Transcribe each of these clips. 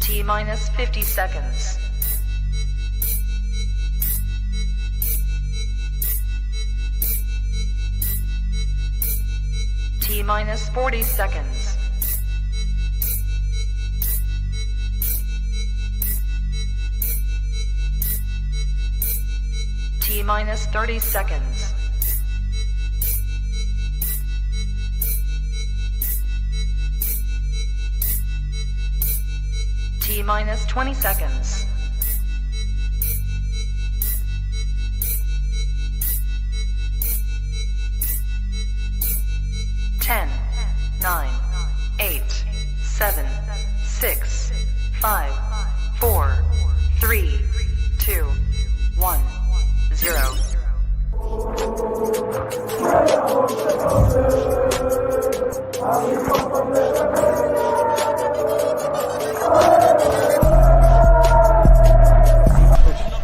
T minus 50 seconds. T minus 40 seconds. T minus 30 seconds. T minus 20 seconds. Ten, 9, 8, 7, 6, 5, 4, 3, 2, 1, 0.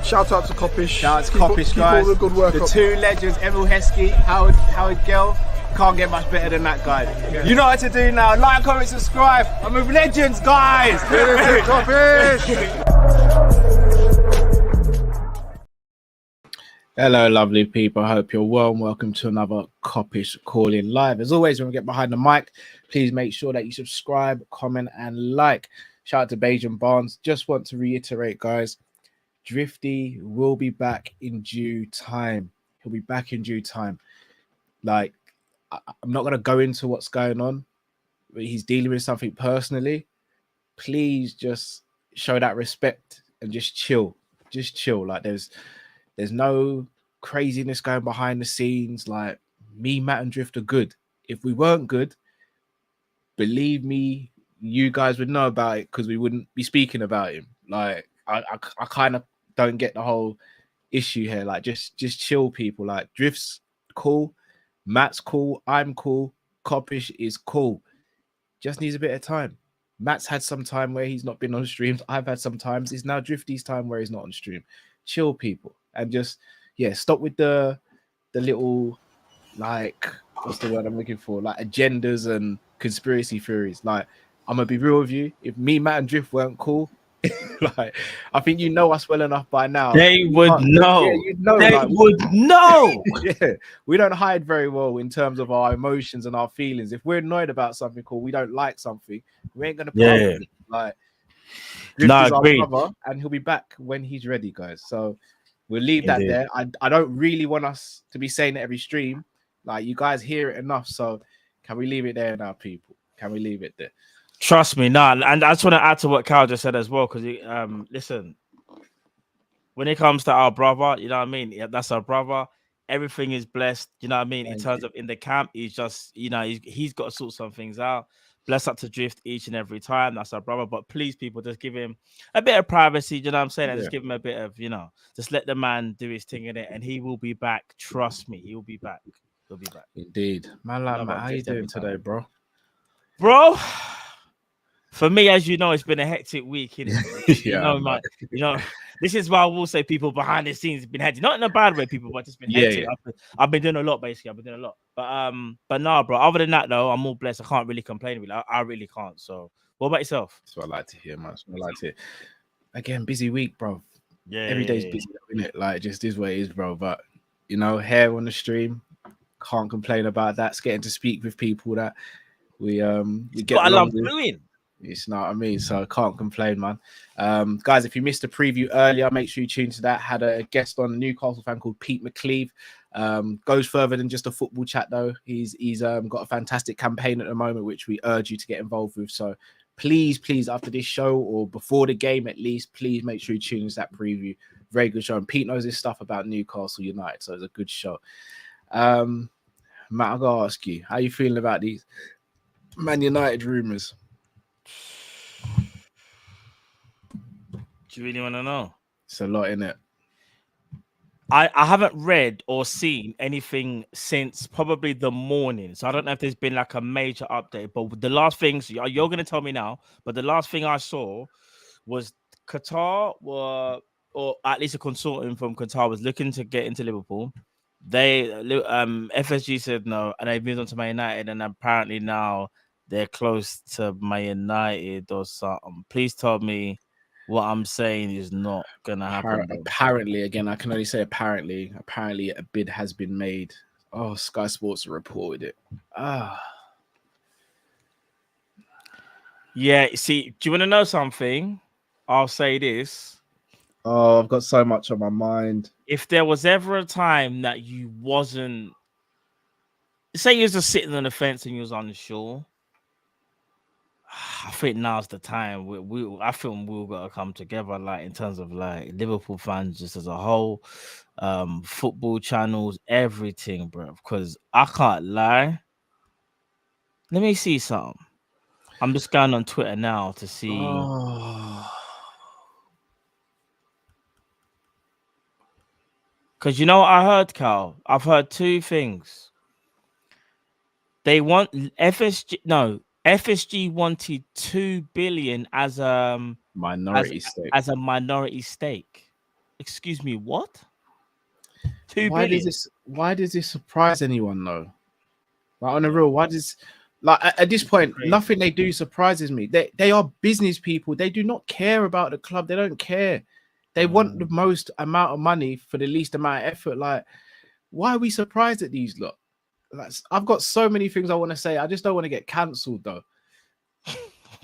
Shout out to Kopish. Shout out to Kopish, guys. Keep all the good work the up. two legends, Emil Heskey, Howard Gill. Can't get much better than that, guys. Yeah. You know what to do now. Like, comment, subscribe. I'm with legends, guys. Kopish. Hello, lovely people. I hope you're well and welcome to another Kop-ish Kall-in live. As always, when we get behind the mic, please make sure that you subscribe, comment, and like. Shout out to Bajan Barnes. Just want to reiterate, guys, Drifty will be back in due time. He'll be back in due time. Like, I'm not going to go into what's going on, but he's dealing with something personally. Please just show that respect and just chill. Just chill. Like, there's no craziness going behind the scenes. Like, me, Matt, and Drift are good. If we weren't good, believe me, you guys would know about it because we wouldn't be speaking about him. Like, I kind of don't get the whole issue here. Like, just chill, people. Like, Drift's cool, Matt's cool, I'm cool, Kopish is cool. Just needs a bit of time. Matt's had some time where he's not been on streams. I've had some times. It's now Drifty's time where he's not on stream. Chill, people, and just stop with the little, like, what's the word I'm looking for? Like, agendas and conspiracy theories. Like, I'm gonna be real with you. If me, Matt, and Drift weren't cool, like, I think you know us well enough by now. They would know. Yeah, know. They like, would know. Yeah, we don't hide very well in terms of our emotions and our feelings. If we're annoyed about something or we don't like something, we ain't gonna put up with it. Like, Drift is our brother, and he'll be back when he's ready, guys. So we'll leave that there. I don't really want us to be saying it every stream. Like, you guys hear it enough. So can we leave it there now, people? Can we leave it there? Trust me, and I just want to add to what Cal just said as well, because listen, when it comes to our brother, you know what I mean? Yeah, that's our brother. Everything is blessed, you know what I mean? In terms of in the camp, he's just, you know, he's got to sort some things out. Bless up to Drift each and every time. That's our brother. But please, people, just give him a bit of privacy, you know what I'm saying? And just give him a bit of, you know, just let the man do his thing in it, and he will be back. Trust me, he'll be back. He'll be back. Indeed. Man, like, Matt, how you doing today, bro? Bro, for me, as you know, it's been a hectic week. You know, this is why I will say people behind the scenes have been hectic. Not in a bad way, people, but it's been hectic. Yeah. I've been doing a lot, basically. I've been doing a lot. But no, bro. Other than that, though, I'm all blessed. I can't really complain. Really. I really can't. So, what about yourself? That's what I like to hear, man. That's what I like to hear. Again, busy week, bro. Yeah. Every day's busy, isn't it? Like, just is what it is, bro. But, you know, hair on the stream, can't complain about that. It's getting to speak with people that we get. What I love doing. You know what I mean? So I can't complain, man. Guys, if you missed the preview earlier, make sure you tune to that. Had a guest on, a Newcastle fan called Pete McCleave. Goes further than just a football chat, though. He's got a fantastic campaign at the moment, which we urge you to get involved with. So please, after this show or before the game at least, please make sure you tune into that preview. Very good show. And Pete knows his stuff about Newcastle United, so it's a good show. Matt, I gotta ask you, how you feeling about these Man United rumours? Do you really want to know? It's a lot, innit? I haven't read or seen anything since probably the morning. So I don't know if there's been like a major update. But the last things you're going to tell me now, but the last thing I saw was Qatar or at least a consultant from Qatar was looking to get into Liverpool. They FSG said no, and they moved on to Man United, and apparently now they're close to Man United or something. Please tell me what I'm saying is not gonna happen, bro. Apparently, again, I can only say apparently. Apparently, a bid has been made. Oh, Sky Sports reported it. Yeah, see, do you want to know something? I'll say this. Oh, I've got so much on my mind. If there was ever a time that you wasn't, say you was just sitting on the fence and you was unsure, I think now's the time. I think we'll gotta come together, like in terms of like Liverpool fans just as a whole, football channels, everything, bro. Because I can't lie. Let me see something. I'm just going on Twitter now to see. Because you know what I heard, Cal? I've heard two things. They want FSG. No, FSG wanted 2 billion as Minority stake. as a minority stake. Excuse me, what? 2 Why billion. why does this surprise anyone though? Like on the real, why does like at this point nothing they do surprises me. They are business people. They do not care about the club. They don't care. They want the most amount of money for the least amount of effort. Like, why are we surprised at these lot? I've got so many things I want to say. I just don't want to get cancelled though.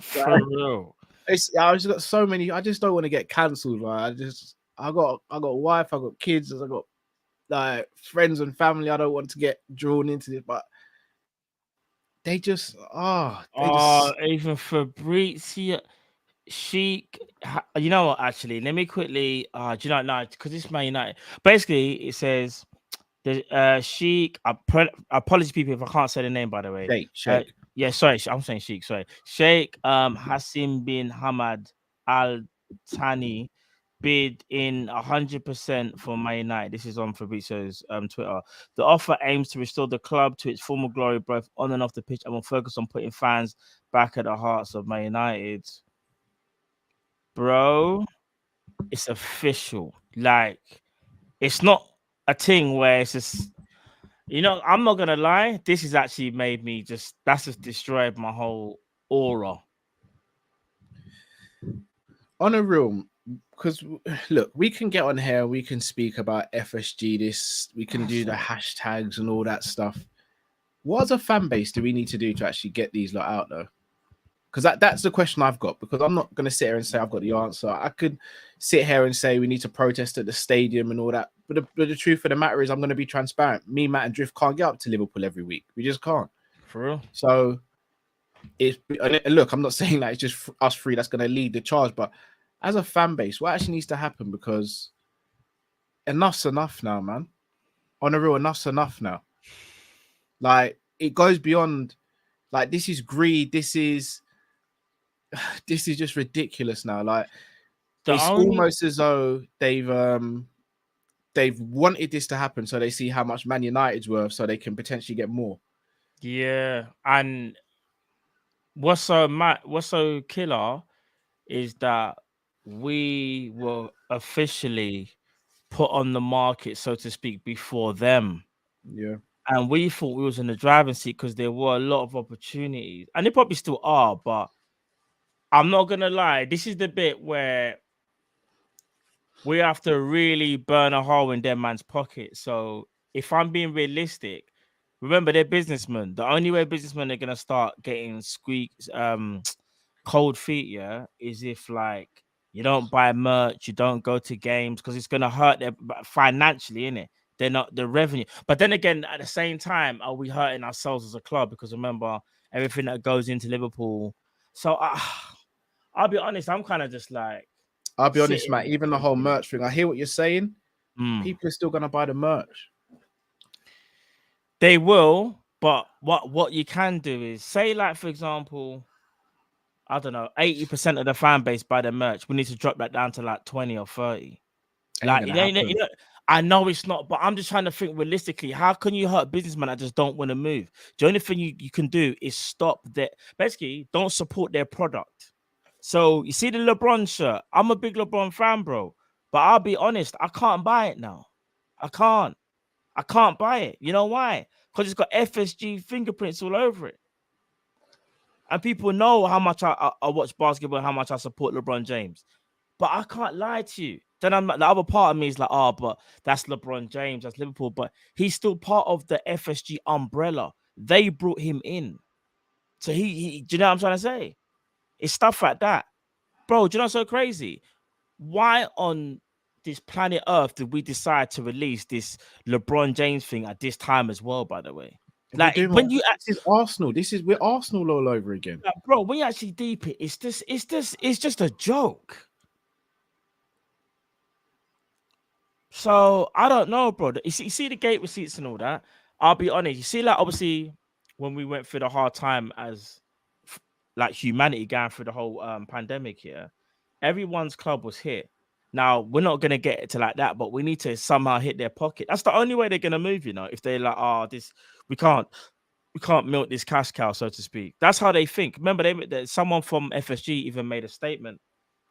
For real. I just got so many. I just don't want to get cancelled. Right? I got a wife. I got kids. I got like friends and family. I don't want to get drawn into this, but they just even Fabrizio Sheik. You know what? Actually, let me quickly. Do you know? No, because it's Man United. Basically, it says the Sheik. Apologies, people, if I can't say the name. By the way, Sheikh. Yeah, sorry, I'm saying Sheik. Sorry, Sheikh Hassim bin Hamad Al Thani bid in 100% for Man United. This is on Fabrizio's Twitter. The offer aims to restore the club to its former glory, both on and off the pitch, and will focus on putting fans back at the hearts of Man United. Bro, it's official. Like, it's not a thing where it's just, you know, I'm not gonna lie. This has actually made me just destroyed my whole aura. On a real, because look, we can get on here, we can speak about FSG, this, we can do the hashtags and all that stuff. What as a fan base do we need to do to actually get these lot out though? Because that's the question I've got, because I'm not going to sit here and say I've got the answer. I could sit here and say we need to protest at the stadium and all that. But the truth of the matter is I'm going to be transparent. Me, Matt and Drift can't get up to Liverpool every week. We just can't. For real? So, look, I'm not saying that it's just us three that's going to lead the charge. But as a fan base, what actually needs to happen? Because enough's enough now, man. On the real, enough's enough now. Like, it goes beyond, like, this is greed. This is just ridiculous now. Like, it's almost as though they've wanted this to happen so they see how much Man United's worth so they can potentially get more. Yeah, and what's so killer is that we were officially put on the market, so to speak, before them. Yeah. And we thought we was in the driving seat because there were a lot of opportunities, and they probably still are, but I'm not gonna lie, this is the bit where we have to really burn a hole in their man's pocket. So if I'm being realistic, remember they're businessmen. The only way businessmen are gonna start getting cold feet, yeah, is if like you don't buy merch, you don't go to games, because it's gonna hurt them financially, innit? They're not the revenue. But then again, at the same time, are we hurting ourselves as a club? Because remember everything that goes into Liverpool. So I'll be honest, I'm kind of just like, I'll be honest, Matt, even the whole merch thing, I hear what you're saying. People are still going to buy the merch. They will, but what you can do is say, like, for example, I don't know, 80% of the fan base buy the merch. We need to drop that down to like 20 or 30. Like, you know, I know it's not, but I'm just trying to think realistically. How can you hurt businessmen that just don't want to move? The only thing you can do is stop that. Basically, don't support their product. So you see the LeBron shirt. I'm a big LeBron fan, bro. But I'll be honest, I can't buy it now. I can't buy it. You know why? Because it's got FSG fingerprints all over it. And people know how much I watch basketball and how much I support LeBron James. But I can't lie to you. Then the other part of me is like, oh, but that's LeBron James, that's Liverpool. But he's still part of the FSG umbrella. They brought him in. So he do you know what I'm trying to say? It's stuff like that. Bro, do you know what's so crazy? Why on this planet Earth did we decide to release this LeBron James thing at this time as well, by the way? Like when you this is Arsenal. We're Arsenal all over again. like, bro, when you actually deep it, it's just a joke. So I don't know, bro. You see the gate receipts and all that. I'll be honest. You see, like obviously, when we went through the hard time as like humanity going through the whole pandemic here, everyone's club was hit. Now we're not gonna get it to like that, but we need to somehow hit their pocket. That's the only way they're gonna move, you know. If they're like, oh, we can't milk this cash cow, so to speak. That's how they think. Remember, someone from FSG even made a statement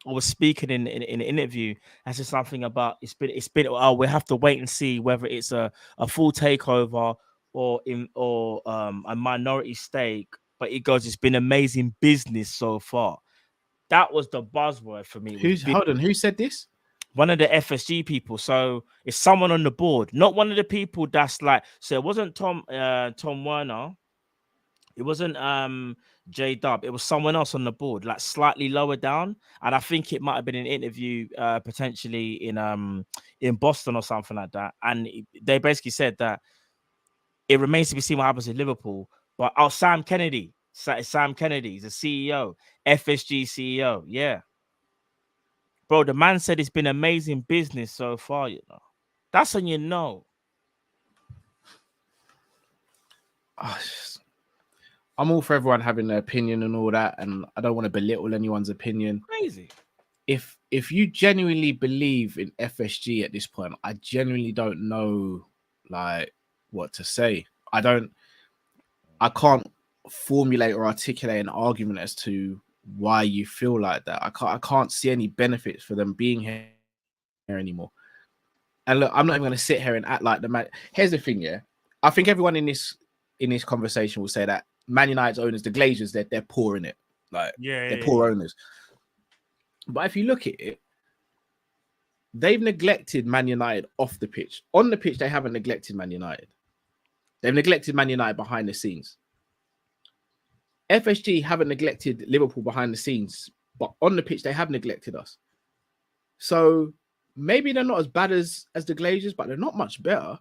or was speaking in an interview and said something about it's been oh, we have to wait and see whether it's a full takeover or a minority stake. But it goes, it's been amazing business so far. That was the buzzword for me. Who said this? One of the FSG people. So it's someone on the board, not one of the people that's like, so it wasn't Tom Werner. It wasn't J Dub. It was someone else on the board, like slightly lower down. And I think it might have been an interview potentially in Boston or something like that. And they basically said that it remains to be seen what happens in Liverpool. But Sam Kennedy, he's the CEO, FSG CEO. Yeah. Bro, the man said it's been amazing business so far, you know. That's when you know. I'm all for everyone having their opinion and all that, and I don't want to belittle anyone's opinion. Crazy. If you genuinely believe in FSG at this point, I genuinely don't know like what to say. I can't formulate or articulate an argument as to why you feel like that. I can't see any benefits for them being here anymore. And look, I'm not even going to sit here and act like the man. Here's the thing, yeah. I think everyone in this conversation will say that Man United's owners, the Glazers, they're poor in it. Like, they're poor owners. But if you look at it, they've neglected Man United off the pitch. On the pitch, they haven't neglected Man United. They've neglected Man United behind the scenes. FSG haven't neglected Liverpool behind the scenes, but on the pitch, they have neglected us. So maybe they're not as bad as the Glazers, but they're not much better.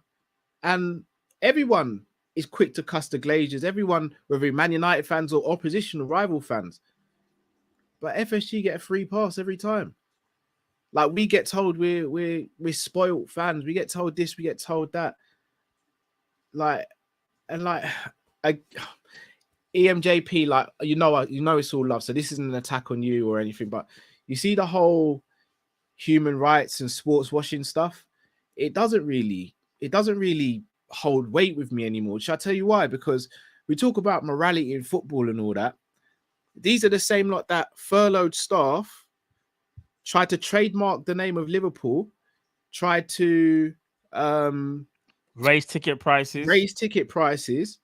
And everyone is quick to cuss the Glazers. Everyone, whether Man United fans or opposition or rival fans. But FSG get a free pass every time. Like, we get told we're spoiled fans. We get told this, we get told that. EMJP, like, you know it's all love. So this isn't an attack on you or anything, but you see the whole human rights and sports washing stuff. It doesn't really hold weight with me anymore. Shall I tell you why? Because we talk about morality in football and all that. These are the same lot that furloughed staff tried to trademark the name of Liverpool, tried to raise ticket prices,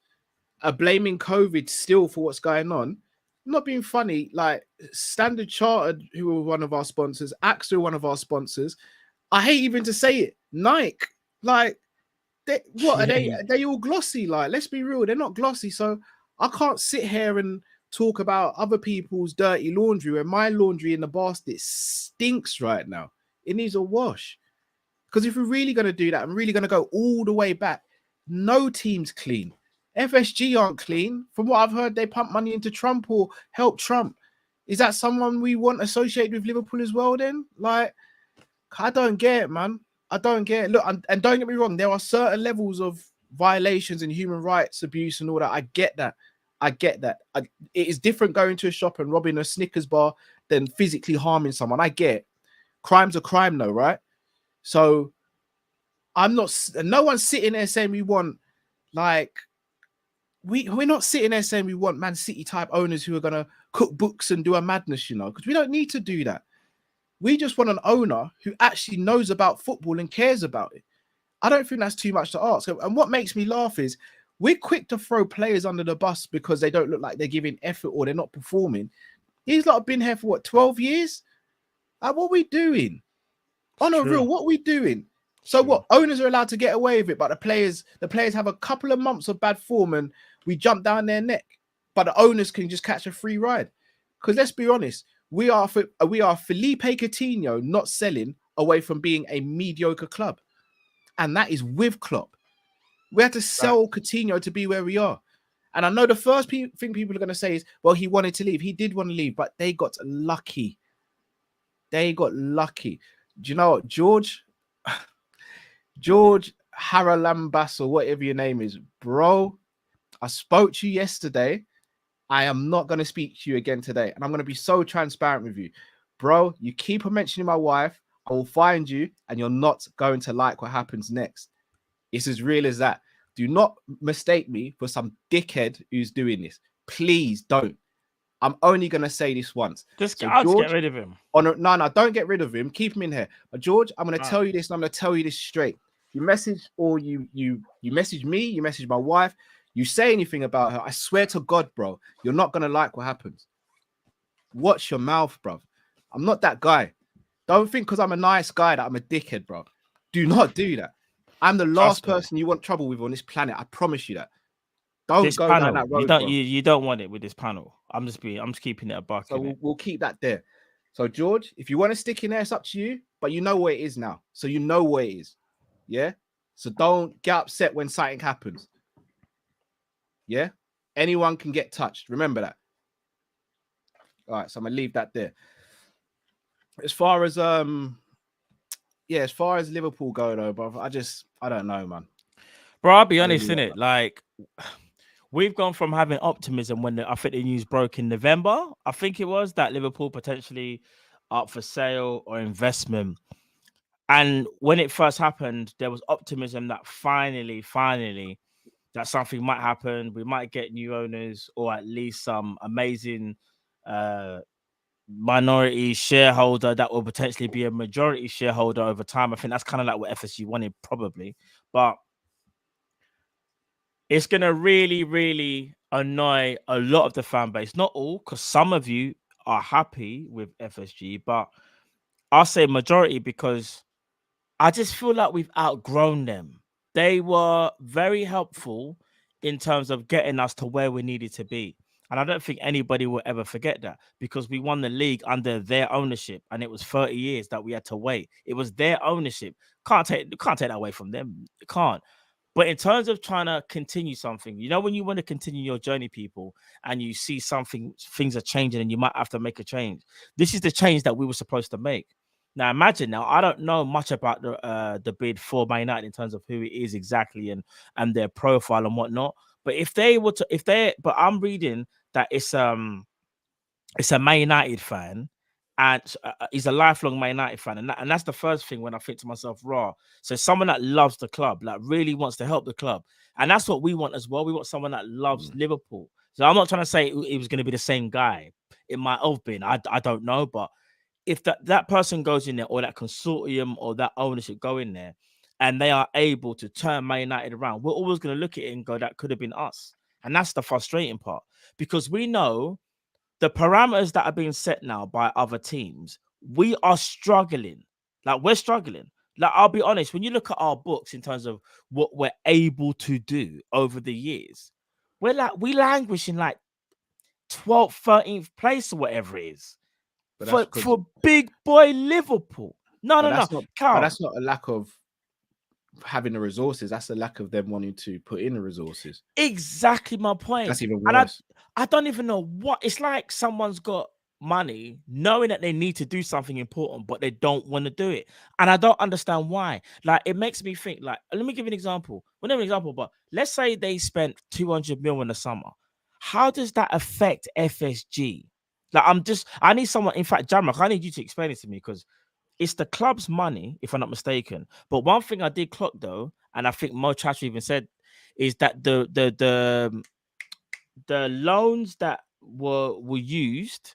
are blaming COVID still for what's going on. Not being funny, like Standard Chartered, who were one of our sponsors, AXA, one of our sponsors. I hate even to say it, Nike. Like, are they all glossy? Like, let's be real, they're not glossy. So I can't sit here and talk about other people's dirty laundry when my laundry in the basket stinks right now. It needs a wash. Because if we're really going to do that, I'm really going to go all the way back. No team's clean. FSG aren't clean. From what I've heard, they pump money into Trump or help Trump. Is that someone we want associated with Liverpool as well then? Like, I don't get it, man. I don't get it. Look, and don't get me wrong, there are certain levels of violations and human rights abuse and all that. I get that. It is different going to a shop and robbing a Snickers bar than physically harming someone. I get it. Crime's a crime though, right? So no one's sitting there saying we want, like, we're not sitting there saying we want Man City type owners who are going to cook books and do a madness, you know, because we don't need to do that. We just want an owner who actually knows about football and cares about it. I don't think that's too much to ask. And what makes me laugh is We're quick to throw players under the bus because they don't look like they're giving effort or they're not performing. These lot have been here for what, 12 years? Like, what are we doing? On a real, what are we doing? So what? Owners are allowed to get away with it, but the players have a couple of months of bad form and we jump down their neck. But the owners can just catch a free ride. Because let's be honest, we are Felipe Coutinho not selling away from being a mediocre club. And that is with Klopp. We had to sell Coutinho to be where we are. And I know the first thing people are going to say is, well, he wanted to leave. He did want to leave, but they got lucky. They got lucky. Do you know what? George Haralambas or whatever your name is, bro, I spoke to you yesterday. I am not going to speak to you again today. And I'm going to be so transparent with you. Bro, you keep on mentioning my wife. I will find you and you're not going to like what happens next. It's as real as that. Do not mistake me for some dickhead who's doing this. Please don't. I'm only going to say this once. Just so George, get rid of him. No, don't get rid of him. Keep him in here. But George, I'm going to tell you this, and I'm going to tell you this straight. You message or you message me, you message my wife, you say anything about her, I swear to God, bro, you're not going to like what happens. Watch your mouth, bro. I'm not that guy. Don't think because I'm a nice guy that I'm a dickhead, bro. Do not do that. I'm the last person you want trouble with on this planet. I promise you that. Don't go down that road. You don't want it with this panel. I'm just keeping it a buck. So we'll keep that there. So George, if you want to stick in there, it's up to you. But you know where it is now. So you know where it is. Yeah. So don't get upset when something happens. Yeah. Anyone can get touched. Remember that. All right. So I'm gonna leave that there. As far as Liverpool go though, bro, I don't know, man. Bro, I'll be honest, innit? Like, we've gone from having optimism when I think the news broke in November. I think it was that Liverpool potentially up for sale or investment. And when it first happened, there was optimism that finally, that something might happen. We might get new owners or at least some amazing minority shareholder that will potentially be a majority shareholder over time. I think that's kind of like what FSG wanted, probably. But it's going to really, really annoy a lot of the fan base. Not all, because some of you are happy with FSG, but I'll say majority because I just feel like we've outgrown them. They were very helpful in terms of getting us to where we needed to be. And I don't think anybody will ever forget that because we won the league under their ownership and it was 30 years that we had to wait. It was their ownership. Can't take that away from them. Can't. But in terms of trying to continue something, you know, when you want to continue your journey, people, and you see things are changing and you might have to make a change. This is the change that we were supposed to make. Now, imagine now, I don't know much about the bid for Man United in terms of who it is exactly and their profile and whatnot. But but I'm reading that it's a Man United fan and he's a lifelong Man United fan. And that's the first thing when I think to myself, raw. So someone that loves the club, like really wants to help the club. And that's what we want as well. We want someone that loves Liverpool. So I'm not trying to say it was going to be the same guy. It might have been. I don't know. But if that person goes in there or that consortium or that ownership go in there and they are able to turn Man United around, we're always going to look at it and go, that could have been us. And that's the frustrating part because we know the parameters that are being set now by other teams, we are struggling. Like, we're struggling. Like, I'll be honest, when you look at our books in terms of what we're able to do over the years, we languish in like 12th, 13th place or whatever it is. For big boy Liverpool. No. But that's not a lack of having the resources. That's a lack of them wanting to put in the resources. Exactly my point. That's even worse. I don't even know what it's like. Someone's got money knowing that they need to do something important, but they don't want to do it. And I don't understand why. Like, it makes me think, like, let me give you an example. Well, not an example, but let's say they spent 200 million in the summer. How does that affect FSG? Like, I need someone, in fact, Jamrock, I need you to explain it to me because it's the club's money, if I'm not mistaken. But one thing I did clock though, and I think Mo Chacha even said, is that the loans that were used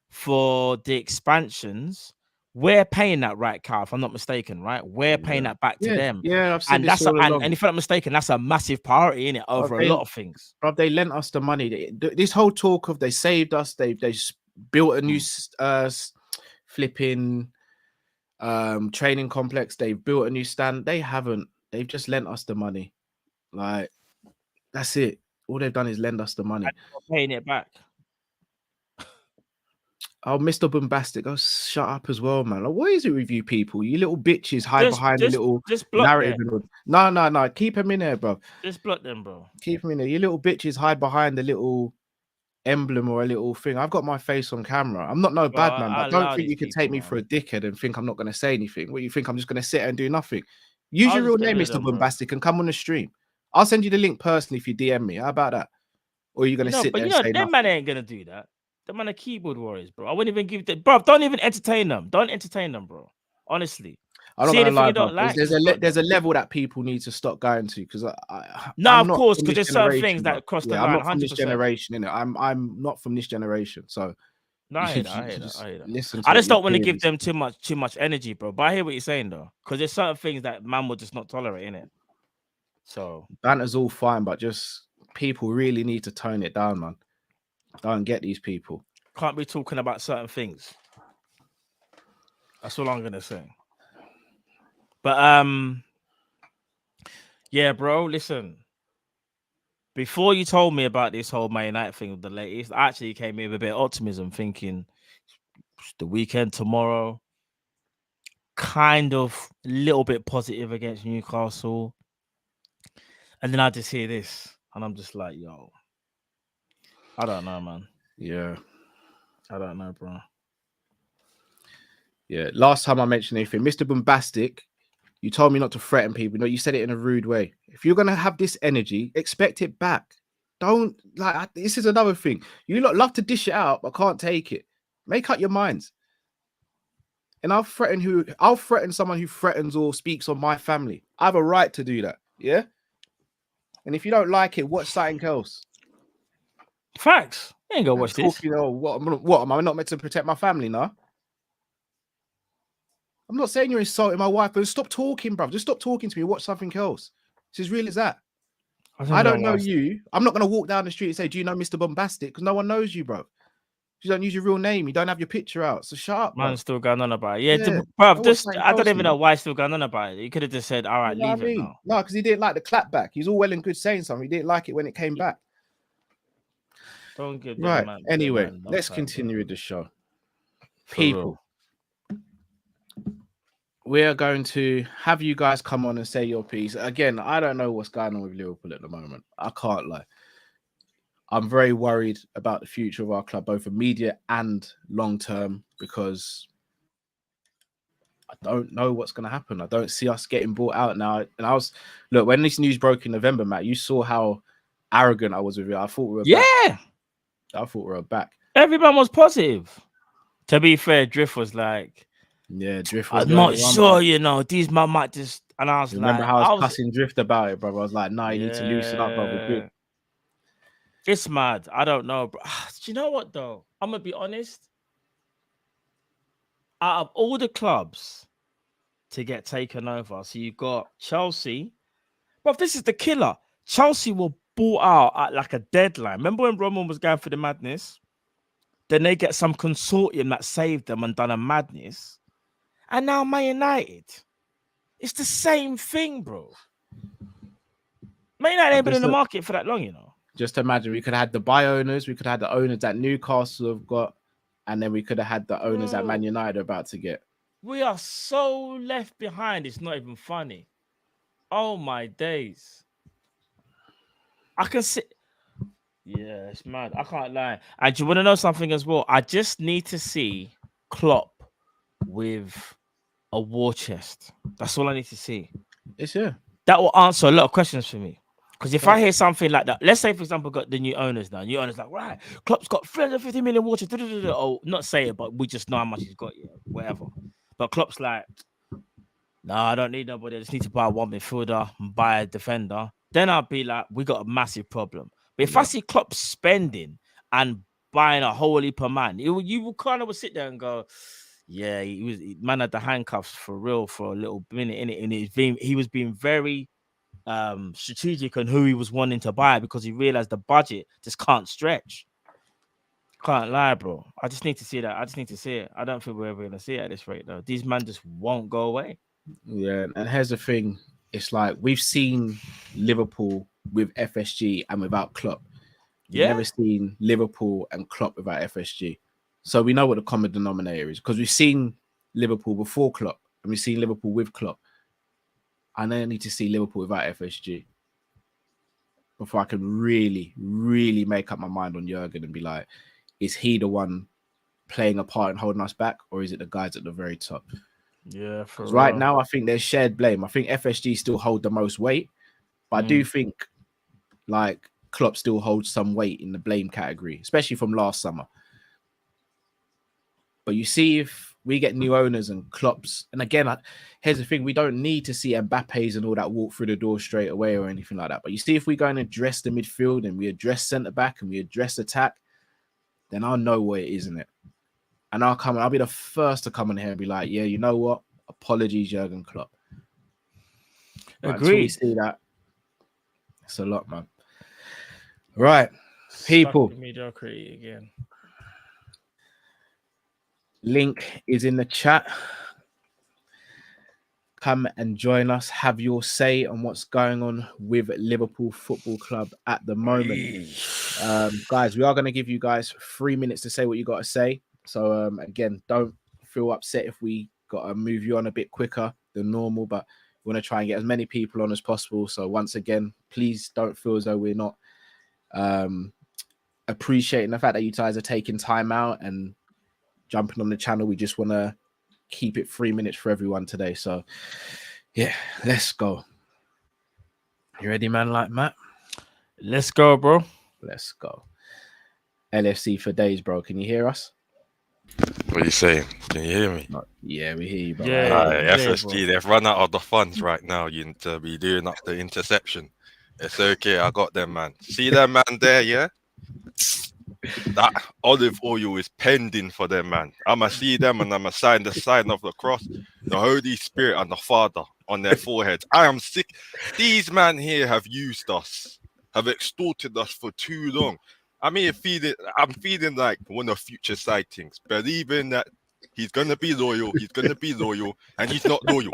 for the expansions We're paying that, right, Carl? If I'm not mistaken, right? We're paying that back to them. Yeah, I've said And this that's all along. and if I'm not mistaken, that's a massive priority in it over a lot of things. Bro, they lent us the money. This whole talk of they saved us, they built a new flipping training complex. They've built a new stand. They haven't. They've just lent us the money. Like, that's it. All they've done is lend us the money. And we're paying it back. Oh, Mr. Bombastic, oh, shut up as well, man. Like, what is it with you people? You little bitches hide behind the little narrative. No. Keep them in there, bro. Just block them, bro. Keep them in there. You little bitches hide behind the little emblem or a little thing. I've got my face on camera. I'm not no bad man, but don't think you can take me for a dickhead and think I'm not going to say anything. What, you think I'm just going to sit and do nothing? Use your real name, Mr. Bombastic, and come on the stream. I'll send you the link personally if you DM me. How about that? Or are you going to sit there and say nothing? Them man ain't going to do that. Them man are keyboard warriors, bro. I wouldn't even give them, bro. Don't even entertain them. Don't entertain them, bro. Honestly. I'm not gonna lie, bro. There's a level that people need to stop going to because of course, because there's certain things that cross the line. I'm not from this generation, innit? I'm not from this generation, so no, I hear that. Listen, I just don't want to give them too much energy, bro. But I hear what you're saying though, because there's certain things that man will just not tolerate, innit? So banter's all fine, but just people really need to tone it down, man. Don't get these people. Can't be talking about certain things. That's all I'm gonna say. But yeah, bro. Listen. Before you told me about this whole Man United thing with the latest, I actually came in with a bit of optimism, thinking the weekend tomorrow, kind of a little bit positive against Newcastle, and then I just hear this, and I'm just like, yo, I don't know, man. Yeah. I don't know, bro. Yeah. Last time I mentioned anything, Mr. Bombastic, you told me not to threaten people. No, you said it in a rude way. If you're going to have this energy, expect it back. Don't, like, this is another thing. You lot love to dish it out, but can't take it. Make up your minds. And I'll threaten someone who threatens or speaks on my family. I have a right to do that. Yeah. And if you don't like it, watch something else. Facts. You ain't gonna watch this. You know, what? Am I not meant to protect my family now? I'm not saying you're insulting my wife, but stop talking, bruv. Just stop talking to me. Watch something else. It's as real as that. I don't know you. I'm not going to walk down the street and say, do you know Mr. Bombastic? Because no one knows you, bro. You don't use your real name. You don't have your picture out. So shut up, man's still going on about it. Yeah, bruv, I don't even know why he's still going on about it. You could have just said, all right, leave it now. No, because he didn't like the clap back. He's all well and good saying something. He didn't like it when it came back. Don't give right. Anyway, let's continue with the show. People. We are going to have you guys come on and say your piece. Again, I don't know what's going on with Liverpool at the moment. I can't lie. I'm very worried about the future of our club, both immediate and long term, because I don't know what's going to happen. I don't see us getting bought out now. And look, when this news broke in November, Matt, you saw how arrogant I was with it. I thought we were back. I thought we were back. Everyone was positive. To be fair, Drift was like, yeah, Drift. I'm not sure, you know, these man might just. And I was remember how I was cussing Drift about it, brother. I was like, nah, you need to loosen up, brother. Good. It's mad. I don't know, bro. Do you know what though? I'm gonna be honest. Out of all the clubs to get taken over, so you got Chelsea. But this is the killer. Chelsea were bought out at like a deadline. Remember when Roman was going for the madness? Then they get some consortium that saved them and done a madness. And now Man United. It's the same thing, bro. Man United ain't been in the market for that long, you know. Just imagine, we could have had the buy owners, we could have had the owners that Newcastle have got, and then we could have had the owners that Man United are about to get. We are so left behind, it's not even funny. Oh my days. I can see. Yeah, it's mad. I can't lie. And do you want to know something as well? I just need to see Klopp with a war chest. That's all I need to see. It's here. That will answer a lot of questions for me. Because if I hear something like that, let's say, for example, got the new owners now. New owners like, right, Klopp's got 350 million war chest. Oh, not say it, but we just know how much he's got, yeah, whatever. But Klopp's like, no, I don't need nobody. I just need to buy one midfielder and buy a defender. Then I'll be like, we got a massive problem. But if I see Klopp spending and buying a whole heap of man, you will kind of sit there and go, Yeah, man had the handcuffs for real for a little minute in it, and he was being very strategic on who he was wanting to buy because he realized the budget just can't stretch. Can't lie, bro. I just need to see that. I just need to see it. I don't think we're ever gonna see it at this rate, though. These men just won't go away. Yeah, and here's the thing: it's like we've seen Liverpool with FSG and without Klopp. We've never seen Liverpool and Klopp without FSG. So we know what the common denominator is because we've seen Liverpool before Klopp and we've seen Liverpool with Klopp. I now need to see Liverpool without FSG before I can really, really make up my mind on Jurgen and be like, is he the one playing a part and holding us back, or is it the guys at the very top? Yeah, for real. Right now, I think there's shared blame. I think FSG still hold the most weight, but I do think like Klopp still holds some weight in the blame category, especially from last summer. But you see, if we get new owners and Klopp's, and again, here's the thing: we don't need to see Mbappe's and all that walk through the door straight away or anything like that. But you see, if we go and address the midfield and we address centre back and we address attack, then I'll know what it is, isn't it? And I'll be the first to come in here and be like, yeah, you know what? Apologies, Jurgen Klopp. But until we see that, it's a lot, man. Right, people. Mediocrity again. Link is in the chat. Come and join us. Have your say on what's going on with Liverpool Football Club at the moment. Guys, we are going to give you guys 3 minutes to say what you got to say. So, again, don't feel upset if we got to move you on a bit quicker than normal, but we want to try and get as many people on as possible. So, once again, please don't feel as though we're not appreciating the fact that you guys are taking time out and jumping on the channel. We just want to keep it 3 minutes for everyone today. So, yeah, let's go. You ready, man, like Matt? Let's go, bro. Let's go. LFC for days, bro. Can you hear us? What are you saying? Can you hear me? Yeah, we hear you, bro. Yeah, FSG, they've run out of the funds right now. You need to be doing up the interception. It's okay. I got them, man. See that man there, yeah? That olive oil is pending for them, man. I'ma see them and I'ma sign the sign of the cross, the Holy Spirit and the Father on their foreheads. I am sick. These men here have used us, have extorted us for too long. I'm feeling like one of future sightings, believing that he's gonna be loyal, and he's not loyal.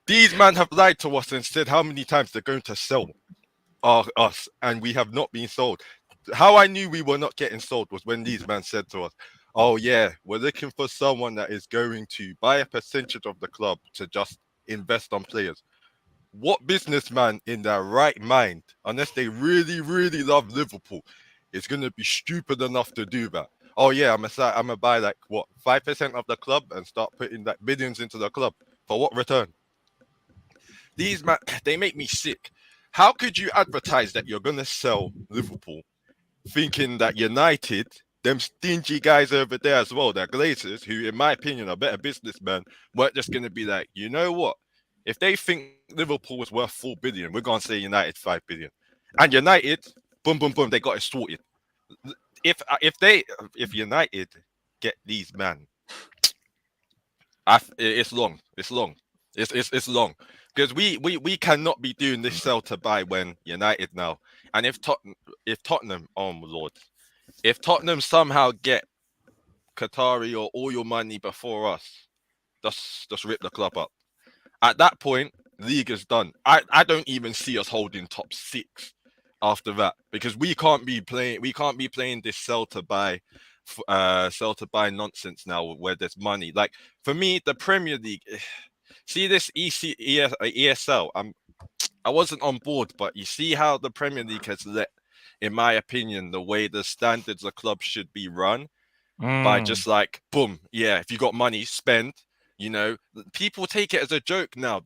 These men have lied to us and said how many times they're going to sell us, and we have not been sold. How I knew we were not getting sold was when these men said to us, oh yeah, we're looking for someone that is going to buy a percentage of the club to just invest on players. What businessman in their right mind, unless they really, really love Liverpool, is going to be stupid enough to do that? Oh yeah, I'm gonna buy like what 5% of the club and start putting like billions into the club for what return? These men, they make me sick. How could you advertise that you're gonna sell Liverpool, thinking that United, them stingy guys over there as well, they're Glazers, who in my opinion are better businessmen, weren't just gonna be like, you know what? If they think Liverpool was worth 4 billion, we're gonna say United 5 billion. And United, boom, boom, boom, they got it sorted. If United get these men, it's long. It's long because we cannot be doing this sell to buy when United now. And if Tottenham, oh my lord, if Tottenham somehow get Qatari or oil money before us, just rip the club up. At that point, league is done. I don't even see us holding top 6 after that, because we can't be playing this sell to buy nonsense now where there's money. Like for me, the Premier League, see this ESL, I wasn't on board, but you see how the Premier League has let, in my opinion, the way the standards of clubs should be run by just like, boom, yeah, if you got money, spend. You know, people take it as a joke now.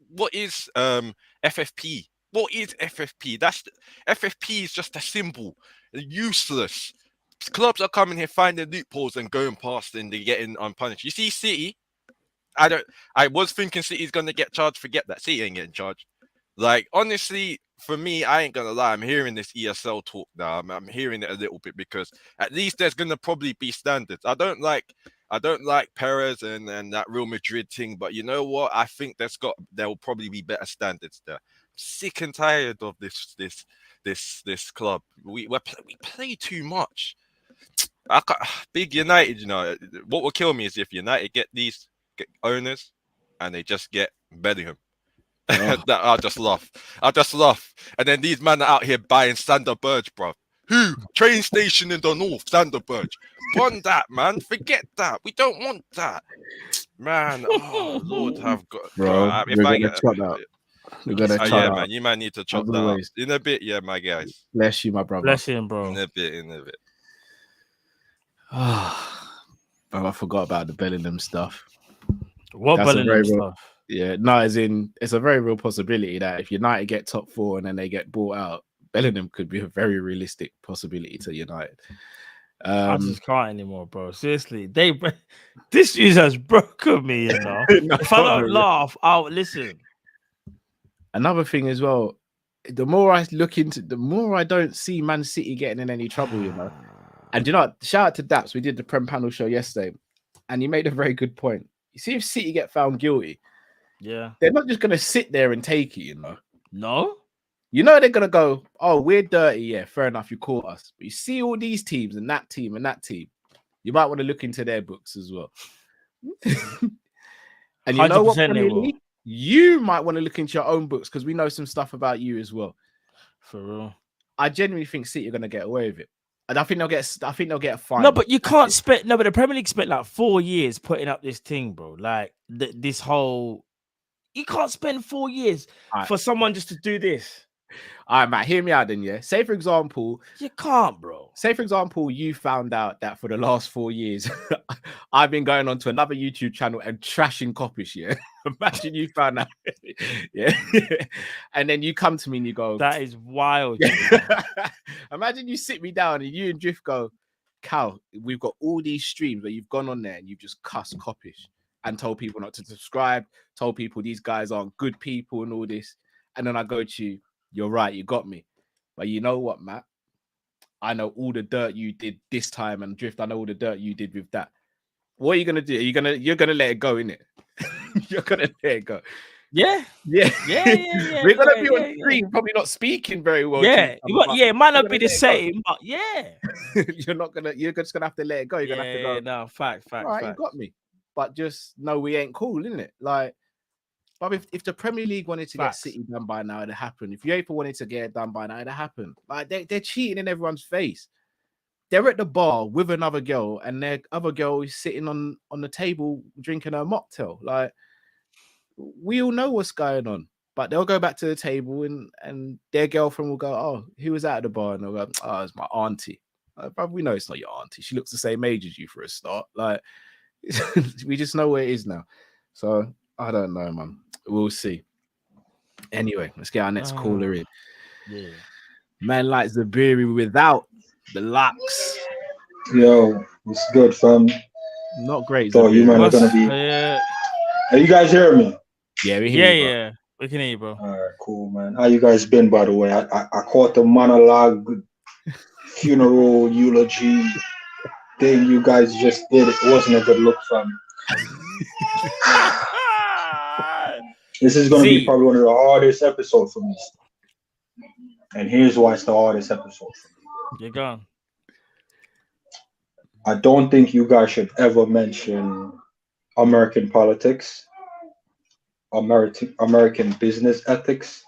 What is FFP? What is FFP? FFP is just a symbol. Useless. Clubs are coming here finding loopholes and going past and they're getting unpunished. You see, City. I was thinking City's gonna get charged. Forget that. City ain't getting charged. Like honestly, for me, I ain't gonna lie. I'm hearing this ESL talk now. I'm hearing it a little bit because at least there's gonna probably be standards. I don't like I don't like Perez and that Real Madrid thing, but you know what? I think there will probably be better standards there. Sick and tired of this club. We play too much. Big United, you know, what will kill me is if United get owners and they just get Bellingham. Oh. I'll just laugh. And then these men are out here buying Sander Berge, bro. Who? Train station in the north, Sander Berge. Bond that, man. Forget that. We don't want that. Man, oh, Lord have God. Bro, we're going to chop that. We're going to chop yeah, that. man. You might need to chop that up. In a bit, yeah, my guys. Bless you, my brother. Bless him, bro. In a bit. Bro, I forgot about the Bellingham stuff. What Bellingham stuff? Yeah, no, as in, it's a very real possibility that if United get top 4 and then they get bought out, Bellingham could be a very realistic possibility to United. I just can't anymore, bro. Seriously, this news has broken me, you know. No, if I don't laugh, I'll listen. Another thing as well, the more I look into, the more I don't see Man City getting in any trouble, you know. And you know what? Shout out to Daps. We did the Prem panel show yesterday, and he made a very good point. You see, if City get found guilty, yeah, they're not just gonna sit there and take it, you know. No. You know they're gonna go, oh, we're dirty, yeah, fair enough, you caught us. But you see all these teams and that team, you might want to look into their books as well. And you know what, Premier League? You might want to look into your own books because we know some stuff about you as well. For real. I genuinely think City are gonna get away with it. And I think they'll get a fine. No, but you can't spend but the Premier League spent like 4 years putting up this thing, bro. Like this whole you can't spend 4 years for someone just to do this. All right, Matt, hear me out then, yeah? Say, for example... You can't, bro. Say, for example, you found out that for the last 4 years, I've been going on to another YouTube channel and trashing Kopish, yeah? Imagine you found out. Yeah. And then you come to me and you go... That is wild. Imagine you sit me down and you and Drift go, Cal, we've got all these streams where you've gone on there and you've just cussed Kopish and told people not to subscribe, told people these guys aren't good people and all this. And then I go to you, you're right, you got me. But you know what, Matt? I know all the dirt you did this time, and Drift, I know all the dirt you did with that. What are you gonna do? You're gonna let it go, innit? You're gonna let it go. Yeah. We're gonna be on screen, probably not speaking very well. Yeah, it might not be the same, but yeah. You're just gonna have to let it go. You're gonna have to go. No, fact. All right, you got me. But just know we ain't cool, innit? Like, but if the Premier League wanted to get City done by now, it'd happen. If UEFA wanted to get it done by now, it'd happen. Like they're cheating in everyone's face. They're at the bar with another girl, and their other girl is sitting on the table drinking her mocktail. Like, we all know what's going on. But they'll go back to the table, and their girlfriend will go, "Oh, who was at the bar?" And they'll go, "Oh, it's my auntie." But we know it's not your auntie. She looks the same age as you for a start. Like, we just know where it is now. So I don't know, man. We'll see. Anyway, let's get our next caller in. Yeah. Man likes the beery without the locks. Yo, it's good, fam. Not great. So you man are gonna be. Are you guys hearing me? Yeah, we hear you. Yeah. We can hear you, bro. All right, cool, man. How you guys been, by the way? I caught the monologue, funeral eulogy thing you guys just did. It wasn't a good look, fam. This is going to be probably one of the hardest episodes for me. And here's why it's the hardest episode for me. You're gone. I don't think you guys should ever mention American politics, American business ethics.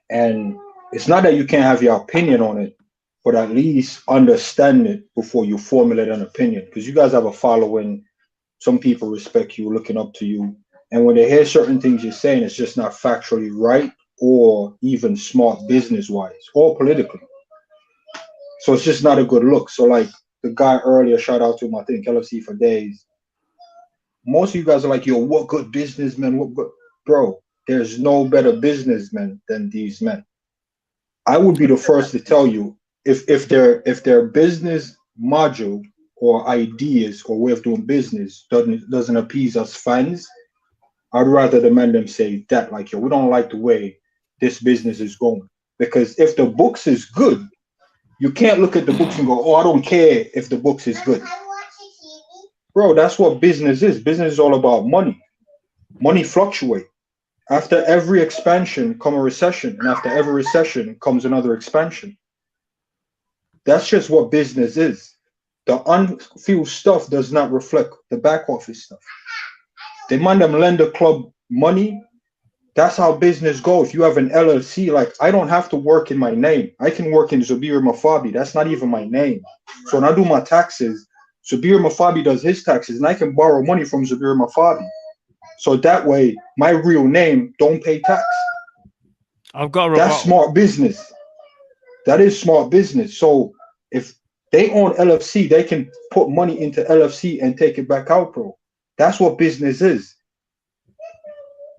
And it's not that you can't have your opinion on it, but at least understand it before you formulate an opinion. Because you guys have a following. Some people respect you, looking up to you. And when they hear certain things you're saying, it's just not factually right or even smart business-wise or politically. So it's just not a good look. So like the guy earlier, shout out to him, I think, LFC for days. Most of you guys are like, yo, what good businessmen? What good? Bro, there's no better businessmen than these men. I would be the first to tell you, if their business module or ideas or way of doing business doesn't appease us fans, I'd rather demand them say that, like, yo, we don't like the way this business is going. Because if the books is good, you can't look at the books and go, oh, I don't care if the books is good. Bro, that's what business is. Business is all about money. Money fluctuate. After every expansion comes a recession, and after every recession comes another expansion. That's just what business is. The unfilled stuff does not reflect the back office stuff. They mind them lend the club money. That's how business goes. If you have an LLC, like I don't have to work in my name. I can work in Zubir Mafabi. That's not even my name. So when I do my taxes, Zubir Mafabi does his taxes, and I can borrow money from Zubir Mafabi. So that way, my real name don't pay tax. I've got a That's rebuttal. smart business. That is smart business. So if they own LFC, they can put money into LFC and take it back out, bro. That's what business is.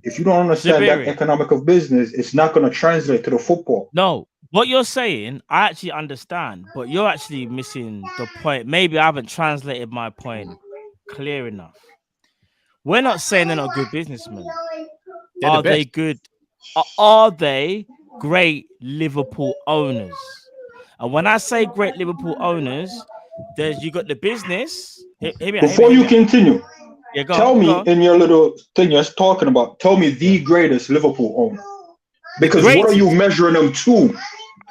If you don't understand that Zubiri. economic of business, it's not going to translate to the football. No, what you're saying, I actually understand, but you're actually missing the point. Maybe I haven't translated my point clear enough. We're not saying they're not good businessmen. They're Are the they best. good? Are they great Liverpool owners? And when I say great Liverpool owners, there's you got the business. Hear me out, Before you continue, yeah, go tell on, me go on. in your little thing you're talking about, tell me the greatest Liverpool owner. Because what are you greatest? measuring them to?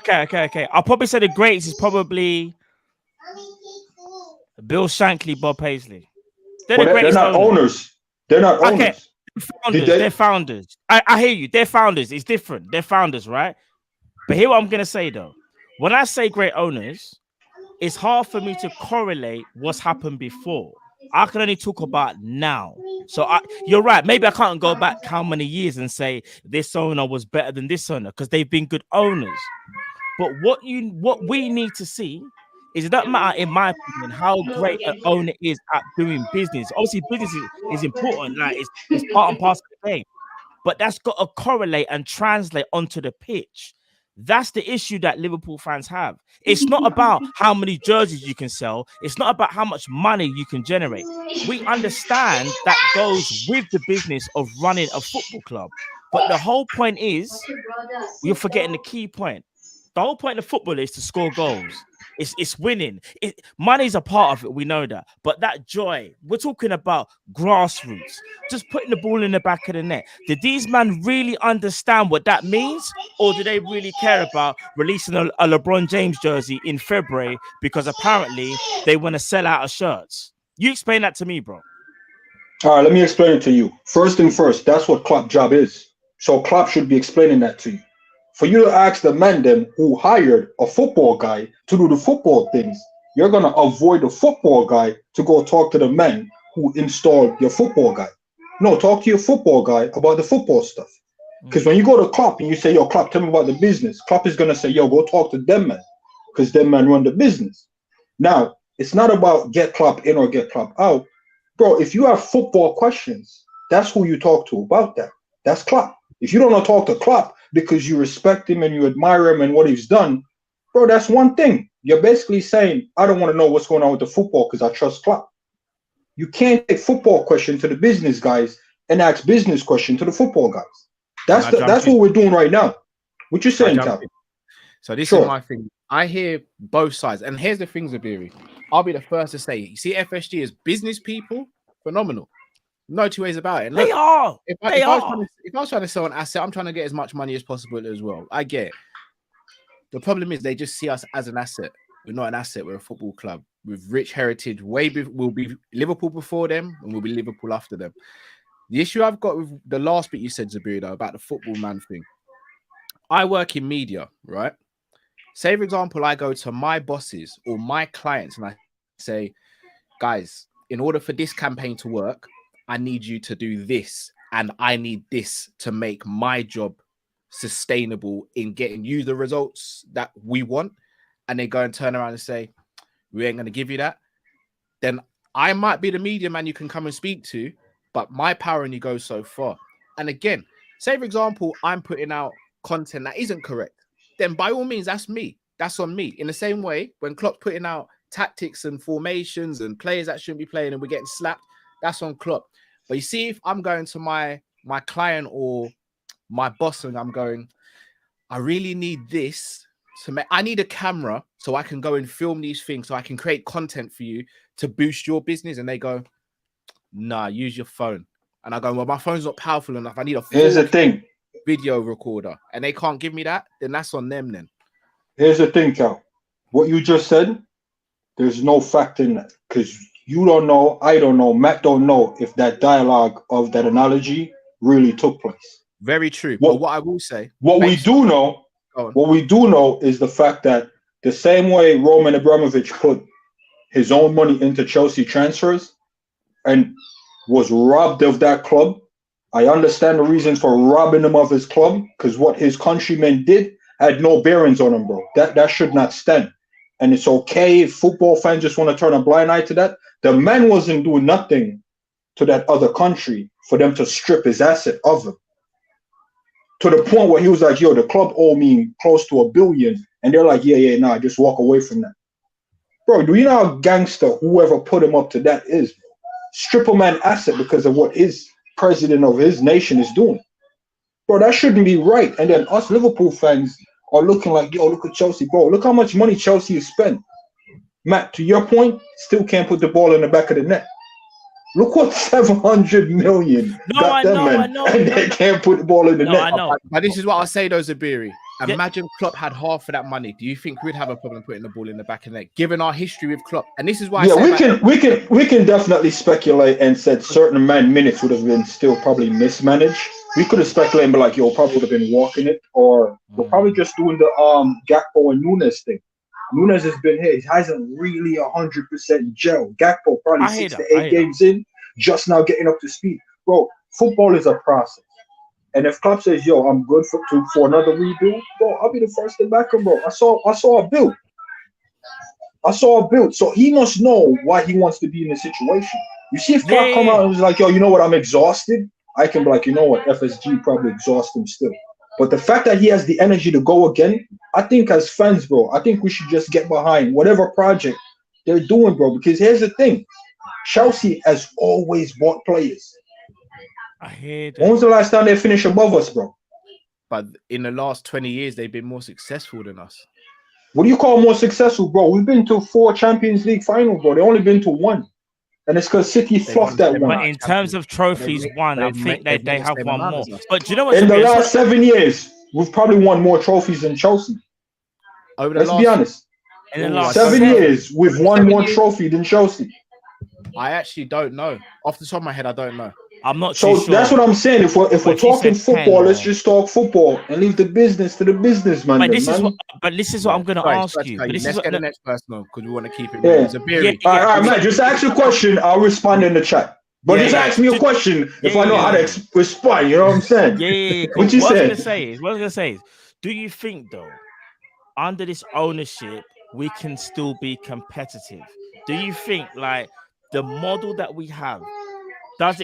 Okay. I'll probably say the greatest is probably Bill Shankly, Bob Paisley. They're the Well, they're greatest not owners. owners. They're not Okay, owners. founders. they- They're founders. I hear you. They're founders. It's different. They're founders, right? But here what I'm gonna say though. When I say great owners, it's hard for me to correlate what's happened before. I can only talk about now. So you're right. Maybe I can't go back how many years and say this owner was better than this owner because they've been good owners. But what we need to see is it doesn't matter, in my opinion, how great an owner is at doing business. Obviously, business is important. Like it's part and parcel of the game. But that's got to correlate and translate onto the pitch. That's the issue that Liverpool fans have. It's not about how many jerseys you can sell. It's not about how much money you can generate. We understand that goes with the business of running a football club. But the whole point is, you're forgetting the key point. The whole point of football is to score goals. It's winning. Money's a part of it. We know that. But that joy, we're talking about grassroots, just putting the ball in the back of the net. Did these men really understand what that means? Or do they really care about releasing a LeBron James jersey in February because apparently they want to sell out of shirts? You explain that to me, bro. All right, let me explain it to you. First thing first, that's what Klopp job is. So Klopp should be explaining that to you. For you to ask the men then who hired a football guy to do the football things, you're going to avoid the football guy to go talk to the men who installed your football guy. No, talk to your football guy about the football stuff. Because when you go to Klopp and you say, yo, Klopp, tell me about the business, Klopp is going to say, yo, go talk to them men, because them men run the business. Now, it's not about get Klopp in or get Klopp out. Bro, if you have football questions, that's who you talk to about that. That's Klopp. If you don't want to talk to Klopp because you respect him and you admire him and what he's done, bro, that's one thing. You're basically saying, I don't want to know what's going on with the football because I trust Klopp. You can't take football question to the business guys and ask business question to the football guys. That's what we're doing right now. What you saying, Tal? So this is my thing. I hear both sides. And here's the thing, Zabiri. I'll be the first to say, you see FSG as business people, phenomenal. No two ways about it. Look, they are. If I was trying to sell an asset, I'm trying to get as much money as possible as well. I get it. The problem is they just see us as an asset. We're not an asset. We're a football club with rich heritage. We'll be Liverpool before them, and we'll be Liverpool after them. The issue I've got with the last bit you said, Zabir, though, about the football man thing. I work in media, right? Say, for example, I go to my bosses or my clients and I say, guys, in order for this campaign to work, I need you to do this. And I need this to make my job sustainable in getting you the results that we want. And they go and turn around and say, we ain't going to give you that. Then I might be the media man you can come and speak to, but my power only goes so far. And again, say, for example, I'm putting out content that isn't correct. Then by all means, that's me. That's on me. In the same way, when Klopp's putting out tactics and formations and players that shouldn't be playing and we're getting slapped, that's on Klopp. But you see, if I'm going to my client or my boss and I'm going, I really need this to make. I need a camera so I can go and film these things, so I can create content for you to boost your business. And they go, nah, use your phone. And I go, well, my phone's not powerful enough. I need a Here's the thing. video recorder, and they can't give me that. Then that's on them. Then Here's the thing, Cal. What you just said, there's no fact in that, because you don't know, I don't know, Matt don't know if that dialogue of that analogy really took place. very true. But what I will say, what we do know is the fact that the same way Roman Abramovich put his own money into Chelsea transfers and was robbed of that club. I understand the reasons for robbing him of his club, because what his countrymen did had no bearings on him, bro. That should not stand. And it's okay if football fans just want to turn a blind eye to that. The man wasn't doing nothing to that other country for them to strip his asset of him. To the point where he was like, yo, the club owe me close to $1 billion. And they're like, yeah, nah, just walk away from that. Bro, do you know how gangster whoever put him up to that is? Bro? Strip a man asset because of what his president of his nation is doing. Bro, that shouldn't be right. And then us Liverpool fans are looking like, yo, look at Chelsea. Bro, look how much money Chelsea has spent. Matt, to your point, still can't put the ball in the back of the net. Look what 700 million got them, man. And they can't put the ball in the net. I know. But this is what I say, though, Zabiri. Imagine Klopp had half of that money. Do you think we'd have a problem putting the ball in the back of the net, given our history with Klopp? And this is why we can definitely speculate and said certain man minutes would have been still probably mismanaged. We could have speculated and be like, yo, probably would have been walking it, or we're probably just doing the Gakpo and Nunes thing. Nunes has been here. He hasn't really 100% gel. Gakpo probably 6 to 8 games in, just now getting up to speed. Bro, football is a process. And if Klopp says, yo, I'm good for another rebuild, bro, I'll be the first to back him, bro. I saw a build. So he must know why he wants to be in the situation. You see, if Klopp come out and was like, yo, you know what, I'm exhausted, I can be like, you know what, FSG probably exhausts him still. But the fact that he has the energy to go again, I think as fans, bro, I think we should just get behind whatever project they're doing, bro. Because here's the thing. Chelsea has always bought players. I hear that. When was the last time they finished above us, bro? But in the last 20 years, they've been more successful than us. What do you call more successful, bro? We've been to 4 Champions League finals, bro. They only been to 1. And it's because City fluffed that one. But in terms of trophies won, I think they have one more. But do you know what? In the last 7 years, we've probably won more trophies than Chelsea. Let's be honest. In the last 7 years, we've won more trophy than Chelsea. I actually don't know. Off the top of my head, I don't know. I'm not too sure. That's what I'm saying. If we're talking football, let's just talk football and leave the business to the businessman. But this is what I'm going to ask you. Let's get the next person on because we want to keep it. All right, man. Just ask a question. I'll respond in the chat. But just ask me a question if I know how to respond. You know what I'm saying? Yeah. What you saying? What I was going to say is, do you think though, under this ownership, we can still be competitive? Do you think like the model that we have?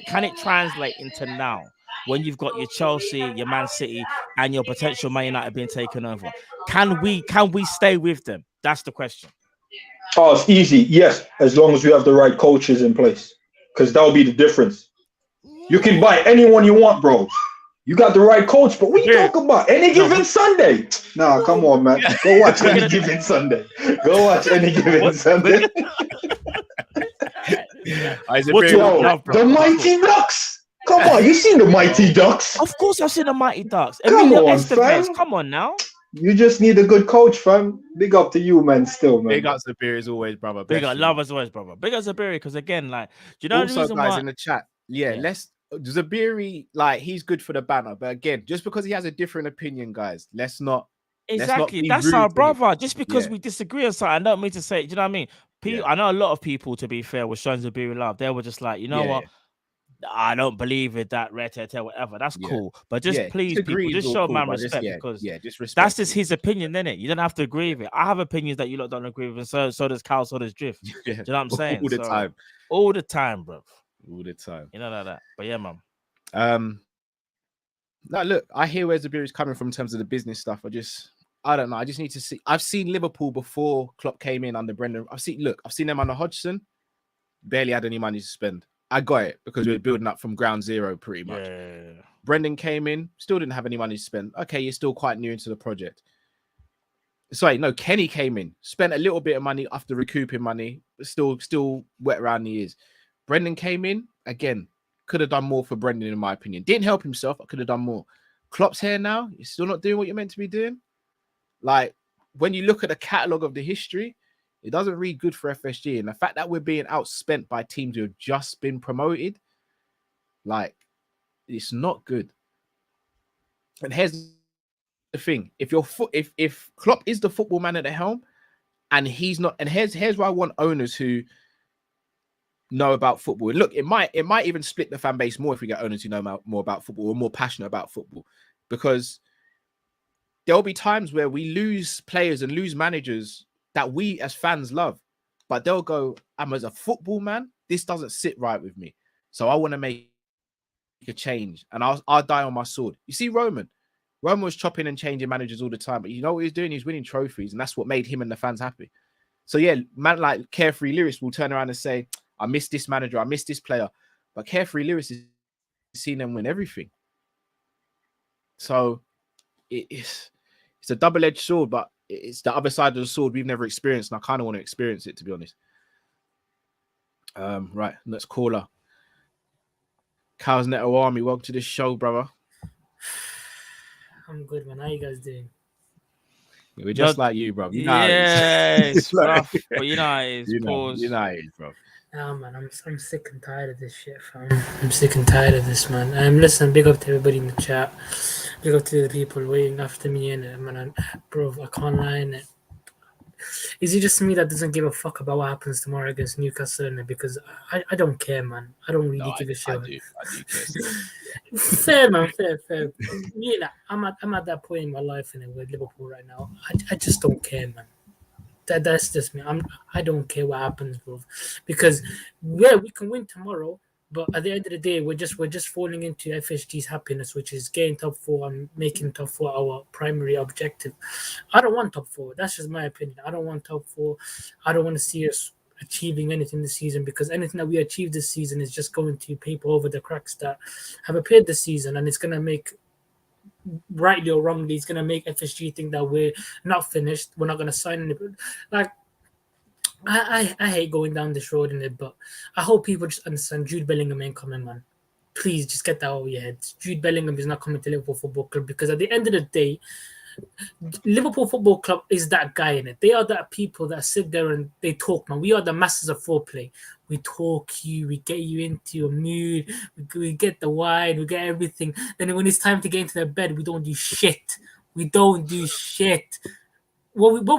Can it translate into now when you've got your Chelsea, your Man City, and your potential Man United being taken over? Can we stay with them? That's the question. Oh, it's easy. Yes, as long as we have the right coaches in place, because that'll be the difference. You can buy anyone you want, bro. You got the right coach, but what you talking about? Any given Sunday? Nah, come on, man. Go watch Any Given Sunday. Go watch Any Given Sunday. The Mighty Ducks. Come on, you seen the Mighty Ducks? Of course, I've seen the Mighty Ducks. Come on, fam. Come on now. You just need a good coach, fam. Big up to you, man. Still, man. Big up Zabiri as always, brother. Big up, love as always, brother. Big up Zabiri, because again, like, do you know also, the reason guys why? In the chat, Zabiri, like, he's good for the banner, but again, just because he has a different opinion, guys, let's not. Exactly, that's our brother. Just because we disagree on something, I don't mean to say. Do you know what I mean? I know a lot of people, to be fair, were showing Zabiri love. They were just like, you know what? I don't believe it. That whatever. That's cool, but just please, people, just show man respect because just respect. That's just his opinion, isn't it? You don't have to agree with it. I have opinions that you lot don't agree with, and so does Cal, so does Drift. Do you know what I'm saying? All the time, bro. All the time. You know that. But yeah, man. No, look, I hear where Zabiri's coming from in terms of the business stuff. I don't know. I just need to see. I've seen Liverpool before Klopp came in under Brendan. I've seen them under Hodgson. Barely had any money to spend. I got it because we were building up from ground zero pretty much. Yeah. Brendan came in, still didn't have any money to spend. Okay, you're still quite new into the project. Sorry, no, Kenny came in, spent a little bit of money after recouping money, but still wet around the ears. Brendan came in, again, could have done more for Brendan, in my opinion. Didn't help himself, I could have done more. Klopp's here now, you're still not doing what you're meant to be doing. Like, when you look at the catalogue of the history, it doesn't read good for FSG. And the fact that we're being outspent by teams who have just been promoted, like, it's not good. And here's the thing: if Klopp is the football man at the helm, and he's not, and here's why I want owners who know about football. And look, it might even split the fan base more if we get owners who know more about football or more passionate about football, because there'll be times where we lose players and lose managers that we as fans love, but they'll go, "I'm as a football man, this doesn't sit right with me, so I want to make a change, and I'll die on my sword." You see, Roman was chopping and changing managers all the time, but you know what he's doing? He's winning trophies, and that's what made him and the fans happy. So yeah, man like Carefree Lewis will turn around and say, "I miss this manager, I miss this player," but Carefree Lewis is seeing them win everything. So it's a double-edged sword, but it's the other side of the sword we've never experienced, and I kind of want to experience it, to be honest. Right, let's call her. Kyle's Neto Army, welcome to the show, brother. I'm good, man. How you guys doing? We're just like you, bro. You know it's like, rough, but you know it's pause. You know, bro. Nah, man, I'm sick and tired of this shit, fam. I'm sick and tired of this, man. Listen, big up to everybody in the chat. Big up to the people waiting after me, and man, bro, I can't lie, innit? Is it just me that doesn't give a fuck about what happens tomorrow against Newcastle? Because I don't care, man. I don't really give a shit. I do care. Fair, man. Fair. You know, I'm at that point in my life, and with Liverpool right now, I just don't care, man. That's just me. I don't care what happens, bro. Because we can win tomorrow, but at the end of the day, we're just falling into FSG's happiness, which is getting top 4 and making top 4 our primary objective. I don't want top 4. That's just my opinion. I don't want top 4. I don't want to see us achieving anything this season, because anything that we achieve this season is just going to paper over the cracks that have appeared this season, and it's going to make, rightly or wrongly, it's going to make FSG think that we're not finished. We're not going to sign anybody. Like, I hate going down this road in it, but I hope people just understand Jude Bellingham ain't coming, man. Please just get that over your heads. Jude Bellingham is not coming to Liverpool Football Club, because at the end of the day, Liverpool Football Club is that guy in it. They are that people that sit there and they talk, man. We are the masters of foreplay. We talk you, we get you into a mood, we get the wine, we get everything. Then when it's time to get into the bed, we don't do shit. What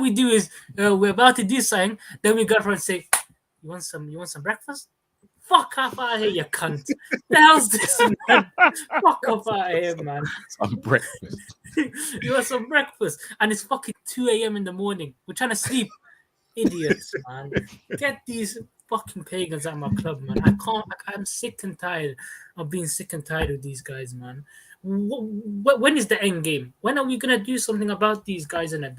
we do is we're about to do something, then we go for and say, you want some breakfast? Fuck off out of here, you cunt. The hell's this, man? Fuck off out of here, man. Some breakfast. You want some breakfast, and it's fucking 2 a.m. in the morning. We're trying to sleep. Idiots, man. Get these fucking pagans out of my club, man. I'm sick and tired of being sick and tired of these guys, man. When is the end game? When are we gonna do something about these guys in it?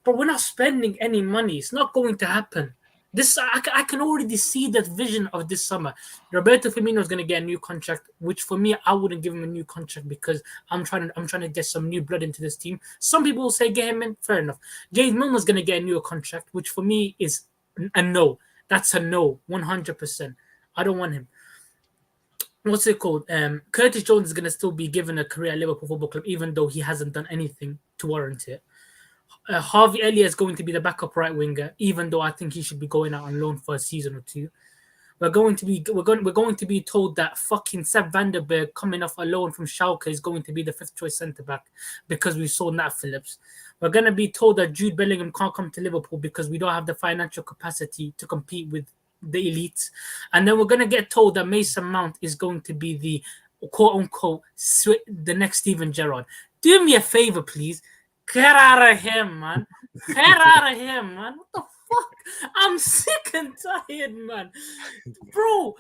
But we're not spending any money. It's not going to happen. I can already see that vision of this summer. Roberto Firmino is going to get a new contract, which for me, I wouldn't give him a new contract, because I'm trying to get some new blood into this team. Some people will say get him in. Fair enough. James Milner's going to get a new contract, which for me is a no. That's a no, 100%. I don't want him. What's it called? Curtis Jones is going to still be given a career at Liverpool Football Club, even though he hasn't done anything to warrant it. Harvey Elliott is going to be the backup right winger, even though I think he should be going out on loan for a season or two. We're going to be told that fucking Sepp Vandenberg, coming off a loan from Schalke, is going to be the 5th choice centre back because we saw Nat Phillips. We're going to be told that Jude Bellingham can't come to Liverpool because we don't have the financial capacity to compete with the elites. And then we're going to get told that Mason Mount is going to be the quote-unquote the next Steven Gerrard. Do me a favor, please. Get out of here, man. Get out of here, man. What the fuck? I'm sick and tired, man. Bro,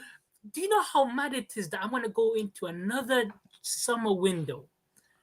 do you know how mad it is that I'm going to go into another summer window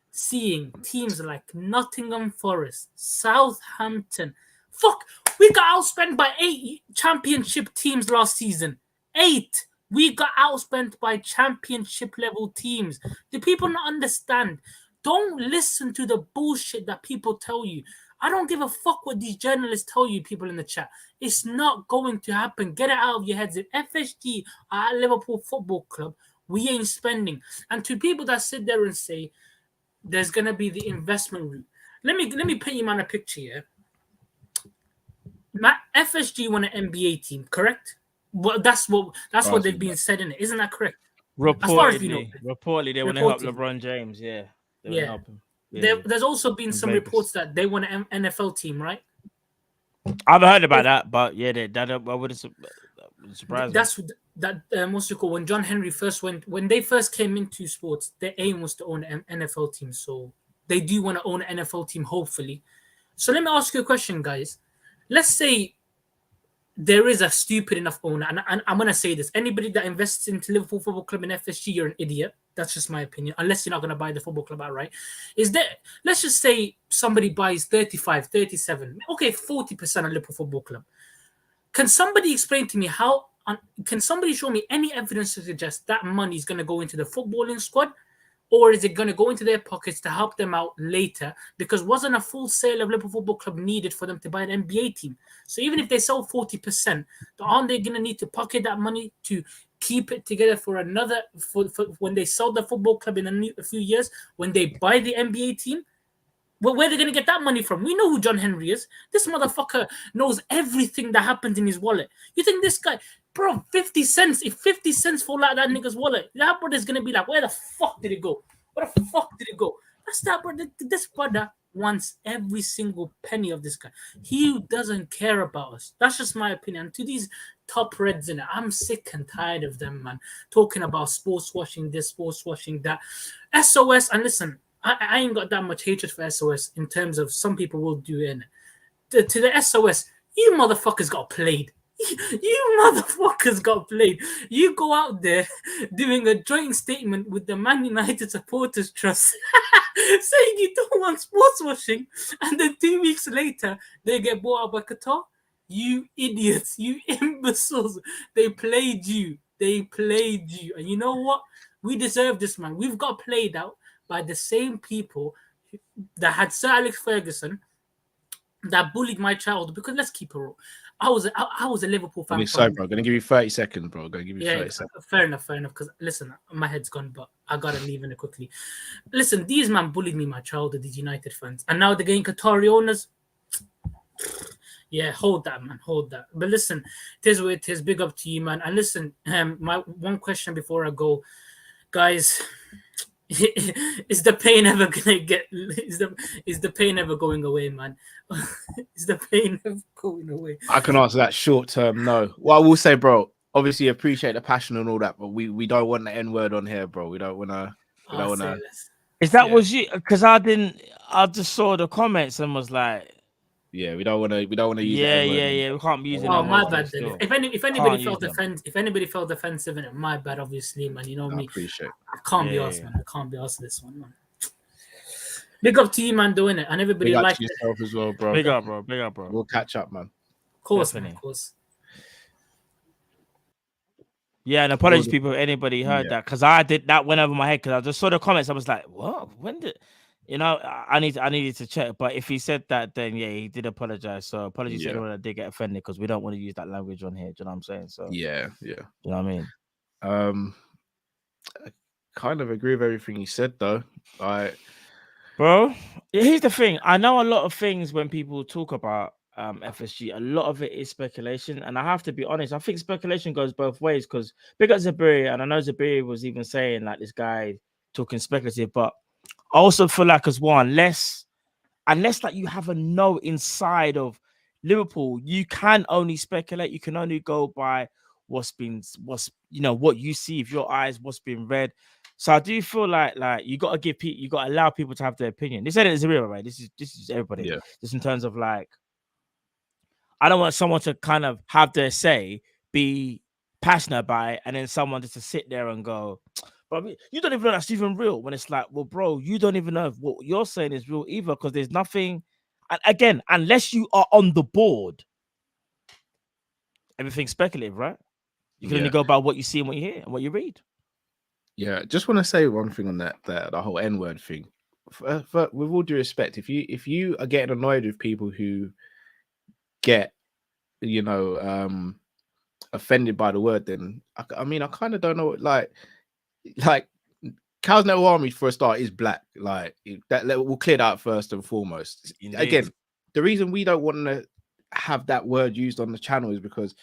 seeing teams like Nottingham Forest, Southampton? Fuck, we got outspent by 8 championship teams last season. 8. We got outspent by championship level teams. Do people not understand? Don't listen to the bullshit that people tell you. I don't give a fuck what these journalists tell you, people in the chat. It's not going to happen. Get it out of your heads. If FSG are at Liverpool Football Club, we ain't spending. And to people that sit there and say there's gonna be the investment route, let me paint you on a picture here. FSG won an NBA team, correct? Well, that's what they've been said in it. Isn't that correct? As far as we know. Reportedly, they want to help LeBron James. Yeah, they want to help him. Yeah. There's also been some reports that they want an NFL team, right? I haven't heard about that, but yeah, that would surprise me. That's that. What's it called? When John Henry when they first came into sports, their aim was to own an NFL team. So they do want to own an NFL team, hopefully. So let me ask you a question, guys. Let's say there is a stupid enough owner, and I'm gonna say this: anybody that invests into Liverpool Football Club and FSG, you're an idiot. That's just my opinion. Unless you're not gonna buy the football club outright. Let's just say somebody buys 35, 37, okay, 40% of Liverpool Football Club. Can somebody explain to me can somebody show me any evidence to suggest that money is gonna go into the footballing squad? Or is it going to go into their pockets to help them out later? Because wasn't a full sale of Liverpool Football Club needed for them to buy an NBA team? So even if they sell 40%, aren't they going to need to pocket that money to keep it together for when they sell the football club in a few years, when they buy the NBA team? Well, where are they going to get that money from? We know who John Henry is. This motherfucker knows everything that happens in his wallet. You think this guy... Bro, 50 cents. If 50 cents fall out of that nigga's wallet, that brother's gonna be like, where the fuck did it go? Where the fuck did it go? That's that brother. This brother wants every single penny of this guy. He doesn't care about us. That's just my opinion. To these top reds in it, I'm sick and tired of them, man. Talking about sports washing this, sports washing that. SOS, and listen, I ain't got that much hatred for SOS in terms of some people will do it. To the SOS, you motherfuckers got played. You motherfuckers got played. You go out there doing a joint statement with the Man United Supporters Trust saying you don't want sports washing, and then 2 weeks later they get bought out by Qatar. You idiots, you imbeciles. They played you. And you know what? We deserve this, man. We've got played out by the same people that had Sir Alex Ferguson, that bullied my childhood. Because let's keep it real. I was a Liverpool fan. Sorry, bro. I'm going to give you 30 seconds, bro. I'm going to give you 30 seconds. Fair enough. Because listen, my head's gone, but I got to leave in it quickly. Listen, these man bullied me my childhood, these United fans. And now they're getting Qatari owners. Yeah, hold that, man. Hold that. But listen, it is what it is. Big up to you, man. And listen, my one question before I go, guys. Is the pain ever gonna get? Is the pain ever going away, man? Is the pain ever going away? I can answer that short term. No. Well, I will say, bro. Obviously, appreciate the passion and all that, but we don't want the N word on here, bro. We don't want to. Is that was you? Because I just saw the comments and was like, yeah, we don't want to use. Yeah. We can't be using. Oh, my bad. Then. If anybody felt offensive in it, my bad. Obviously, man. You know me. Appreciate. I can't be asked, man. I can't be asked this one, man. Big up to you, man, doing it, and everybody like yourself as well, bro. Big up, bro. We'll catch up, man. Of course, Definitely. man. Of course. Yeah, and apologies, people. If anybody heard that, because I did that went over my head because I just saw the comments. I was like, what? When did? You know, I needed to check. But if he said that, then yeah, he did apologize. So apologies to anyone that did get offended because we don't want to use that language on here. Do you know what I'm saying? So yeah. You know what I mean? I kind of agree with everything he said, though. Bro, here's the thing. I know a lot of things when people talk about FSG. A lot of it is speculation, and I have to be honest. I think speculation goes both ways because big up Zabiri, and I know Zabiri was even saying like this guy talking speculative, but I also feel like as well, unless like you have a know inside of Liverpool, you can only speculate. You can only go by what you see with your eyes, what's been read. So I do feel like you got to allow people to have their opinion. This ain't a real, right? This is everybody. Yeah. Just in terms of like, I don't want someone to kind of have their say, be passionate about it, and then someone just to sit there and go, but you don't even know that's even real. When it's like, well, bro, you don't even know if what you're saying is real either, because there's nothing. And again, unless you are on the board, everything's speculative, right? You can only go by what you see and what you hear and what you read. Yeah, just want to say one thing on that the whole N-word thing. with all due respect, if you are getting annoyed with people who get, you know, offended by the word, then I mean, I kind of don't know, like Cal's Network Army for a start is black. Like that, we'll clear that out first and foremost. Indeed. Again, the reason we don't want to have that word used on the channel is because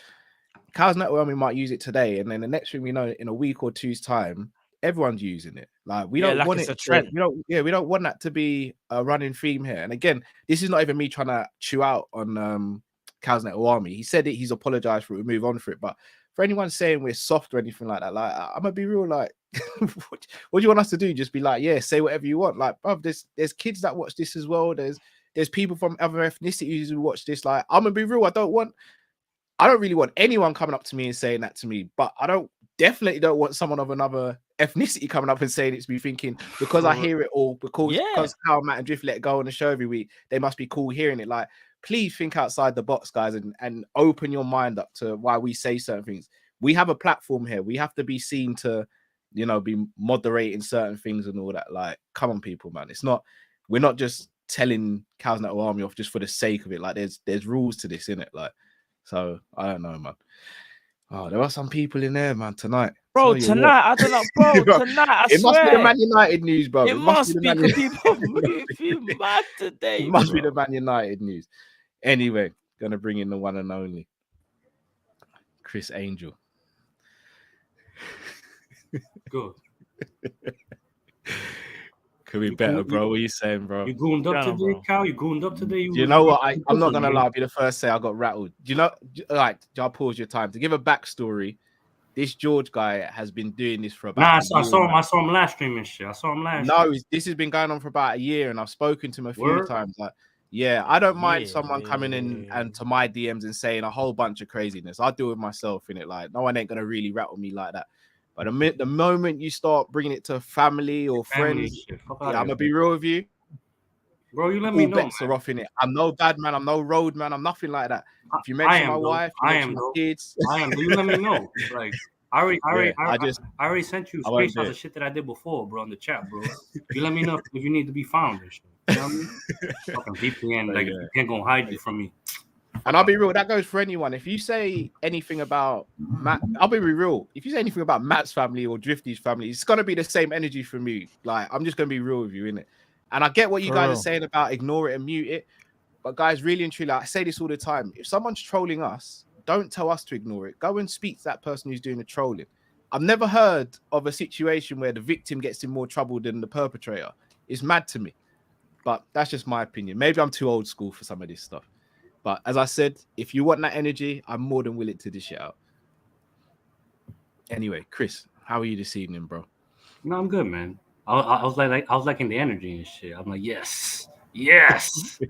Cal's Network Army might use it today, and then the next thing we know, in a week or two's time, everyone's using it. Like we don't want it's it. a trend. We don't want that to be a running theme here. And again, this is not even me trying to chew out on Cal's Network Army. He said it. He's apologized for it. We move on for it. But for anyone saying we're soft or anything like that, like I'm gonna be real. Like, what do you want us to do? Just be like, yeah, say whatever you want. Like, bro, there's kids that watch this as well. There's people from other ethnicities who watch this. Like, I'm gonna be real. I don't really want anyone coming up to me and saying that to me, but I definitely don't want someone of another ethnicity coming up and saying it to me, thinking because I hear it all, because how Matt and Drift let it go on the show every week, they must be cool hearing it. Like, please think outside the box, guys, and open your mind up to why we say certain things. We have a platform here. We have to be seen to, you know, be moderating certain things and all that. Like, come on, people, man. We're not just telling Cal's Network Army off just for the sake of it. Like, there's rules to this, innit? Like, so I don't know, man. Oh, there are some people in there, man, tonight. Bro, tonight, I don't know, bro. Tonight, I it swear. Must be the Man United news, bro. It must be because people moving mad today. It must be the Man United news. Anyway, gonna bring in the one and only Chris Angel. Good. Could be better, bro. What are you saying, bro? You gooned up today, bro. Cal? You gooned up today? You know what? I'm not gonna lie. I'll be the first to say I got rattled. Do you know? Like, I'll pause your time to give a backstory. This George guy has been doing this for about. Nah, I saw him live streaming shit. I saw him live. No, this has been going on for about a year, and I've spoken to him a few times. Like, yeah, I don't mind someone coming in and to my DMs and saying a whole bunch of craziness. I'll do it myself in it. Like, no one ain't gonna really rattle me like that. But the moment you start bringing it to family or friends, I'm gonna be real with you, bro. You let me know. Bets are off in it. I'm no bad man. I'm no road man. I'm nothing like that. If you mention my wife, I am my kids. I am. You let me know. Like, I already sent you screenshots of shit that I did before, bro, in the chat, bro. You let me know if you need to be found and shit. You know what I mean? Fucking VPN, like, you can't go hide you from me. And I'll be real, that goes for anyone. If you say anything about Matt, I'll be real. If you say anything about Matt's family or Drifty's family, it's gonna be the same energy from me. Like, I'm just gonna be real with you, innit? And I get what you guys are saying about ignore it and mute it. But guys, really and truly, like, I say this all the time. If someone's trolling us, don't tell us to ignore it. Go and speak to that person who's doing the trolling. I've never heard of a situation where the victim gets in more trouble than the perpetrator. It's mad to me. But that's just my opinion. Maybe I'm too old school for some of this stuff. But as I said, if you want that energy, I'm more than willing to dish it out. Anyway, Chris, how are you this evening, bro? No, I'm good, man. I was liking the energy and shit. I'm like, yes. Curse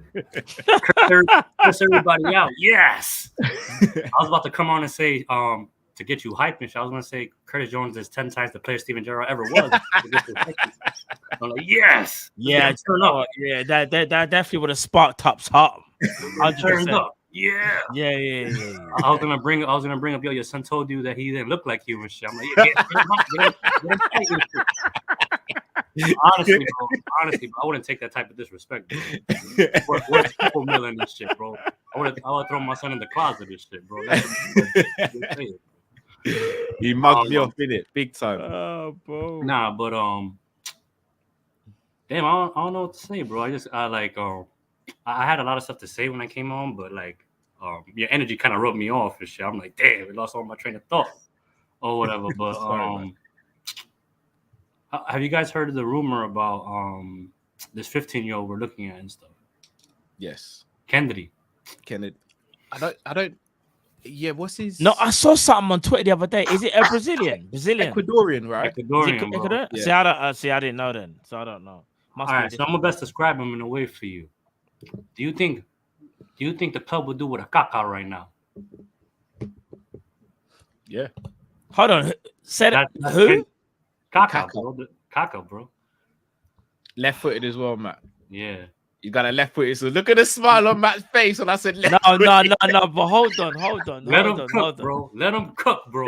everybody out. Yes. I was about to come on and say, to get you hyped and shit, I was gonna say Curtis Jones is 10 times the player Steven Gerrard ever was. I'm like, yes. Yeah, that definitely would have sparked up top. 100%. Yeah. Yeah. I was gonna bring up, your son told you that he didn't look like you and shit. I'm like, yeah, honestly, bro, I wouldn't take that type of disrespect, bro. We're $2 million this shit, bro. I would throw my son in the closet and shit, bro. He mugged me off in it, big time. Oh, bro. Nah, but damn, I don't know what to say, bro. I had a lot of stuff to say when I came on, but like, your energy kind of rubbed me off and shit. I'm like, damn, I lost all my train of thought or whatever. But have you guys heard of the rumor about this 15-year-old we're looking at and stuff? Yes, Kennedy. I don't. Yeah, what's his? No, I saw something on Twitter the other day. Is it a Brazilian? Ecuadorian, right? Ecuadorian. Yeah. I didn't know then, so I don't know. All right, so I'm gonna best describe him in a way for you. Do you think the club would do with a Kaká right now? Yeah. Hold on. Said who? Kaká, bro. Left-footed as well, Matt. Yeah. You got a left-footed. So look at the smile on Matt's face when I said left. No. But hold on. Let him cook, bro.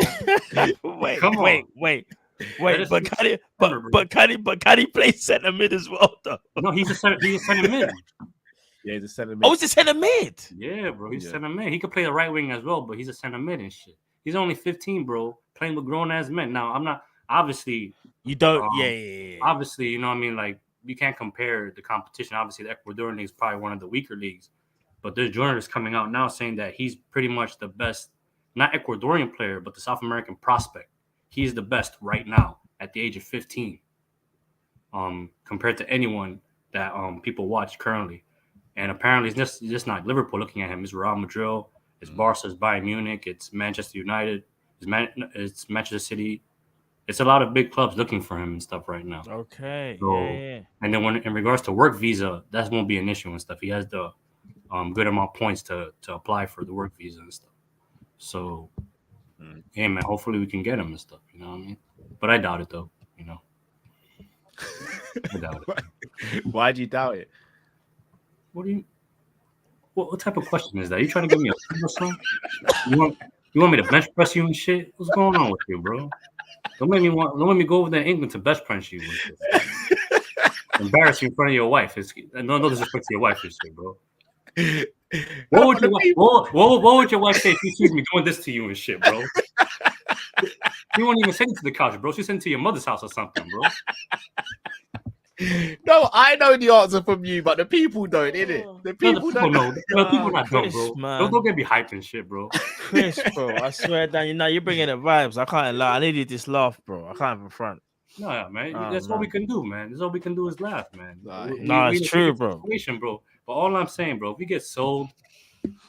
Wait. Wait, but can he play centre mid as well, though? No, he's a center mid. Yeah, he's a centre mid. Oh, he's a centre mid. Yeah, bro, he's center mid. He could play the right wing as well, but he's a center mid and shit. He's only 15, bro, playing with grown ass men. Now, I'm not obviously. You don't. Obviously, you know what I mean. Like, you can't compare the competition. Obviously, the Ecuadorian league is probably one of the weaker leagues, but there's journalists coming out now saying that he's pretty much the best, not Ecuadorian player, but the South American prospect. He's the best right now at the age of 15, compared to anyone that people watch currently. And apparently, it's just not Liverpool looking at him. It's Real Madrid, it's Barca, it's Bayern Munich, it's Manchester United, it's Manchester City. It's a lot of big clubs looking for him and stuff right now. Okay. So, yeah. And then when in regards to work visa, that won't be an issue and stuff. He has the good amount of points to apply for the work visa and stuff. So, hey, man, hopefully we can get him and stuff. You know what I mean? But I doubt it, though. You know, I doubt it. Why do you doubt it? What type of question is that? You trying to give me a or something? You want me to bench press you and shit? What's going on with you, bro? Don't make me go over there in England to bench press you. Embarrass you in front of your wife. No disrespect to your wife and shit, bro. What would your wife say if she sees me doing this to you and shit, bro? You won't even send it to the couch, bro. She sent it to your mother's house or something, bro. No, I know the answer from you, but the people don't, innit? The people don't know. The people not dumb, bro. Don't get me hyped and shit, bro. Chris, bro, I swear down, you're bringing the vibes. I can't lie. I needed this laugh, bro. I can't even front. No, man. That's all we can do, man. That's all we can do is laugh, man. It's true, bro. Bro. But all I'm saying, bro, if we get sold,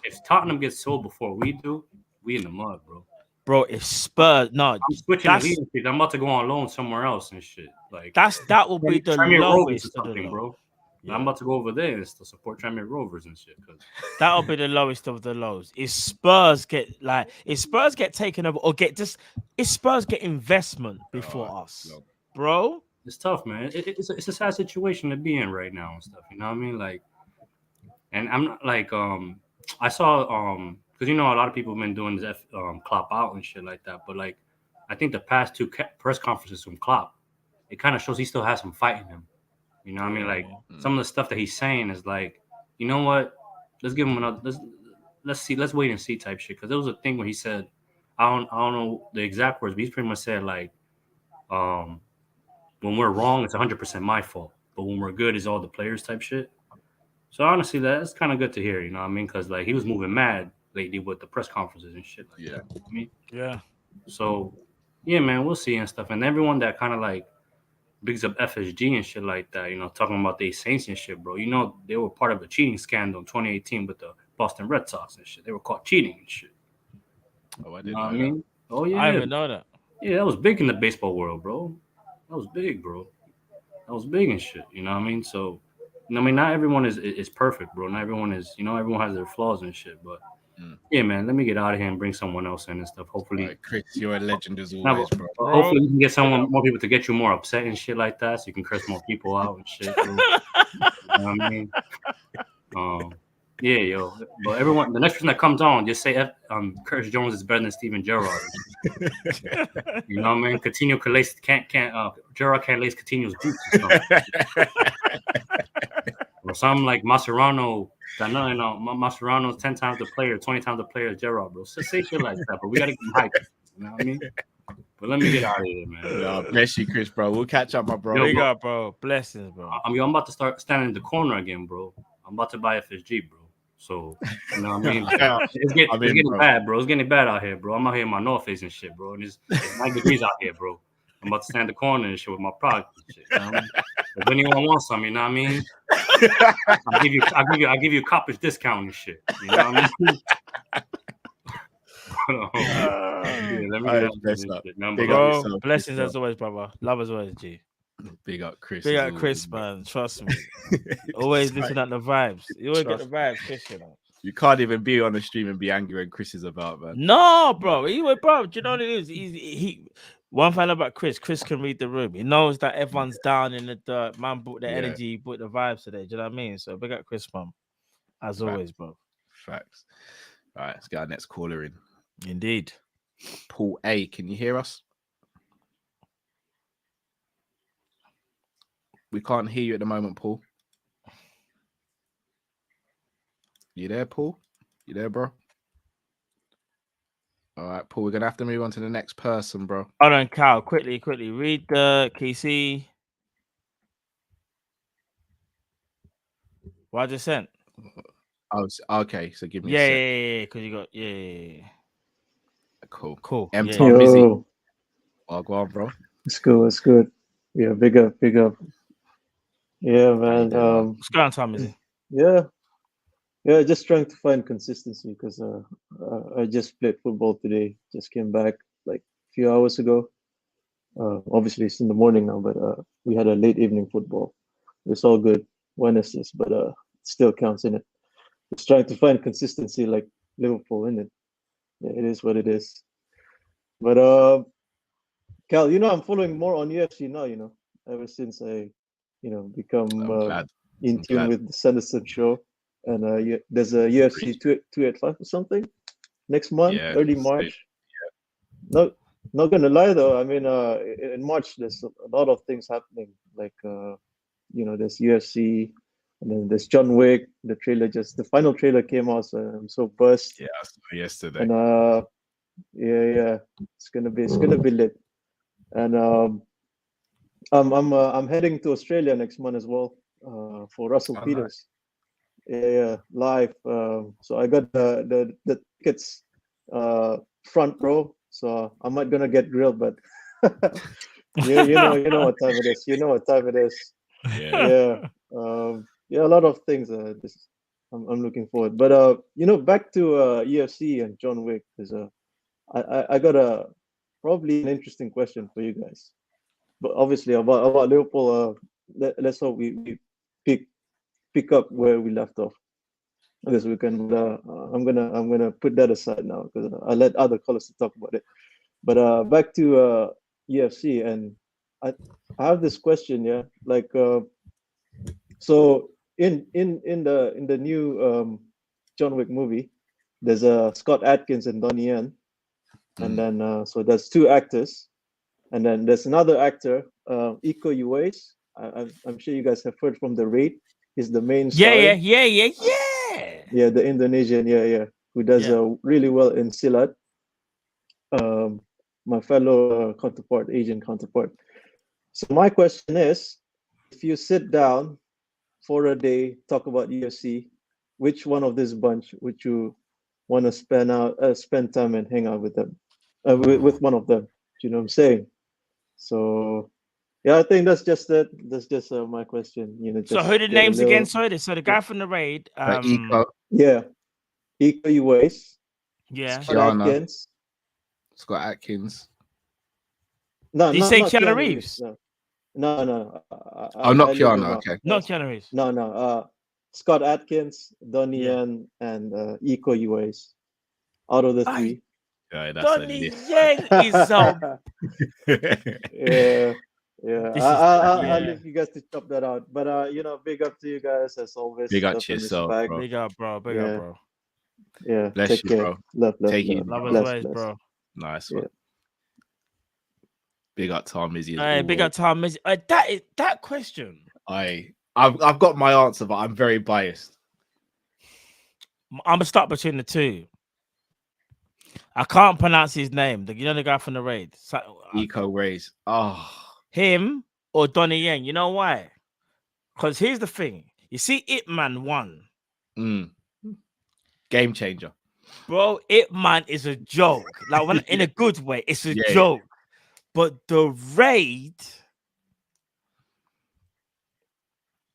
if Tottenham gets sold before we do, we in the mud, bro. Bro, if Spurs, I'm switching the leadership. I'm about to go on loan somewhere else and shit. Like that will be the lowest or something, bro. Yeah. I'm about to go over there and still support Tranmere Rovers and shit. That'll be the lowest of the lows. If Spurs get taken over or if Spurs get investment before us, bro. It's tough, man. It's a sad situation to be in right now and stuff. You know what I mean? Like, and I'm not like I saw because a lot of people have been doing this Klopp out and shit like that. But like, I think the past two press conferences from Klopp, it kind of shows he still has some fight in him. You know what I mean? Like some of the stuff that he's saying is like, you know what? Let's give him another. Let's wait and see type shit. Because there was a thing where he said, I don't know the exact words, but he's pretty much said like, when we're wrong, it's 100% my fault. But when we're good, it's all the players type shit. So honestly, that's kind of good to hear. You know what I mean? Because like he was moving mad lately with the press conferences and shit like that. I mean, yeah. So, yeah, man, we'll see and stuff. And everyone that kind of like bigs up FSG and shit like that, talking about the Saints and shit, bro. They were part of a cheating scandal in 2018 with the Boston Red Sox and shit. They were caught cheating and shit. Oh, I didn't know what I mean? Oh, yeah. I didn't know that. Yeah, that was big in the baseball world, bro. That was big, bro. That was big and shit. You know what I mean? So, not everyone is perfect, bro. Not everyone is, everyone has their flaws and shit, but yeah, man, let me get out of here and bring someone else in and stuff. Hopefully, right, Chris, you're a legend as always, bro. Hopefully, you can get more people to get you more upset and shit like that, so you can curse more people out and shit. You know what I mean? Yeah, yo. But everyone, the next person that comes on, just say Curtis Jones is better than Steven Gerrard. You know what I mean? Coutinho can lace Gerrard can't lace Coutinho's boots or something like Mascherano. Mascherano's 10 times the player, 20 times the player as Gerrard, bro. So say shit like that, but we gotta get hyped. You know what I mean? But let me get out of here, man. No, bless you, Chris, bro. We'll catch up, my bro. Yo, big up, bro. Blessings, bro. I'm about to start standing in the corner again, bro. I'm about to buy FSG, bro. So, you know what I mean? It's getting bad, bro. It's getting bad out here, bro. I'm out here in my North Face and shit, bro. And it's 9 degrees out here, bro. I'm about to stand in the corner and shit with my product and shit. You know what I mean? If anyone wants some, you know what I mean? I'll give you a Kop-ish discount and shit. You know what I mean? Let me Big up. Blessings as always, brother. Love as always, G. Big up, Chris. Big up, Chris, man. Trust me. Always listen at the vibes. You always get the vibes, Chris. You can't even be on the stream and be angry when Chris is about, man. No, bro. Do you know what it is? He one thing about Chris can read the room. He knows that everyone's down in the dirt. Man, put the energy, put the vibes today. Do you know what I mean? So big up Chris, man. As always, bro. Facts. All right, let's get our next caller in. Indeed. Paul A, can you hear us? We can't hear you at the moment, Paul. You there, Paul? You there, bro? All right, Paul, we're going to have to move on to the next person, bro. Hold on, Cal. Quickly. Read the KC. What I just sent. Oh, okay. So give me a sec. Yeah, because you got, yeah. Cool. Yeah. Mizzy. Oh, go on, bro. It's good. Yeah, big up. Yeah, man. What's going on, Tom, Mizzy? Yeah, just trying to find consistency because I just played football today. Just came back like a few hours ago. Obviously, it's in the morning now, but we had a late evening football. It's all good. One assist, but it still counts in it. Just trying to find consistency like Liverpool in it. Yeah, it is what it is. But Cal, I'm following more on UFC now. Ever since I, become in tune with the Sanderson show, and there's a UFC 285 or something next month, early March. Yeah. Not gonna lie though, I mean, in March there's a lot of things happening. Like, there's UFC, and then there's John Wick. The final trailer came out, so I'm so buzzed. Yeah, I saw yesterday. And yeah, it's gonna be lit. And I'm heading to Australia next month as well, for Russell Peters. Nice. Yeah, live. So I got the tickets front row, so I'm not gonna get grilled, but you know what time it is. You know what time it is. Yeah. Yeah, a lot of things. I'm looking forward. But back to UFC and John Wick, because I got probably an interesting question for you guys. But obviously about Liverpool, let's hope we pick up where we left off. I guess we can. I'm gonna put that aside now because I let other callers to talk about it. But back to UFC, and I have this question. Yeah, like so in the new John Wick movie, there's Scott Adkins and Donnie Yen, and then so there's two actors. And then there's another actor, Iko Uwais. I'm sure you guys have heard from The Raid. He's the main star. Yeah, the Indonesian, who does really well in Silat. My fellow Asian counterpart. So my question is, if you sit down for a day, talk about UFC, which one of this bunch would you want to spend time and hang out with them? With one of them. Do you know what I'm saying? So, yeah, I think that's just that. That's just my question. So who the names again? So the guy from The Raid. Iko. Yeah, Iko Uwais. Yeah. Scott Atkins. No, did you say Keanu Reeves? No. Not Keanu. Okay. Not Keanu Reeves. No. Scott Atkins, Donnie Yen, and Iko Uwais. Out of the three. Donnie Yen is so. Yeah. I'll leave you guys to chop that out. But big up to you guys as always. Big up to yourself, bro. Big up, bro. Yeah. Bless you, bro. Love. Love as ways, bro. Nice one. Big up Tom Izzy. Big up Tom Izzy. That question. I've got my answer, but I'm very biased. I'm stuck between the two. I can't pronounce his name. The guy from The Raid. Iko Uwais. Oh. Him or Donnie Yen. You know why? Because here's the thing. You see, Ip Man won. Game changer. Bro, Ip Man is a joke. Like in a good way, it's a joke. But The Raid.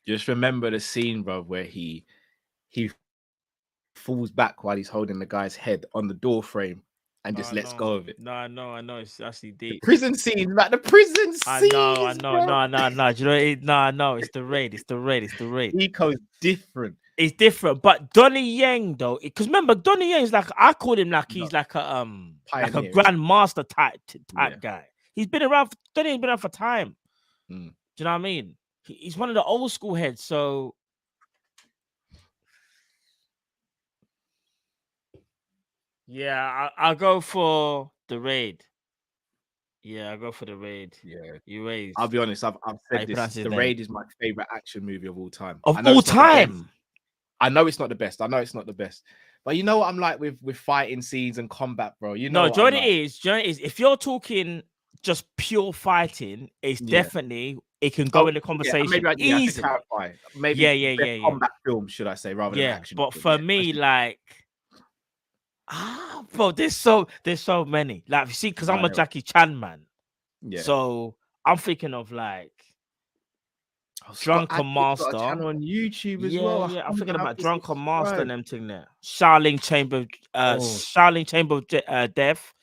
Just remember the scene, bro, where he falls back while he's holding the guy's head on the door frame and just lets go of it. No, I know. It's actually deep. The prison scene, like the prison scene. I know. No. Do you know? No. It's The Raid. Iko's different. It's different, but Donnie Yen though, because remember Donnie Yen is like I call him like he's like a grandmaster type guy. He's been around. Donnie Yen's been around for time. Do you know what I mean? He's one of the old school heads. So yeah, I'll go for The Raid. Yeah, I go for the Raid. Yeah, you raid. I'll be honest. I've said this. The Raid is my favorite action movie of all time. Of all time. I know it's not the best. But you know what I'm like with fighting scenes and combat, bro. You know, Johnny is. If you're talking just pure fighting, it's definitely it can go in the conversation. Maybe I should clarify. Maybe combat film, should I say, rather than action. But for me, like, bro, there's so many. Like, you see, because I'm a Jackie Chan man. Yeah. So I'm thinking of like Drunken Master. Got a channel on YouTube as well. Yeah, I'm thinking about Drunken Master and them thing there. Shaolin Chamber of Death.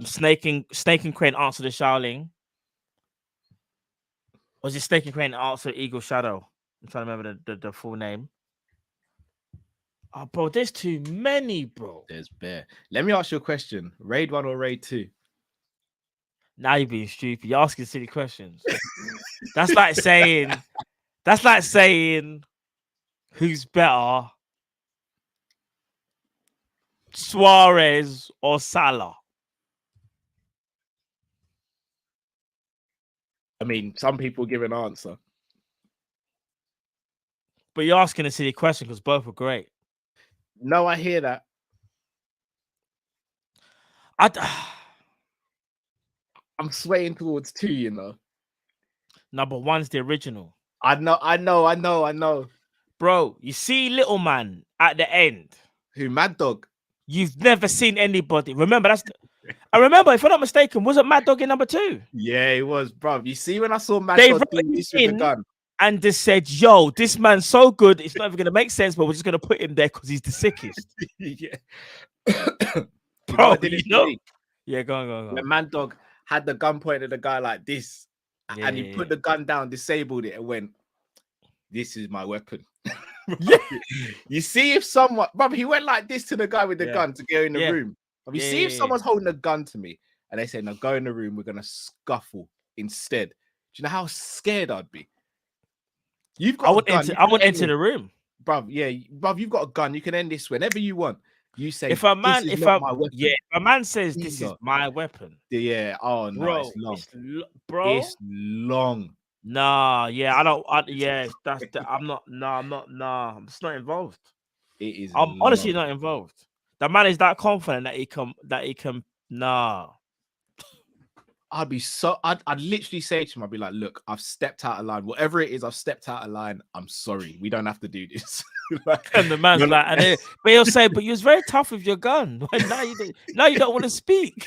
Snake and Crane Answer the Shaolin. Was it Snake and Crane Answer Eagle Shadow? I'm trying to remember the full name. Oh, bro, there's too many, bro. There's bare. Let me ask you a question. Raid 1 or Raid 2? Now you're being stupid. You're asking silly questions. That's like saying who's better, Suarez or Salah? I mean, some people give an answer. But you're asking a silly question because both are great. No, I hear that. I'm swaying towards 2, you know. Number 1's the original. I know. Bro, you see Little Man at the end. Who, Mad Dog? You've never seen anybody. Remember, I remember, if I'm not mistaken, wasn't Mad Dog in number 2? Yeah, it was, bro. You see when I saw Mad Dog doing this with the gun. And just said, yo, this man's so good, it's not even going to make sense, but we're just going to put him there because he's the sickest. Yeah. Bro, you know? Yeah, go on. When Mad Dog had the gun pointed at the guy like this, and he put the gun down, disabled it, and went, this is my weapon. You see if someone, bro, he went like this to the guy with the gun to go in the room. You see if someone's holding a gun to me, and they say, no, go in the room, we're going to scuffle instead. Do you know how scared I'd be? I would enter the room, bruv. Yeah, bruv, you've got a gun. You can end this whenever you want. You say if a man says this is my weapon. Yeah. Oh no, bro, it's long, bro. It's long. Nah, yeah, I'm not. Nah, I'm just not involved. It is. I'm honestly not involved. The man is that confident that he can. Nah. I'd literally say to him, I'd be like, look, I've stepped out of line. Whatever it is, I've stepped out of line. I'm sorry. We don't have to do this. And the man's like, but he'll say, but you was very tough with your gun. Now you don't want to speak.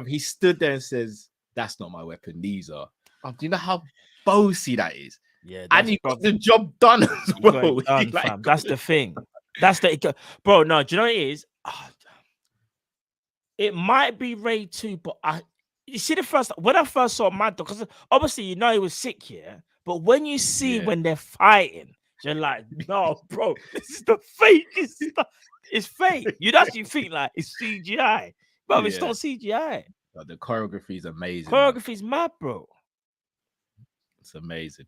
He stood there and says, that's not my weapon. These are. Do you know how bossy that is? Yeah. And he got the job done as well. That's the thing. That's the bro. No, do you know what it is? It might be Raid 2, but you see when I first saw Mad Dog, because obviously you know he was sick here, but when you see when they're fighting, you're like, no, bro, this is the fakest stuff. It's fake. You'd actually think like it's CGI, but it's not CGI. The choreography is amazing. Choreography's mad, bro. It's amazing.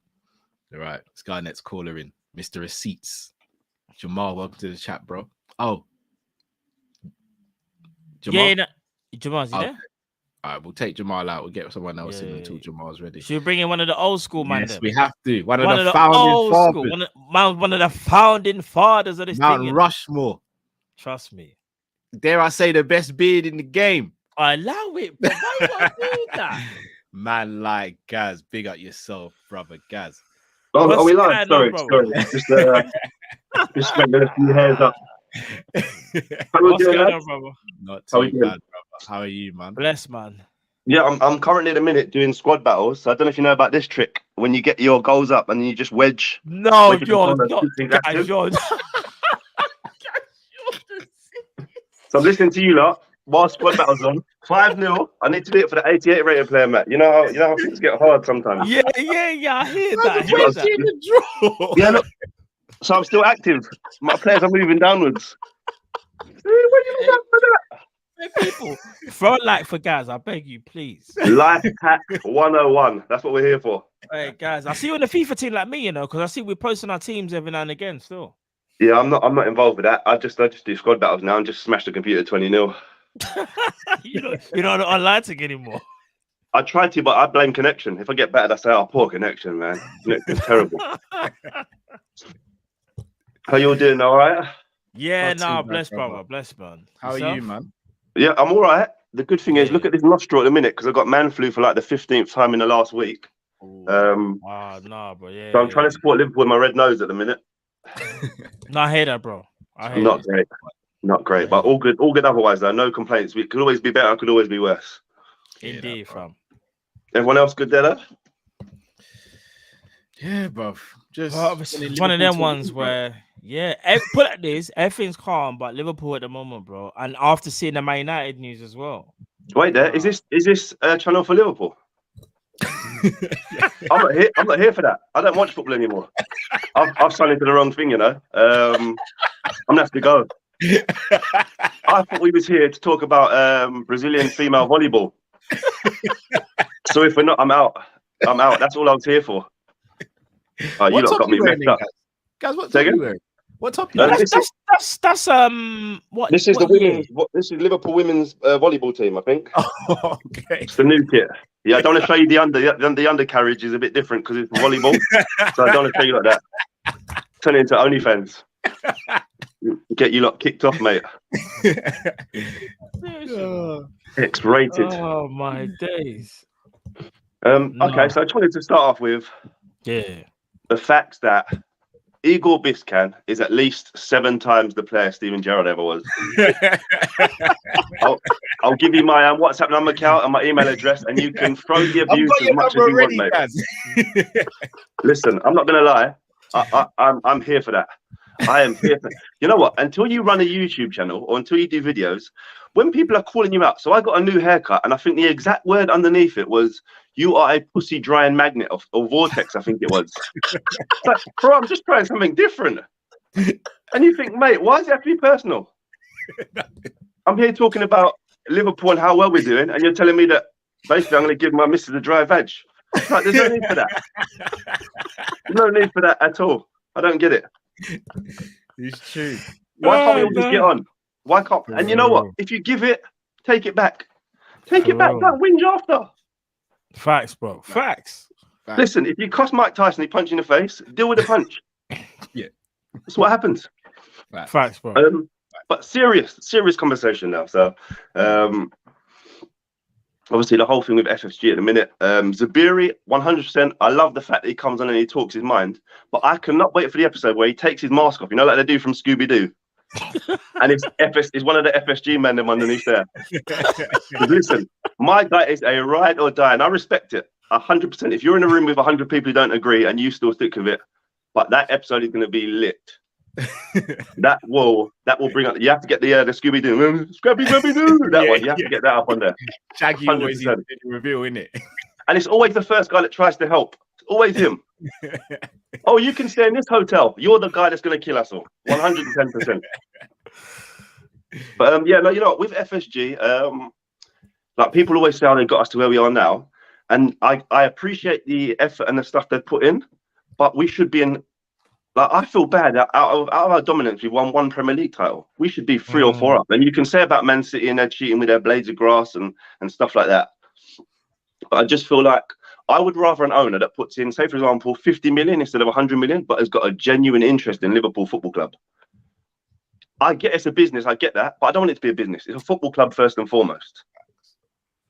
All right, this guy next caller in, Mr. Receipts. Jamal, welcome to the chat, bro. Oh. Jamal? Yeah, Jamal's there. All right, we'll take Jamal out. We'll get someone else in until Jamal's ready. Should we bring in one of the old school man? Yes, we have to. One of the founding fathers. One of the founding fathers of this Mount thing. Rushmore. Trust me. Dare I say the best beard in the game? I allow it, but why you want to do that? Man like Gaz, big up yourself, brother Gaz. Oh, are we live? Sorry. Just making a few hairs up. What's going on, brother? Not too bad, brother. How are you, man? Bless, man. Yeah, I'm currently at the minute doing squad battles. So I don't know if you know about this trick. When you get your goals up and then you just wedge. No, you're not. So I'm listening to you lot while squad battles on. 5-0. I need to do it for the 88 rated player, Matt. You know how things get hard sometimes. Yeah. I hear that. Yeah, look. So I'm still active. My players are moving downwards. What are you looking at for that? People, throw a like for Gaz, I beg you, please. Life hack 101. That's what we're here for. Hey, guys, I see you in the FIFA team like me, you know, because I see we're posting our teams every now and again still. Yeah, I'm not involved with that. I just do squad battles now and just smash the computer 20-0. You're not on online anymore. I try to, but I blame connection. If I get battered, I say, "Oh, poor connection, man. Connection's terrible." How you all doing? All right? Yeah, bless, brother. Bless, man. How are you, man? Yeah, I'm all right. The good thing is, look at this nostril at the minute because I got man flu for like the 15th time in the last week. Bro. Yeah. So I'm trying to support Liverpool with my red nose at the minute. I hate that, bro. Not great, but all good otherwise though. No complaints. We could always be better, could always be worse. Indeed, fam. Everyone else good there? Yeah, bro. Just it's one of them ones where, put like this, everything's calm, but Liverpool at the moment, bro. And after seeing the Man United news as well. Wait there, is this a channel for Liverpool? I'm not here for that. I don't watch football anymore. I've signed into the wrong thing, you know. I'm gonna have to go. I thought we was here to talk about Brazilian female volleyball. So if we're not, I'm out. That's all I was here for. You lot got me messed up. Guys, what top you wearing? What top you wearing? That's what? This is this is Liverpool women's volleyball team, I think. Oh, okay. It's the new kit. Yeah, I don't want to show you the undercarriage is a bit different because it's volleyball. So I don't want to show you like that. Turn it into OnlyFans. Get you lot kicked off, mate. X-rated. Oh my days. Okay, so I just wanted to start off with the fact that Igor Biscan is at least 7 times the player Steven Gerrard ever was. I'll give you my WhatsApp number account and my email address, and you can throw the abuse as much as you want, mate. Listen, I'm not going to lie. I'm here for that. I am here for. You know what? Until you run a YouTube channel or until you do videos, when people are calling you out. So I got a new haircut, and I think the exact word underneath it was, "You are a pussy drying magnet," or vortex, I think it was. Like, bro, I'm just trying something different. And you think, mate, why does it have to be personal? I'm here talking about Liverpool and how well we're doing, and you're telling me that basically I'm going to give my missus a dry veg. Like, there's no need for that. There's no need for that at all. I don't get it. It's true. Why can't we all just get on? Why can't? And you know what? If you give it, take it back. Take it back. Don't whinge after. Facts, bro. Facts. Listen, if you cost Mike Tyson, he punch you in the face, deal with the punch. Yeah. That's what happens. Facts, bro. But serious conversation now. So, obviously, the whole thing with FSG at the minute. Zabiri, 100%. I love the fact that he comes on and he talks his mind. But I cannot wait for the episode where he takes his mask off. You know, like they do from Scooby-Doo. And it's one of the FSG men them underneath there. Listen, my guy is a ride or die, and I respect it 100%. If you're in a room with 100 people who don't agree and you still stick with it, but that episode is going to be lit. that will bring up. You have to get the Scooby-Doo, Scrappy-Doo, that one. You have to get that up on there. Shaggy always did the reveal, isn't it? And it's always the first guy that tries to help. It's always him. Oh, you can stay in this hotel. You're the guy that's going to kill us all. 110%. But you know, with FSG, like people always say how they got us to where we are now, and I appreciate the effort and the stuff they've put in, but we should be in. Like, I feel bad out of our dominance. We've won 1 Premier League title. We should be 3 or 4 up. And you can say about Man City and they're cheating with their blades of grass and stuff like that. But I just feel like I would rather an owner that puts in, say, for example, 50 million instead of 100 million, but has got a genuine interest in Liverpool Football Club. I get it's a business. I get that. But I don't want it to be a business. It's a football club first and foremost.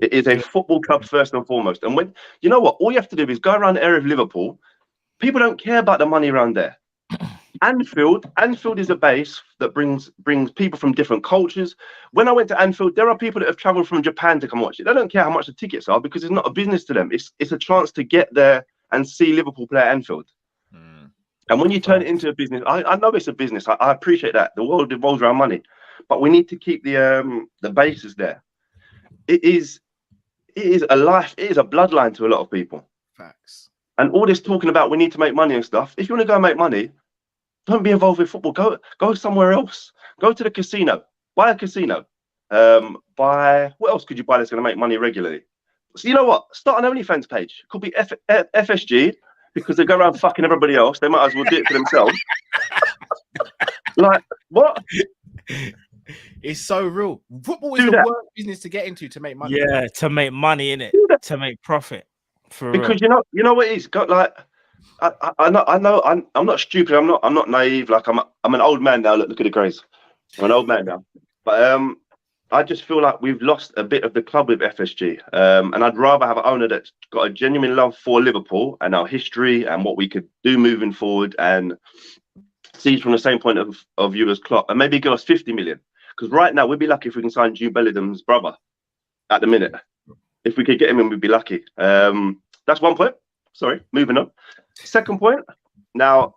It is a football club first and foremost. And when, you know what, all you have to do is go around the area of Liverpool. People don't care about the money around there. Anfield is a base that brings people from different cultures. When I went to Anfield, there are people that have traveled from Japan to come watch it. They don't care how much the tickets are because it's not a business to them. It's a chance to get there and see Liverpool play at Anfield. And when you turn it into a business, I know it's a business. I appreciate that. The world revolves around money, but we need to keep the bases there. It is a life. It is a bloodline to a lot of people. Facts. And all this talking about we need to make money and stuff. If you want to go and make money, don't be involved with football. Go somewhere else. Go to the casino. Buy a casino. Buy what else could you buy that's going to make money regularly? So you know what? Start an OnlyFans page. It could be FSG because they go around fucking everybody else. They might as well do it for themselves. Like what? It's so real. Football is the worst business to get into to make money. Yeah, to make money in it, to make profit. Because you know what it is. Got like, I know. I'm not stupid. I'm not naive. Like I'm an old man now. Look at the grays. I'm an old man now. But I just feel like we've lost a bit of the club with FSG. And I'd rather have an owner that's got a genuine love for Liverpool and our history and what we could do moving forward, and sees from the same point of view as Klopp, and maybe give us 50 million. Because right now we'd be lucky if we can sign Jude Bellingham's brother at the minute. If we could get him in, we'd be lucky. That's one point. Sorry, moving on. Second point. Now,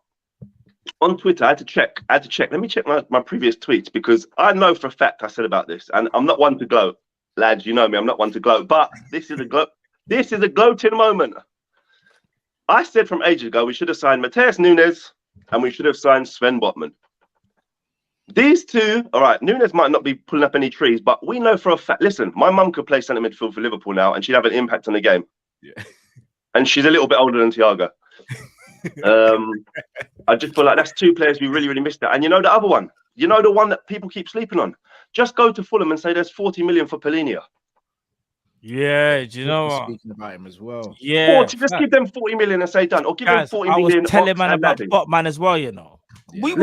on Twitter, I had to check. Let me check my previous tweets, because I know for a fact I said about this, and I'm not one to gloat. Lads, you know me, I'm not one to gloat, but this is a gloating moment. I said from ages ago we should have signed Matheus Nunes and we should have signed Sven Botman. These two, all right, Nunes might not be pulling up any trees, but we know for a fact. Listen, my mum could play centre midfield for Liverpool now, and she'd have an impact on the game. Yeah. And she's a little bit older than Thiago. I just feel like that's two players we really, really missed out. And you know the other one? You know the one that people keep sleeping on? Just go to Fulham and say there's 40 million for Polinia. Yeah, do you know what? Speaking about him as well. Yeah. 40, just give them 40 million and say done. Or give them 40 million. I was telling man about Botman as well, you know. Yeah.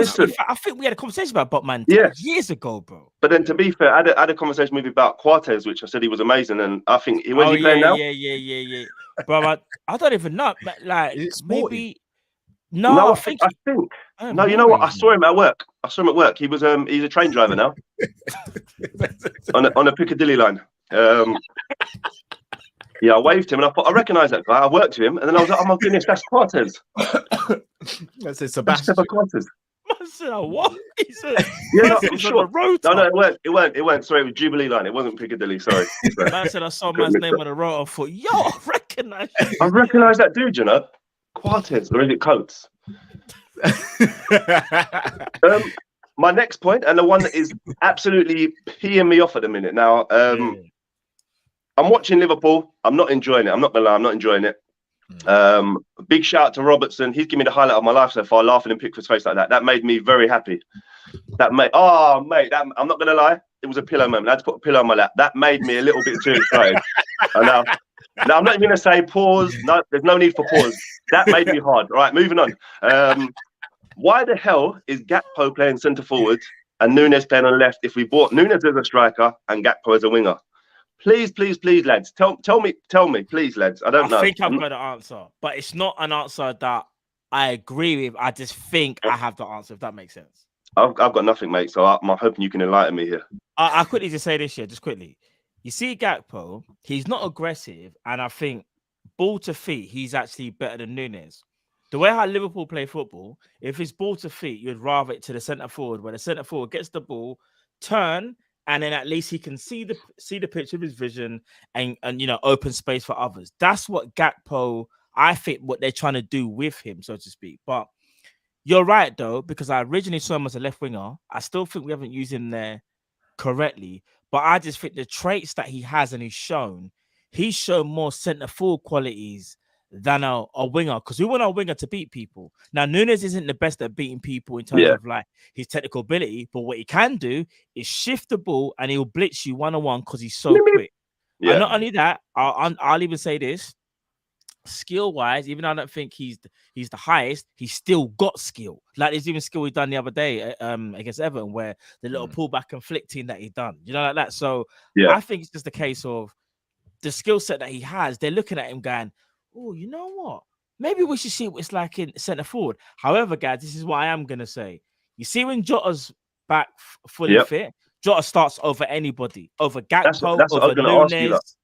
I think we had a conversation about Botman years ago, bro. But then to be fair, I had a conversation with you about Quartes, which I said he was amazing. And I think, when's he playing now? Yeah. Bro, I don't even know. Like, maybe... No, I think. No, you know what? I saw him at work. He was he's a train driver now. on a Piccadilly line. Yeah, I waved to him and I thought I recognise that guy. I worked with him, and then I was like, oh my goodness, that's Quartes. That's Sebastian. Quartes. I said, what? He said, I'm sure. No, it weren't. Sorry, it was Jubilee line. It wasn't Piccadilly. Sorry. I said I saw man's name on the road. I thought, yo, I recognise that dude, you know. Quartes, or is it Coates? My next point, and the one that is absolutely peeing me off at the minute now. I'm watching Liverpool. I'm not enjoying it. I'm not gonna lie. I'm not enjoying it. Big shout out to Robertson. He's given me the highlight of my life so far, laughing in Pickford's face like that. That made me very happy. I'm not gonna lie. It was a pillow moment. I had to put a pillow on my lap. That made me a little bit too excited. And now I'm not even gonna say pause. No, there's no need for pause. That made me hard. All right, moving on. Why the hell is Gakpo playing centre forward and Nunes playing on the left if we bought Nunes as a striker and Gakpo as a winger? Please, lads. Tell me, please, lads. I don't know. I think I've got the answer, but it's not an answer that I agree with. I just think I have the answer, if that makes sense. I've got nothing, mate. So I'm hoping you can enlighten me here. I quickly just say this here, just quickly. You see Gakpo, he's not aggressive, and I think ball to feet, he's actually better than Nunes. The way how Liverpool play football, if it's ball to feet, you'd rather it to the centre forward, where the centre forward gets the ball, turn, and then at least he can see the pitch with his vision and open space for others. That's what Gakpo, I think, what they're trying to do with him, so to speak. But you're right, though, because I originally saw him as a left winger. I still think we haven't used him there correctly. But I just think the traits that he has and he's shown more centre forward qualities than a winger, because we want our winger to beat people. Now, Nunes isn't the best at beating people in terms of like his technical ability, but what he can do is shift the ball and he'll blitz you one-on-one because he's so quick. Yeah. And not only that, I'll even say this: skill-wise, even though I don't think he's the highest, he's still got skill. Like there's even skill he done the other day against Everton, where the little pullback and flicking that he done, like that. So I think it's just a case of the skill set that he has. They're looking at him going, oh, you know what? Maybe we should see what it's like in centre forward. However, guys, this is what I am going to say. You see when Jota's back fully fit, Jota starts over anybody, over Gakpo, that's over Nunes.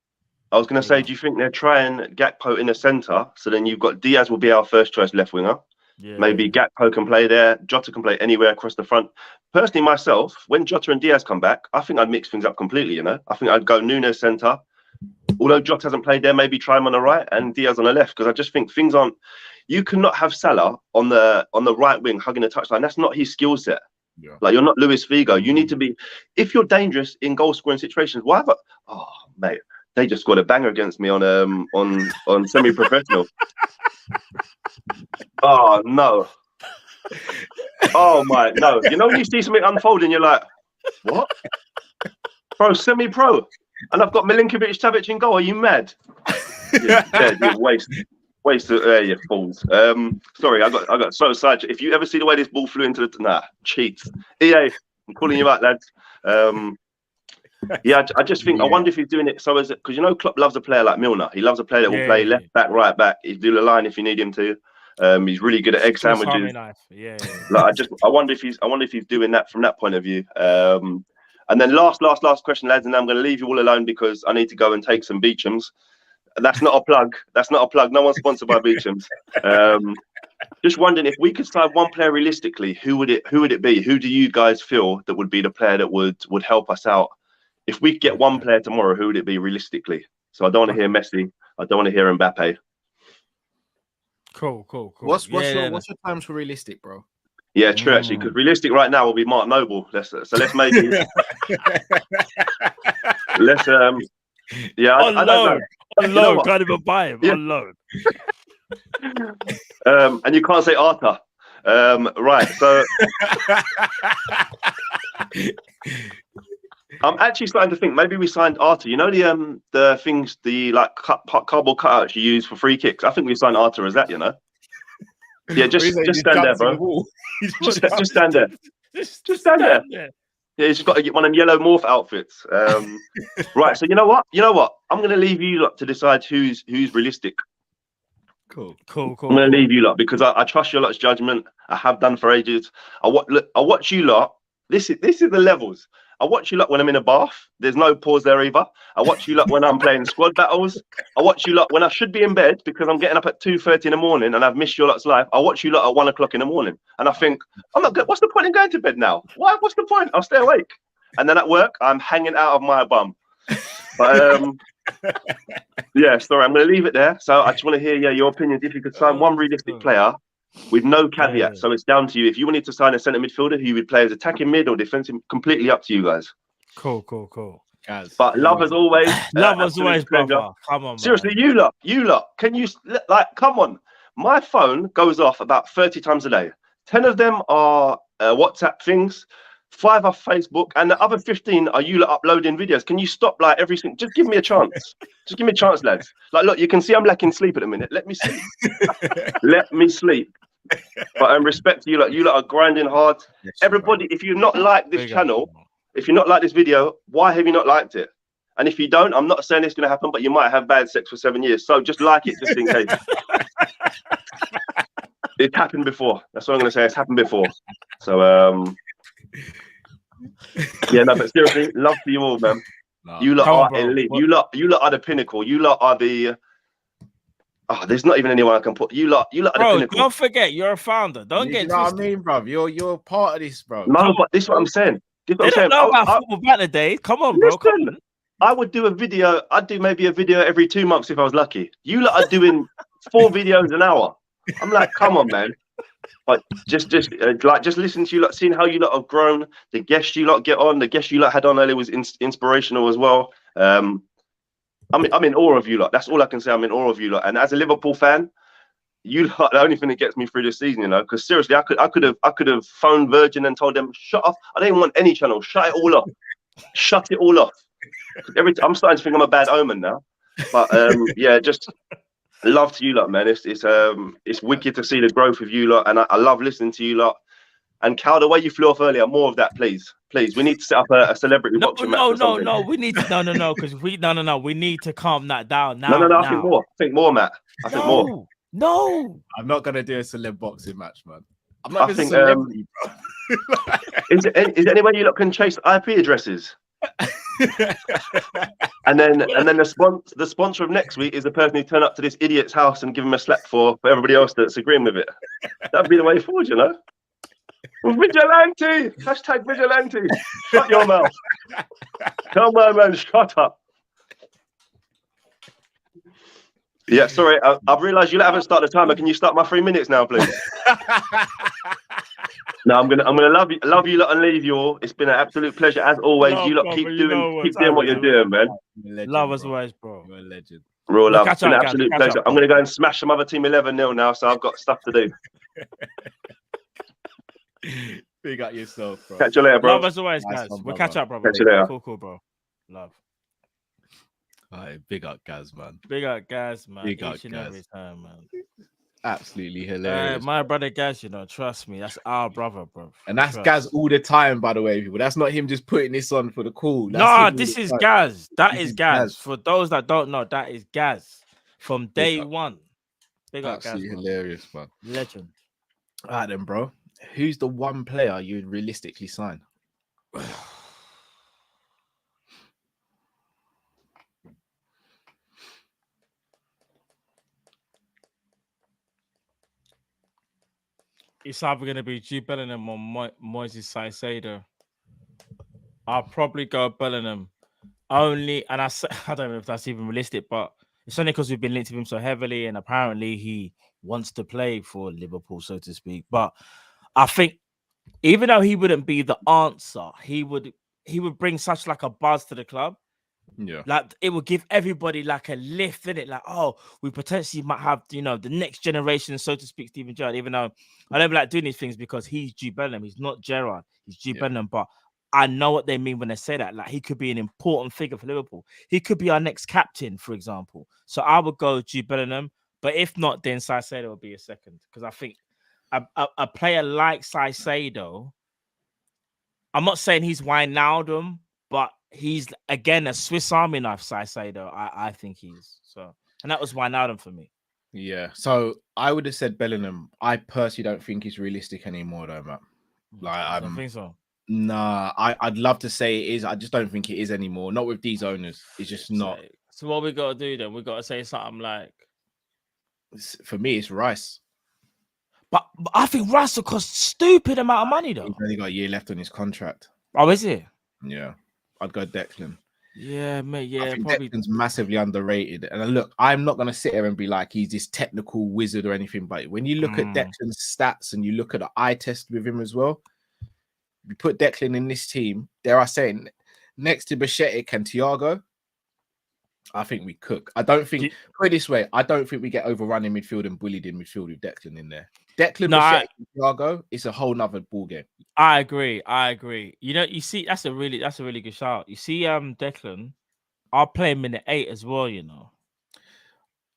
I was going to say, do you think they're trying Gakpo in the centre? So then you've got Diaz will be our first choice left winger. Yeah. Maybe Gakpo can play there. Jota can play anywhere across the front. Personally, myself, when Jota and Diaz come back, I think I'd mix things up completely, I think I'd go Nunes centre. Although Jota hasn't played there, maybe try him on the right and Diaz on the left, because I just think things aren't. You cannot have Salah on the right wing hugging the touchline. That's not his skill set. Yeah. Like, you're not Luis Figo. You need to be. If you're dangerous in goal scoring situations, why? Oh mate, they just scored a banger against me on semi-professional. Oh no. Oh my no. You know when you see something unfolding, you're like, What? Bro, semi-pro. And I've got Milinkovic-Savic in goal. Are you mad? You waste of you fools. Sorry, I got so excited. If you ever see the way this ball flew into the cheats. EA, I'm calling you out, lads. Yeah, I just think I wonder if he's doing it so as because you know Klopp loves a player like Milner. He loves a player that will play left back, right back. He'll do the line if you need him to. He's really good at egg sandwiches. Like I wonder if he's doing that from that point of view. And then last question, lads, and I'm going to leave you all alone because I need to go and take some Beechams. That's not a plug. That's not a plug. No one's sponsored by Beechams. Just wondering if we could sign one player realistically, who would it be? Who do you guys feel that would be the player that would help us out? If we get one player tomorrow, who would it be realistically? So I don't want to hear Messi. I don't want to hear Mbappe. Cool. What's your times for realistic, bro? Yeah, true. Actually, because realistic right now will be Mark Noble. Let's maybe let's yeah. I don't know. Unload, can't even buy him. Unload. And you can't say Arta. Right. So I'm actually starting to think maybe we signed Arta. You know the things, the like cardboard cutouts you use for free kicks. I think we signed Arta as that. You know. Yeah, just stand there, bro. Just stand there. Just stand there. Yeah, he's got to get one of them yellow morph outfits. Right. So you know what? I'm going to leave you lot to decide who's realistic. Cool. I'm going to leave you lot because I trust your lot's judgment. I have done for ages. I watch you lot. This is the levels. I watch you lot when I'm in a bath. There's no pause there either. I watch you lot when I'm playing squad battles. I watch you lot when I should be in bed because I'm getting up at 2:30 in the morning and I've missed your lot's life. I watch you lot at 1 o'clock in the morning and I think, I'm not good. What's the point in going to bed now? What's the point? I'll stay awake. And then at work, I'm hanging out of my bum. But yeah, sorry, I'm going to leave it there. So I just want to hear your opinions. If you could sign one realistic player with no caveat, so it's down to you. If you wanted to sign a centre midfielder who would play as attacking mid or defensive, completely up to you guys. Cool. Guys, but love as always. Love as always, brother. Come on, seriously, man. You lot. Can you come on? My phone goes off about 30 times a day. 10 of them are WhatsApp things. 5 are Facebook, and the other 15 are you lot uploading videos. Can you stop everything? Just give me a chance. Just give me a chance, lads. Look, you can see I'm lacking sleep at the minute. Let me sleep. Let me sleep. But respect to you lot. You lot are grinding hard. Yes, everybody, if you've not liked this channel, if you're not like this video, why have you not liked it? And if you don't, I'm not saying it's going to happen, but you might have bad sex for 7 years. So just like it, just in case. It happened before. That's what I'm going to say. It's happened before. So yeah, no, but seriously, love to you all, man. No, you lot are elite. You lot are the pinnacle. You lot are the. Oh, there's not even anyone I can put. You lot are the pinnacle. Don't forget, you're a founder. Don't get. You know what I mean, bro? You're part of this, bro. No, but this is what I'm saying. They don't know about football back in the day. Come on, bro. Come on. I would do a video. I'd do maybe a video every 2 months if I was lucky. You lot are doing 4 videos an hour. I'm like, come on, man. But just listen to you lot, seeing how you lot have grown. The guests you lot get on, the guests you lot had on earlier was inspirational as well. I'm in awe of you lot. That's all I can say. I'm in awe of you lot. And as a Liverpool fan, you lot are the only thing that gets me through this season, you know. Because seriously, I could have phoned Virgin and told them, shut off. I don't even want any channel. Shut it all off. Shut it all off. I'm starting to think I'm a bad omen now. But yeah, just love to you lot, man. It's wicked to see the growth of you lot, and I love listening to you lot. And Cal, the way you flew off earlier, more of that, please. We need to set up a celebrity boxing match. No. We need to because we need to calm that down now. No. I think more, Matt. I think more. No, I'm not gonna do a celeb boxing match, man. I'm not even a celebrity, bro. Is there any way you lot can chase IP addresses? and then the sponsor of next week is the person who turned up to this idiot's house and give him a slap for everybody else that's agreeing with it. That'd be the way forward, you know. Vigilante! Hashtag vigilante! Shut your mouth. Come on, man, shut up. Yeah, sorry, I've realised you haven't started the timer. Can you start my 3 minutes now, please? No, I'm gonna love you lot and leave you all. It's been an absolute pleasure as always. You lot keep doing what you're doing, man. Legend, love as always, bro. You're a legend. Raw love. It's been an absolute pleasure. I'm gonna go and smash some other team 11-0 now, so I've got stuff to do. Big up yourself, bro. Catch you later, bro. Love as always, Nice guys. one, We'll brother. catch up, brother. Catch you later. Cool, bro. Love. All right, big up, Gaz, man. Big up, guys, man. Big up, Each and Gaz. every time, man. Absolutely hilarious. My brother Gaz, trust me, that's our brother, bro. And that's Trust. Gaz all the time, by the way, people. That's not him just putting this on for the call. That's Nah, him all this the is time. Gaz. That This is is Gaz. Gaz. For those that don't know, that is Gaz from day up. one. Big up, Gaz. Absolutely Man. hilarious, man. Legend. All right, then, bro. Who's the one player you'd realistically sign? It's either going to be G Bellingham or Moises Caicedo. I'll probably go Bellingham. Only, and I don't know if that's even realistic, but it's only because we've been linked to him so heavily, and apparently he wants to play for Liverpool, so to speak. But I think even though he wouldn't be the answer, he would bring such like a buzz to the club. Yeah, like it would give everybody like a lift in it. Like, oh, we potentially might have the next generation, so to speak, Steven Gerrard. Even though I don't like doing these things because he's G Bellingham, he's not Gerrard, he's G Bellingham. But I know what they mean when they say that. Like, he could be an important figure for Liverpool. He could be our next captain, for example. So I would go G Bellingham. But if not, then Caicedo will be a second, because I think a player like Caicedo, I'm not saying he's Wijnaldum, but he's again a Swiss Army knife. Caicedo, I think he's so, and that was Wijnaldum for me. Yeah, so I would have said Bellingham. I personally don't think he's realistic anymore, though, man. Like, I don't think so. Nah, I'd love to say it is. I just don't think it is anymore. Not with these owners. It's just not. So what we got to do then? We got to say something like, for me, it's Rice. But I think Rice will cost stupid amount of money, though. He's only got a year left on his contract. Oh, is it? Yeah, I'd go Declan. Yeah, mate. Yeah, I think probably. Declan's massively underrated. And look, I'm not going to sit here and be like he's this technical wizard or anything. But when you look at Declan's stats and you look at the eye test with him as well, you put Declan in this team, dare I say, next to Bichetic and Thiago, I think we cook. I don't think, put it this way, I don't think we get overrun in midfield and bullied in midfield with Declan in there. Declan, Bichetic, and Thiago, it's a whole nother ball game. I agree. You see, that's a really good shout. You see, Declan, I'll play him in the 8 as well,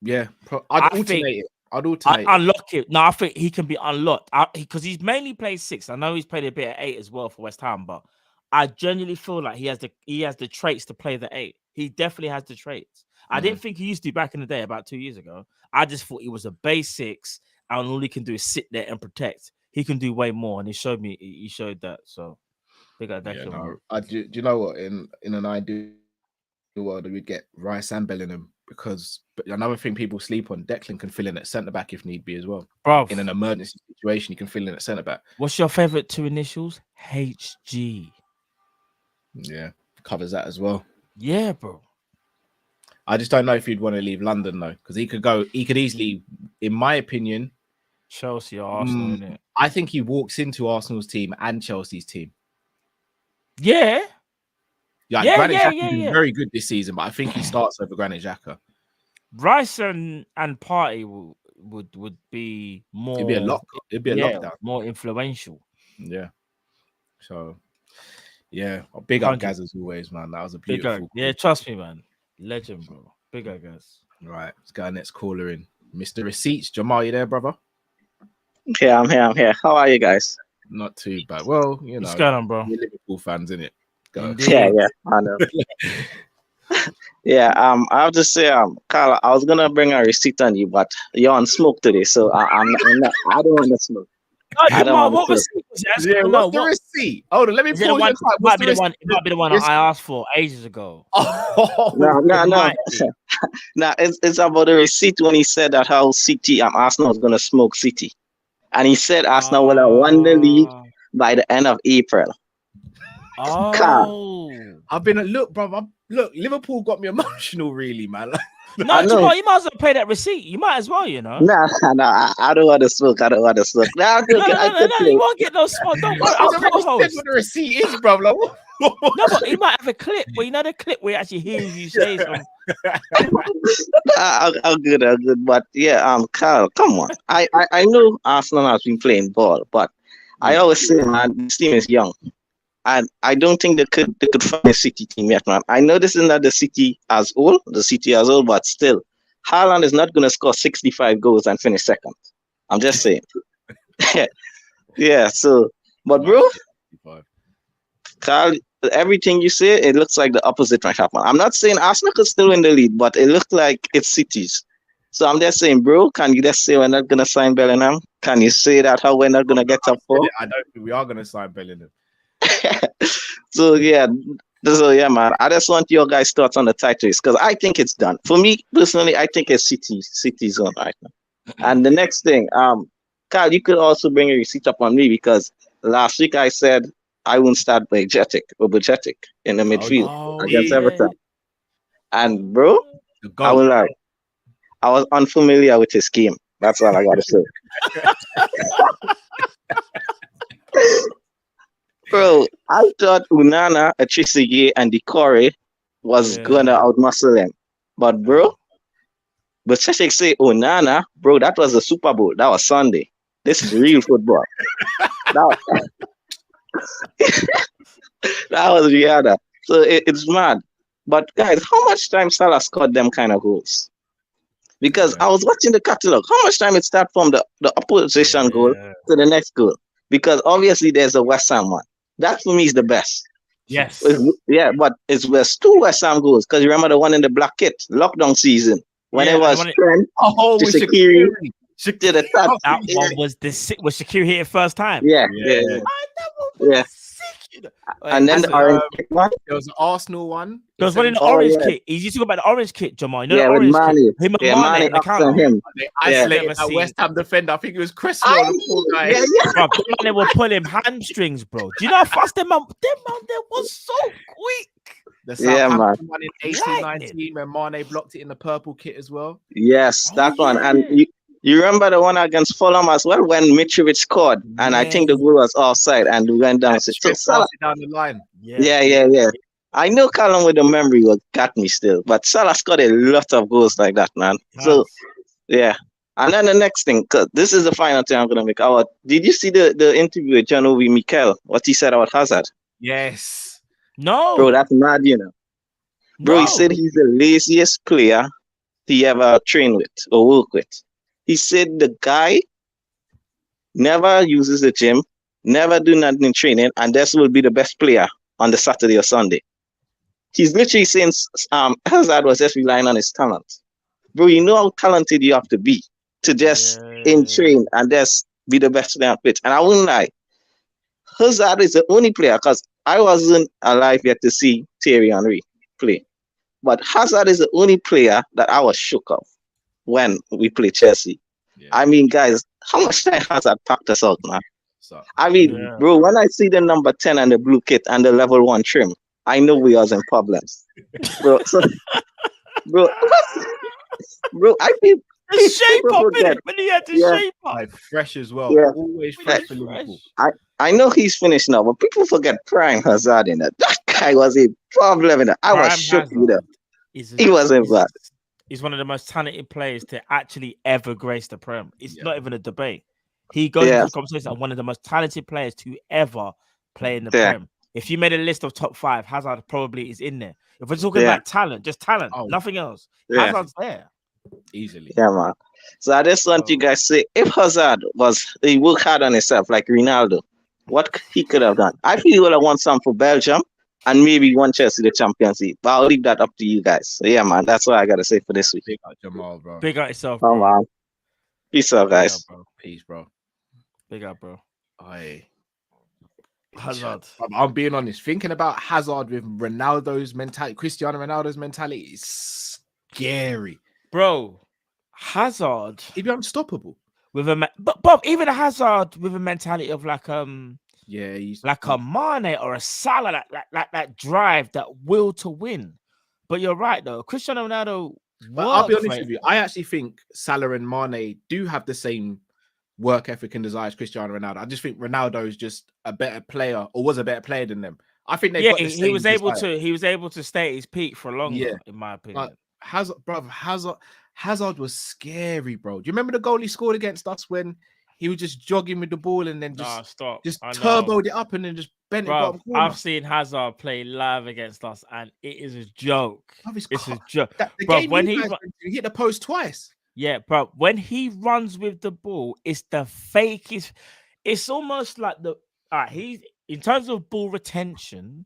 Yeah, I'd alternate it. I'd unlock it. No, I think he can be unlocked because he's mainly played 6. I know he's played a bit at 8 as well for West Ham, but I genuinely feel like he has the traits to play the 8. He definitely has the traits. I didn't think he used to back in the day, about 2 years ago. I just thought he was a base 6, and all he can do is sit there and protect. He can do way more, and he showed that. So big up Declan. Do you know what? In an ideal world, we'd get Rice and Bellingham. Because another thing people sleep on, Declan can fill in at centre back if need be as well. Bro, in an emergency situation, he can fill in at centre back. What's your favourite 2 initials? HG. Yeah, covers that as well. Yeah, bro. I just don't know if he'd want to leave London though, because he could easily, in my opinion, Chelsea or Arsenal, innit? I think he walks into Arsenal's team and Chelsea's team. Yeah. Yeah, Granit Xhaka's been very good this season, but I think he starts over Granit Xhaka. Rice and Partey would be more. It'd be a lockdown. More influential. Yeah. So, yeah, big up Gaz as always, man. That was a beautiful. Yeah, trust me, man. Legend, bro. Big up Gaz. Right, let's go next caller in. Mr. Receipts, Jamal, you there, brother? Yeah, I'm here. How are you guys? Not too bad. Well, what's going on, bro? We're Liverpool fans, innit? Yeah, I know. Yeah, I have to say, Carl, I was gonna bring a receipt on you, but you're on smoke today, so I don't want to smoke. What receipt was that? Yeah, what's the receipt? Hold on, let me pull it. It might be the one I asked for ages ago. No. No, it's about the receipt when he said that how City, Arsenal was gonna smoke City, and he said Arsenal will have won the league by the end of April. Oh, I've been look, bro. Look, Liverpool got me emotional, really, man. No, you might as well pay that receipt. You might as well, No, I don't want to smoke. No, you won't get no smoke. Don't worry. I'll co-host. What the receipt is, bro. Like, no, but he might have a clip. But you know the clip where he actually hears you say something. I'm good. But yeah, Carl, come on. I know Arsenal has been playing ball, but I always say, man, this team is young. And I don't think they could find a City team yet, man. I know this is not the City as old, but still, Haaland is not going to score 65 goals and finish second. I'm just saying. Yeah, so, but bro, Carl, everything you say, it looks like the opposite might happen. I'm not saying Arsenal could still win the league, but it looks like it's City's. So I'm just saying, bro, can you just say we're not going to sign Bellingham? Can you say that how we're not going to get top 4? I don't think we are going to sign Bellingham. So man, I just want your guys' thoughts on the title race because I think it's done. For me personally, I think it's City's on right now. And the next thing, Carl, you could also bring a receipt up on me because last week I said I wouldn't start Bujetic in the midfield against Everton. And bro, I was like, I was unfamiliar with his game. That's all I gotta say. Bro, I thought Unana, Trezeguet, and Decore was gonna outmuscle him. But bro, Bujetic say Unana, bro, that was the Super Bowl. That was Sunday. This is real football. That was Rihanna. So it's mad. But guys, how much time Salah scored them kind of goals? Because I was watching the catalogue. How much time it started from the opposition goal to the next goal? Because obviously there's a West Ham one. That for me is the best. Yes. But it was 2 West Ham goals. Because you remember the one in the black kit, lockdown season, when it was Trent to Shaqiri. That one was Shaqiri hit it first time. Yeah. And then the orange kit one. There was an Arsenal one. There was one in the orange kit. He used to go about the orange kit, Jamal. You know the with orange Mane. kit. Him and Mane. They isolated that West Ham defender. I think it was Cresswell. The poor guy. Bro, they were pulling hamstrings, bro. Do you know how fast them man was so quick? The Southampton one in 18-19 when Mane blocked it in the purple kit as well. Yes, that one. And you remember the one against Fulham as well when Mitrovic scored, and I think the goal was offside, and we went down. So Salah down the line. Yeah. I know Callum with the memory got me still, but Salah scored a lot of goals like that, man. So yeah. And then the next thing, cause this is the final thing I'm gonna make. Did you see the interview with John Obi Mikel? What he said about Hazard? Yes. No, bro, that's mad, you know. Bro, he said he's the laziest player he ever trained with or worked with. He said the guy never uses the gym, never do nothing in training, and this will be the best player on the Saturday or Sunday. He's literally saying Hazard was just relying on his talent. Bro, you know how talented you have to be to just in train and just be the best player on pitch. And I wouldn't lie, Hazard is the only player, because I wasn't alive yet to see Thierry Henry play. But Hazard is the only player that I was shook of when we played Chelsea. Yeah. I mean, guys, how much time Hazard packed us out, man? Bro, when I see the number 10 and the blue kit and the level 1 trim, I know we was in problems. Bro, bro, I think the shape up in it when he had the shape up. Fresh as well. Yeah. Always fresh for Liverpool. I know he's finished now, but people forget Prime Hazard in that. That guy was a problem in that. I was shook with that. He wasn't bad. He's one of the most talented players to actually ever grace the Prem. It's not even a debate. He goes into the conversation as one of the most talented players to ever play in the Prem. If you made a list of top 5, Hazard probably is in there. If we're talking about talent, just talent, nothing else, Hazard's there. Easily. Yeah, man. So I just want you guys to say, if Hazard he worked hard on himself like Ronaldo, what he could have done. I feel he would have won some for Belgium and maybe won Chelsea the Champions League. But I'll leave that up to you guys. So yeah, man, that's what I gotta say for this week. Big up Jamal, bro. Big up yourself, bro. Oh, man. Peace out, guys. Bro. Peace, bro. Big up, bro. Aye. Hazard. I'm being honest. Thinking about Hazard with Ronaldo's mentality, Cristiano Ronaldo's mentality is scary. Bro, Hazard. He'd be unstoppable. But Bob, even a Hazard with a mentality of like like a Mane or a Salah, that drive, that will to win. But you're right though, Cristiano Ronaldo. I'll be honest with you. I actually think Salah and Mane do have the same work ethic and desire as Cristiano Ronaldo. I just think Ronaldo is just a better player, or was a better player than them. I think they he was able to stay at his peak for longer, in my opinion. Hazard was scary, bro. Do you remember the goal he scored against us when he was just jogging with the ball and then just I turboed it up and then just bent it bottom corner. I've seen Hazard play live against us, and it is a joke. It's a joke. The game when he hit the post twice. Yeah, bro. When he runs with the ball, it's the fakest. It's almost like he's in terms of ball retention.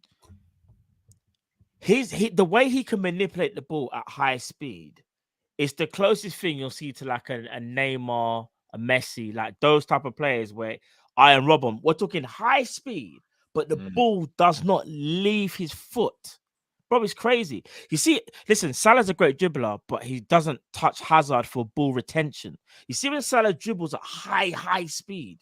The way he can manipulate the ball at high speed is the closest thing you'll see to like a Neymar, a Messi, like those type of players where Iron Robin. We're talking high speed, but the ball does not leave his foot. Bro, it's crazy. You see, listen, Salah's a great dribbler, but he doesn't touch Hazard for ball retention. You see when Salah dribbles at high speed,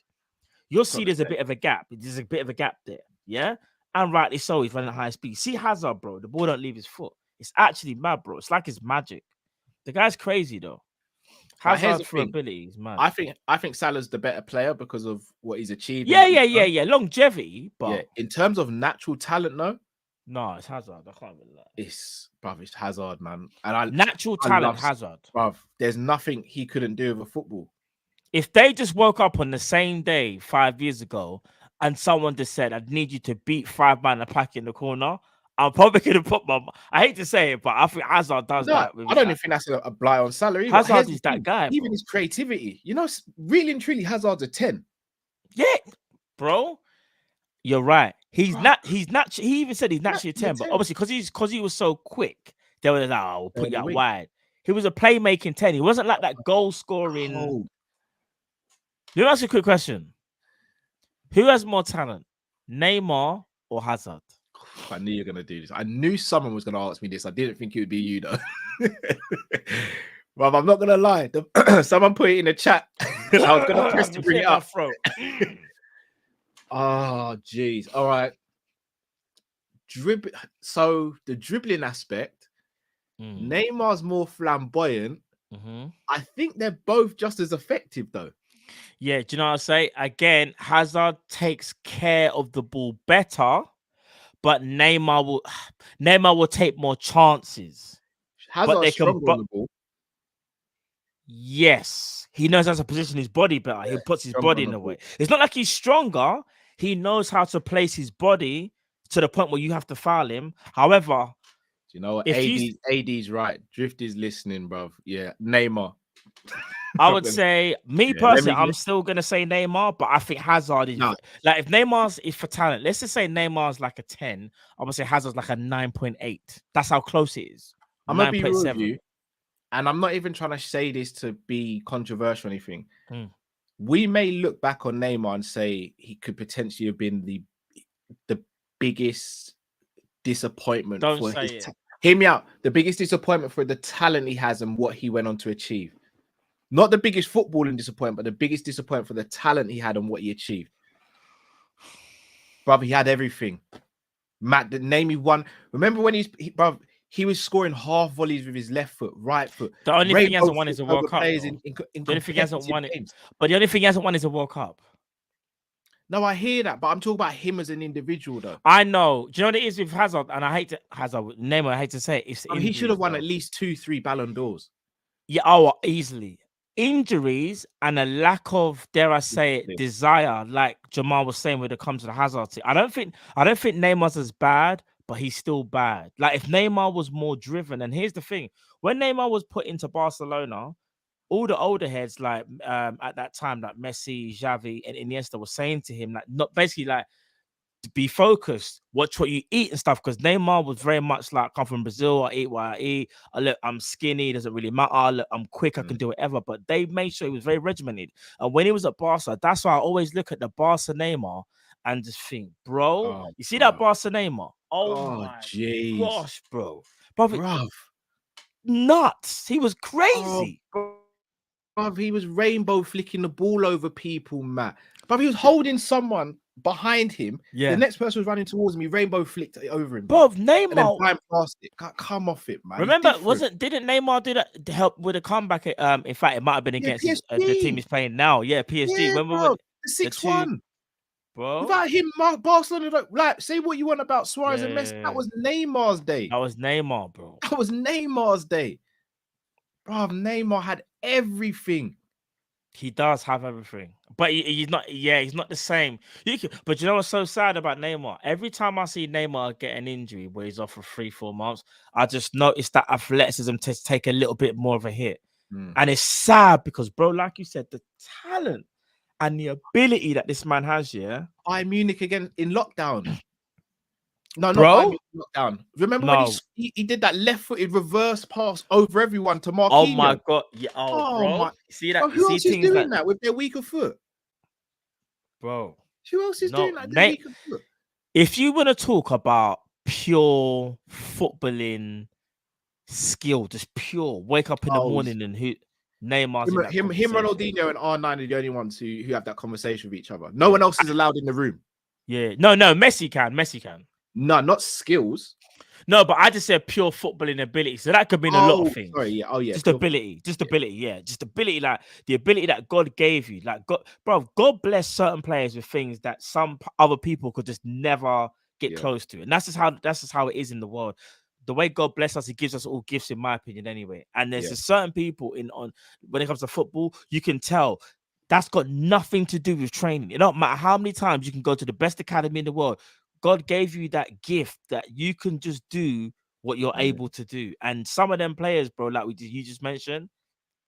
you'll see there's a bit of a gap. There's a bit of a gap there, yeah? And rightly so, he's running at high speed. See Hazard, bro, the ball don't leave his foot. It's actually mad, bro. It's like it's magic. The guy's crazy, though. Hazard's for abilities, man. I think Salah's the better player because of what he's achieved. Yeah. Longevity, but in terms of natural talent, no, it's Hazard. I can't believe that. It's Hazard, man. And natural talent, Hazard. Bruv, there's nothing he couldn't do with a football. If they just woke up on the same day 5 years ago and someone just said, "I need you to beat 5 man a pack in the corner," I'm probably going to put I hate to say it, but I think Hazard does that. I don't even think that's a blight on salary. Hazard is that guy. Even his creativity. Really and truly, Hazard's a 10. Yeah, bro. You're right. He's not. He even said he's naturally a 10, but obviously because he was so quick, they were like, "Oh, we'll put you out wide." He was a playmaking 10. He wasn't like that goal scoring. Let me ask you a quick question. Who has more talent, Neymar or Hazard? I knew you were going to do this. I knew someone was going to ask me this. I didn't think it would be you, though. Well, I'm not going to lie. Someone put it in the chat. I was going to press to bring it up. Oh, jeez. All right. So the dribbling aspect, Neymar's more flamboyant. I think they're both just as effective, though. Yeah, do you know what I say? Again, Hazard takes care of the ball better, but Neymar will take more chances. Hazard's stronger on the ball. Yes, he knows how to position his body better. He puts his body in the way. It's not like he's stronger. He knows how to place his body to the point where you have to foul him. However, do you know what? AD's right. Drifty's listening, bruv. Yeah, Neymar. I would say, me personally, I'm still gonna say Neymar, but I think Hazard is like if Neymar's is for talent. Let's just say Neymar's like a 10. I would say Hazard's like a 9.8. That's how close it is. I'm gonna be real with you, and I'm not even trying to say this to be controversial or anything. We may look back on Neymar and say he could potentially have been the biggest disappointment. Don't say it. Hear me out. The biggest disappointment for the talent he has and what he went on to achieve. Not the biggest footballing disappointment, but the biggest disappointment for the talent he had and what he achieved. Bruv, he had everything. Matt, name me one. Remember when he was scoring half volleys with his left foot, right foot. The only thing he hasn't won is a World Cup. The only thing he hasn't won but the only thing he hasn't won is a World Cup. No, I hear that, but I'm talking about him as an individual, though. I know. Do you know what it is with Hazard? And Neymar, I hate to say it. He should have won at least 2-3 Ballon d'Ors. Yeah, easily. Injuries and a lack of, dare I say it, desire, like Jamal was saying when it comes to the Hazard team. I don't think Neymar's as bad, but he's still bad. Like if Neymar was more driven, and here's the thing: when Neymar was put into Barcelona, all the older heads, like at that time, like Messi, Xavi, and Iniesta, were saying to him, like, not basically like, be focused, watch what you eat and stuff, because Neymar was very much like, come from Brazil, I eat what I eat, look, I'm skinny, doesn't really matter, look, I'm quick, I can do whatever. But they made sure he was very regimented. And when he was at Barca, that's why I always look at the Barca Neymar and just think, bro, you see that Barca Neymar? Oh my gosh, bro. Nuts. He was crazy. Bruv, he was rainbow flicking the ball over people, Matt. But he was holding someone behind him. Yeah. The next person was running towards him. He rainbow flicked it over him. Bro, Neymar past it. Come off it, man. Remember, didn't Neymar do that to help with a comeback? In fact, it might have been against the team he's playing now. Yeah, PSG. Yeah, remember the 6-1. Bro. Without him, Barcelona don't like say what you want about Suarez and Messi. That was Neymar's day. That was Neymar, bro. That was Neymar's day. Bro, Neymar had everything. He does have everything, but he's not. Yeah, he's not the same. But you know what's so sad about Neymar? Every time I see Neymar get an injury where he's off for 3-4 months, I just notice that athleticism to take a little bit more of a hit, and it's sad because, bro, like you said, the talent and the ability that this man has, yeah. Bayern Munich again in lockdown. No, Bro? not lockdown. Remember when he did that left-footed reverse pass over everyone to Marquinhos? Oh my god! Yeah. Bro. My. See that? Bro, who else is doing like that with their weaker foot? Bro, who else is doing that with their weaker foot? If you want to talk about pure footballing skill, just pure wake up in the morning and who Neymar's him, Ronaldinho, and R9 are the only ones who have that conversation with each other. No one else is allowed in the room. Yeah, no, Messi can. No, not skills. No, but I just said pure footballing ability. So that could mean a lot of things. Sorry, yeah. Oh, yeah. Just ability. Yeah. Just ability, like the ability that God gave you. Like God bless certain players with things that some other people could just never get close to. And that's just how it is in the world. The way God bless us, He gives us all gifts, in my opinion, anyway. And there's a certain people when it comes to football, you can tell that's got nothing to do with training. It don't matter how many times you can go to the best academy in the world. God gave you that gift that you can just do what you're able to do. And some of them players, bro, like you just mentioned,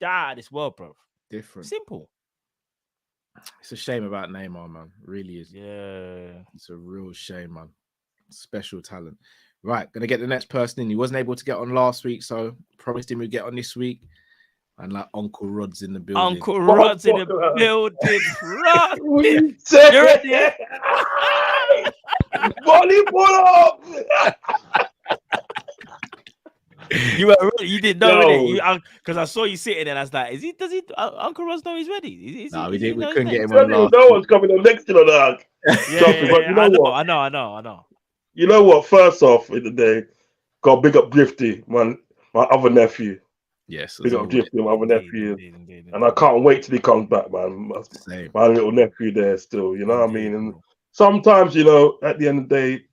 this world, bro. Different. Simple. It's a shame about Neymar, man. Really is. Yeah. It's a real shame, man. Special talent. Right, gonna get the next person in. He wasn't able to get on last week, so promised him we'd get on this week. And like Uncle Rod's in the building. Uncle Rod's in the building. Rod, you're ready? Volleyball! You didn't know, because I saw you sitting there. And I was like, does Uncle Ross know he's ready? No, we couldn't get him on. No one's coming on next to the dog. I know. You know what? First off, in the day, got big up Drifty, my other nephew. Yes, big up Drifty, my other nephew. Indeed. And I can't wait till he comes back, man. My little nephew there still, you know what I mean? And sometimes, at the end of the day,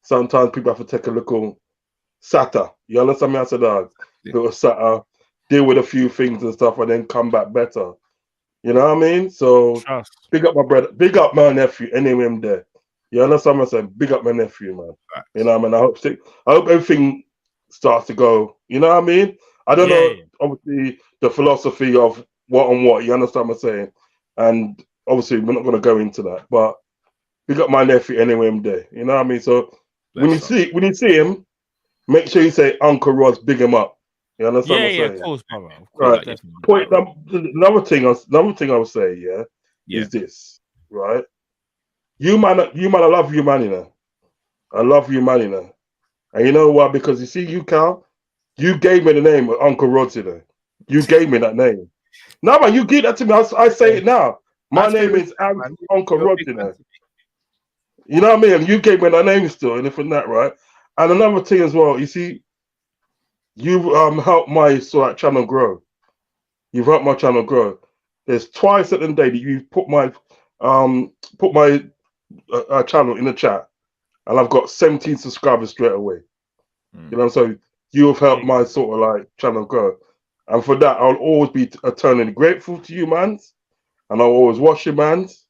sometimes people have to take a little SATA. You understand me? I said, little SATA, deal with a few things and stuff, and then come back better. You know what I mean? So big up my brother, big up my nephew, anyway, I'm there. You understand what I'm saying? Big up my nephew, man. Right. You know what I mean? I hope everything starts to go. You know what I mean? I don't know, obviously, the philosophy of what and what. You understand what I'm saying? And obviously, we're not going to go into that. But big up my nephew anyway, I'm there. You know what I mean? So when you see him, make sure you say Uncle Ross, big him up. You understand what I'm saying? Of course, brother. Of course, right. Point. Another thing I would say, is this, right? You man, I love you, man, I love you, man, And you know why? Because you see, you, Cal, you gave me the name of Uncle Rod, You gave me that name. No, man, you give that to me. I say it now. My name is Uncle Rod, You know what I mean? You gave me that name still, and from that, right? And another thing as well, you see, you helped my channel grow. You've helped my channel grow. There's twice at the day that you put my channel in the chat, and I've got 17 subscribers straight away. You know, so you have helped my channel grow, and for that I'll always be eternally grateful to you, mans, and I'll always watch you, mans.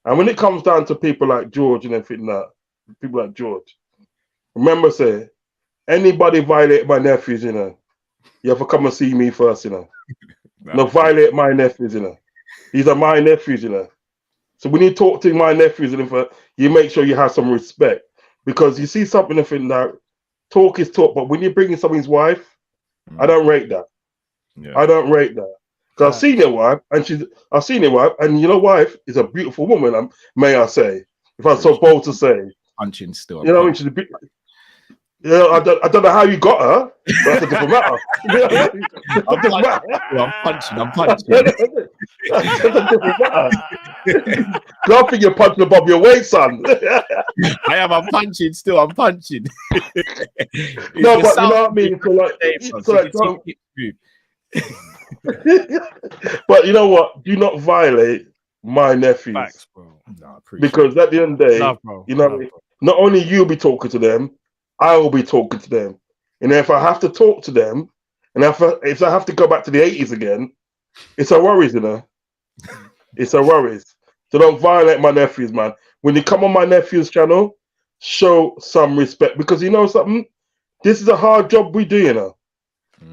And when it comes down to people like George and everything people like George, remember, say anybody violate my nephews, you have to come and see me first, No, violate my nephews, These are my nephews, So when you talk to my nephews, you make sure you have some respect, because you see something that talk is talk, but when you bring in someone's wife, I don't rate that. I don't rate that, because I've seen your wife, and your wife is a beautiful woman. May I say, if I'm so bold to say, punching still. She's a I don't know how you got her, but that's a different matter. I'm punching. That's a different matter. I think you're punching above your weight, son. I am. I'm punching still. I'm punching. No, but you know what I mean. But you know what? Do not violate my nephews. Facts, bro. Because at the end of the day, not only you'll be talking to them, I will be talking to them. And if I have to talk to them, and if I have to go back to the 80s again, it's a worries, It's a worries. So don't violate my nephews, man. When you come on my nephew's channel, show some respect, because you know something. This is a hard job we do, you know.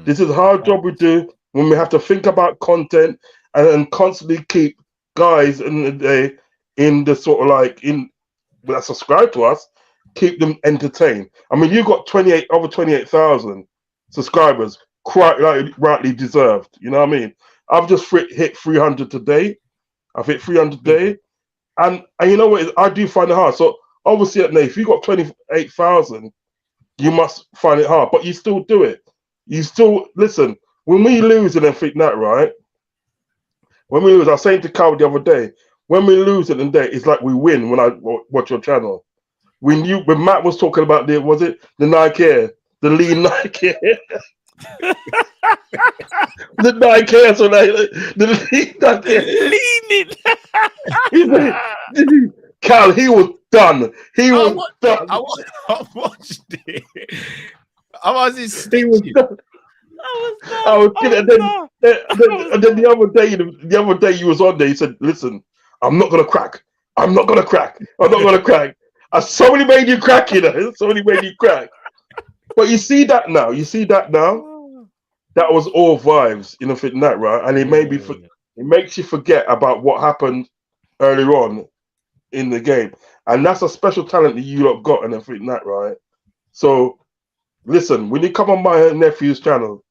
This is a hard job we do when we have to think about content and constantly keep guys in the sort of like that subscribe to us, keep them entertained. I mean, you got over 28,000 subscribers, quite rightly deserved. You know what I mean? I've just hit 300 today. I've hit 300 today, and you know what? I do find it hard. So obviously, if you got 28,000, you must find it hard, but you still do it. You still listen. When we lose and everything that, right? When we lose, I was saying to Carl the other day, when we lose it and day, it's like we win when I watch your channel. When Matt was talking about the Nike Air, the lean Nike Air. The Nike Air, so like the lean Nike Air. Leaning. Cal, he was done. He was done. I watched it. I was in He was done. I was kidding. And then the other day you was on there. He said, "Listen, I'm not gonna crack. I'm not gonna crack. I'm not gonna crack." I somebody made you crack, you know. Somebody made you crack. But you see that now. That was all vibes, you know, fitting that right, and it makes you forget about what happened earlier on in the game, and that's a special talent that you lot got, and everything that right. So, listen, when you come on my nephew's channel,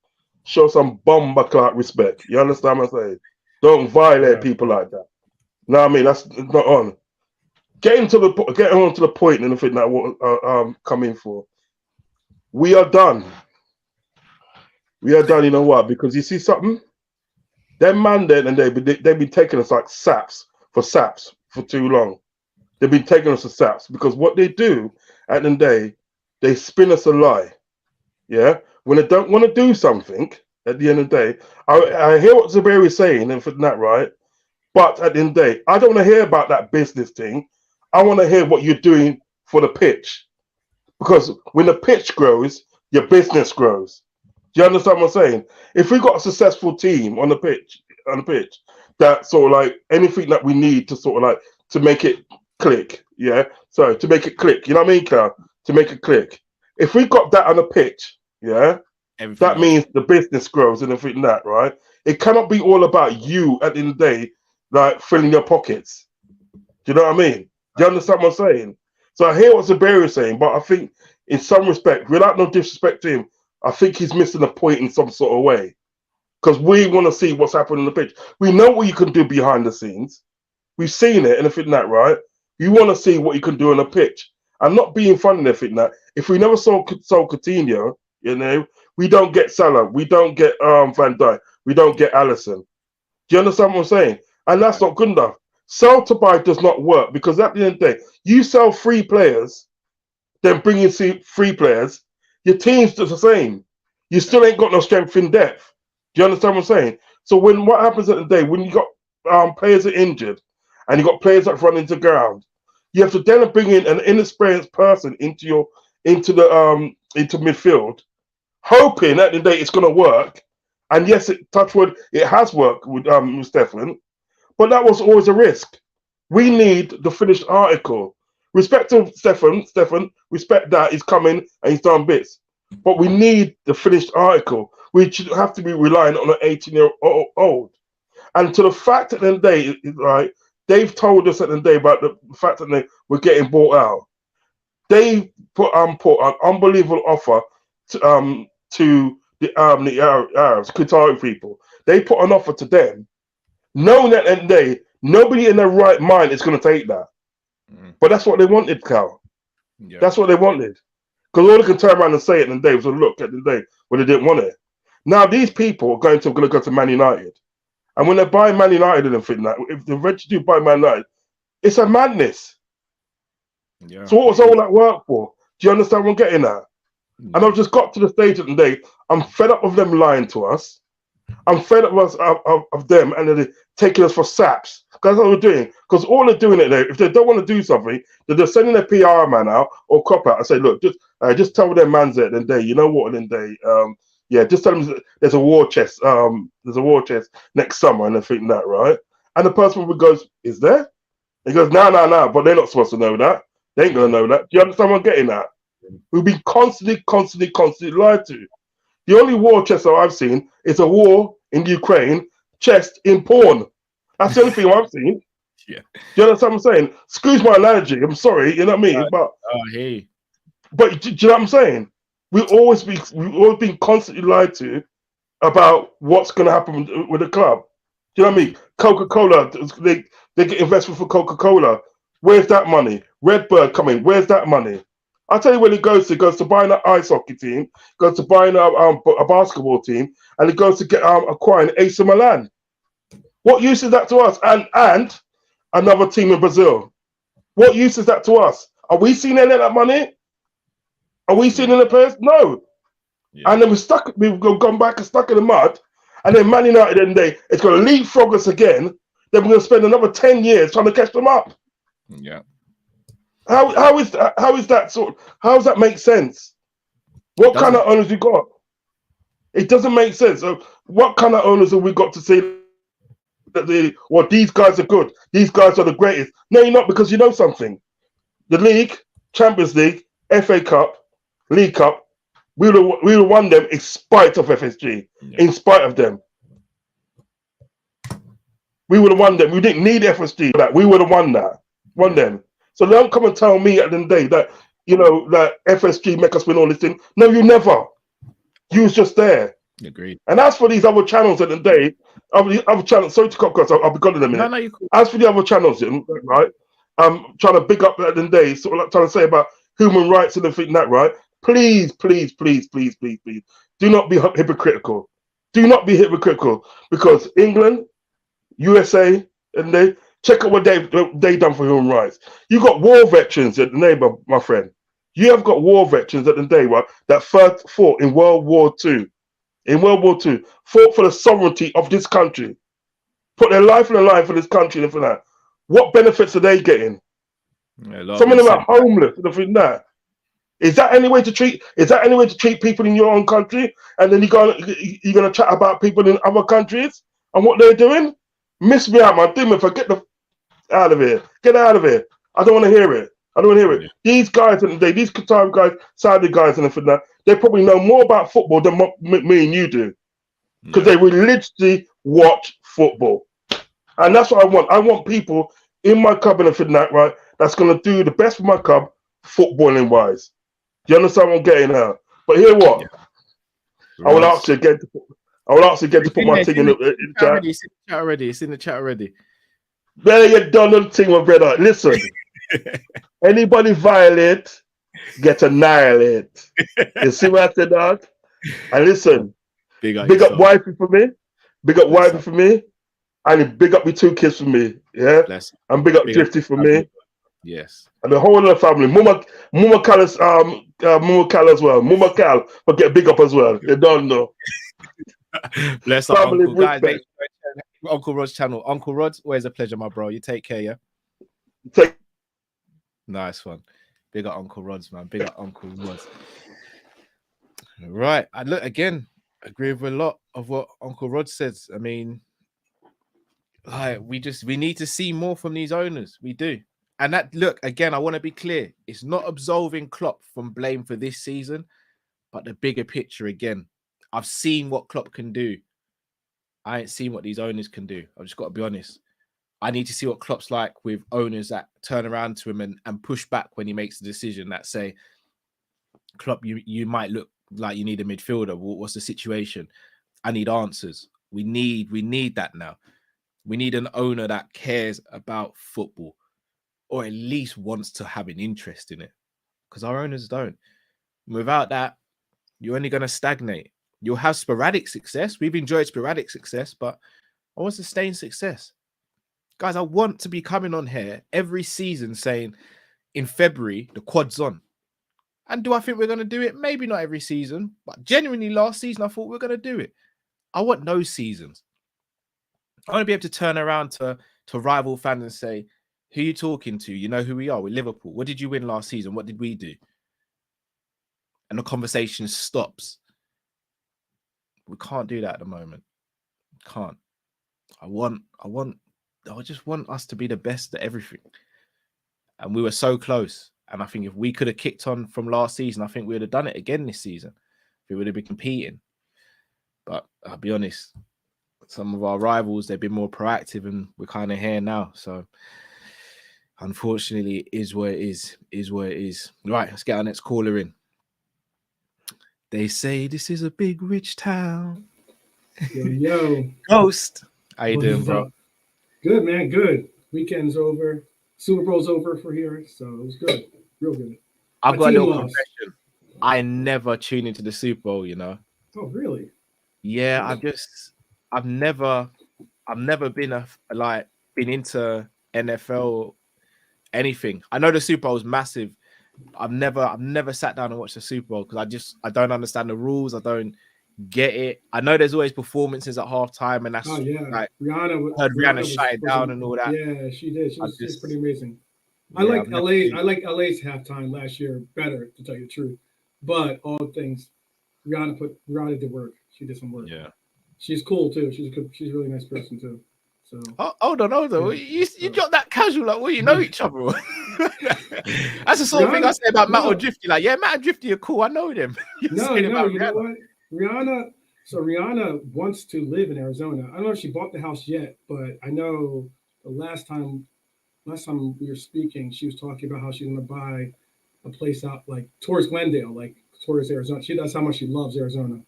show some bomber clock respect. You understand what I'm saying? Don't violate people like that. No, I mean that's not on. Getting on to the point and everything that what coming for. We are done. We are done. You know what? Because you see something. Them man then and they've been taking us like saps for too long. They've been taking us to saps because what they do at the end of the day, they spin us a lie. Yeah, when they don't want to do something at the end of the day, I hear what Zubair is saying and for that right, but at the end of the day, I don't want to hear about that business thing. I want to hear what you're doing for the pitch, because when the pitch grows, your business grows. Do you understand what I'm saying? If we got a successful team on the pitch, that sort of like anything that we need to sort of like to make it click, yeah. So to make it click, you know what I mean, Carl? To make it click. If we got that on the pitch, yeah, that means the business grows and everything that, right? It cannot be all about you at the end of the day, like filling your pockets. Do you know what I mean? Do you understand what I'm saying? So I hear what Zubair is saying, but I think in some respect, without no disrespect to him, I think he's missing a point in some sort of way. Because we want to see what's happening on the pitch. We know what you can do behind the scenes. We've seen it and everything that, right? You want to see what you can do on the pitch. I'm not being funny and everything that. If we never sold Coutinho, you know, we don't get Salah, we don't get Van Dijk, we don't get Alisson. Do you understand what I'm saying? And that's not good enough. Sell to buy does not work, because at the end of the day, you sell 3 players, then bring in 3 players, your team's just the same. You still ain't got no strength in depth. Do you understand what I'm saying? So what happens at the day, when you got players are injured and you got players that run into ground, you have to then bring in an inexperienced person into midfield, hoping at the day it's going to work. And yes, touch wood, it has worked with Stefan, but that was always a risk. We need the finished article. Respect to Stefan, respect that he's coming and he's done bits. But we need the finished article. We should have to be relying on an 18-year-old. And to the fact at the end of the day, right, they've told us at the end of the day about the fact that we're getting bought out. They put an unbelievable offer to the Arabs, Qatari people. They put an offer to them, knowing that at the end of the day, nobody in their right mind is going to take that. But that's what they wanted, Cal. Yeah. That's what they wanted. Because all they can turn around and say it in the day was a look at the day when they didn't want it. Now these people are going to go to Man United. And when they buy Man United and everything, if they eventually do buy Man United, it's a madness. Yeah. So what was all that work for? Do you understand what I'm getting at? And I've just got to the stage of the day, I'm fed up of them lying to us. I'm fed up of them and they're taking us for saps. That's what we're doing. Because all they're doing it there, if they don't want to do something, they're just sending their PR man out or cop out and say, look, just tell their man's it then day, you know what, then day. Yeah, just tell them there's a war chest. There's a war chest next summer and everything that, right? And the person would goes, is there? He goes, no, but they're not supposed to know that. They ain't going to know that. Do you understand what I'm getting at? We've been constantly lied to. The only war chest that I've seen is a war in Ukraine chest in porn. That's the only thing I've seen. Yeah. Do you understand what I'm saying? Excuse my analogy. I'm sorry, you know what I mean? But hey. But do you know what I'm saying? We've always been constantly lied to about what's going to happen with the club. Do you know what I mean? Coca-Cola, they get investment for Coca-Cola. Where's that money? Redbird coming. Where's that money? I'll tell you when it goes to buying an ice hockey team, goes to buying a basketball team, and it goes to get acquiring AC Milan. What use is that to us? And another team in Brazil. What use is that to us? Are we seeing any of that money? Are we seeing any players? No. Yeah. And then we've gone back and stuck in the mud. And then Man United it's going to leapfrog us again. Then we're going to spend another 10 years trying to catch them up. Yeah. How is that? How does that make sense? What kind of owners we got? It doesn't make sense. So what kind of owners have we got to say that these guys are good? These guys are the greatest. No, you're not, because you know something. The league, Champions League, FA Cup, League Cup, we would have won them in spite of FSG. Yeah. In spite of them. We would have won them. We didn't need FSG for that. We would have won that. Won them. So don't come and tell me at the end of the day that, that FSG make us win all this thing. No, you never. You was just there. Agreed. And as for these other channels at the day, other channels, sorry to cut across, I'll be gone in a minute. No, cool. As for the other channels, right, I'm trying to big up at the end of the day, sort of like trying to say about human rights and everything that, right? Please, do not be hypocritical. Do not be hypocritical, because England, USA, and they check out what they done for human rights. You got war veterans at the neighbor, my friend. You have got war veterans at the day, right, that first fought in World War II. In World War II, fought for the sovereignty of this country, put their life in the line for this country and for that. What benefits are they getting? Yeah, some of them are homeless and everything that. Is that any way to treat people in your own country? And then you're gonna chat about people in other countries and what they're doing? Miss me out, man. Get the out of here. Get out of here. I don't want to hear it. Yeah. These guys and these Qatar guys, Saudi guys and everything that, they probably know more about football than me and you do. Because they religiously watch football. And that's what I want. I want people in my club and everything that, right, that's gonna do the best for my club, footballing wise. Do you understand what I'm getting at? But hear what? Yeah. I will ask you again to put my thing in the chat. It's in the chat already. There you done the thing, my brother. Listen. Anybody violate, get annihilated. You see what I said, dog? And listen, big up wifey for me. Big up wifey for me. And big up my 2 kids for me. Yeah. And big up Drifty for me. Yes. And the whole of the family. Mama Cal as well. Mama Cal, but get big up as well. You don't know. Bless our uncle. Guys, Uncle Rod's channel. Uncle Rod, always a pleasure, my bro. You take care, yeah? Nice one. Big up Uncle Rod's, man. Big up Uncle Rod's. Right. I look again, agree with a lot of what Uncle Rod says. I mean, we need to see more from these owners. We do. And that, look, again, I want to be clear. It's not absolving Klopp from blame for this season, but the bigger picture again. I've seen what Klopp can do. I ain't seen what these owners can do. I've just got to be honest. I need to see what Klopp's like with owners that turn around to him and push back when he makes a decision that say, Klopp, you might look like you need a midfielder. What's the situation? I need answers. We need that now. We need an owner that cares about football, or at least wants to have an interest in it, because our owners don't. Without that, you're only going to stagnate. You'll have sporadic success. We've enjoyed sporadic success, but I want sustained success. Guys, I want to be coming on here every season saying in February, the quad's on. And do I think we're going to do it? Maybe not every season, but genuinely last season, I thought we were going to do it. I want those seasons. I want to be able to turn around to rival fans and say, who are you talking to? You know who we are. We're Liverpool. What did you win last season? What did we do? And the conversation stops. We can't do that at the moment. Can't. I want I just want us to be the best at everything. And we were so close. And I think if we could have kicked on from last season, I think we would have done it again this season. We would have been competing. But I'll be honest, some of our rivals, they've been more proactive, and we're kind of here now. So unfortunately, it is what it is what it is. Right, let's get our next caller in. They say this is a big rich town. Yo. Ghost. How you doing, bro? Good, man. Good. Weekend's over. Super Bowl's over for here. So it was good. Real good. I've got a little confession. I never tune into the Super Bowl, you know. Oh, really? Yeah, I've never been been into NFL anything. I know the Super Bowl is massive. I've never sat down and watched the Super Bowl because I don't understand the rules. I don't get it. I know there's always performances at halftime, and that's like Rihanna shut it down and all that. Yeah, she did. She was pretty amazing. I like LA's halftime last year better, to tell you the truth. But all things, Rihanna did work. She did some work. Yeah, she's cool too. She's a really nice person too. So hold on. Yeah. You dropped that casual like, well, you know each other. That's the sort of thing I say about Matt or Drifty. Like, yeah, Matt and Drifty are cool. I know them. You know what? Rihanna wants to live in Arizona. I don't know if she bought the house yet, but I know the last time we were speaking, she was talking about how she's going to buy a place out like towards Glendale, like towards Arizona. That's how much she loves Arizona.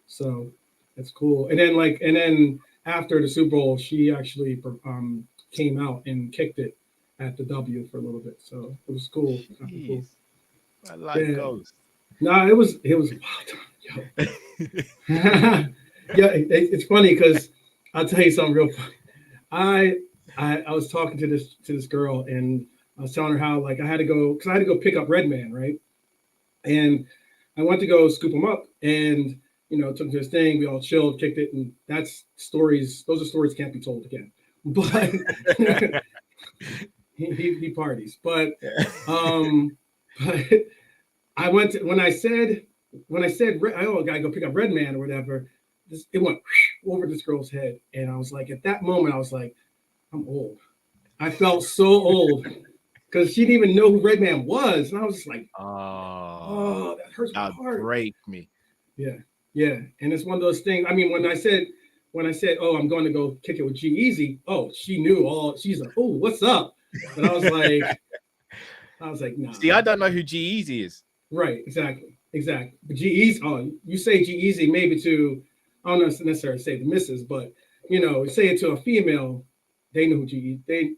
So that's cool. And then after the Super Bowl, she actually came out and kicked it at the W for a little bit. So it was cool. Cool. I like those. No, it was a wild time. Yeah, it's funny because I'll tell you something real funny. I was talking to this girl, and I was telling her how like I had to go pick up Redman, right? And I went to go scoop him up, and took him to his thing. We all chilled, kicked it, and those are stories can't be told again. But he parties. But I went to, when I said I gotta go pick up Redman or whatever, it went over this girl's head, and I was like, at that moment, I was like, I'm old. I felt so old because she didn't even know who Redman was, and I was just like, oh, that hurts my heart. Break me. Yeah, and it's one of those things. I mean, when I said, oh, I'm going to go kick it with G-Eazy, oh, she knew all. She's like, oh, what's up? But I was like, nah. See, I don't know who G-Eazy is. Right, exactly. But G-Eazy, oh, you say G-Eazy maybe to, I don't necessarily say the missus, but say it to a female, they know who G-Eazy.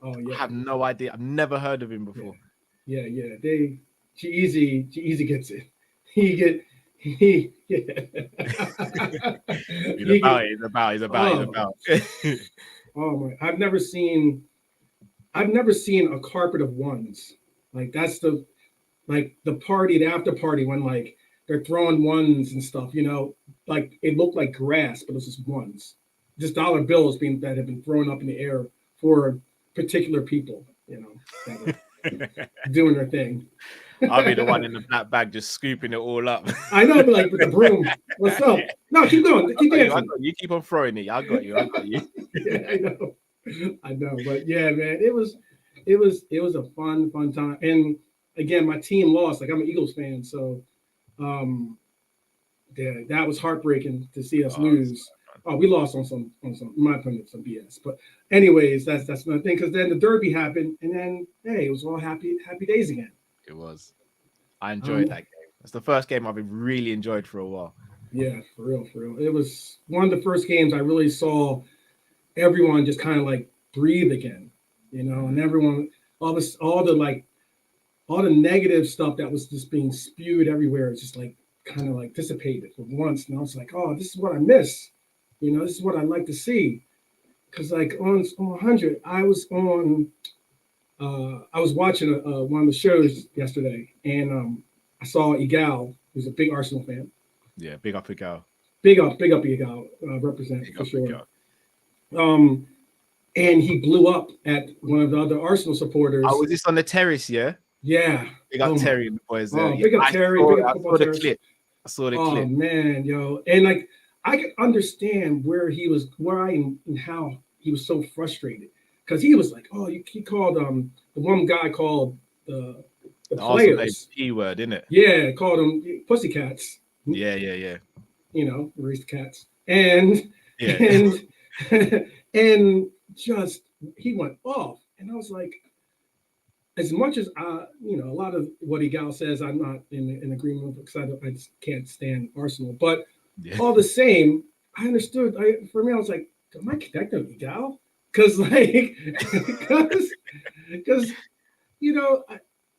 I have no idea. I've never heard of him before. Yeah. G-Eazy gets it. He's about. Oh my! I've never seen a carpet of ones. Like that's the party, the after party when like they're throwing ones and stuff. Like it looked like grass, but it was just ones, just dollar bills that have been thrown up in the air for particular people. That are doing their thing. I'll be the one in the black bag just scooping it all up. I know, but like with the broom. What's up? No, keep going. Keep dancing. You keep on throwing it. I got you. Yeah, I know. But yeah, man, it was a fun time. And again, my team lost. Like I'm an Eagles fan, so that was heartbreaking to see us lose. Oh, we lost on some, in my opinion, some BS. But anyways, that's another thing. Because then the Derby happened, and then it was all happy days again. It was. I enjoyed that game. It's the first game I've really enjoyed for a while. Yeah, for real. It was one of the first games I really saw everyone just kind of like breathe again, and everyone, all the negative stuff that was just being spewed everywhere is just like kind of like dissipated for once. And I was like, oh, this is what I miss. This is what I'd like to see. Because like on 100, I was watching one of the shows yesterday, and I saw Igal, who's a big Arsenal fan. Yeah, big up Igal. Big up Igal, represent for sure. And he blew up at one of the other Arsenal supporters. Oh, was this on the terrace? Yeah. Yeah. Big up Terry and the boys there. Oh, big up Terry. I saw the clip. Oh man, yo, and like I could understand where he was, and how he was so frustrated because he was like, oh, he called the one guy called the players P-word, isn't it? Yeah, called them pussycats. Yeah. You know, raised cats. And yeah. and just he went off. And I was like, as much as you know, a lot of what Igal says, I'm not in agreement with because I just can't stand Arsenal. But all the same, I understood. For me, I was like, am I connected with Igal? Because you know,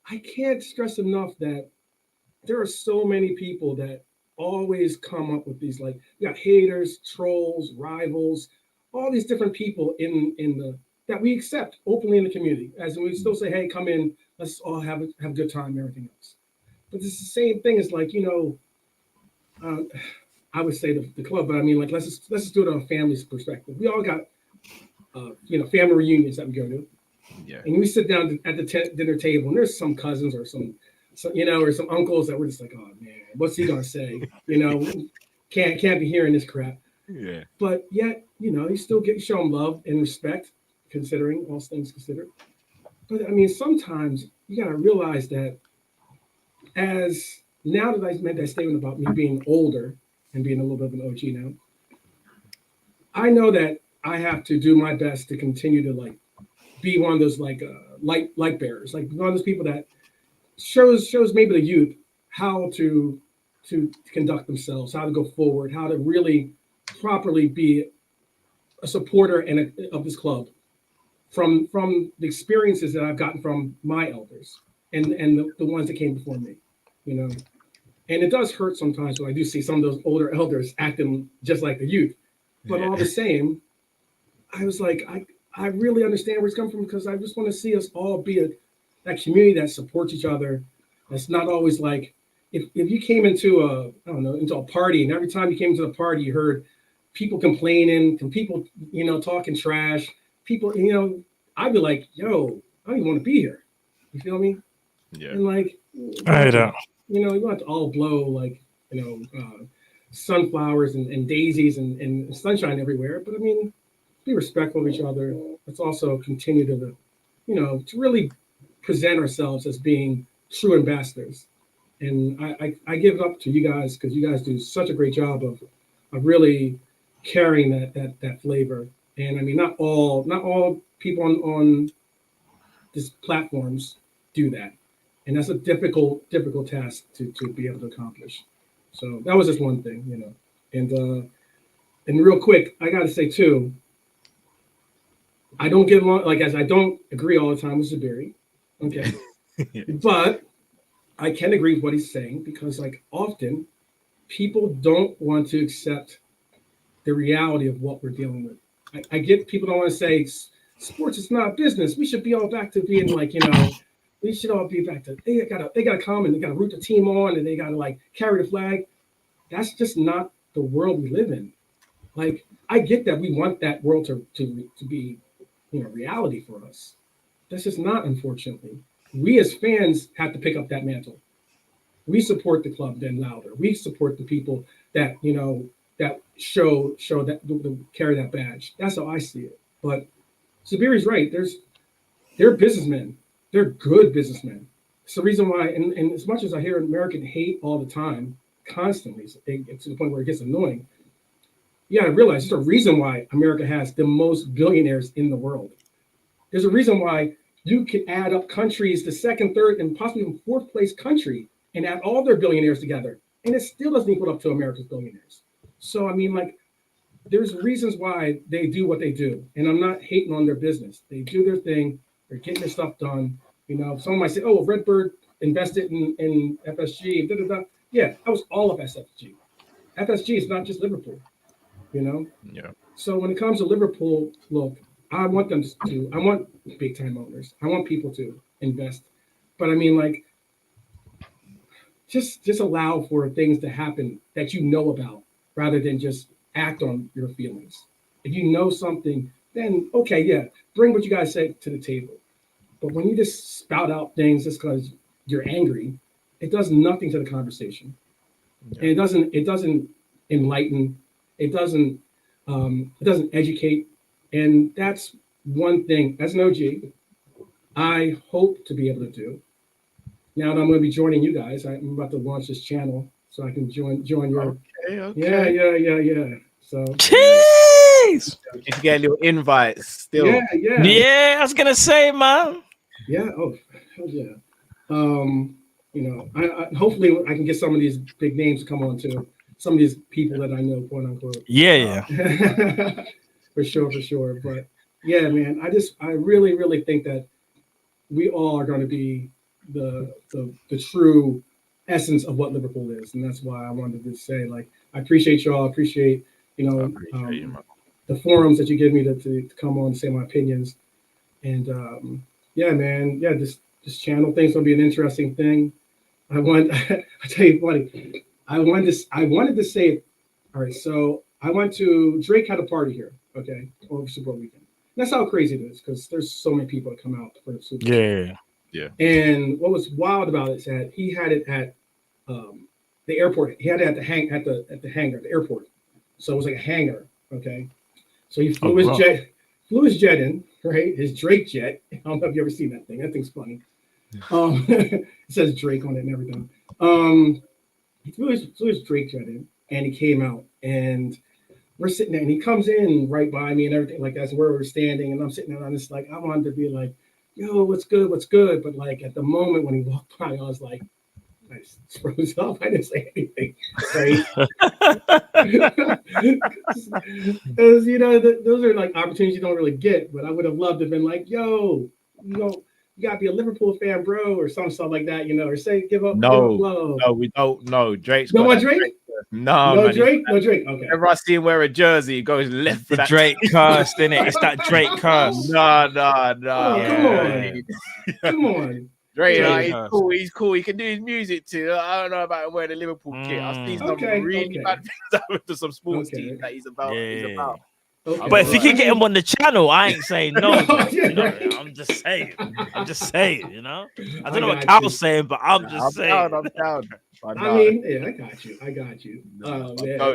I can't stress enough that there are so many people that always come up with these, like, you got haters, trolls, rivals, all these different people in the that we accept openly in the community. As in, we still say, hey, come in, let's all have a good time and everything else. But it's the same thing as, like, you know, I would say the club, but I mean, like, let's just do it on a family's perspective. We all got you know, family reunions that we go to. Yeah. And we sit down at the dinner table, and there's some cousins or some you know, or some uncles that we're just like, oh man, what's he gonna say? You know, can't be hearing this crap. Yeah. But yet, you know, you still show them love and respect, considering all things considered. But I mean, sometimes you gotta realize that as now that I made that statement about me being older and being a little bit of an OG now, I know that I have to do my best to continue to, like, be one of those, like, light bearers, like one of those people that shows maybe the youth how to conduct themselves, how to go forward, how to really properly be a supporter of this club from the experiences that I've gotten from my elders and the ones that came before me, you know. And it does hurt sometimes when I do see some of those older elders acting just like the youth. But all the same, I was like, I really understand where it's coming from, because I just want to see us all be that community that supports each other. That's not always like, if you came into into a party, and every time you came to the party, you heard people complaining and people, you know, talking trash. People, you know, I'd be like, yo, I don't even want to be here. You feel me? Yeah. And like, I don't. You know, you don't have to all blow, like, you know, sunflowers and daisies and sunshine everywhere. But I mean, be respectful of each other. Let's also continue to, you know, to really present ourselves as being true ambassadors. And I give it up to you guys, because you guys do such a great job of really carrying that flavor. And I mean, not all people on these platforms do that. And that's a difficult task to be able to accomplish. So that was just one thing, you know. And real quick, I got to say too, I don't get along, like, as I don't agree all the time with Zabiri, okay, but I can agree with what he's saying, because, like, often people don't want to accept the reality of what we're dealing with. I get people don't want to say sports is not business. We should be all back to being, like, you know, we should all be back to they gotta come and they gotta root the team on and they gotta, like, carry the flag. That's just not the world we live in. Like, I get that we want that world to be, you know, reality for us. That's just not, unfortunately. We as fans have to pick up that mantle. We support the club then louder. We support the people that, you know, that show that carry that badge. That's how I see it. But Zabiri's right. They're businessmen. They're good businessmen. It's the reason why, and as much as I hear American hate all the time, constantly, to the point where it gets annoying, you got to realize there's a reason why America has the most billionaires in the world. There's a reason why you can add up countries, the second, third, and possibly even fourth place country, and add all their billionaires together, and it still doesn't equal up to America's billionaires. So, I mean, like, there's reasons why they do what they do, and I'm not hating on their business. They do their thing. They're getting their stuff done. You know, someone might say, oh, well, Redbird invested in FSG. Da, da, da. Yeah, that was all of FSG. FSG is not just Liverpool, you know? Yeah. So when it comes to Liverpool, look, I want big time owners. I want people to invest. But I mean, like, just allow for things to happen that you know about, rather than just act on your feelings. If you know something, then okay, yeah, bring what you guys say to the table. But when you just spout out things just because you're angry, it does nothing to the conversation. Yeah. And it doesn't enlighten, it doesn't educate, And that's one thing, as an OG, I hope to be able to do. Now that I'm going to be joining you guys, I'm about to launch this channel so I can join your. Okay. Yeah. So. Jeez! Just get a little invite still. Yeah, I was gonna say, man. Yeah. Oh, hell yeah. I hopefully I can get some of these big names to come on too. Some of these people that I know, quote unquote. Yeah. For sure. But yeah, man, I really think that we all are going to be the true essence of what Liverpool is, and that's why I wanted to say, like, I appreciate y'all. Appreciate the forums that you give me to come on and say my opinions. And yeah, man, yeah, this channel thing's gonna be an interesting thing. I tell you funny. I wanted to say it. All right, so I went to Drake had a party here, okay, over Super Bowl weekend. That's how crazy it is because there's so many people that come out for the Super Bowl. Yeah. And what was wild about it is that he had it at the airport. He had it at the hangar, the airport. So it was like a hangar, okay. So he flew his jet in, right? His Drake jet. I don't know if you ever seen that thing. That thing's funny. It says Drake on it and everything. He flew his Drake jet in, and he came out, and we're sitting there, and he comes in right by me and everything like that's where we're standing, and I'm sitting there, and I'm just like, I wanted to be like, yo, what's good? But like at the moment when he walked by, I was like, I just froze up. I didn't say anything. Right? Because those are like opportunities you don't really get. But I would have loved to have been like, yo, you gotta be a Liverpool fan, bro, or something like that, or say give up. No, we don't. No, Drake's no got Drake. No, no man, Drake. Okay. Whenever I see him wear a jersey, he goes left for The that. Drake curse, innit? It's that Drake curse. No. Oh, come on. Drake, he's cool. He can do his music too. I don't know about him wearing a Liverpool kit. I've seen some really bad things happen to some sports teams that he's about. Okay. But if you can get him on the channel, I ain't saying no. I'm just saying. I don't know what Cal's saying, but I'm just saying. I'm down. I mean, yeah, I got you.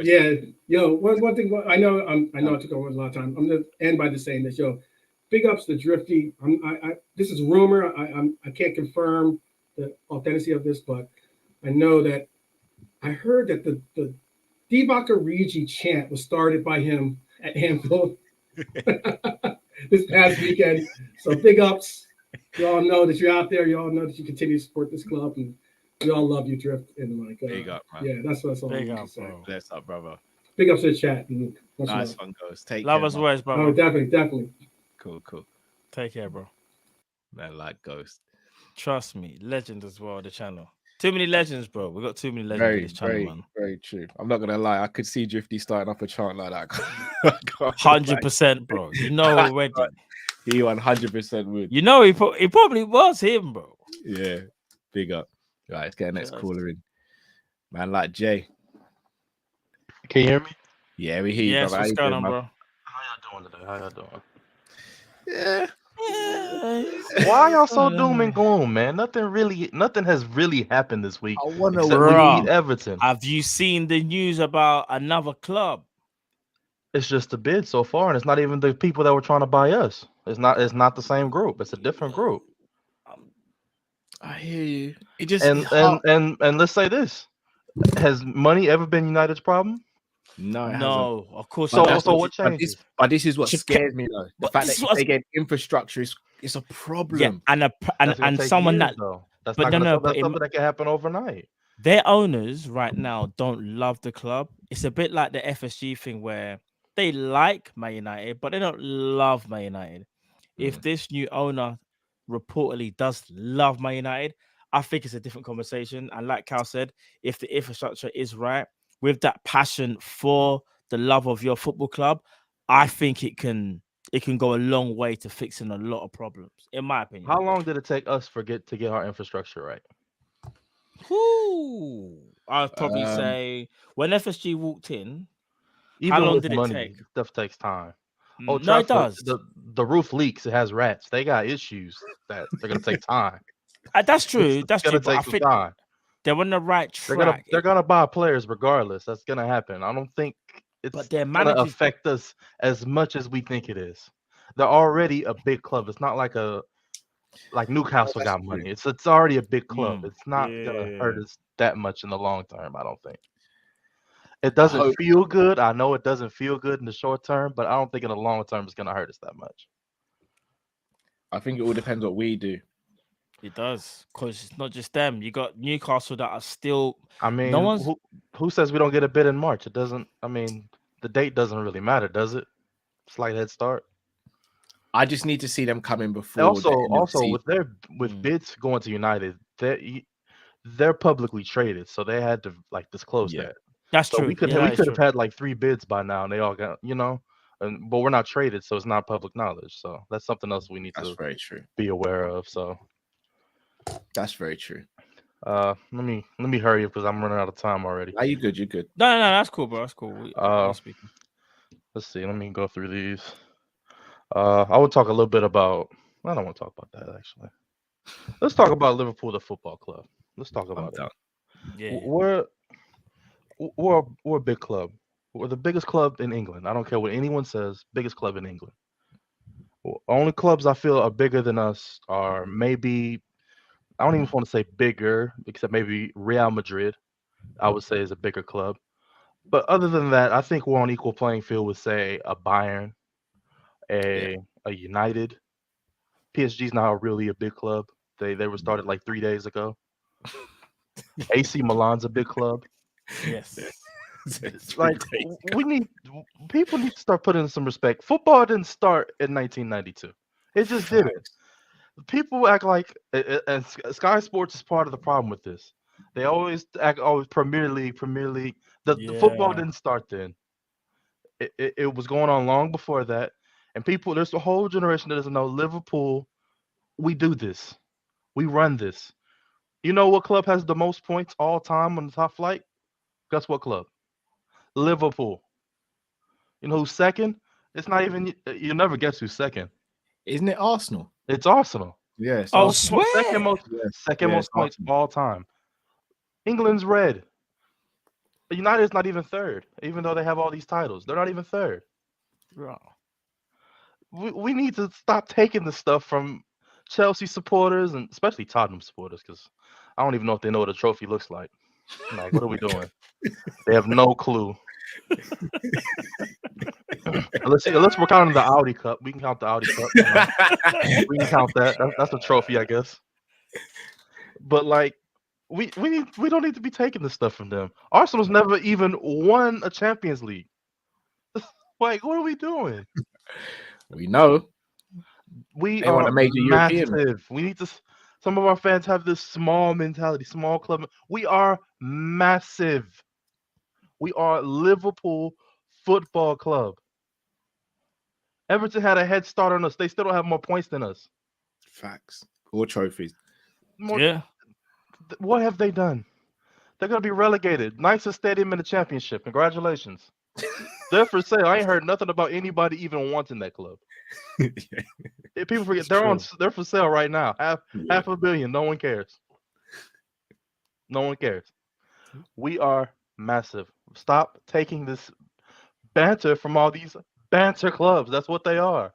Yeah. Yo, one thing. I know I took over a lot of time. I'm gonna end by just saying this. Yo, big ups to Drifty. This is rumor. I can't confirm the authenticity of this, but I know that I heard that the Divock Origi chant was started by him at Anfield this past weekend. So big ups. You all know that you're out there. You all know that you continue to support this club, and we all love you, Drift. And like, big up, man. Yeah, that's all. Big up, bro. Bless up, brother. Big ups to the chat. Nice one, Ghost. Take love care, us always, brother. Oh, definitely. Cool. Take care, bro. Man, like Ghost. Trust me, legend as well. The channel. Too many legends, bro. We got too many legends in this channel, man. Very true. I'm not gonna lie. I could see Drifty starting off a chant like that. 100%, bro. You know already. He 100% would. You know he probably was him, bro. Yeah. Big up. Right, let's get the next caller in. Man, like Jay. Can you hear me? Yeah, we hear you, yes, brother. What's going on, bro? How y'all doing today? How y'all doing? Yeah. Why y'all so doom and gloom, man? Nothing has really happened this week. I wonder except we need Everton. Have you seen the news about another club? It's just a bid so far, and it's not even the people that were trying to buy us. It's not the same group. It's a different group. I hear you. It just and let's say this: has money ever been United's problem? No, of course. So what changes? But this is what scares me, though. The fact that they get infrastructure is a problem. Yeah, and someone years, that's something that can happen overnight. Their owners right now don't love the club. It's a bit like the FSG thing where they like Man United, but they don't love Man United. If this new owner reportedly does love Man United, I think it's a different conversation. And like Cal said, if the infrastructure is right, with that passion for the love of your football club, I think it can go a long way to fixing a lot of problems, in my opinion. How long did it take us to get our infrastructure right? I'd probably say when FSG walked in, even how long with did money, it take? Stuff takes time. No, it does. The roof leaks. It has rats. They got issues that they're gonna take time. That's true. That's true. It's gonna take some time. They're on the right track. They're gonna buy players regardless. That's gonna happen. I don't think it's their gonna managers affect us as much as we think it is. They're already a big club. It's not like Newcastle got money. It's already a big club. It's not gonna hurt us that much in the long term, I don't think. It doesn't feel good. I know it doesn't feel good in the short term, but I don't think in the long term it's gonna hurt us that much. I think it all depends what we do. It does, because it's not just them. You got Newcastle that are still. I mean, no one's. Who says we don't get a bid in March? It doesn't. I mean, the date doesn't really matter, does it? Slight head start. I just need to see them coming before. Also, with bids going to United, they're publicly traded, so they had to disclose that. That's true. We could have had 3 bids by now, and they all got but we're not traded, so it's not public knowledge. So that's something else we need to very true. Be aware of. So that's very true. Let me hurry up because I'm running out of time already. Are you good? You're good. No, that's cool, bro. That's cool. We're speaking. Let's see. Let me go through these. I would talk a little bit about. I don't want to talk about that actually. Let's talk about Liverpool, the football club. Let's talk about it. Yeah. We're a big club. We're the biggest club in England. I don't care what anyone says. Biggest club in England. Only clubs I feel are bigger than us are maybe. I don't even want to say bigger, except maybe Real Madrid. I would say is a bigger club. But other than that, I think we're on equal playing field with, say, a Bayern, a United. PSG's now really a big club. They were started 3 days ago. AC Milan's a big club. Yes. People need to start putting in some respect. Football didn't start in 1992. It just didn't. People act like, and Sky Sports is part of the problem with this. They always act Premier League. The football didn't start then. It was going on long before that. And there's a whole generation that doesn't know Liverpool. We do this. We run this. You know what club has the most points all time on the top flight? Guess what club? Liverpool. You know who's second? It's not even. You never guess who's second. Isn't it Arsenal? It's Arsenal. Yes. Oh, swear. Second most points all time. England's red. United's not even third, even though they have all these titles. They're not even third. Bro. We need to stop taking the stuff from Chelsea supporters and especially Tottenham supporters, because I don't even know if they know what a trophy looks like. Like, what are we doing? They have no clue. Unless we're counting the Audi Cup. We can count the Audi Cup. We can count that. That's a trophy, I guess. But we don't need to be taking this stuff from them. Arsenal's never even won a Champions League. What are we doing? We know. We They are want a major massive. European. We need to. Some of our fans have this small mentality, small club. We are massive. We are Liverpool Football Club. Everton had a head start on us. They still don't have more points than us. Facts. Or trophies. What have they done? They're going to be relegated. Nicest stadium in the championship. Congratulations. They're for sale. I ain't heard nothing about anybody even wanting that club. People forget they're for sale right now. Half $500 million. No one cares. No one cares. We are massive. Stop taking this banter from all these banter clubs. That's what they are.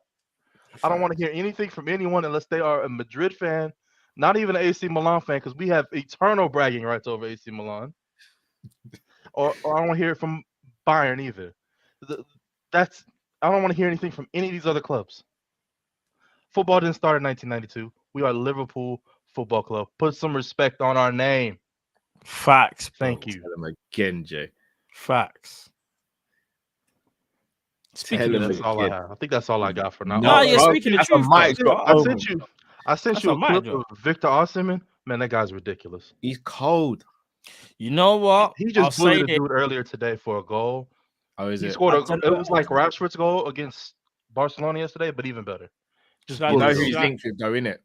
I don't want to hear anything from anyone unless they are a Madrid fan, not even an AC Milan fan, because we have eternal bragging rights over AC Milan. Or I don't want to hear it from Bayern either. I don't want to hear anything from any of these other clubs. Football didn't start in 1992. We are Liverpool Football Club. Put some respect on our name. Facts. Thank you. Tell them again, Jay. Facts. That's all I have. I think that's all I got for now. No, you're speaking the truth. I sent you a clip of Victor Osimhen. Man, that guy's ridiculous. He's cold. You know what? He just bullied a dude earlier today for a goal. Oh, is it? He scored it was like Rashford's goal against Barcelona yesterday, but even better. Just you know who he's linked with, though, innit?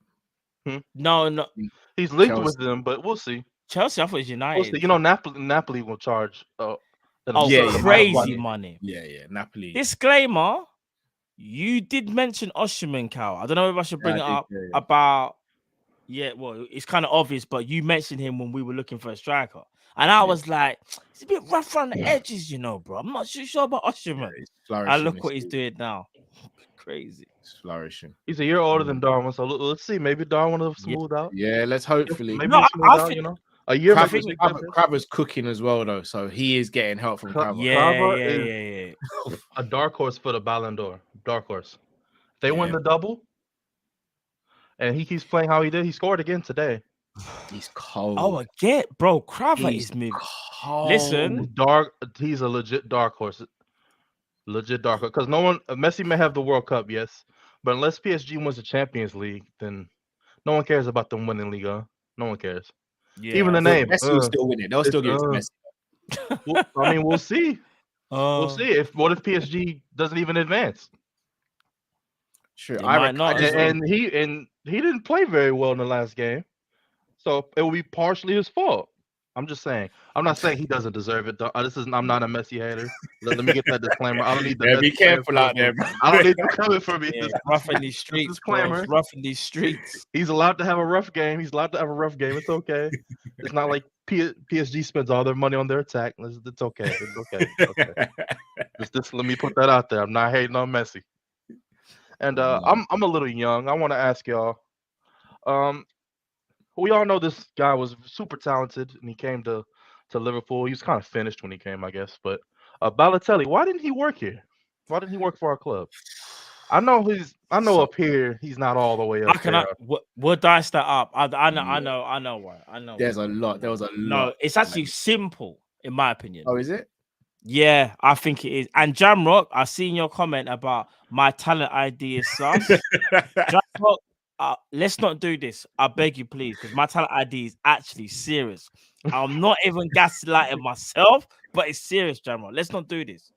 No. He's linked with them, but we'll see. Chelsea, I thought it was United. We'll see. You know, Napoli will charge. Crazy money. Yeah, Napoli. Disclaimer: you did mention Osimhen, Cal. I don't know if I should bring it up about. Yeah, well, it's kind of obvious, but you mentioned him when we were looking for a striker. And I was like, it's a bit rough around the edges, you know, bro. I'm not too sure about Osimhen. I look what he's doing now. Crazy. It's flourishing. He's a year older than Darwin, so let's see. Maybe Darwin will smooth out. Yeah, let's hopefully. Maybe he'll smooth out, you know. A year. Crabber's cooking as well, though, so he is getting help from Crabber. Yeah. A dark horse for the Ballon d'Or. Dark horse. If they win the double, and he keeps playing how he did. He scored again today. He's cold. Oh, again, bro. Crabber is moving. Listen, He's a legit dark horse. Legit dark horse. Because no one. Messi may have the World Cup, yes, but unless PSG wins the Champions League, then no one cares about them winning Liga. No one cares. Yeah, even the name. Messi will still win it. They'll still give it to Messi. I mean, we'll see. We'll see. What if PSG doesn't even advance? Sure, I might not. And he didn't play very well in the last game, so it will be partially his fault. I'm just saying. I'm not saying he doesn't deserve it. I'm not a Messi hater. Let me get that disclaimer. I don't need the. Be careful out there, bro. I don't need you coming for me. Rough in these streets, bro. Rough in these streets. He's allowed to have a rough game. It's okay. It's not like PSG spends all their money on their attack. It's okay. It's okay. Just let me put that out there. I'm not hating on Messi. And I'm a little young. I want to ask y'all. We all know this guy was super talented, and he came to Liverpool. He was kind of finished when he came, I guess. But Balotelli, why didn't he work here? Why didn't he work for our club? I know up here he's not all the way up. We'll dice that up. I know why. There was a lot. No, it's actually simple, in my opinion. Oh, is it? Yeah, I think it is. And Jamrock, I've seen your comment about my talent ID is sus. Jamrock, let's not do this. I beg you, please, because my talent ID is actually serious. I'm not even gaslighting myself, but it's serious, Jamrock. Let's not do this.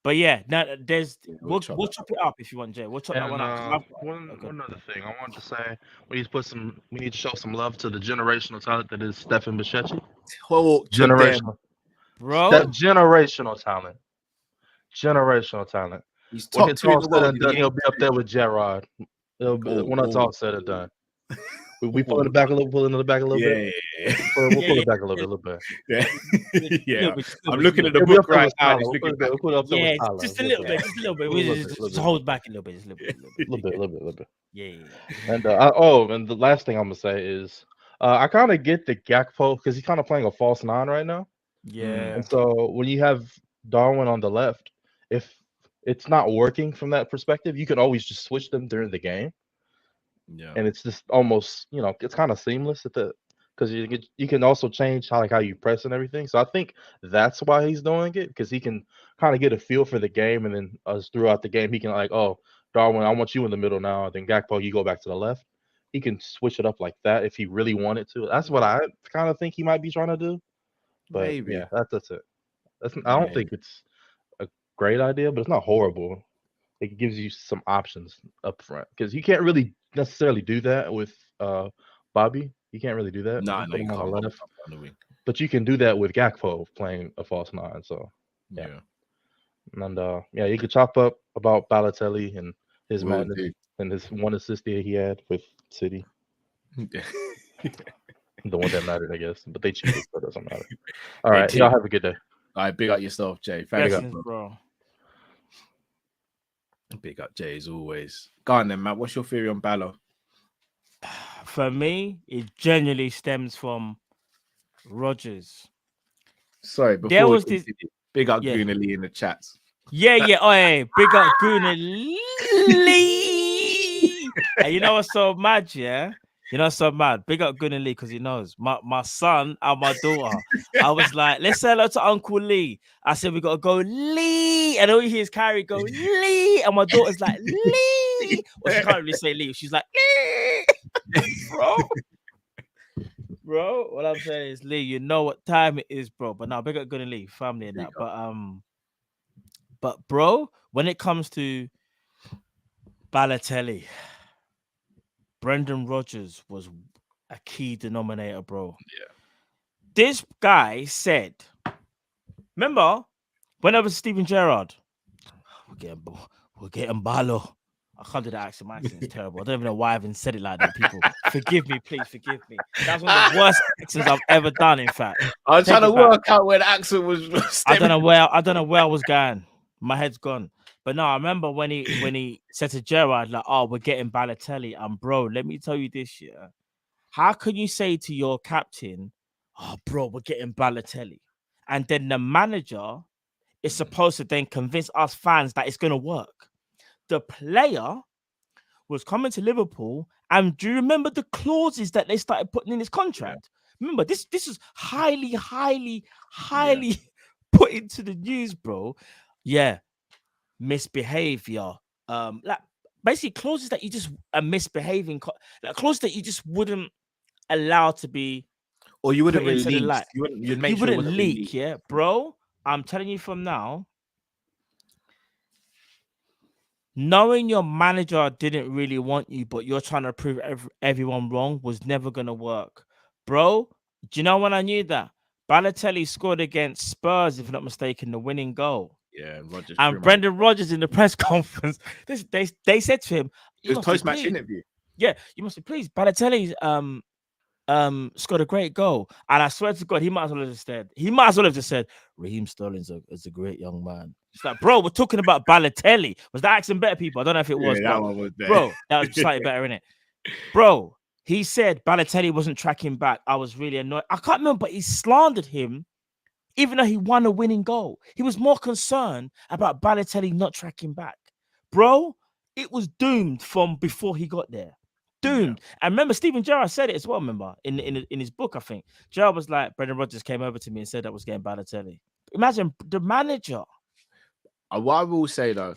But yeah, no, we'll chop it up if you want, Jay. We'll chop that one up. One other thing I wanted to say: we need to show some love to the generational talent that is Stefan Bichetti. Generational, bro. Generational talent. He's when top it's two in all the said world. and done, he'll be up there with Gerrard. When it's all said and done. We pull it back a little, bit. We'll pull it back a little bit. Yeah. I'm looking at the book right now. We'll put it up there with just a little bit. Just hold back a little bit. A little bit. Yeah. And and the last thing I'm gonna say is, I kind of get the Gakpo because he's kind of playing a false nine right now. Yeah. And so when you have Darwin on the left, if it's not working from that perspective, you can always just switch them during the game. Yeah, and it's just almost, it's kind of seamless because you can also change how you press and everything. So I think that's why he's doing it, because he can kind of get a feel for the game, and then throughout the game he can Darwin, I want you in the middle now. Then Gakpo, you go back to the left. He can switch it up like that if he really wanted to. That's what I kind of think he might be trying to do. But maybe that's it. I don't think it's a great idea, but it's not horrible. It gives you some options up front, because you can't really necessarily do that with Bobby. You can't really do that. No, you can't. But you can do that with Gakpo playing a false nine. So yeah. And you could chop up about Balotelli and his madness and his one assist that he had with City. The one that mattered, I guess. But they cheated, so it doesn't matter. All right, y'all have a good day. All right, big up yourself, Jay. Thanks, bro. Big up Jay as always. Go on then, Matt. What's your theory on Balo? For me, it genuinely stems from Rodgers. Sorry, before was this big up Guna Lee in the chats. Yeah. Oh, hey, big up Guna Lee. And you know what's so mad, yeah? You know what's so mad? Big up Guna Lee, because he knows my son and my daughter. I was like, let's say hello to Uncle Lee. I said, we got to go Lee. And all you hear is Carrie go Lee. And my daughter's like, Lee. Well, she can't really say Lee. She's like, Lee. Bro, what I'm saying is, Lee, you know what time it is, bro. But now, big up Guna Lee, family and that. But bro, when it comes to Balotelli, Brendan Rodgers was a key denominator, bro. Yeah. This guy said, remember, when I was Steven Gerrard, we're getting Balo. I can't do that accent. My accent's terrible. I don't even know why I even said it like that. People, forgive me, please forgive me. That's one of the worst accents I've ever done. In fact, I was trying to work out where the accent was. I don't know where I was going. My head's gone. But no, I remember when he said to Gerrard, like, "Oh, we're getting Balotelli," and bro, let me tell you this, yeah. How can you say to your captain, "Oh, bro, we're getting Balotelli," and then the manager is supposed to then convince us fans that it's going to work? The player was coming to Liverpool, and do you remember the clauses that they started putting in his contract? Yeah. Remember, this is highly put into the news, bro. Yeah, misbehavior. Like basically clauses that you just are misbehaving, like clauses that you just wouldn't allow to be, or you wouldn't release. You wouldn't leak, yeah, bro. I'm telling you from now. Knowing your manager didn't really want you, but you're trying to prove everyone wrong was never going to work. Bro, do you know when I knew that? Balotelli scored against Spurs, if I'm not mistaken, the winning goal. Yeah, and Brendan Rodgers in the press conference, they said to him, it was post-match interview. Yeah, you must be pleased. Balotelli's scored a great goal, and I swear to God, he might as well have just said, Raheem Sterling's a great young man. It's like, bro, we're talking about Balotelli. Was that accent better, people? I don't know if it was, that one was better. Bro, that was slightly better, innit? Bro, he said Balotelli wasn't tracking back. I was really annoyed. I can't remember, but he slandered him, even though he won a winning goal. He was more concerned about Balotelli not tracking back. Bro, it was doomed from before he got there. Doomed. Yeah. And remember, Steven Gerrard said it as well, remember, in his book, I think. Gerrard was like, Brendan Rodgers came over to me and said that was getting Balotelli. Imagine the manager. What I will say, though,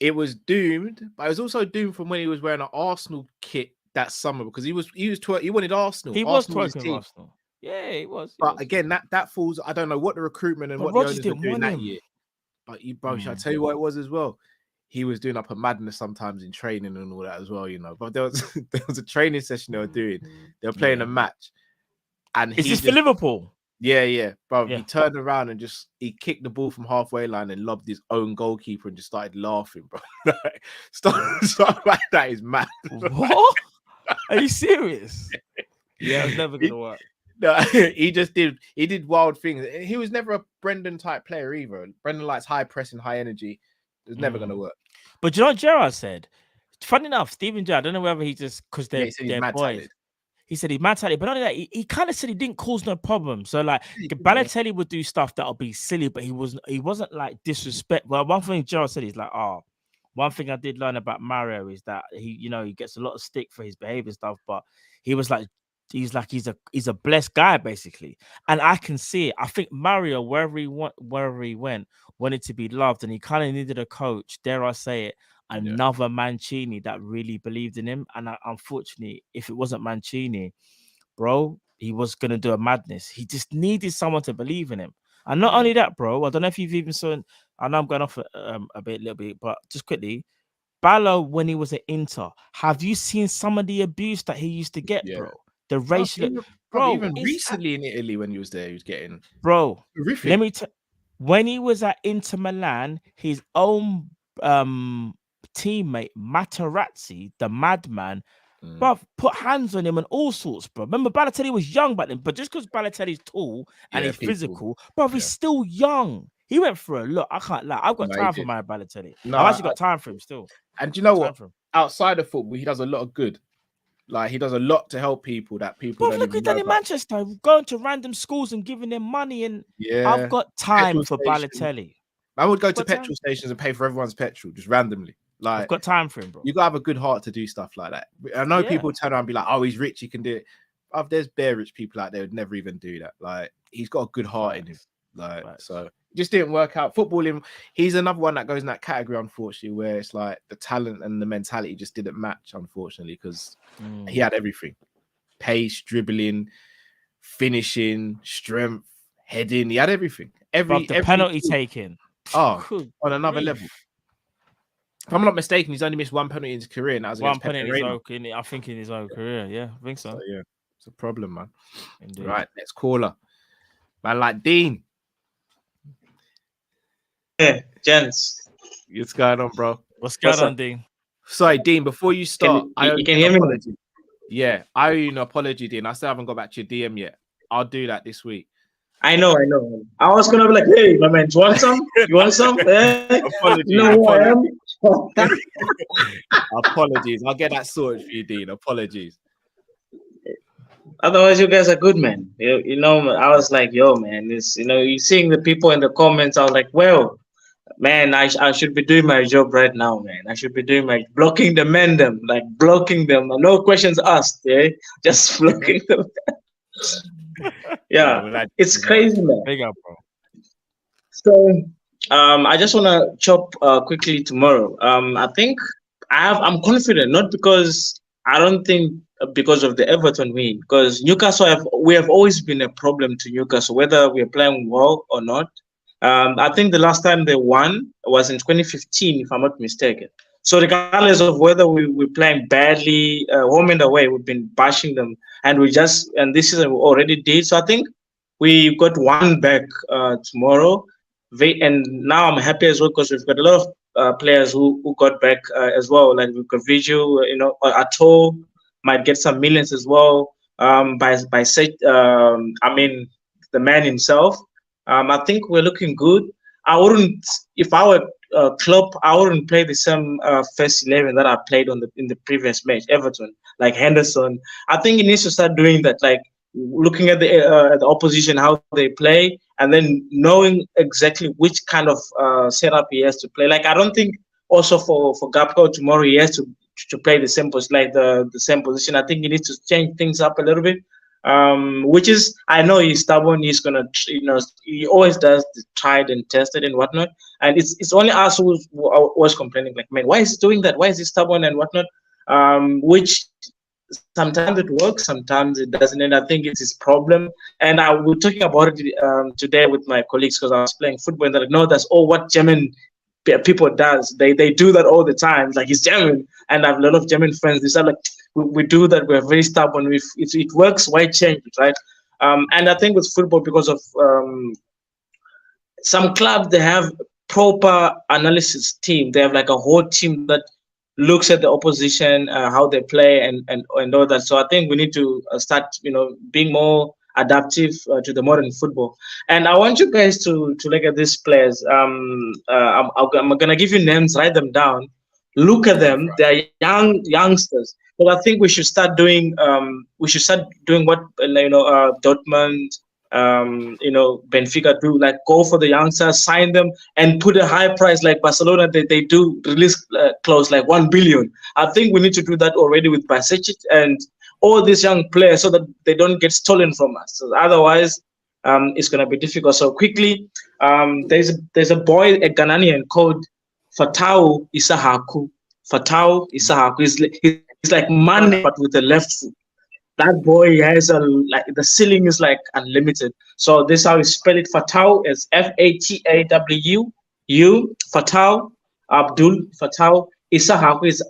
it was doomed, but it was also doomed from when he was wearing an Arsenal kit that summer, because he wanted Arsenal. He was twerking Arsenal. Yeah, he was. But again, that falls. I don't know what the recruitment and what the owners were doing that year. But shall I tell you what it was as well? He was doing up a madness sometimes in training and all that as well, you know. But there was a training session they were doing. They were playing a match, and is this for Liverpool? Yeah, bro. Yeah. He turned around and he kicked the ball from halfway line and lobbed his own goalkeeper and just started laughing, bro. Stuff like that is mad. What? Are you serious? Yeah, it's never gonna work. No, he did wild things. He was never a Brendan type player either. Brendan likes high pressing, high energy. It was never gonna work. But you know what Gerrard said? Funny enough, Steven Gerrard, I don't know whether he just because they're boys. Talented. He said he's mad talented, but not only that, he kind of said he didn't cause no problem. So like Balotelli would do stuff that'll be silly, but he wasn't like disrespect. Well, one thing Gerrard said is like, one thing I did learn about Mario is that he gets a lot of stick for his behavior stuff, but he was like, he's a blessed guy basically, and I can see it. I think Mario, wherever he went, wanted to be loved, and he kind of needed a coach. Dare I say it? Another Mancini that really believed in him. And unfortunately, if it wasn't Mancini, bro, he was gonna do a madness. He just needed someone to believe in him. And not only that, bro. I don't know if you've even seen. I know I'm going off a little bit, but just quickly. Balo, when he was at Inter, have you seen some of the abuse that he used to get, bro? The racial, bro. Even recently in Italy, when he was there, he was getting, bro. Horrific. Let me tell. When he was at Inter Milan, his own teammate Materazzi, the madman, bro, put hands on him and all sorts, bro. Remember, Balotelli was young back then, but just because Balotelli's tall and he's physical, bro, he's still young. He went through a lot. I can't lie. I've got time for my Balotelli. I've actually got time for him still. And do you know what? Outside of football, he does a lot of good. Like, he does a lot to help people that people don't even know. Look at that in Manchester, going to random schools and giving them money. And I've got time for Balotelli. I would go to petrol stations and pay for everyone's petrol just randomly. Like, I've got time for him, bro. You gotta have a good heart to do stuff like that. I know people turn around and be like, "Oh, he's rich, he can do it." There's bare rich people out there who'd never even do that. Like, he's got a good heart in him. Like, so it just didn't work out. Footballing, he's another one that goes in that category, unfortunately, where it's like the talent and the mentality just didn't match, unfortunately, because he had everything: pace, dribbling, finishing, strength, heading. He had everything. Every penalty taking. Oh, on another level. If I'm not mistaken, he's only missed one penalty in his career, and that was one penalty in his own career. Yeah, I think so. Yeah, it's a problem, man. Indeed. Right, next caller, man, like Dean. Yeah, gents. What's going on, bro? What's going on, Dean? Sorry, Dean. Before you start, you can hear me? Apology. Yeah, I owe you an apology, Dean. I still haven't got back to your DM yet. I'll do that this week. I know. I was gonna be like, hey, my man, you want some? You want some? Apologies. You know who I am? Apologies. I'll get that sorted for you, Dean. Apologies. Otherwise, you guys are good, man. You know, I was like, yo, man, this, you know, you seeing the people in the comments. I was like, well, man, I should be doing my job right now, man. I should be doing my blocking them, blocking them. No questions asked, just blocking them. Yeah, it's crazy, man. Big up, bro. So, I just want to chop quickly tomorrow. I think I'm confident, not because I don't think because of the Everton win, because Newcastle we have always been a problem to Newcastle, whether we're playing well or not. I think the last time they won was in 2015, if I'm not mistaken. So regardless of whether we're playing badly, home and away, we've been bashing them, and this season we already did. So I think we got one back tomorrow, and now I'm happy as well because we've got a lot of players who got back as well. Like we've got Viju, you know, Ato might get some millions as well. I mean, the man himself. I think we're looking good. If I were Klopp, I wouldn't play the same first 11 that I played in the previous match, Everton, like Henderson. I think he needs to start doing that, like looking at the opposition, how they play, and then knowing exactly which kind of setup he has to play. Like I don't think also for Gakpo tomorrow he has to play the same position, like the same position. I think he needs to change things up a little bit. Which is, I know he's stubborn. He's gonna, you know, he always does the tried and tested and whatnot. And it's only us who was complaining, like, man, why is he doing that? Why is he stubborn and whatnot? Which sometimes it works, sometimes it doesn't. And I think it's his problem. And we're talking about it today with my colleagues because I was playing football and they're like, no, that's all what German people does. They do that all the time. Like he's German, and I have a lot of German friends. They say like, we do that. We're very stubborn. If it works, why change it, right? And I think with football, because of some clubs, they have proper analysis team. They have like a whole team that looks at the opposition, how they play, and all that. So I think we need to start, you know, being more adaptive to the modern football. And I want you guys to look at these players. I'm gonna give you names, write them down, look at them. They're youngsters. But I think we should start doing what Dortmund, Benfica do, like go for the youngsters, sign them, and put a high price like Barcelona. They do release clause like 1 billion. I think we need to do that already with Basic and all these young players so that they don't get stolen from us. So otherwise, it's gonna be difficult. So quickly, there's a boy, a Ghanaian called Fatau Isahaku. Fatau Isahaku. He's like Mane, but with the left foot. That boy has the ceiling is like unlimited. So this is how you spell it. Fatau is Fatawu. Fatau Abdul Fatau Isahaku is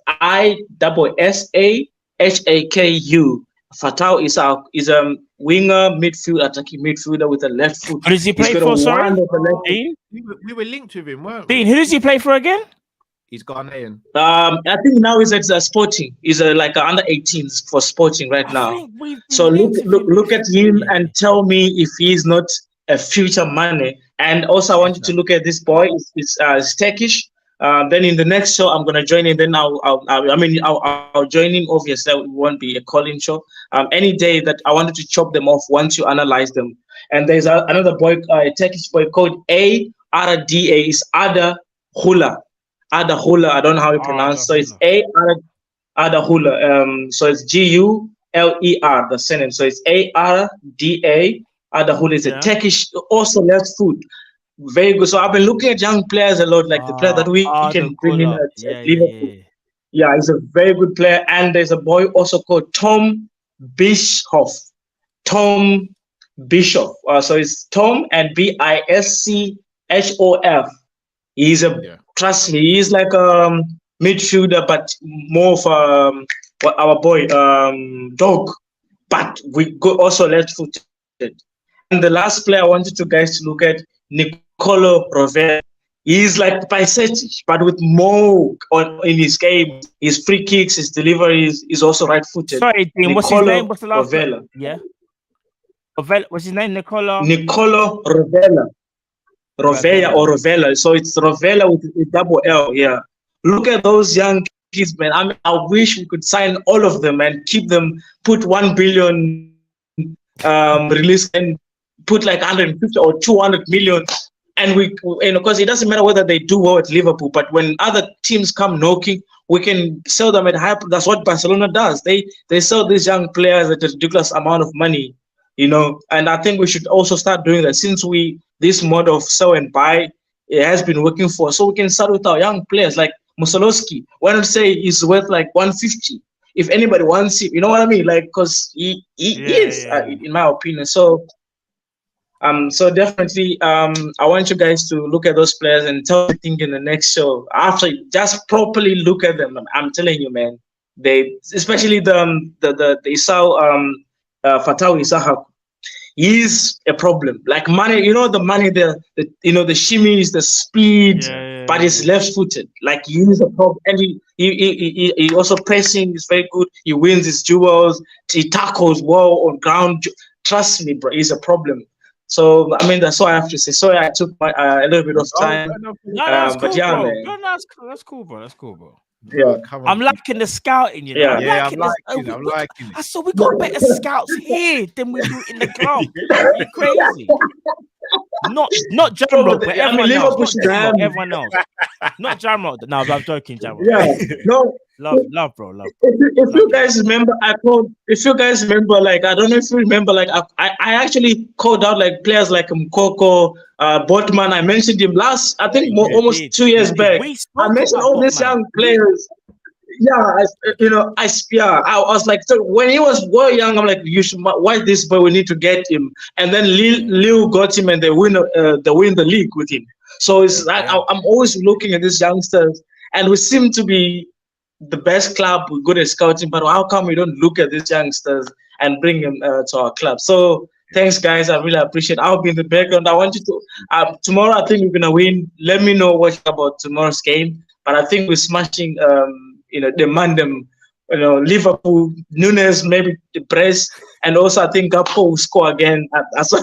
ISSAHAKU. Fatau Isahaku is a winger, midfield, attacking midfielder with a left foot. Who does he play for? Sorry, Dean? We were linked with him, weren't we? Dean, who does he play for again? He's Ghanaian. I think now he's at Sporting. He's like under 18s for Sporting right now. So look at him and tell me if he's not a future Mane. And also I want you to look at this boy. It's Takeover. Then in the next show I'm gonna join in. Then I'll join in. Obviously, it won't be a call-in show. Any day that I wanted to chop them off once you analyze them. And there's another boy, a Turkish boy called ARDA. Is Ada Hula. Ada Hula. I don't know how you pronounce. So it's Ada Hula. So it's GULER. The sentence. So it's ARDA. Ada Hula is a Turkish, also left foot. Very good. So I've been looking at young players a lot, like the player that we can bring in at Liverpool. Yeah, he's a very good player. And there's a boy also called Tom Bischoff. Tom Bischoff. So it's Tom and BISCHOF. He's trust me, he's like a midfielder, but more of our boy Dog. But we go also left-footed. And the last player I wanted you guys to look at, Nicolo Rovere. He's like Paisetic, but with more in his game. His free kicks, his deliveries, he's also right-footed. Sorry, Dean, what's his name? What's the last name? Yeah. What's his name? Nicolo Rovella. Rovella. So it's Rovella with double L. Yeah. Look at those young kids, man. I wish we could sign all of them and keep them. Put 1 billion release and put like 150 or 200 million. And because it doesn't matter whether they do well at Liverpool, but when other teams come knocking, we can sell them at high. That's what Barcelona does. They sell these young players at a ridiculous amount of money, And I think we should also start doing that since this mode of sell and buy, it has been working for us. So we can start with our young players like Musolowski. Why not say he's worth like 150? If anybody wants him, you know what I mean? Like, because he is, in my opinion. So definitely, I want you guys to look at those players and tell me think in the next show. After, just properly look at them. I'm telling you, man. Especially the Isao Fatawi Isahaku. He's a problem. Like money, the money, the shimmies, the speed, but he's left-footed. Like he's a problem, and he also pressing is very good. He wins his duels. He tackles well on ground. Trust me, bro, he's a problem. So that's all I have to say. Sorry, I took a little bit of time. That's cool, but yeah, bro. man. No, that's cool, bro. That's cool, bro. Yeah, I'm liking the scouting, Yeah, I'm liking it. I saw we got better scouts here than we do in the club. You're crazy. Not Jamrock, but everyone else. Everyone else. Not Jamrock. No, I'm joking, Jamrock. Yeah, no. Love, bro. Love. If you guys remember, if you guys remember, like, I don't know if you remember, like, I actually called out like players like Mkoko, Botman. I mentioned him almost 2 years back. I mentioned all these young players. Yeah, I was like, so when he was well young, I'm like, why this boy? We need to get him. And then Lille got him, and they win the league with him. So it's like I'm always looking at these youngsters, and we seem to be the best club. We're good at scouting, but how come we don't look at these youngsters and bring them to our club? So thanks, guys. I really appreciate it. I'll be in the background. I want you to tomorrow. I think we're gonna win. Let me know what about tomorrow's game. But I think we're smashing. Demand them. Liverpool, Nunes, maybe the press, and also I think Gakpo will score again. So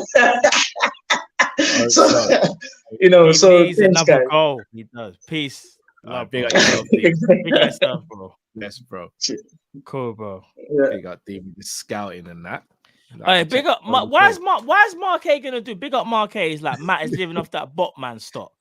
he needs thanks, another guys. goal. He does. Peace. Big up yourself, Dean. Big up yourself, bro. Yes, bro. Cool, bro. Big up Dean with the scouting and that. Hey, big up. Why is Mark A gonna do? Big up Mark A is like Matt is living off that Botman stock.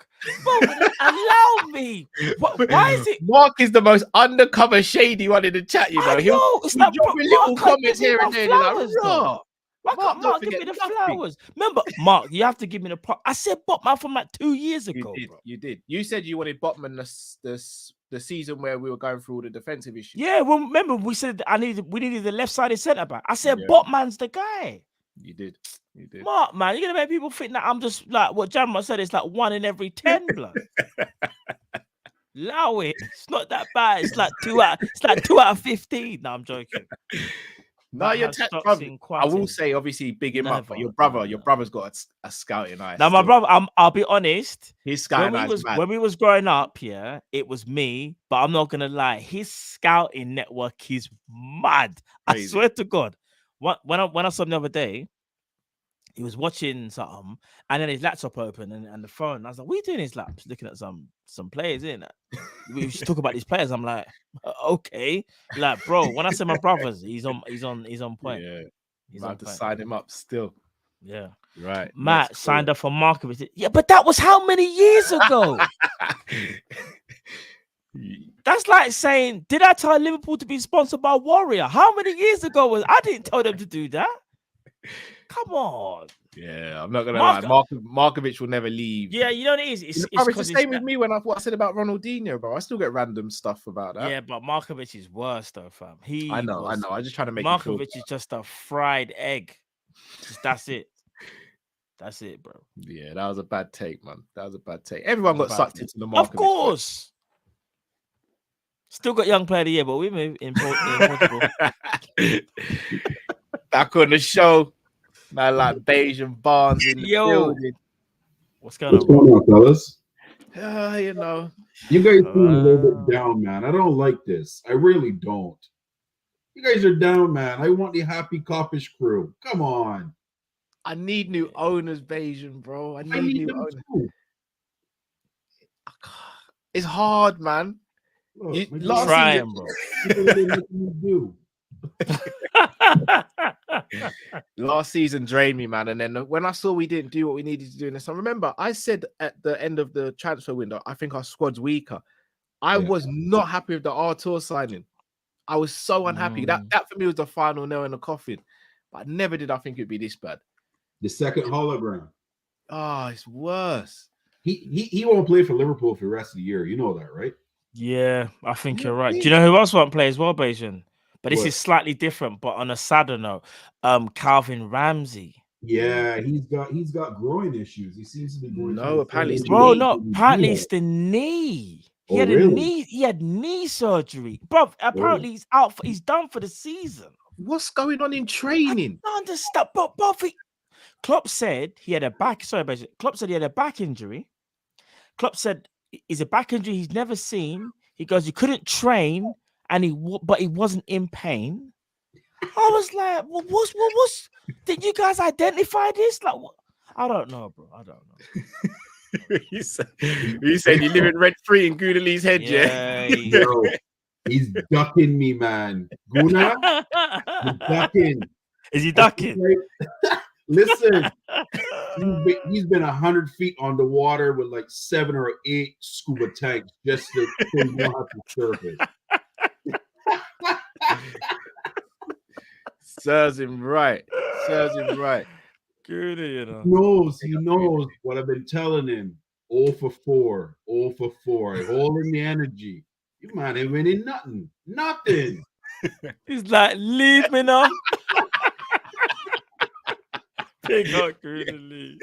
Bro, allow me. Why is it? Mark is the most undercover shady one in the chat, you know. I know. It's like little comments here and there. Flowers, Like, raw. Why can't Mark give me the flowers? Remember, Mark, you have to give me the prop. I said Botman from like 2 years ago. You did. You said you wanted Botman the season where we were going through all the defensive issues. Yeah, well, remember we said we needed the left-sided centre back. I said Botman's the guy. You did. Mark, man, you're gonna make people think that I'm just like what Jamrock said. It's like 1 in every 10, blood. Allow it. It's not that bad. It's like 2 out. It's like 2 out of 15. No, I'm joking. No, I will say, obviously, big him up. But your brother's got a scouting eye. Now, my brother, I'll be honest. His scouting eye is mad. When we was growing up, it was me. But I'm not gonna lie. His scouting network is mad. Crazy. I swear to God. When I saw him the other day, he was watching something, and then his laptop open and the phone. I was like, "What are you doing?" His lap, looking at some players, isn't it? We should talk about these players. I'm like, okay, like, bro. When I say my brothers, he's on point. Yeah, he's about to sign him up still. Yeah, right. Matt signed up for Markovic. Yeah, but that was how many years ago? That's like saying, did I tell Liverpool to be sponsored by Warrior? How many years ago was I didn't tell them to do that? Come on. Yeah, I'm not gonna lie. Markovic will never leave. Yeah, you know what it is. It's the same with me when what I said about Ronaldinho, bro. I still get random stuff about that. Yeah, but Markovic is worse though, fam. I know. I'm just trying to make Markovic is just a fried egg. That's it. That's it, bro. Yeah, that was a bad take, man. That was a bad take. Everyone got sucked into the Markovic. Of course. Still got young player of the year, but we move in Portugal. Back on the show. Man, like Beige and Barnes in the building. What's going on, fellas? You know. You guys seem a little bit down, man. I don't like this. I really don't. You guys are down, man. I want the happy Kop-ish crew. Come on. I need new owners, Bayesian, bro. I need new them owners. too. It's hard, man. Look, Last trying, bro. Last season drained me, man. And then when I saw we didn't do what we needed to do in this, I remember I said at the end of the transfer window, I think our squad's weaker. I was not happy with the Artur signing. I was so unhappy. That for me was the final nail in the coffin. But I never did I think it'd be this bad. The second hologram. Oh, it's worse. He won't play for Liverpool for the rest of the year. You know that, right? Yeah, I think you're right. Do you know who else won't play as well, Bayesian? But this What? is slightly different, but on a sadder note, Calvin Ramsey. Yeah, he's got groin issues. He seems to be going. No, apparently it's Bro, no, apparently it's the knee. He had a knee. He had knee surgery, bro. Apparently he's out. He's done for the season. What's going on in training? I don't understand. But Klopp said he had a back. Sorry, Bayesian. Klopp said he had a back injury. Klopp said it's a back injury he's never seen. He goes, he couldn't train, but he wasn't in pain. I was like, what's? Did you guys identify this? Like, what? I don't know, bro. I don't know. you said you live in rent free in Goonali's head, yeah. Yo, he's ducking me, man. Guna, he's ducking. Is he ducking? Listen, he's been 100 feet on the water with like 7 or 8 scuba tanks just to know how to surface. Serves him right. Serves him right. Good, you know. He knows what I've been telling him. 0 for 4, 0 for 4. Holding the energy. You man ain't winning nothing. Nothing. He's like, leave me now. Big up, Goodly.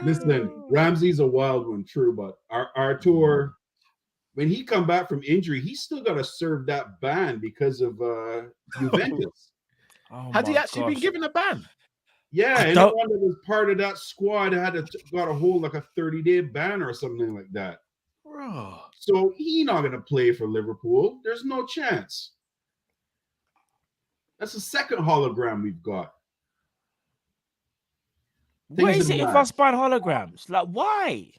Listen, Ramsey's a wild one, true, but our tour, when he come back from injury, he's still got to serve that ban because of Juventus. Has he actually been given a ban? Yeah, anyone that was part of that squad got a whole like a 30-day ban or something like that. Bro. So he's not gonna play for Liverpool. There's no chance. That's the second hologram we've got. What is it if us buying holograms? Like, why?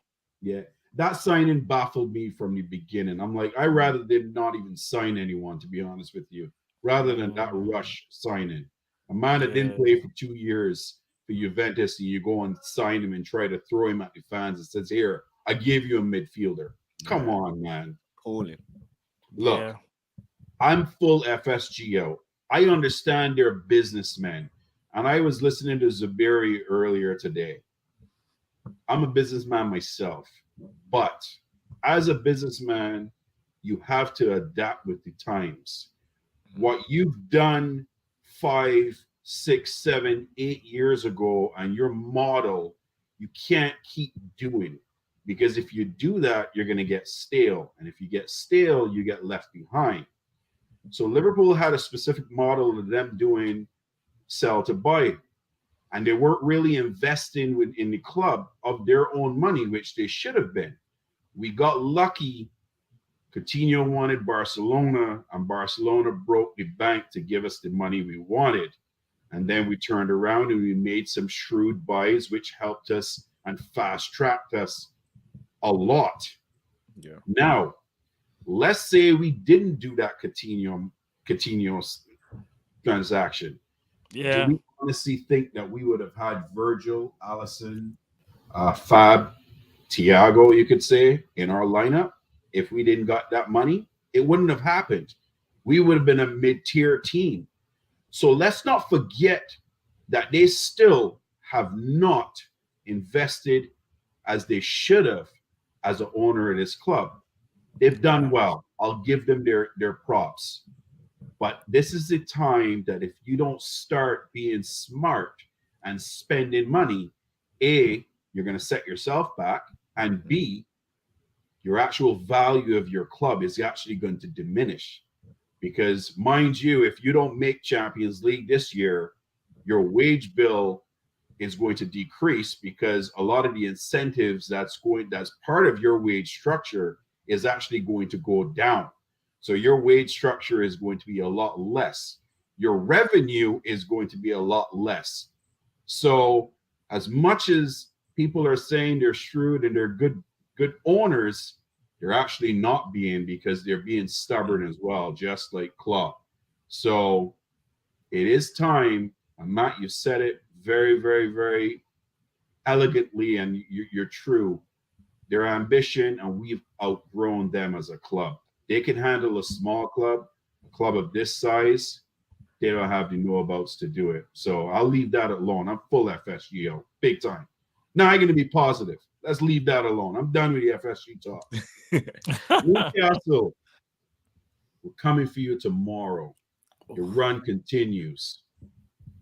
Yeah, that signing baffled me from the beginning. I'm like, I rather did not even sign anyone, to be honest with you, rather than that rush signing. A man that didn't play for 2 years for Juventus, and you go and sign him and try to throw him at the fans and says, here, I gave you a midfielder. Come on, man. Paulie. Look, I'm full FSG out. I understand they're businessmen. And I was listening to Zabiri earlier today. I'm a businessman myself. But as a businessman, you have to adapt with the times. What you've done 5, 6, 7, 8 years ago and your model, you can't keep doing. Because if you do that, you're going to get stale. And if you get stale, you get left behind. So Liverpool had a specific model of them doing sell to buy. And they weren't really investing in the club of their own money, which they should have been. We got lucky. Coutinho wanted Barcelona, and Barcelona broke the bank to give us the money we wanted. And then we turned around and we made some shrewd buys, which helped us and fast-tracked us a lot. Yeah. Now, let's say we didn't do that Coutinho transaction. Yeah. Do we honestly think that we would have had Virgil, Alisson, Fab, Thiago, you could say, in our lineup if we didn't got that money? It wouldn't have happened. We would have been a mid-tier team. So let's not forget that they still have not invested as they should have as an owner of this club. They've done well. I'll give them their props. But this is the time that if you don't start being smart and spending money, A, you're going to set yourself back, and B, your actual value of your club is actually going to diminish. Because mind you, if you don't make Champions League this year, your wage bill is going to decrease because a lot of the incentives that's part of your wage structure is actually going to go down. So your wage structure is going to be a lot less. Your revenue is going to be a lot less. So as much as people are saying they're shrewd and they're good owners, they're actually not being, because they're being stubborn as well, just like Klopp. So it is time, and Matt, you said it very, very, very elegantly, and you're true. Their ambition, and we've outgrown them as a club. They can handle a small club, a club of this size. They don't have the know-abouts to do it. So I'll leave that alone. I'm full FSG, big time. Now I'm going to be positive. Let's leave that alone. I'm done with the FSG talk. Newcastle, we're coming for you tomorrow. The run continues.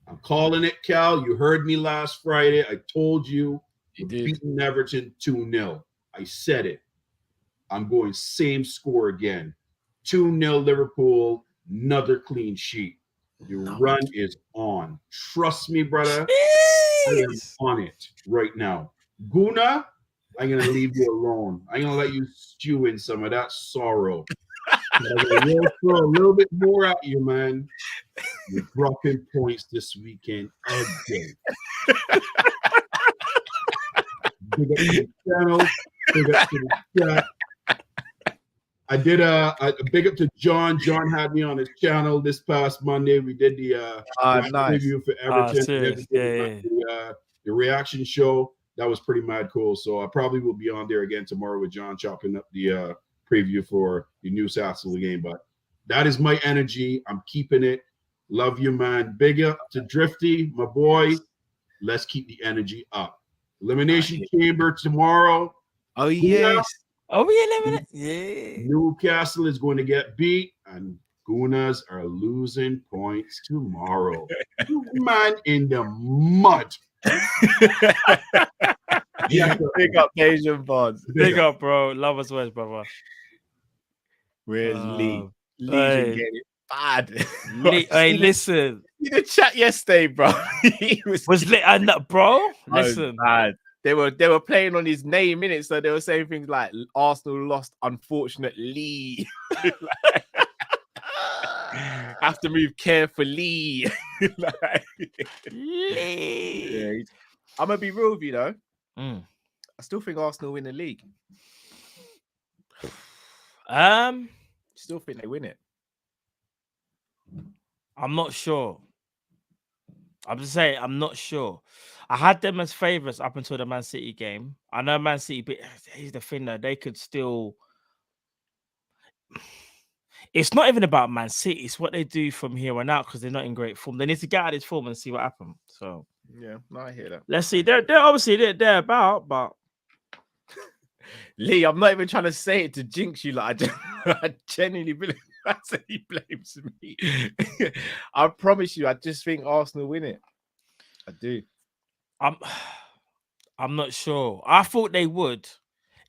I'm calling it, Cal. You heard me last Friday. I told you we're beating Everton 2-0. I said it. I'm going same score again. 2-0 Liverpool, another clean sheet. The run is on. Trust me, brother. I am on it right now. Guna, I'm going to leave you alone. I'm going to let you stew in some of that sorrow. I'm going to throw a little bit more at you, man. You're dropping points this weekend again. Big up to the channel. Big up to the chat. I did a big up to John. John had me on his channel this past Monday. We did the review for Everton. The reaction show. That was pretty mad cool. So I probably will be on there again tomorrow with John, chopping up the preview for the Newcastle game. But that is my energy. I'm keeping it. Love you, man. Big up to Drifty, my boy. Let's keep the energy up. Elimination Chamber tomorrow. Oh, yes. Oh, we eliminate. Yeah. Newcastle is going to get beat, and Gunas are losing points tomorrow. Man in the mud. Yeah, big up Asian bonds. Big up, bro. Love us always, brother. Where's Lee? Hey. Getting it bad. Hey, listen. You did chat yesterday, bro. He was lit, bro. Listen, bad. They were playing on his name, innit? So they were saying things like Arsenal lost, unfortunately. Have to move carefully. Yeah, I'm gonna be real with you though. I still think Arsenal win the league. Still think they win it. I'm not sure. I'm just saying, I'm not sure. I had them as favourites up until the Man City game. I know Man City, but here's the thing though, they could still. It's not even about Man City. It's what they do from here on out because they're not in great form. They need to get out of this form and see what happens. So yeah, no, I hear that. Let's see. They're obviously they're about, but Lee, I'm not even trying to say it to jinx you. Like I genuinely believe that's what he blames me. I promise you, I just think Arsenal win it. I do. I'm not sure. I thought they would.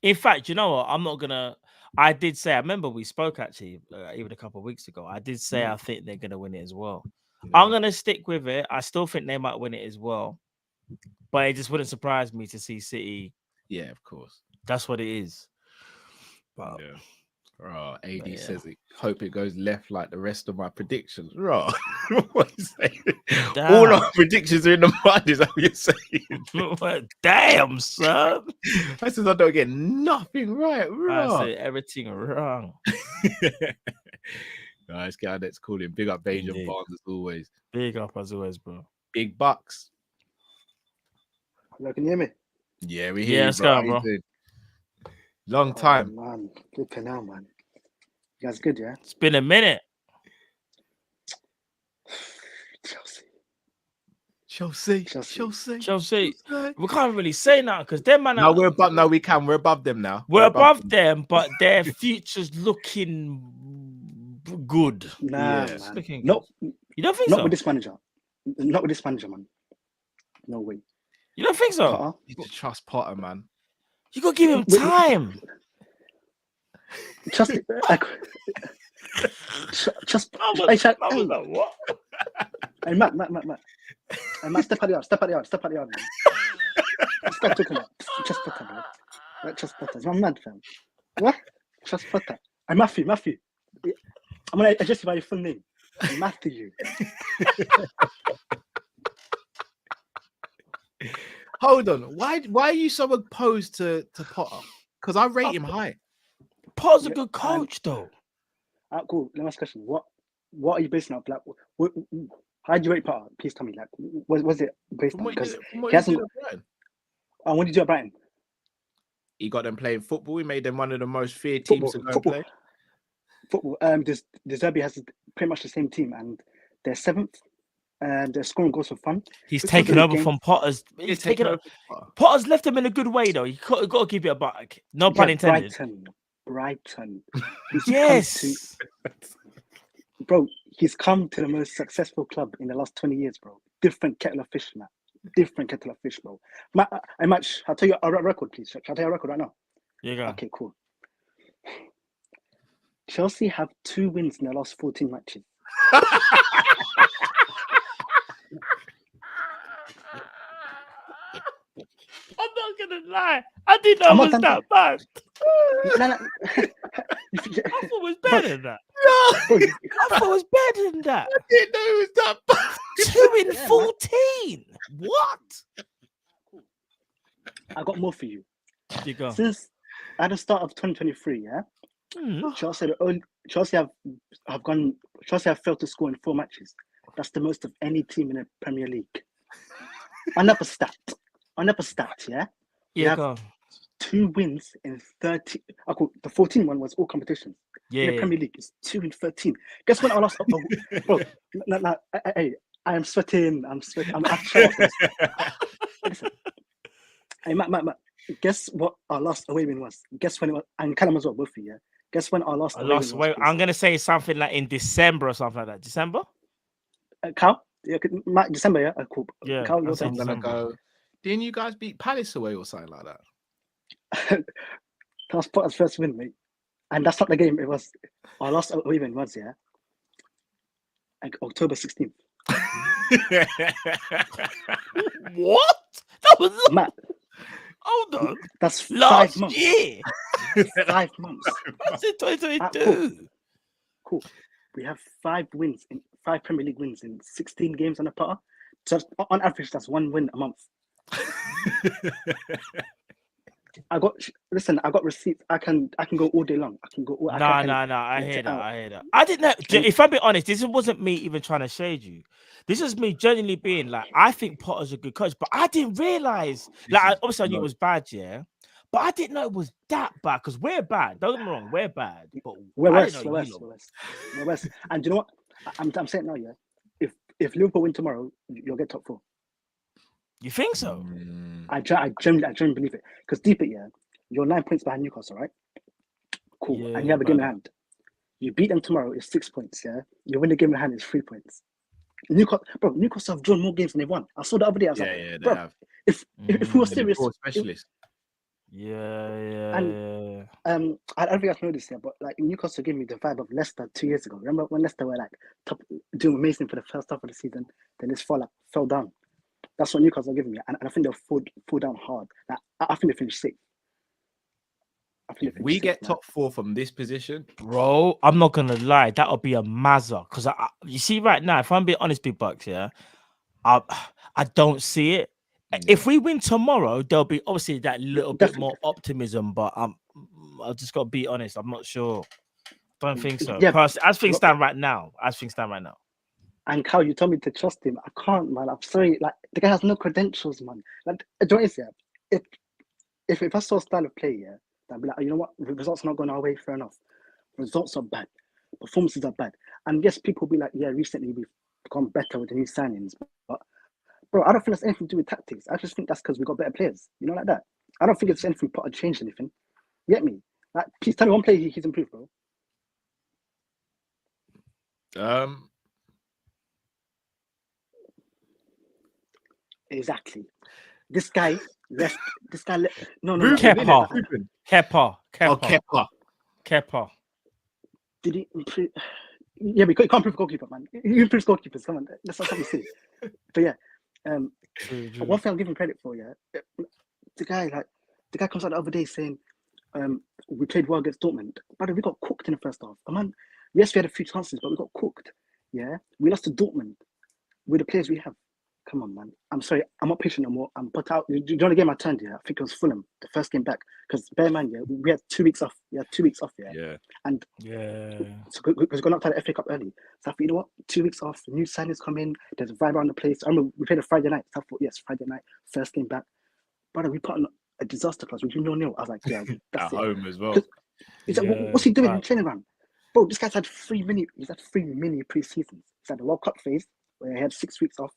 In fact, you know what? I'm not gonna. I did say. I remember we spoke actually even a couple of weeks ago. I did say I think they're gonna win it as well. Yeah. I'm gonna stick with it. I still think they might win it as well, but it just wouldn't surprise me to see City. Yeah, of course. That's what it is. But yeah. Oh, AD says it. Hope it goes left like the rest of my predictions. Right. What are you saying? Damn. All our predictions are in the mud, is that what you're saying? Damn, son. I said I don't get nothing right. I said everything wrong. Nice guy. Let's call him. Big up Beijing Bonds as always. Big up as always, bro. Big bucks. Hello, can you hear me? Yeah, we hear you, bro. Long time. Man, good for now, man. You guys good, yeah? It's been a minute. Chelsea. We can't really say now because them man. No, we're above. No, we can. We're above them now. We're above them, but their future's looking good. Nah, man. Looking good. You don't think so? Not with this manager. Not with this manager, man. No way. You don't think so? You need to trust Potter, man. You gotta give him time. Just Hey, Matt. Man, step out the yard, man. Stop talking about just Potter, bro. Like, just Potter. It's my mad, fam. What? Just Potter. I'm Matthew. I'm gonna address you by your full name. Matthew. Hold on. Why are you so opposed to Potter? Because I rate him high. Potter's a good coach, though. Cool. Let me ask a question. What are you basing up? Like, how do you rate Potter? Please tell me. Like, was it based on? Because he hasn't. What did you do at Brighton? He got them playing football. He made them one of the most feared teams to go and play. Football. The Zerbi has pretty much the same team, and they're 7th. And they're scoring goals for fun. He's taken over from Potter's. He's taken over. Potter's left him in a good way, though. You got to give it a back. No pun intended. Brighton. Yes. Bro, he's come to the most successful club in the last 20 years, bro. Different kettle of fish, man. Different kettle of fish, bro. I'll tell you a record, please. Shall I tell you a record right now? You go. Okay, cool. Chelsea have 2 wins in the last 14 matches. I'm not gonna lie. I didn't know it was that bad. I thought it was better than that. No. I thought it was better than that. I didn't know it was that bad. 2 in 14. What? I got more for you. You go. Since at the start of 2023, yeah, Chelsea have failed to score in 4 matches. That's the most of any team in the Premier League. Another stat, yeah. Yeah, go. 2 wins in 30. The 14 one was all competitions. Yeah, in the Premier League, it's 2 in 13. Guess when I lost? Bro, hey, I am sweating. I'm actually. Listen, hey, Matt, guess what our last away win was? Guess when it was? And Callum as well, both of you. Yeah. Guess when our last away win was? I'm gonna say something like in December or something like that. December. Cal? Yeah, December. Yeah. Cool. Yeah. Cal, I'm gonna go. Didn't you guys beat Palace away or something like that? That was Potter's first win, mate. And that's not the game. It was our last away win was, yeah, like October 16th. What? That was Matt. Hold on. That's last 5 months. year. 5 months. That's in 2022. Cool. We have 5 wins in 5 Premier League wins in 16 games on a Potter. So on average, that's 1 win a month. I got receipts. I can go all day long. I can go. I hear that. I didn't know. If I'm being honest, this wasn't me even trying to shade you. This is me genuinely being like, I think Potter's a good coach, but I didn't realize. Like, obviously, I knew it was bad, yeah, but I didn't know it was that bad because we're bad. Don't get me wrong, we're bad, but we're worse. And you know what? I'm saying now, yeah. If Liverpool win tomorrow, you'll get top 4. You think so? I genuinely believe it. Because deep it, yeah, you're 9 points behind Newcastle, right? Cool. Yeah, and you have a game in hand. You beat them tomorrow, it's 6 points, yeah? You win the game in hand, it's 3 points. Newcastle have drawn more games than they've won. I saw the other day. I was like, bro, have. If we were serious, specialist. I don't think I know this yet, but like Newcastle gave me the vibe of Leicester 2 years ago. Remember when Leicester were like top, doing amazing for the first half of the season, then this fell down. That's what Newcastle are giving me, and I think they'll fall down hard. Like, I think they finished 6th. If we get top 4 from this position, bro, I'm not gonna lie, that'll be a mazza. Because you see, right now, if I'm being honest, big bucks, yeah, I don't see it. If we win tomorrow, there'll be obviously that little bit more optimism, but I just got to be honest. I'm not sure. Don't think so. Yeah, as things stand right now. And Cal, you told me to trust him. I can't, man. I'm sorry. Like, the guy has no credentials, man. Like, don't you see? If I saw a style of play, yeah, I'd be like, you know what? The results are not going our way. Fair enough. Results are bad. Performances are bad. And yes, people will be like, yeah, recently we've gone better with the new signings. But bro, I don't think that's anything to do with tactics. I just think that's because we got better players. You know, like that. I don't think it's anything Potter changed anything. You get me? Like, please tell me one player he's improved, bro. Exactly. This guy left. No. Kepa. Did he improve? Yeah, we can't improve goalkeeper, man. You improve goalkeepers. Come on, that's not something silly. But yeah, One thing I'm giving credit for, yeah, the guy comes out the other day saying, we played well against Dortmund, but we got cooked in the first half. Man, yes, we had a few chances, but we got cooked. Yeah, we lost to Dortmund with the players we have. Come on, man. I'm sorry, I'm not patient no more. I'm put out. The only game I turned, yeah, I think it was Fulham, the first game back. Because bear in mind, yeah, we had 2 weeks off. We had 2 weeks off, yeah. Yeah. And so because we got knocked out of the FA Cup early. So I thought, you know what? 2 weeks off, new signings come in. There's a vibe around the place. I remember we played a Friday night. So I thought, yes, Friday night, first game back. Brother, we put on a disaster class. We drew 0-0. I was like, yeah, that's at home as well. He's like, what's he doing in training run? Bro, this guy's had 3 mini pre-seasons. He's had the World Cup phase where he had 6 weeks off.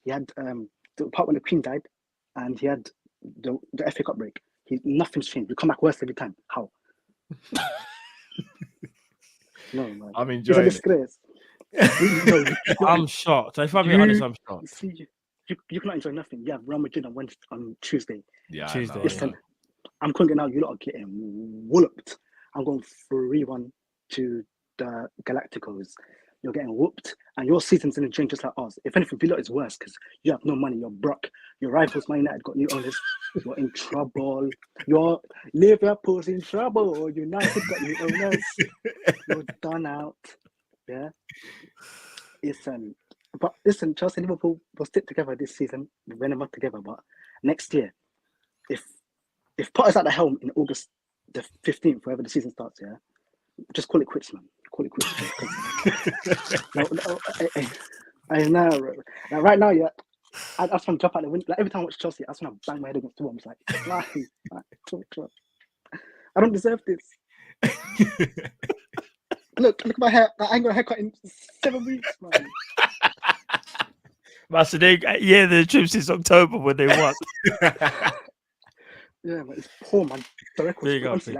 He had the part when the Queen died, and he had the FA Cup break. Nothing's changed. We come back worse every time. How? No, man. I'm enjoying it. I'm shocked. If I'm being honest, I'm shocked. See, you cannot enjoy nothing. You have Real Madrid on Tuesday. Yeah, Tuesday. Listen, I'm calling it now. You lot are getting whooped. I'm going 3-1 to the Galacticos. You're getting whooped, and your season's in the drain just like ours. If anything, Villa is worse because you have no money. You're broke. Your rivals, Man United, got new owners. You're in trouble. Your Liverpool's in trouble. United got new owners. You're done out. Yeah. Listen, Chelsea and Liverpool will stick together this season. We'll win them up together. But next year, if Potter's at the helm in August the 15th, wherever the season starts, yeah, just call it quits, man. Call it quits. I know. Like, right now, yeah, I just want to jump out the window. Like every time I watch Chelsea, I just want to bang my head against the wall. I'm just like, I don't deserve this. Look at my hair. I ain't got a haircut in 7 weeks, man. So the trip since October when they won. Yeah, but it's poor, man. The record. There you go, honestly,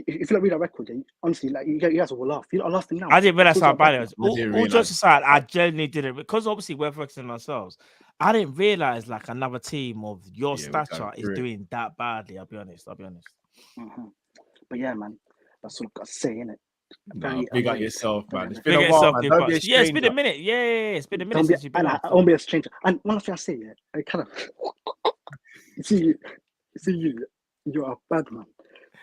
if you read that record, yeah, honestly, like you guys will laugh. You're not laughing now. I didn't realize how bad it was. All jokes aside, I genuinely didn't, because obviously we're focusing on ourselves. I didn't realize like another team of your stature is doing that badly. I'll be honest. Mm-hmm. But yeah, man, that's all I've got to say, innit? No, big up yourself, man. It's been a while, man. Don't be a yeah, it's been a minute. Yeah, it's been a minute since you've been I won't be a stranger. And one thing I say, yeah, I kind of see you. You are a bad man.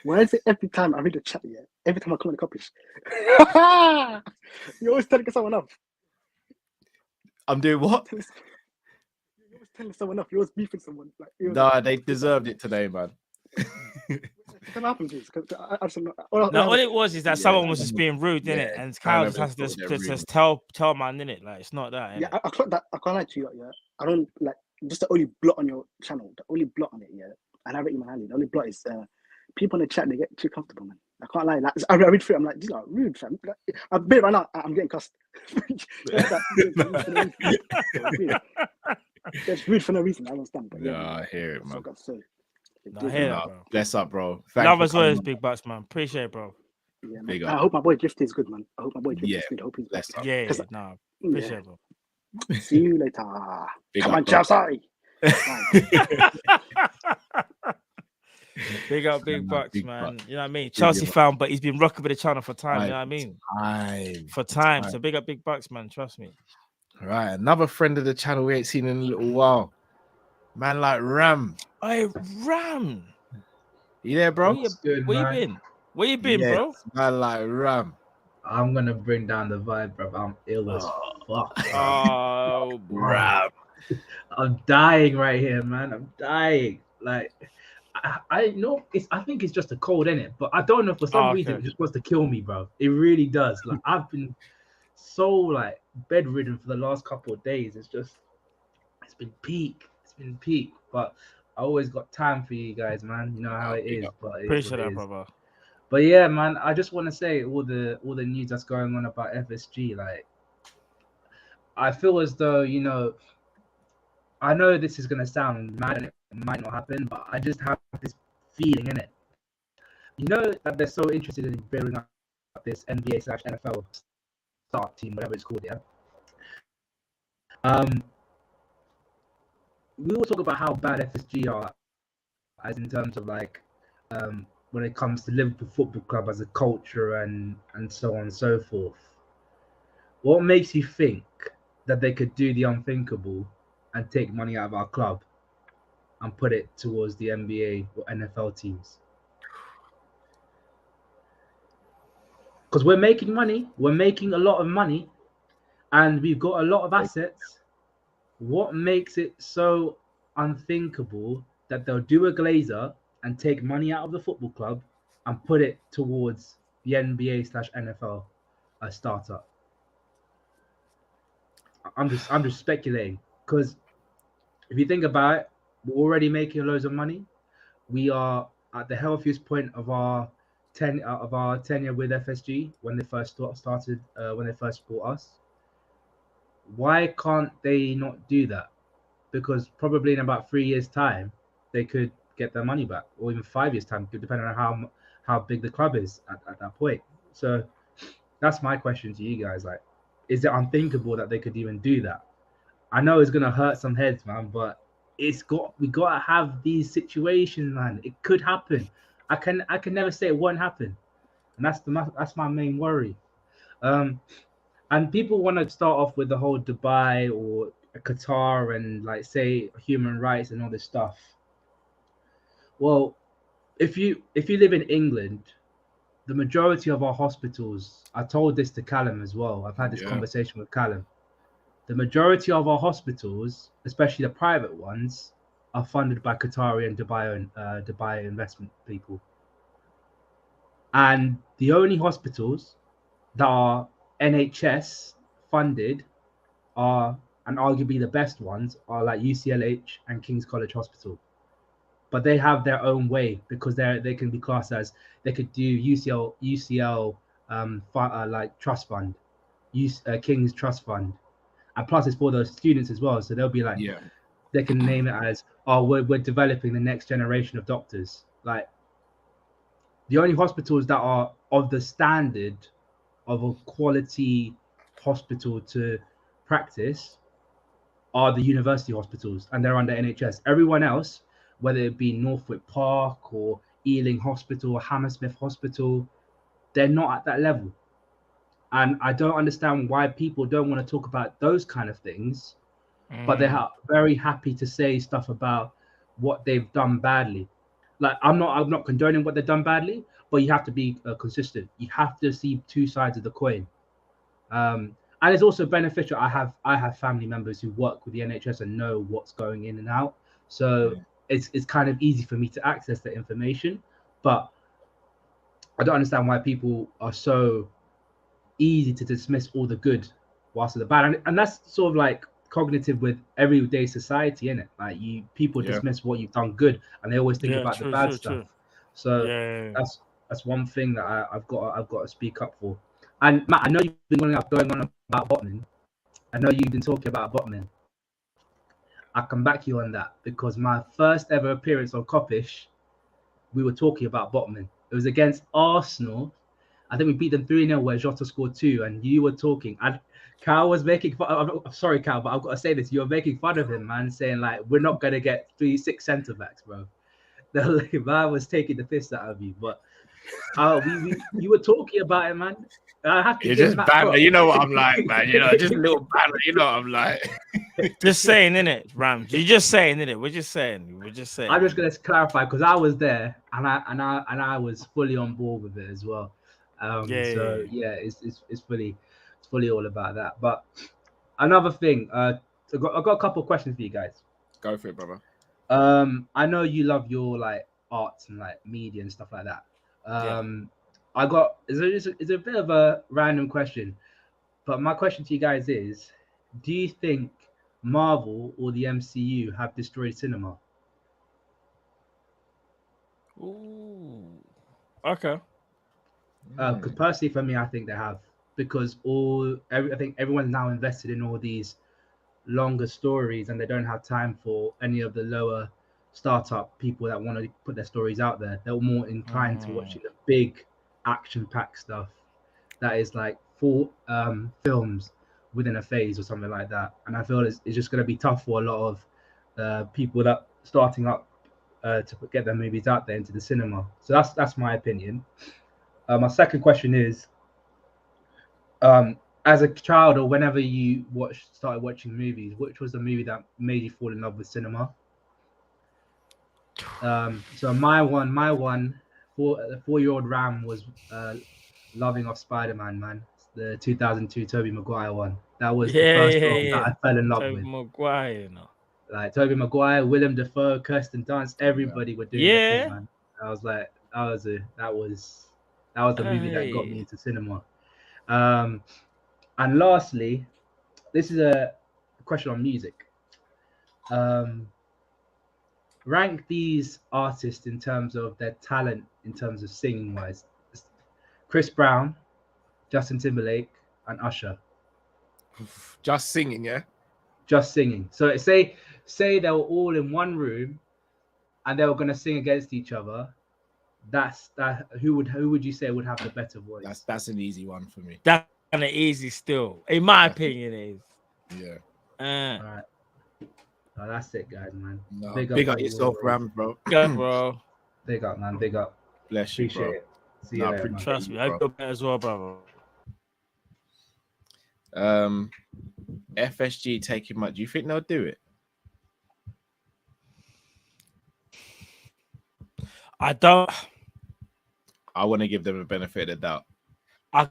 Why is it every time I read the chat, yeah, every time I come on the Kopish, you always telling someone off. I'm doing what? You're always telling someone off. You're always beefing someone. Nah, they deserved it today, man. What happened, please? All it was is that someone was just being rude, innit? And Kyle just has to just tell man, innit? Like, it's not that. Yeah, I clocked that. I can't lie to you, yeah. I don't like just the only blot on your channel. The only blot on it, yeah. And I rate you, man. The only blot is people in the chat, they get too comfortable, man. I can't lie. Like, I read through it, I'm like, these are rude, fam. Like, I'm bit right now. I'm getting cussed. It's rude for no reason. I understand. But yeah, I hear it, man. I hear that, bro. Bless up, bro. Love as always, big bucks, man. Appreciate it, bro. Yeah, man. I hope my boy Drifty is good, man. I hope my boy Drifty is good. I hope he's blessed. Yeah, appreciate it, bro. See you later. Come on, Chelsea. Big up, big bucks, man. You know what I mean? Chelsea fan, but he's been rocking with the channel for time. You know what I mean? For time. So big up, big bucks, man. Trust me. All right, another friend of the channel we ain't seen in a little while. Man like Ram. Hey, Ram. You there, bro? Where you been, bro? Man like Ram. I'm gonna bring down the vibe, bro. I'm ill as fuck. Oh, Ram. I'm dying right here, man. I'm dying. Like, I know I think it's just a cold, innit? But I don't know, for some reason it just wants to kill me, bro. It really does. Like, I've been so like bedridden for the last couple of days. It's been peak. But I always got time for you guys, man. You know how it is. But appreciate that, brother. But yeah, man, I just want to say all the news that's going on about FSG. Like, I feel as though, you know, I know this is gonna sound mad and it might not happen, but I just have this feeling in it. You know that they're so interested in building up this NBA/NFL start team, whatever it's called, yeah. We will talk about how bad FSG are, as in terms of like, when it comes to Liverpool Football Club as a culture and so on and so forth. What makes you think that they could do the unthinkable and take money out of our club and put it towards the NBA or NFL teams? Because we're making money, we're making a lot of money, and we've got a lot of assets. What makes it so unthinkable that they'll do a Glazer and take money out of the football club and put it towards the NBA/NFL startup? I'm just speculating, because if you think about it, we're already making loads of money. We are at the healthiest point of our tenure with FSG when they first started, when they first bought us. Why can't they not do that? Because probably in about 3 years' time, they could get their money back, or even 5 years' time, depending on how big the club is at that point. So that's my question to you guys. Like, is it unthinkable that they could even do that? I know it's gonna hurt some heads, man, but we gotta have these situations, man. It could happen. I can never say it won't happen, and that's my main worry. And people want to start off with the whole Dubai or Qatar and like say human rights and all this stuff. Well, if you live in England, the majority of our hospitals, I told this to Callum as well. I've had this conversation with Callum. The majority of our hospitals, especially the private ones, are funded by Qatari and Dubai investment people. And the only hospitals that are NHS funded are, and arguably the best ones, are like UCLH and King's College Hospital. But they have their own way, because they can be classed as, they could do UCL like trust fund, King's Trust Fund, and plus it's for those students as well. So they'll be like, they can name it as, oh, we're developing the next generation of doctors. Like, the only hospitals that are of the standard of a quality hospital to practice are the university hospitals, and they're under NHS. Everyone else, whether it be Northwick Park or Ealing Hospital or Hammersmith Hospital, they're not at that level. And I don't understand why people don't want to talk about those kind of things, but they're very happy to say stuff about what they've done badly. Like, I'm not condoning what they've done badly, but you have to be consistent. You have to see two sides of the coin. And it's also beneficial. I have family members who work with the NHS and know what's going in and out. So it's kind of easy for me to access the information. But I don't understand why people are so easy to dismiss all the good whilst the bad. And that's sort of like cognitive with everyday society, innit? Like, people dismiss what you've done good, and they always think about the bad stuff. So that's one thing that I've got to speak up for. And Matt, I know you've been going on about Botman. I know you've been talking about Botman. I can back you on that, because my first ever appearance on Kopish, we were talking about Botman. It was against Arsenal. I think we beat them 3-0 where Jota scored 2, and you were talking. And Cal was making fun. I'm sorry, Cal, but I've got to say this. You're making fun of him, man, saying like, we're not going to get 6 centre backs, bro. The man was taking the piss out of you, but you were talking about it, man. I have to just banter. You know what I'm like, man. You know, just a little banter. You know what I'm like. Just saying, innit, Rams? You're just saying, innit? We're just saying. I'm just gonna clarify, because I was there and I was fully on board with it as well. It's fully all about that. But another thing, I've got a couple of questions for you guys. Go for it, brother. I know you love your like arts and like media and stuff like that. I got it's a bit of a random question, but my question to you guys is, do you think Marvel or the MCU have destroyed cinema? Ooh. Okay. Because personally, for me, I think they have, because I think everyone's now invested in all these longer stories, and they don't have time for any of the lower startup people that want to put their stories out there. They're more inclined to watching the big action-packed stuff that is like 4 films within a phase or something like that. And I feel it's just going to be tough for a lot of people that starting up to get their movies out there into the cinema. So that's my opinion. My second question is, as a child or whenever you started watching movies, which was the movie that made you fall in love with cinema? So my one, the 4-year-old Ram was loving off Spider-Man, man. The 2002 Tobey Maguire one. That was the first film that I fell in love with. Maguire, you know. Like Tobey Maguire, Willem Dafoe, Kirsten Dunst, everybody were doing their thing, man. I was like, that was the movie that got me into cinema. And lastly, this is a question on music. Rank these artists in terms of their talent, in terms of singing wise. Chris Brown, Justin Timberlake, and Usher. Just singing, yeah? Just singing. So say they were all in one room and they were gonna sing against each other. Who would you say would have the better voice? That's an easy one for me. That's kind of easy still. In my opinion, it is. Yeah. All right. Oh, that's it, guys, man. No, big up yourself, Ram, bro. Yeah, bro. Big up, man. Big up. Bless you, Appreciate bro. it. See you later, man. Trust me, I go better as well, brother. FSG taking much. Do you think they'll do it? I don't. I want to give them a benefit of the doubt. But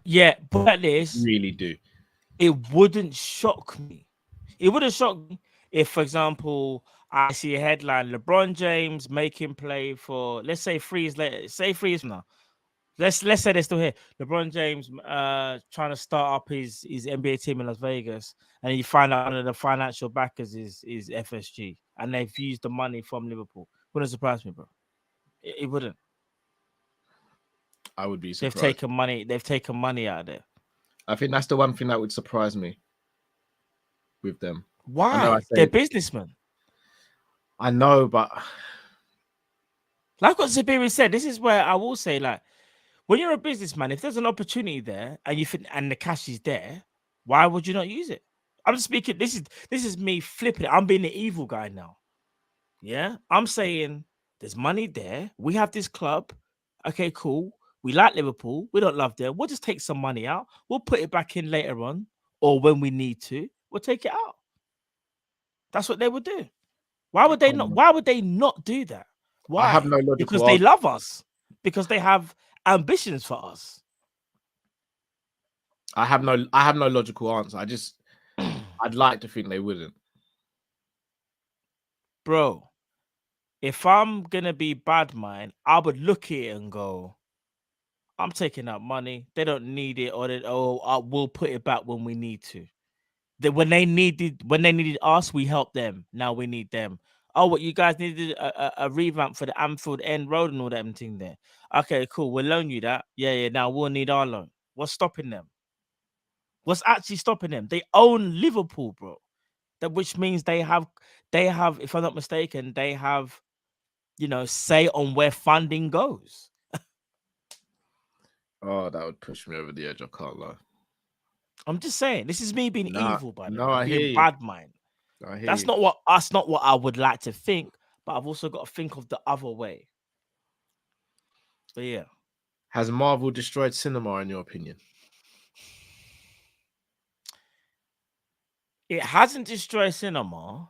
at least really do. It wouldn't shock me. It wouldn't shock me if, for example, I see a headline: LeBron James making play for, let's say 3 years later. Say 3 years from now. Let's say they're still here. LeBron James trying to start up his NBA team in Las Vegas, and you find out one of the financial backers is FSG, and they've used the money from Liverpool. Wouldn't surprise me, bro. It wouldn't. I would be surprised. They've taken money out of there. I think that's the one thing that would surprise me with them. Why? They're businessmen. I know, but like what Zabiri said, this is where I will say, like, when you're a businessman, if there's an opportunity there and you think and the cash is there, why would you not use it? I'm just speaking. This is me flipping it. I'm being the evil guy now. Yeah, I'm saying there's money there. We have this club. Okay, cool. We like Liverpool. We don't love them. We'll just take some money out. We'll put it back in later on, or when we need to, we'll take it out. That's what they would do. Why would they not? Why would they not do that? Why? I have no logical because they love us. Because they have ambitions for us. I have no logical answer. I'd like to think they wouldn't. Bro, if I'm gonna be bad mind, I would look at it and go, I'm taking out money. They don't need it, or we'll put it back when we need to. When they needed us, we helped them. Now we need them. Oh, what you guys needed a revamp for the Anfield End Road and all that thing there. Okay, cool. We'll loan you that. Yeah. Now we'll need our loan. What's stopping them? What's actually stopping them? They own Liverpool, bro. Which means they have, if I'm not mistaken, they have, say on where funding goes. Oh, that would push me over the edge. I can't lie. I'm just saying, this is me being evil, by the way. I hear you. Bad mind. That's not what I would like to think, but I've also got to think of the other way. But yeah. Has Marvel destroyed cinema, in your opinion? It hasn't destroyed cinema,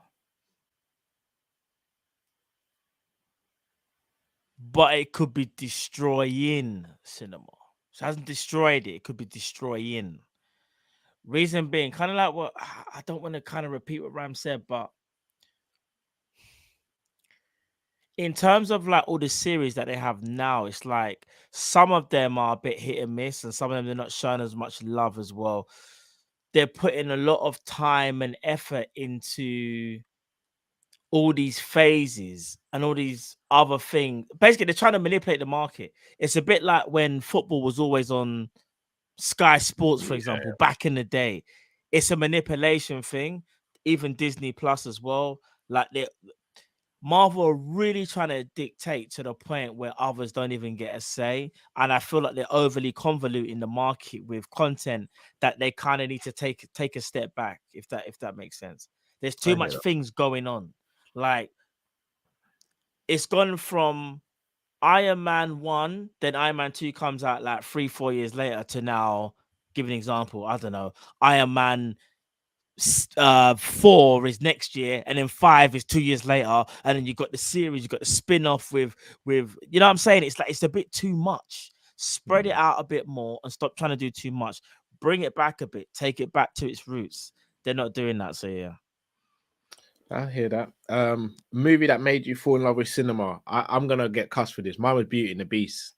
but it could be destroying cinema. So it hasn't destroyed it. It could be destroying. Reason being, kind of like what I don't want to kind of repeat what Ram said, but in terms of like all the series that they have now, it's like some of them are a bit hit and miss, and some of them they're not showing as much love as well. They're putting a lot of time and effort into all these phases and all these other things. Basically, they're trying to manipulate the market. It's a bit like when football was always on Sky Sports, for example, back in the day. It's a manipulation thing. Even Disney Plus as well. Like Marvel are really trying to dictate to the point where others don't even get a say. And I feel like they're overly convoluting the market with content that they kind of need to take a step back, if that makes sense. There's too much things going on. Like, it's gone from Iron Man 1, then Iron Man 2 comes out like 3-4 years later to now give an example. I don't know. Iron Man 4 is next year, and then 5 is 2 years later, and then you got the series, you got the spin-off with you know what I'm saying? It's like it's a bit too much. Spread it out a bit more and stop trying to do too much. Bring it back a bit, take it back to its roots. They're not doing that, so yeah. I hear that. Movie that made you fall in love with cinema. I'm gonna get cussed for this. Mine was Beauty and the Beast.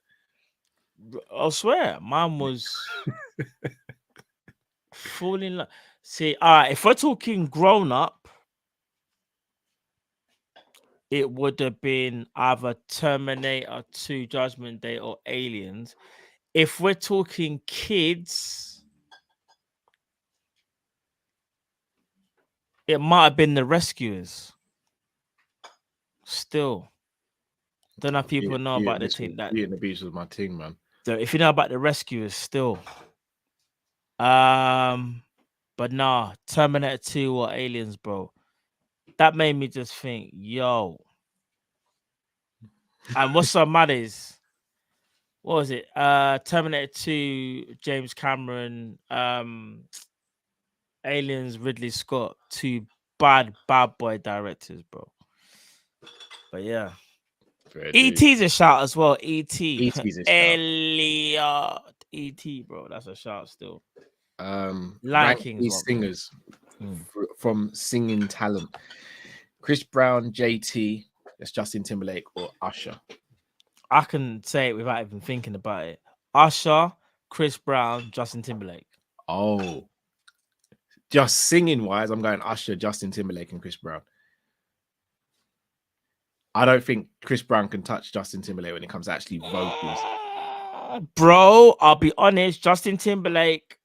I swear, mine was fall in love. See, all right, if we're talking grown up, it would have been either Terminator 2, Judgment Day, or Aliens. If we're talking kids, it might have been The Rescuers. Still, don't know if people know about the thing that Beauty and the Beast was my thing, man. So if you know about The Rescuers, still, but nah, Terminator 2 or Aliens, bro. That made me just think, yo. And what's so mad is, what was it? Terminator 2, James Cameron, Aliens, Ridley Scott, 2 bad boy directors, bro. But yeah. E.T.'s a shout as well. E.T. E.T.'s a shout. Elliot. E.T., bro. That's a shout still. Lion King's singers from singing talent. Chris Brown, JT, that's Justin Timberlake, or Usher. I can say it without even thinking about it. Usher, Chris Brown, Justin Timberlake. Oh. Just singing wise, I'm going Usher, Justin Timberlake, and Chris Brown. I don't think Chris Brown can touch Justin Timberlake when it comes to actually vocals. Bro, I'll be honest, Justin Timberlake.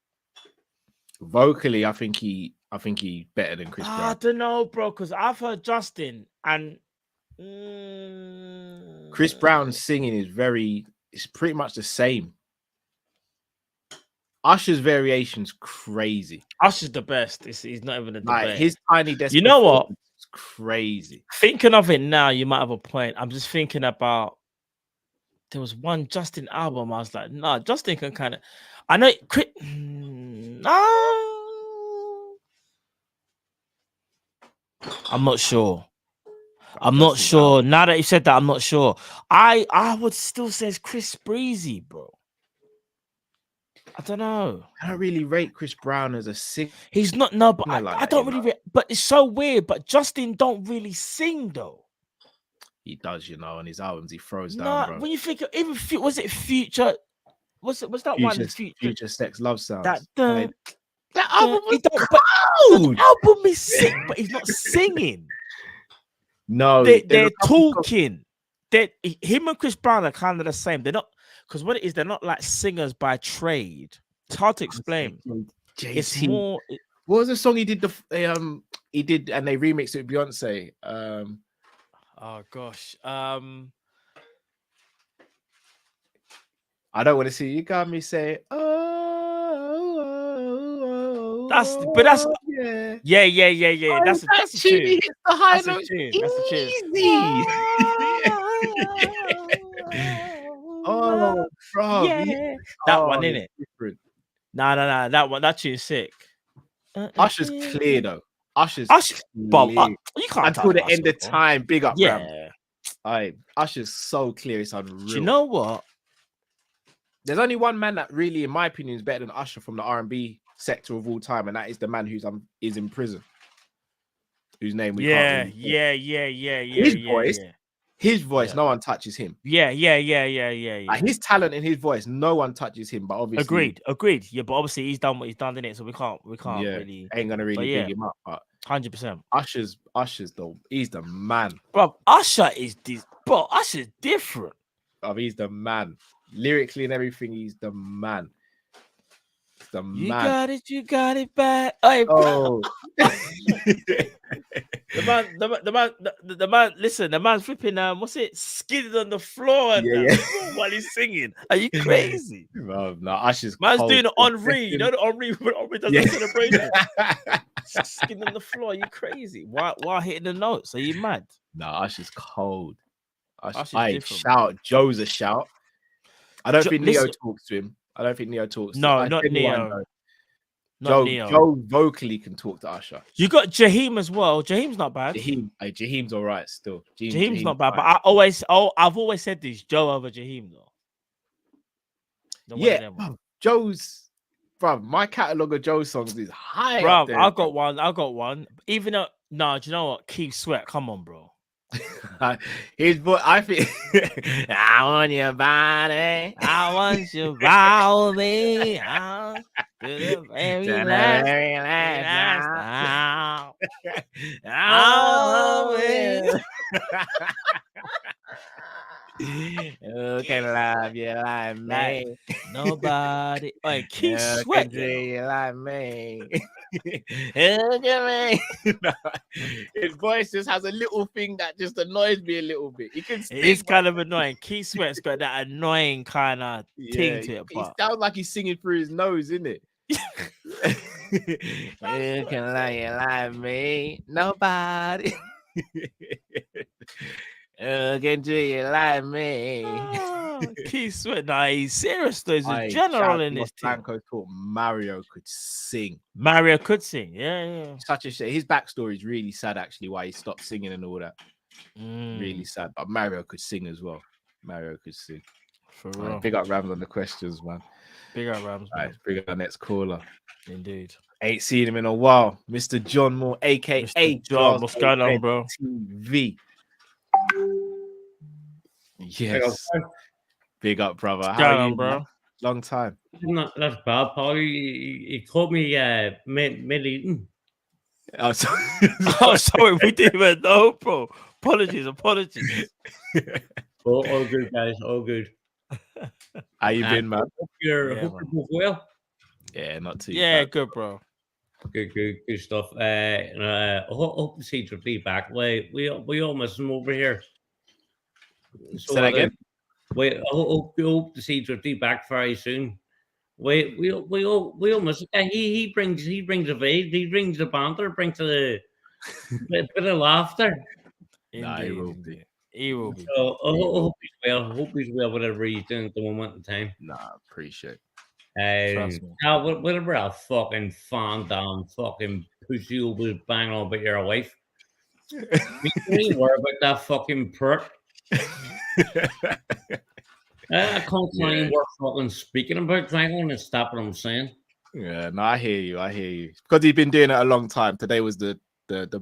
Vocally, I think he better than Chris Brown. I don't know, bro, because I've heard Justin and Chris Brown's singing it's pretty much the same. Usher's variation's crazy. Usher's the best. He's not even a debate. Like his Tiny Desk. You know what? It's crazy. Thinking of it now, you might have a point. I'm just thinking about there was one Justin album. I was like, nah, Justin can kind of. I know. I'm not sure. I'm not sure. Now that you said that, I'm not sure. I would still say it's Chris Breezy, bro. I don't know. I don't really rate Chris Brown as a singer. He's not. No, but I don't really. But it's so weird. But Justin don't really sing though. He does, on his albums he throws down. Bro. When you think of, even was it Future? What's that one? Future Sex Love Sounds. That album was cold. The album is sick, but he's not singing. No, they're talking. Him and Chris Brown are kind of the same. They're not, because what it is, they're not like singers by trade. It's hard to explain. It's more. What was the song he did? He did, and they remixed it with Beyonce. Oh gosh. I don't want to see you got me say. That's yeah. That's a tune. That's a tune. Easy. Oh, bro. Yeah. That one, innit? Nah. That tune's sick. Usher's clear though. Usher's but you can't until the end of time. Big up, yeah. Usher's so clear, it's unreal. Do you know what? There's only one man that really, in my opinion, is better than Usher from the R&B sector of all time, and that is the man who's is in prison. Whose name we can't remember. His voice, no one touches him. Yeah. Like his talent and his voice, no one touches him. But obviously, agreed. Yeah, but obviously he's done what he's done, innit? So we can't really ain't gonna really big him up. But 100%. Usher's he's the man. Bro, Usher is Usher's different. Bro, he's the man. Lyrically and everything, he's the man. You got it back. Hey, bro. The man, listen, the man's flipping what's it? Skidded on the floor while he's singing. Are you crazy? Bro, no, Usher's man's cold. doing it Henri. You know the Henri does the celebration. Skidding on the floor. Are you crazy? Why hitting the notes? Are you mad? No, Usher's cold. Usher's I different, shout. Joe's a shout. I don't think Leo talks to him. I don't think Neo talks. No, not Neo. Joe vocally can talk to Usher. You got Jaheim as well. Jaheim's not bad. Jaheim's all right still. Jaheim's not bad, but I've always said this: Joe over Jaheim though. Yeah, Joe's, bro. My catalog of Joe songs is high. Bro, I got one. Even though, do you know what? Keith Sweat, come on, bro. His voice, I think. I want your body. I want your body. To the very last. Who can love you like me? Nobody. Hey, Keith Sweat. You like me. His voice just has a little thing that just annoys me a little bit. It's kind of annoying. Keith Sweat's got that annoying kind of thing to it. It sounds like he's singing through his nose, isn't it? You can love you like me. Nobody. Can do you like me? Keith Sweat, he's serious though. He's a general in this team. Franco thought Mario could sing. Mario could sing, yeah. Such a shit. His backstory is really sad, actually, why he stopped singing and all that. Really sad. But Mario could sing as well. Mario could sing. For real. Big up Rams on the questions, man. Big up Rams. All right, bring up our next caller. Indeed. Ain't seen him in a while. Mr. John Moore, aka Mr. John. What's going on, bro? TV. Yes. Big up, brother. What's going on, bro? Long time. That's bad, Paul. You caught me mid-eating. Oh, sorry. Oh, sorry. We didn't even know, bro. Apologies. All good, guys. All good. How you been, man? Hope you're both well. Yeah, not too bad. Good, bro. Good stuff. I hope to see Drifty back. We all miss him over here. Say that again. We hope to see Drifty back very soon. We all miss him. He brings the vibe. He brings the banter. Brings the bit of laughter. Nah, he will be. He will be. So I hope he's well. Hope he's well. Whatever he's doing at the moment in time. Nah, appreciate. Now, whatever a fucking fan down, fucking pussy was banging on about your wife. We worry about that fucking perk. I can't find what fucking speaking about drinking and stop what I'm saying. Yeah, no, I hear you. Because he's been doing it a long time. Today was the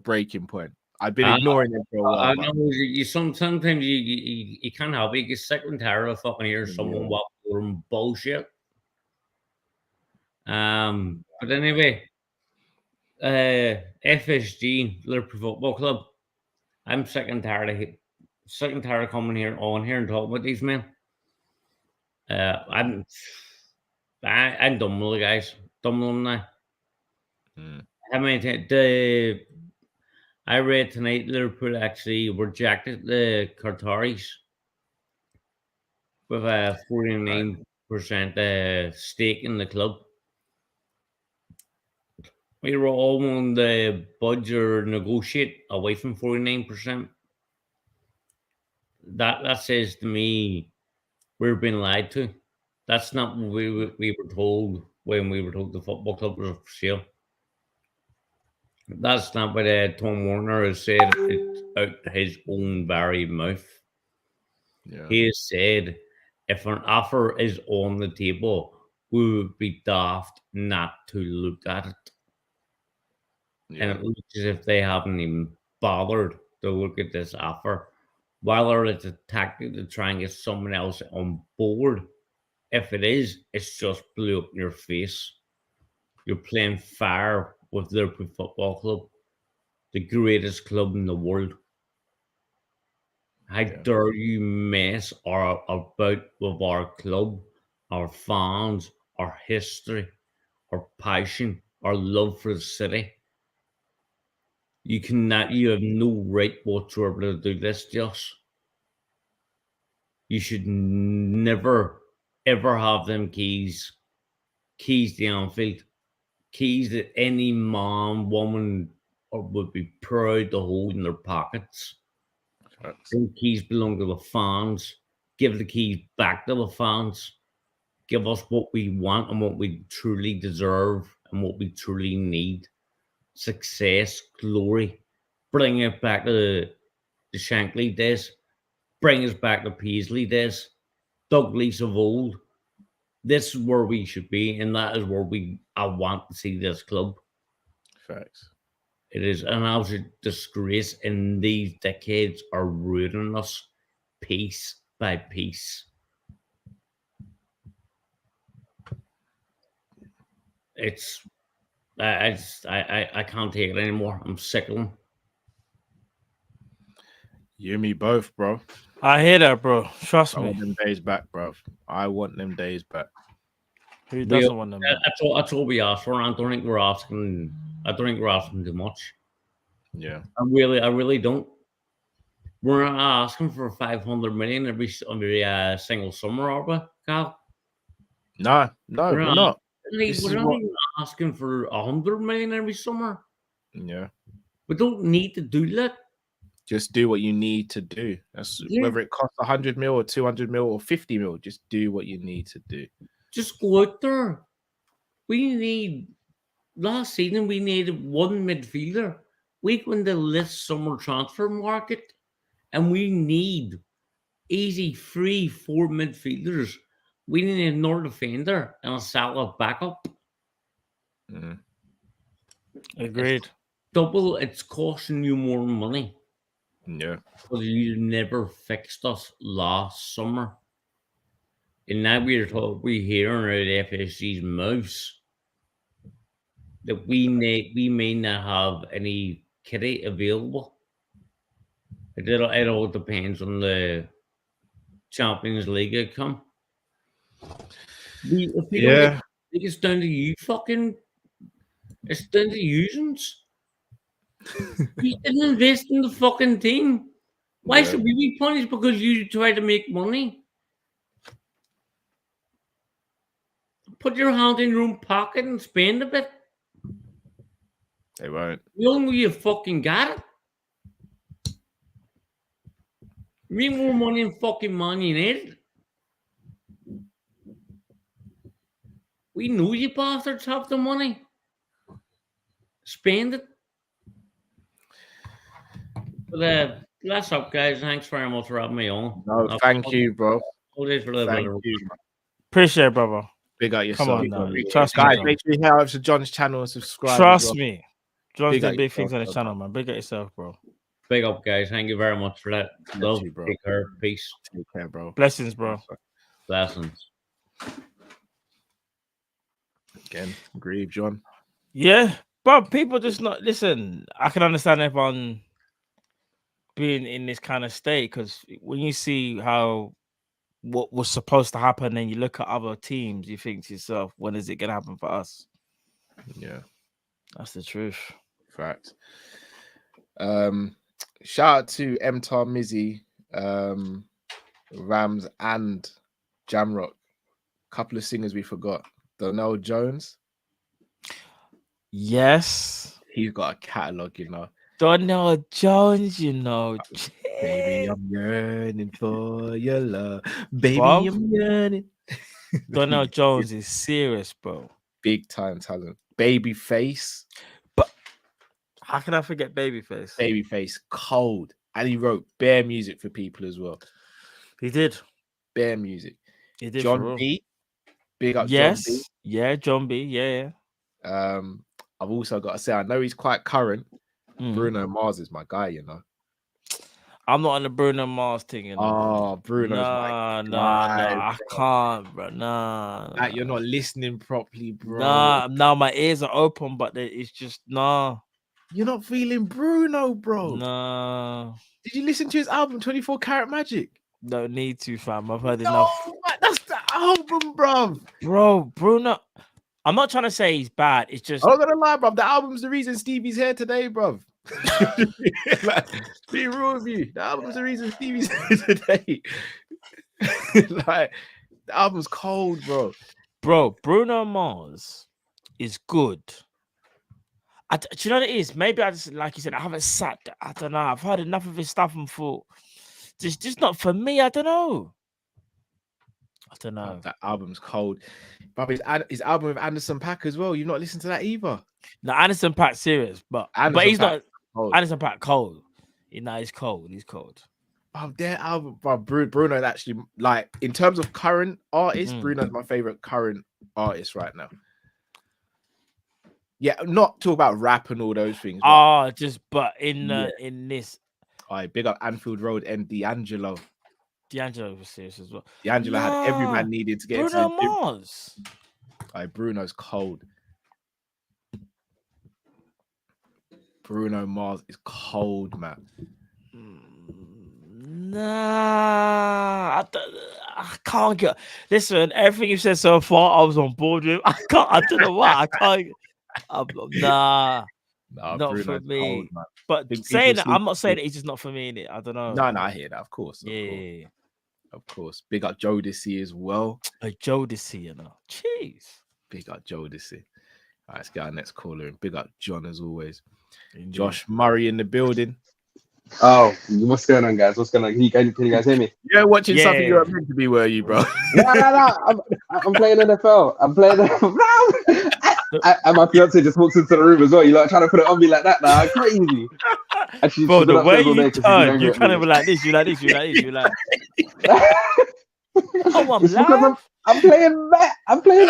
breaking point. I've been ignoring him for a while. I know you sometimes you can't help it. You get sick and tired of fucking hearing someone walk over bullshit. But anyway, FSG Liverpool Football Club. I'm sick and tired of coming here and talking about these men. I'm done with the guys. Done with them now. How many times? I read tonight Liverpool actually rejected the Qataris with a 49% stake in the club. We were all on the budge or negotiate away from 49%. That says to me we're being lied to. That's not what we were told when we were told the football club was for sale. That's not what Tom Warner has said out his own very mouth. Yeah. He has said if an offer is on the table, we would be daft not to look at it. Yeah. And it looks as if they haven't even bothered to look at this offer. Whether it's a tactic to try and get someone else on board, if it is, it's just blew up in your face. You're playing fair with Liverpool Football Club, the greatest club in the world. How dare you mess about with our club, our fans, our history, our passion, our love for the city. You have no right whatsoever to do this, Josh. You should never, ever have them keys to Anfield, keys that any man, woman would be proud to hold in their pockets. Them keys belong to the fans. Give the keys back to the fans. give us what we want and what we truly deserve and what we truly need. Success, glory. Bring it back to the Shankly days. Bring us back to Paisley days. Douglas of old. This is where we should be, and that is where I want to see this club. Facts. It is an absolute disgrace, and these decades are ruining us piece by piece. I can't take it anymore. I'm sick of them. You and me both, bro. I hear that, bro. Trust me. I want them days back, bro. I want them days back. Who doesn't want them back? That's all we ask for. I don't think we're asking too much. Yeah. I really don't. We're not asking for 500 million every single summer, are we, Cal? No, we're not. We're not even asking for 100 million every summer. Yeah. We don't need to do that. Just do what you need to do. That's whether it costs 100 mil or 200 mil or 50 mil. Just do what you need to do. Just go out there. Last season we needed one midfielder. We went to this summer transfer market, and we need easy 3-4 midfielders. We need another defender and a solid backup. Agreed. It's costing you more money. Yeah. Because you never fixed us last summer. And now we're hearing out FSG's mouths that we may not have any kitty available. It all depends on the Champions League outcome. It's down to you fucking. It's down to you. You didn't invest in the fucking team. Why should we be punished because you try to make money? Put your hand in your own pocket and spend a bit. They won't. You know you fucking got it. Make more money than fucking Man United. We know you bastards have the money. Spend it. But bless up, guys. Thanks very much for having me on. No, thank you, bro. Thank you. Appreciate it, brother. Big up yourself. Come on, now. Trust guys, me. make sure you head over to John's channel and subscribe. Trust me. John's Big doing up big things on yourself, his channel, man. Big up yourself, bro. Big up, guys. Thank you very much for that. Love you, bro. Take care. Peace. Take care, bro. Blessings, bro. Blessings. Again, grieve, John. Yeah, but people just not listen. I can understand everyone being in this kind of state because when you see what was supposed to happen, and you look at other teams, you think to yourself, when is it gonna happen for us? Yeah, that's the truth. Fact. Shout out to Mtar Mizzy, Rams, and Jamrock. Couple of singers we forgot. Donnell Jones. Yes, he's got a catalog, you know. Donnell Jones, you know. Baby, I'm yearning for your love. Baby, Bob? I'm yearning. Donnell Jones is serious, bro. Big time talent. Babyface. But how can I forget Babyface? Babyface, cold. And he wrote bare music for people as well. He did. Bare music. He did. John B. Big up yes. John B. Yeah, John B. Yeah. I've also got to say, I know he's quite current. Bruno Mars is my guy, you know. I'm not on the Bruno Mars thing, you know. Oh, Bruno's my guy. I can't, bro. Nah. Like, you're not listening properly, bro. Nah, my ears are open, but it's just nah. You're not feeling Bruno, bro. Nah. Did you listen to his album 24 Karat Magic? Don't need to, fam. I've heard enough. Man, that's the album, bro. Bro, Bruno. I'm not trying to say he's bad. It's just I'm not gonna lie, bro. The album's the reason Stevie's here today, bro. Like, be real with you. The album's the reason Stevie's here today. Like, the album's cold, bro. Bro, Bruno Mars is good. Do you know what it is? Maybe I just, like you said, I haven't sat. I don't know. I've heard enough of his stuff and thought, just not for me. I don't know. I don't know. That album's cold. But his album with Anderson .Paak as well. You've not listened to that either. No, Anderson .Paak serious, but he's not. Anderson .Paak cold. He's cold. He's cold. Their album, Bruno actually, like, in terms of current artists, Bruno's my favorite current artist right now. Yeah, not talk about rap and all those things. But in this. All right, big up Anfield Road and D'Angelo. D'Angelo was serious as well. D'Angelo had every man needed to get Bruno into the Mars. All right, Bruno's cold. Bruno Mars is cold, man. Nah, I can't get. Listen, everything you said so far, I was on board with. I don't know why. I can't. Nah, not Bruno's for me. cold, but saying that, I'm not saying that he's just not for me. Innit? I don't know. No, I hear that. Of course. Of course. Big up Jodeci as well. Jodeci, you know. Jeez. Big up Jodeci. All right, let's get our next caller in. Big up John as always. Indeed. Josh Murray in the building. Oh, what's going on, guys? What's going on? Can you guys hear me? You're watching something you were meant to be, were you, bro? No. I'm playing NFL. I'm playing and my fiance just walks into the room as well. You're like trying to put it on me like that now. Crazy. Bro, the way you turn, you kind of like this, you like this, you like this, you like. Oh, I'm live. I'm playing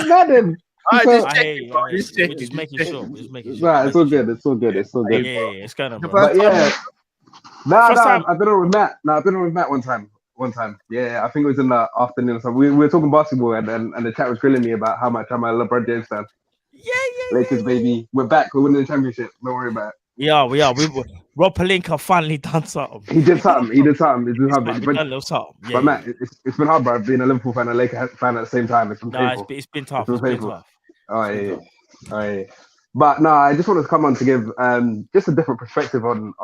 Madden. Just making sure. Nah, it's all good. It's all good. Yeah, it's kind of. But yeah. I've been on with Matt. I've been on with Matt one time. Yeah, I think it was in the afternoon. So we were talking basketball, and the chat was grilling me about how much I'm a LeBron James fan. Yeah. Lakers, baby. We're back. We're winning the championship. Don't worry about it. We are. Rob Pelinka finally done something. He did something. It's been hard. But Matt, it's been hard, bro. Being a Liverpool fan and a Lakers fan at the same time. It's been painful. It's been tough. It's been tough. Oh, yeah. But no, I just wanted to come on to give just a different perspective on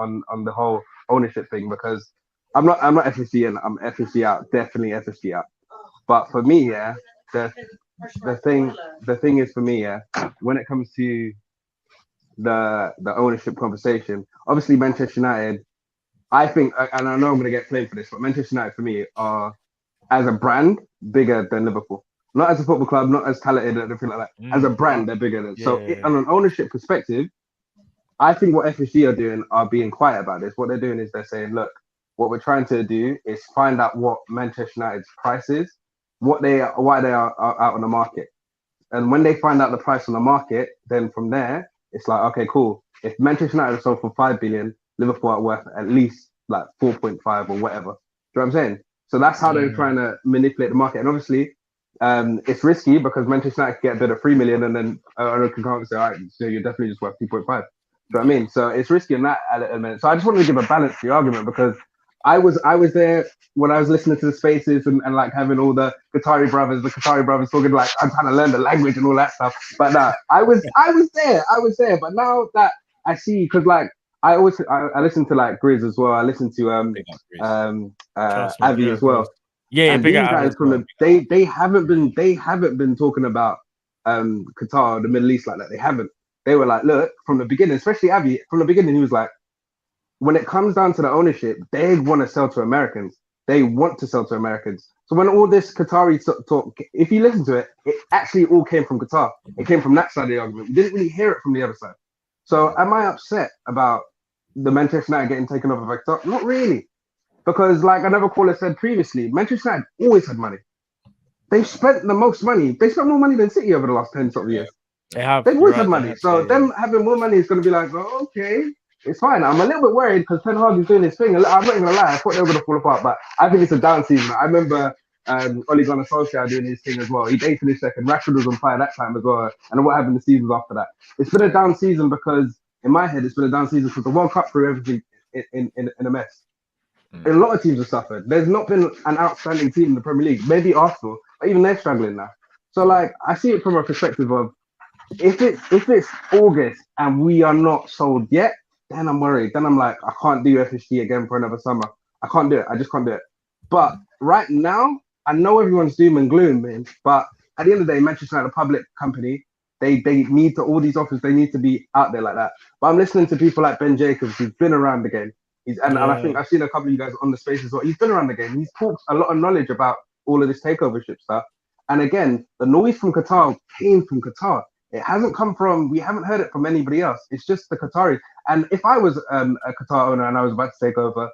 the whole ownership thing, because I'm not FSG and I'm FSG out, definitely FSG out. But for me, yeah, the thing is for me, yeah, when it comes to the ownership conversation, obviously Manchester United, I think, and I know I'm going to get flamed for this, but Manchester United for me are, as a brand, bigger than Liverpool. Not as a football club, not as talented and everything like that. As a brand, they're bigger than. So on an ownership perspective, I think what FSG are doing are being quiet about this. What they're doing is they're saying, look, what we're trying to do is find out what Manchester United's price is, why they are out on the market. And when they find out the price on the market, then from there, it's like, okay, cool. If Manchester United are sold for 5 billion, Liverpool are worth at least like 4.5 or whatever. Do you know what I'm saying? So that's how they're trying to manipulate the market. And obviously, it's risky because Manchester United get a bid of 3 million and then I can say, all right, so you're definitely just worth 2.5. Do you know what I mean? So it's risky in that element. So I just wanted to give a balance to the argument, because I was there when I was listening to the spaces and like having all the Qatari brothers talking, like I'm trying to learn the language and all that stuff. But I was there. But now that I see, because like I listen to like Grizz as well. I listen to Avi as well. Yeah, and big these guys they haven't been talking about Qatar or the Middle East like that. They haven't. They were like, look, from the beginning, especially Avi, from the beginning, he was like, when it comes down to the ownership, they want to sell to Americans. They want to sell to Americans. So when all this Qatari talk, if you listen to it, it actually all came from Qatar. It came from that side of the argument. We didn't really hear it from the other side. So am I upset about the Manchester United getting taken over by Qatar? Not really. Because like another caller said previously, Manchester United always had money. They spent the most money. They spent more money than City over the last 10 sort of years. They have. They've always had money. So them having more money is going to be like, oh, okay, it's fine. I'm a little bit worried because Ten Hag is doing his thing. I'm not even going to lie. I thought they were going to fall apart, but I think it's a down season. I remember Ole Gunnar Solskjaer doing his thing as well. They finished second. Rashford was on fire that time as well. And what happened the seasons after that? It's been a down season because, in my head, it's been a down season because the World Cup threw everything in a mess. A lot of teams have suffered. There's not been an outstanding team in the Premier League. Maybe Arsenal, but even they're struggling now. So, like, I see it from a perspective of if it's August and we are not sold yet, then I'm worried. Then I'm like, I can't do FSG again for another summer. I can't do it. I just can't do it. But right now, I know everyone's doom and gloom, man. But at the end of the day, Manchester United, a public company, they need to, all these offers, they need to be out there like that. But I'm listening to people like Ben Jacobs, who's been around the game. And I think I've seen a couple of you guys on the space as well. He's been around the game. He's talked a lot of knowledge about all of this takeover ship stuff. And again, the noise from Qatar came from Qatar. It hasn't come from, we haven't heard it from anybody else. It's just the Qataris. And if I was a Qatar owner and I was about to take over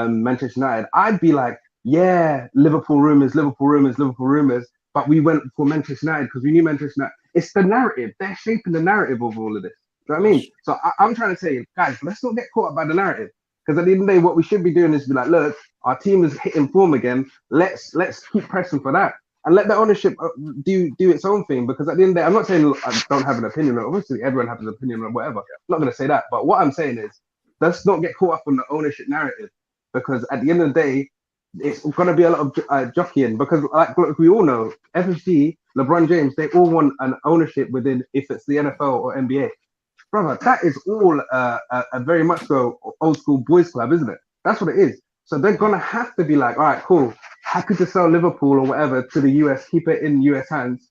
Manchester United, I'd be like, yeah, Liverpool rumors. But we went for Manchester United because we knew Manchester United. It's the narrative. They're shaping the narrative of all of this. Do you know what I mean? So I'm trying to say, guys, let's not get caught up by the narrative. Because at the end of the day, what we should be doing is be like, look, our team is hitting form again. Let's keep pressing for that. And let the ownership do its own thing. Because at the end of the day, I'm not saying I don't have an opinion. Obviously, everyone has an opinion on whatever. I'm not going to say that. But what I'm saying is, let's not get caught up on the ownership narrative. Because at the end of the day, it's going to be a lot of jockeying. Because like we all know, FSG, LeBron James, they all want an ownership within, if it's the NFL or NBA. Brother, that is all a very much so old school boys club, isn't it? That's what it is. So they're going to have to be like, all right, cool. Happy to sell Liverpool or whatever to the US, keep it in US hands,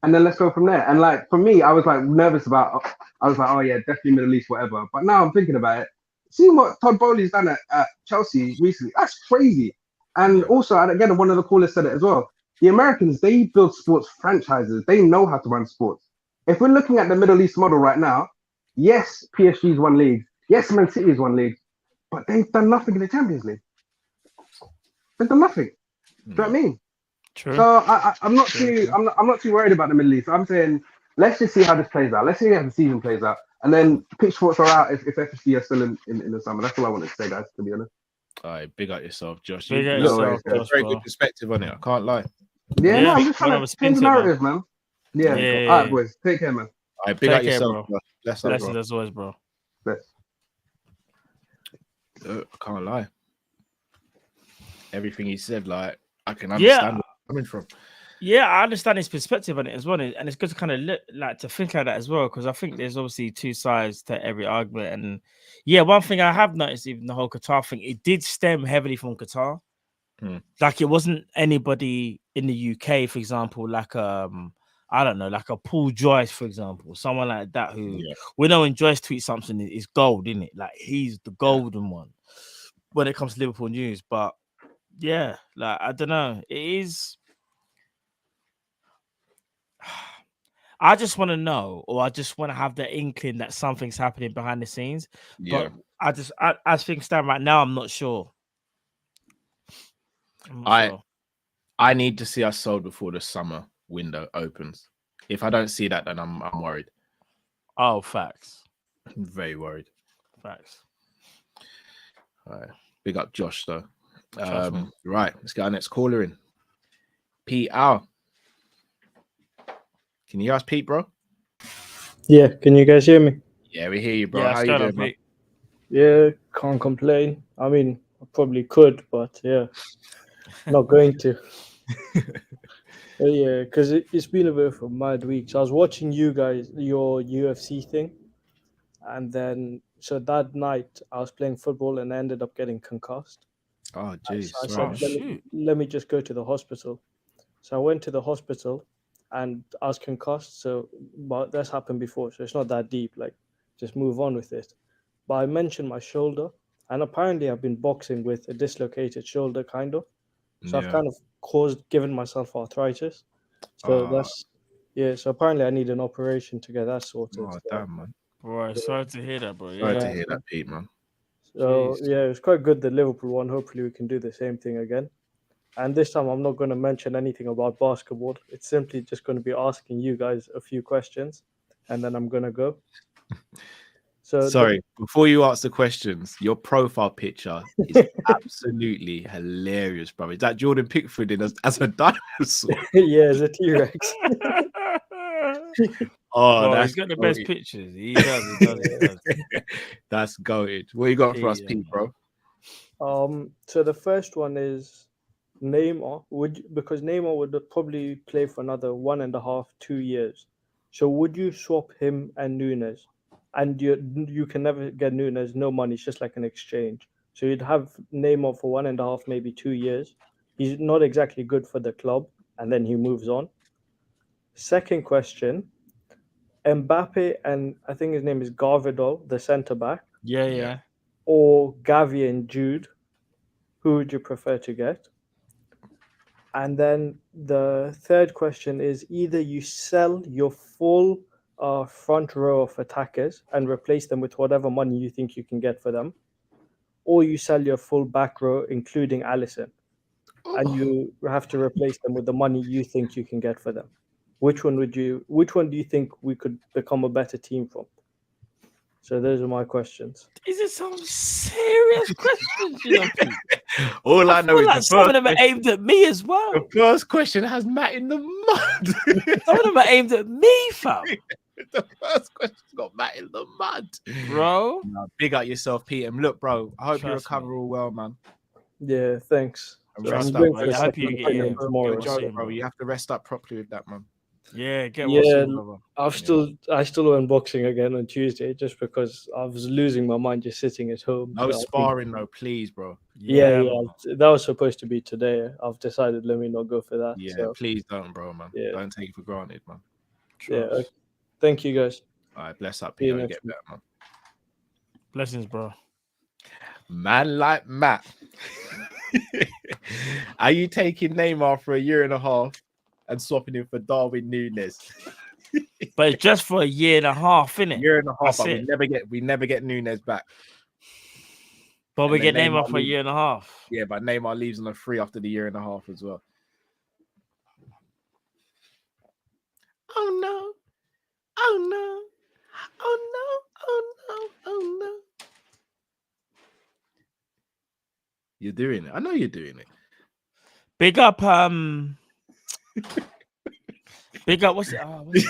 and then let's go from there. And like, for me, I was like nervous about, oh yeah, definitely Middle East, whatever. But now I'm thinking about it. Seeing what Todd Bowley's done at Chelsea recently, that's crazy. And also, and again, one of the callers said it as well. The Americans, they build sports franchises. They know how to run sports. If we're looking at the Middle East model right now, yes, PSG's won leagues. Yes, Man City's won leagues. But they've done nothing in the Champions League. They've done nothing. Do you know what I mean? True. So I'm not too worried about the Middle East. I'm saying let's just see how this plays out. Let's see how the season plays out, and then pitchforks are out if FSG are still in the summer. That's all I wanted to say, guys. To be honest. All right, big up yourself, Josh. Big up yourself, Josh, very bro. good perspective on it. I can't lie. Yeah, no, I'm just trying to change the narrative, man. Yeah. All right, boys. Take care, man. All right, big up yourself, bro. Blessings as always, bro. Bless. I can't lie. Everything he said, like, I can understand where he's coming from. Yeah, I understand his perspective on it as well, and it's good to kind of look, like, to think like that as well, because I think there's obviously two sides to every argument. And yeah, one thing I have noticed, even the whole Qatar thing, it did stem heavily from Qatar. Like, it wasn't anybody in the UK, for example, like I don't know, like a Paul Joyce, for example, someone like that who we know when Joyce tweets something, it's gold, isn't it? Like, he's the golden one when it comes to Liverpool news. But yeah, like, I don't know, it is. I just want to know, or I just want to have the inkling that something's happening behind the scenes. Yeah. But as things stand right now, I'm not sure. I need to see us sold before the summer window opens. If I don't see that, then I'm worried. Oh, facts. I'm very worried. Facts. All right. Big up Josh, though. Right, let's get our next caller in. Pete Al. Can you hear us, Pete, bro? Yeah, can you guys hear me? Yeah, we hear you, bro. How you doing, mate? Yeah, can't complain. I mean, I probably could, but yeah, not going to. Yeah, because it's been a bit of a mad week. So I was watching you guys, your UFC thing, and then so that night I was playing football and I ended up getting concussed. Oh, jeez. So I said, let me just go to the hospital. So I went to the hospital and I was concussed. So, but that's happened before, so it's not that deep. Like, just move on with it. But I mentioned my shoulder, and apparently I've been boxing with a dislocated shoulder, kind of. So I've kind of given myself arthritis. So so apparently I need an operation to get that sorted. Oh, damn, man. Bro, sorry to hear that, bro. Sorry to hear that, Pete, man. So yeah, it's quite good, the Liverpool one. Hopefully we can do the same thing again. And this time I'm not going to mention anything about basketball. It's simply just going to be asking you guys a few questions, and then I'm going to go. So sorry, before you ask the questions, your profile picture is absolutely hilarious, bro. Is that Jordan Pickford in as a dinosaur? Yeah, as a T-Rex. Oh, he's got the best pictures. He does. That's goated. What you got for us, Pete, bro? So the first one is Neymar. Because Neymar would probably play for another 1.5, 2 years. So would you swap him and Nunes? And you can never get Nunes, no money. It's just like an exchange. So you'd have Neymar for 1.5, maybe 2 years. He's not exactly good for the club, and then he moves on. Second question, Mbappe and I think his name is Garvidal, the centre back. Yeah. Or Gavi and Jude. Who would you prefer to get? And then the third question is either you sell your full front row of attackers and replace them with whatever money you think you can get for them, or you sell your full back row, including Alisson, and you have to replace them with the money you think you can get for them. Which one do you think we could become a better team from? So those are my questions. Is it some serious questions? You know, All I know feel is like the some of first them are aimed at me as well. The first question has Matt in the mud. Some of them are aimed at me, fam. The first question's got Matt in the mud, bro. No, big up yourself, Peter. Look, bro, I hope you Trust recover all well, man. Yeah, thanks. And So rest I'm going up, for bro. the I hope you second get appointment tomorrow. Joe, bro. You have to rest up properly with that, man. Yeah, get well soon, brother. I still went boxing again on Tuesday just because I was losing my mind just sitting at home. No So I think- sparring, no, please, bro. Yeah, that was supposed to be today. I've decided let me not go for that. Yeah, so, please don't, bro, man. Yeah. Don't take it for granted, man. yeah. Okay. Thank you guys. All right, bless up, See you Peter. next Get week. better, man. Blessings, bro. Man like Matt. Are you taking Neymar for a year and a half and swapping him for Darwin Núñez? But it's just for a year and a half, innit? Year and a half, That's but it. we never get Núñez back. But we And get then Neymar for a leaves- year and a half. Yeah, but Neymar leaves on a free after the year and a half as well. Oh no. Oh no. Oh no. Oh no. Oh no. You're doing it. I know you're doing it. Big up, big up. What's it?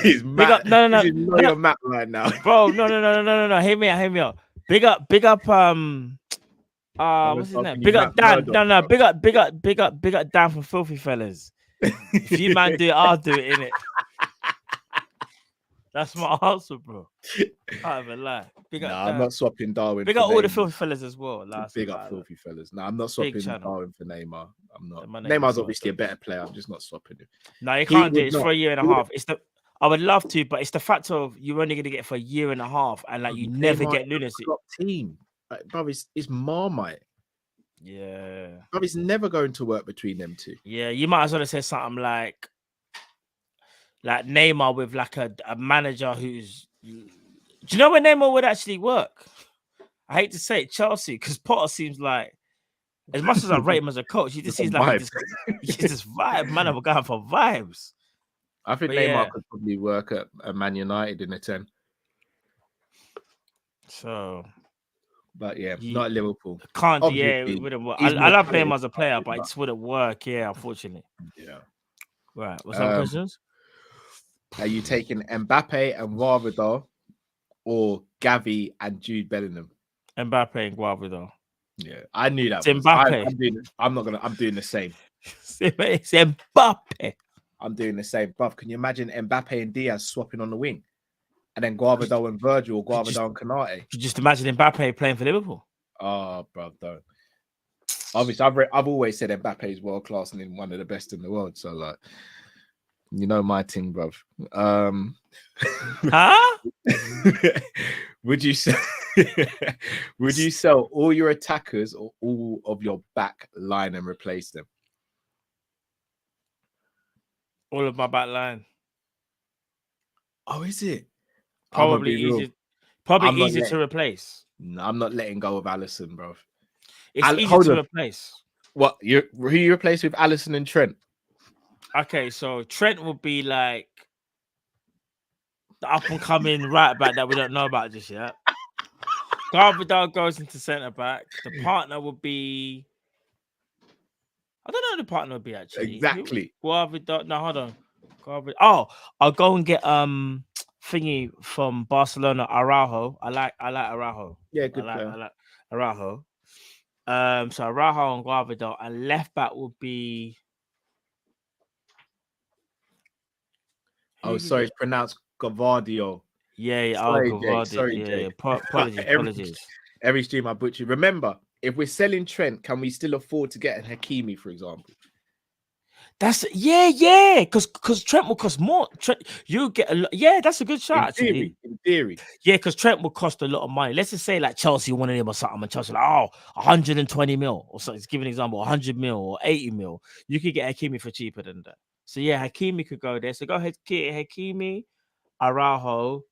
He's Big mad. up. No. He's loyal Matt right now. Bro, no. Hear me out. Big up. What's his name? Big up Dan. No. Big up Dan from Filthy Fellas. If you man do it, I'll do it, innit? That's my answer, bro. Can't even lie. Big up Nah, Dan. I'm not swapping Darwin. Big for up all the Neymar. Filthy Fellas as well. Big up Filthy Fellas. No, I'm not swapping channel. Darwin for Neymar. I'm not. My name Neymar's is obviously a better player. I'm just not swapping him. No, you He can't do would it. It's not. for a year and a He would- half. I would love to, but it's the fact of you're only going to get it for a year and a half, and like you never Neymar get is a lunacy. top team. Like, bro, it's Marmite. Yeah. Bro, it's never going to work between them two. Yeah, you might as well have said something like Neymar with like a manager who's. Do you know where Neymar would actually work? I hate to say it, Chelsea, because Potter seems like, as much as I rate him as a coach, he just seems like he's this vibe, man. I'm going for vibes. I think But Neymar yeah. could probably work at Man United in a 10. So, But yeah, not at Liverpool. Can't do, Obviously, it wouldn't work. he's I more love creative, Neymar as a player, but it just wouldn't work. Yeah, unfortunately. Yeah. Right. What's some questions? Are you taking Mbappe and Guardiola or Gavi and Jude Bellingham? Mbappe and Guardiola. Yeah, I knew that. It's Mbappe. I'm doing the same. It's Mbappe. I'm doing the same. Bruv, can you imagine Mbappe and Diaz swapping on the wing? And then Guardiola and Virgil or Guardiola and Canate? You just imagine Mbappe playing for Liverpool. Oh, bruv, don't. Obviously, I've always said Mbappe is world class and one of the best in the world. So, like, you know my thing, bruv. Huh? Would you sell all your attackers or all of your back line and replace them? All of my back line. Oh, is it? Probably easy. Probably easy to replace. No, I'm not letting go of Alisson, bro. It's easy to replace. What? Who you replace with Alisson and Trent? Okay, so Trent will be like the up and coming right back that we don't know about just yet. Guardiola goes into centre back. The partner would be. I don't know who the partner would be actually. Exactly. Guardiola. No, hold on. Oh, I'll go and get thingy from Barcelona, Araujo. I like Araujo. Yeah, good I player. like Araujo. So Araujo and Guardiola, and left back would be. Oh, sorry, it's pronounced Gavardio. Yeah. Sorry, Oh, Jay. Gavardio. Sorry, Yeah. Jay. Apologies. Every stream I butcher. Remember, if we're selling Trent, can we still afford to get a Hakimi, for example? Because Trent will cost more. You get a lot. Yeah, that's a good shot, actually. In theory. Yeah, because Trent will cost a lot of money. Let's just say like Chelsea wanted him or something, and Chelsea like, 120 mil or something. Let's give an example, 100 mil or 80 mil. You could get Hakimi for cheaper than that. So yeah, Hakimi could go there. So go ahead, Hakimi, Araujo.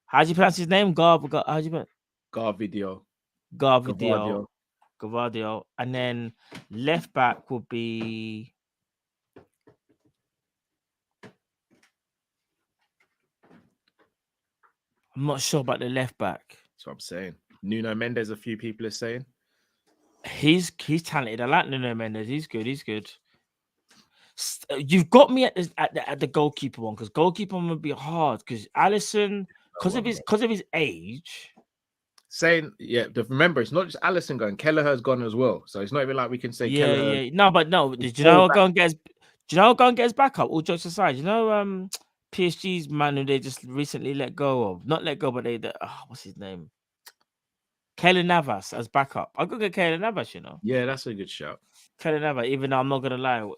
How do you pronounce his name? How do you pronounce? Gvardiol. And then left back would be. I'm not sure about the left back. That's what I'm saying. Nuno Mendes, a few people are saying. He's talented. I like Nuno Mendes. He's good. You've got me at the goalkeeper one, because goalkeeper one would be hard, because Alisson, because of his age. Saying, remember, it's not just Alisson going. Kelleher's gone as well, so it's not even like we can say Kelleher. Yeah. No. Did you know what go and get his backup? All jokes aside, PSG's man who they just recently let go of. Not let go, but what's his name? Keylor Navas as backup. I could get Keylor Navas, Yeah, that's a good shout. Keylor Navas, even though I'm not gonna lie,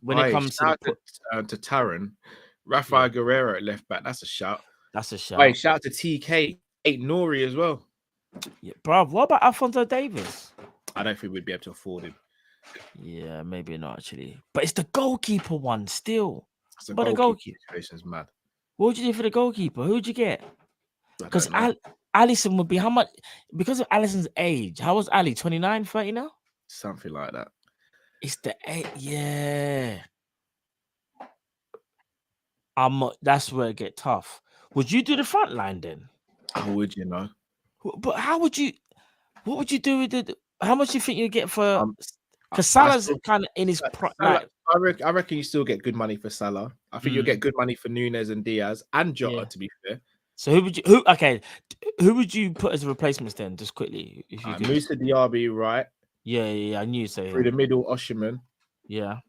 when it comes to Taron, Rafael Guerrero at left back, that's a shout. Shout out to TK, Nori as well. Yeah, bro. What about Alphonso Davies? I don't think we'd be able to afford him. Yeah, maybe not actually. But it's the goalkeeper one still. But the goalkeeper situation's mad. What would you do for the goalkeeper? Who'd you get? Because Alisson would be how much? Because of Alisson's age. How was Ali? 29, 30 now? Something like that. It's the 8. Yeah. That's where it get tough. Would you do the front line then? I would, But how would you? What would you do with it? How much do you think you get for? Because Salah's kind of in his I reckon you still get good money for Salah. I think you'll get good money for Nunes and Diaz and Jota, to be fair. So who would you put as replacements then? Just quickly, if you could. Moussa Diaby, right? Yeah, I knew you say through the middle, Osimhen. Yeah.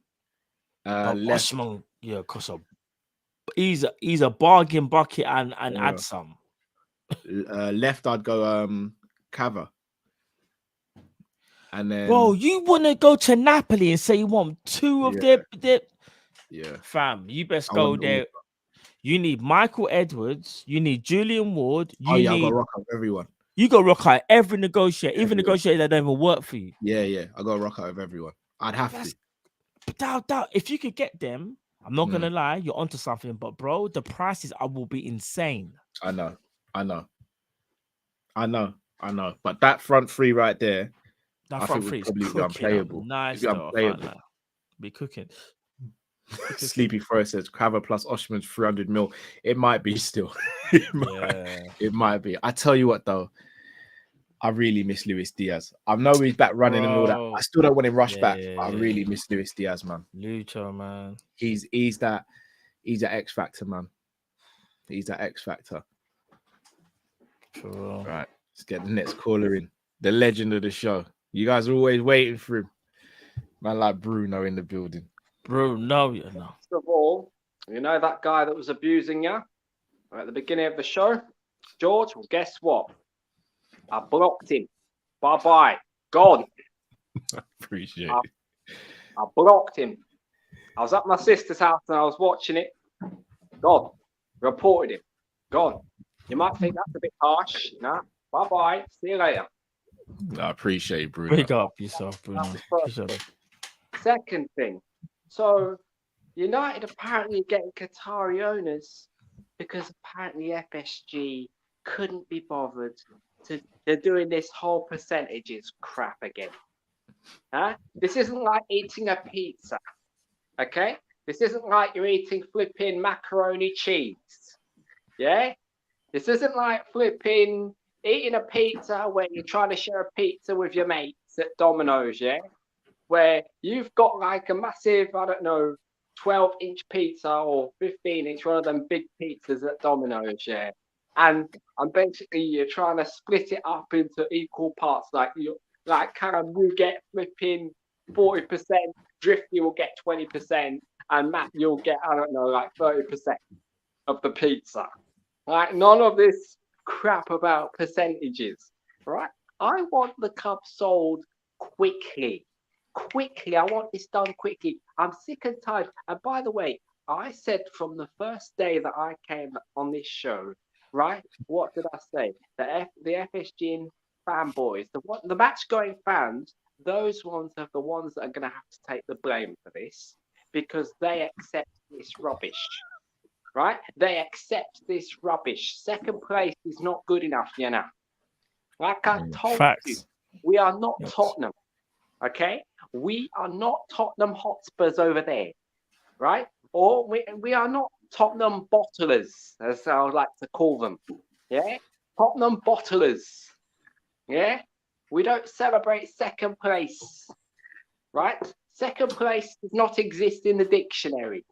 Left. Osimhen, cause he's a bargain bucket and add some. Left, I'd go Cava. And then, bro, you want to go to Napoli and say you want two of their fam? You best go there. You need Michael Edwards. You need Julian Ward. I got rock out everyone. You got rock out every negotiator, even negotiator that don't even work for you. Yeah. I got rock out of everyone. I'd have to. Doubt. If you could get them, I'm not gonna lie, you're onto something. But bro, the prices will be insane. I know. But that front three right there. That front three is probably unplayable. Nice, unplayable. Be cooking. Sleepy Fro says Crava plus Osimhen's 300 mil. It might be still. It might be. I tell you what though, I really miss Luis Diaz. I know he's back running and all that. I still don't want him rushed back. But I really miss Luis Diaz, man. Lucho, man. He's that X factor, man. He's that X factor. Sure. Right. Let's get the next caller in. The legend of the show. You guys are always waiting for him. Man, like Bruno in the building. Bruno, First of all, that guy that was abusing you at the beginning of the show, George? Well, guess what? I blocked him. Bye-bye. Gone. Appreciate it. I blocked him. I was at my sister's house and I was watching it. Gone. Reported him. Gone. You might think that's a bit harsh. Nah. Bye-bye. See you later. I appreciate it, Bruno. Pick up yourself, Bruno. Second thing. So, United apparently getting Qatari owners because apparently FSG couldn't be bothered they're doing this whole percentages crap again. Huh? This isn't like eating a pizza. Okay? This isn't like you're eating flipping macaroni cheese. Yeah? This isn't like flipping eating a pizza where you're trying to share a pizza with your mates at Domino's, yeah? Where you've got like a massive, 12-inch pizza or 15-inch, one of them big pizzas at Domino's, yeah? And basically you're trying to split it up into equal parts. Like Karen will get flipping 40%, Drifty will get 20%, and Matt, you'll get, 30% of the pizza. Like, none of this crap about percentages, right? I want the cup sold quickly. quickly. I want this done quickly. I'm sick and tired. And by the way, I said from the first day that I came on this show, right? What did I say? The FSG fanboys, the match-going fans, those ones are the ones that are going to have to take the blame for this because they accept this rubbish, right? They accept this rubbish. Second place is not good enough, you know. Like I told you, we are not Tottenham, okay? We are not Tottenham Hotspurs over there, right? Or we are not Tottenham bottlers, as I would like to call them, yeah? Tottenham bottlers, yeah? We don't celebrate second place, right? Second place does not exist in the dictionary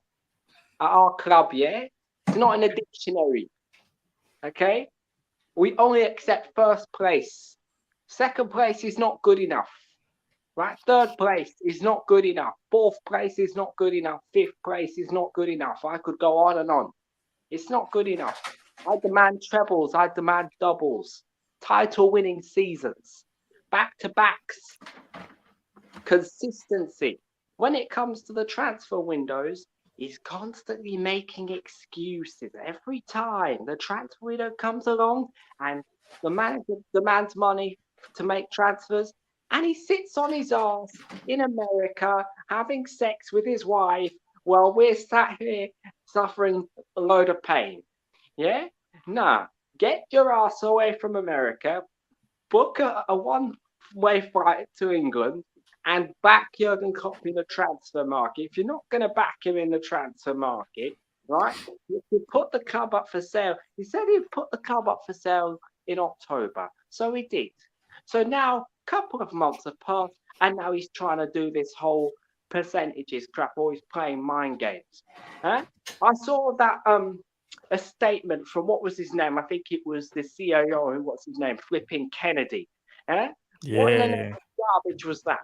at our club, yeah? It's not in the dictionary, okay? We only accept first place. Second place is not good enough, right? Third place is not good enough. Fourth place is not good enough. Fifth place is not good enough. I could go on and on. It's not good enough. I demand trebles. I demand doubles. Title-winning seasons. Back-to-backs. Consistency. When it comes to the transfer windows, he's constantly making excuses. Every time the transfer window comes along and the manager demands money to make transfers, and he sits on his arse in America having sex with his wife while we're sat here suffering a load of pain. Yeah? Nah, get your ass away from America, book a one-way flight to England, and back Jurgen Klopp in the transfer market. If you're not going to back him in the transfer market, right, you put the club up for sale. He said he'd put the club up for sale in October. So he did. So now a couple of months have passed, and now he's trying to do this whole percentages crap, or he's playing mind games. Huh? I saw that a statement from, what was his name? I think it was the CEO, what's his name? Flipping Kennedy. Huh? Yeah. What in the name of garbage was that?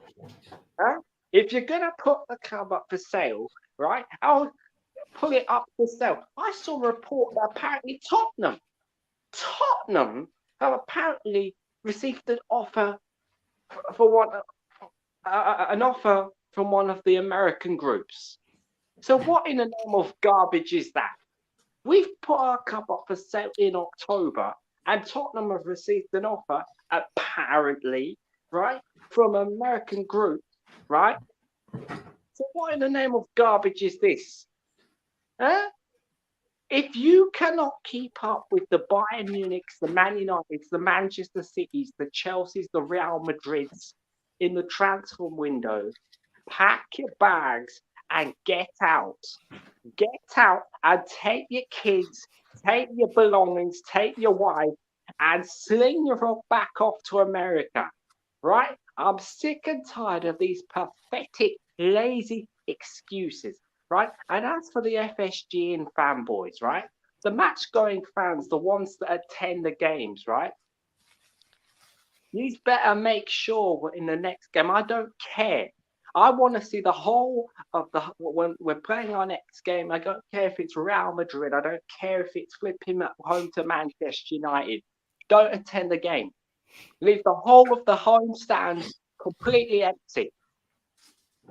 Huh? If you're going to put the club up for sale, right, I'll put it up for sale. I saw a report that apparently Tottenham have apparently received an offer from one of the American groups. So what in the name of garbage is that? We've put our club up for sale in October, and Tottenham have received an offer, apparently, right, from an American group, right? So what in the name of garbage is this? Huh? If you cannot keep up with the Bayern Munichs, the Man Uniteds, the Manchester Cities, the Chelseas, the Real Madrids in the transfer window, pack your bags and get out. Get out and take your kids, take your belongings, take your wife, and sling your back off to America, right? I'm sick and tired of these pathetic, lazy excuses, right? And as for the FSG and fanboys, right? The match-going fans, the ones that attend the games, right? You better make sure in the next game. I don't care. I want to see the whole of when we're playing our next game. I don't care if it's Real Madrid. I don't care if it's flipping at home to Manchester United. Don't attend the game. Leave the whole of the home stand completely empty.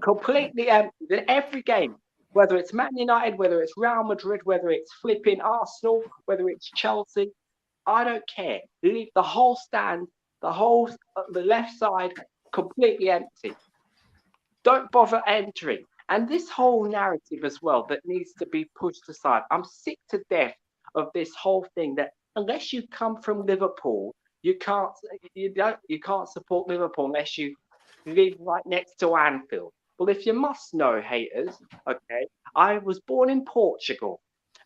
Completely empty. In every game, whether it's Man United, whether it's Real Madrid, whether it's flipping Arsenal, whether it's Chelsea, I don't care. Leave the whole stand, the left side completely empty. Don't bother entering. And this whole narrative as well that needs to be pushed aside. I'm sick to death of this whole thing that unless you come from Liverpool, you can't support Liverpool unless you live right next to Anfield. Well, if you must know, haters, okay, I was born in Portugal,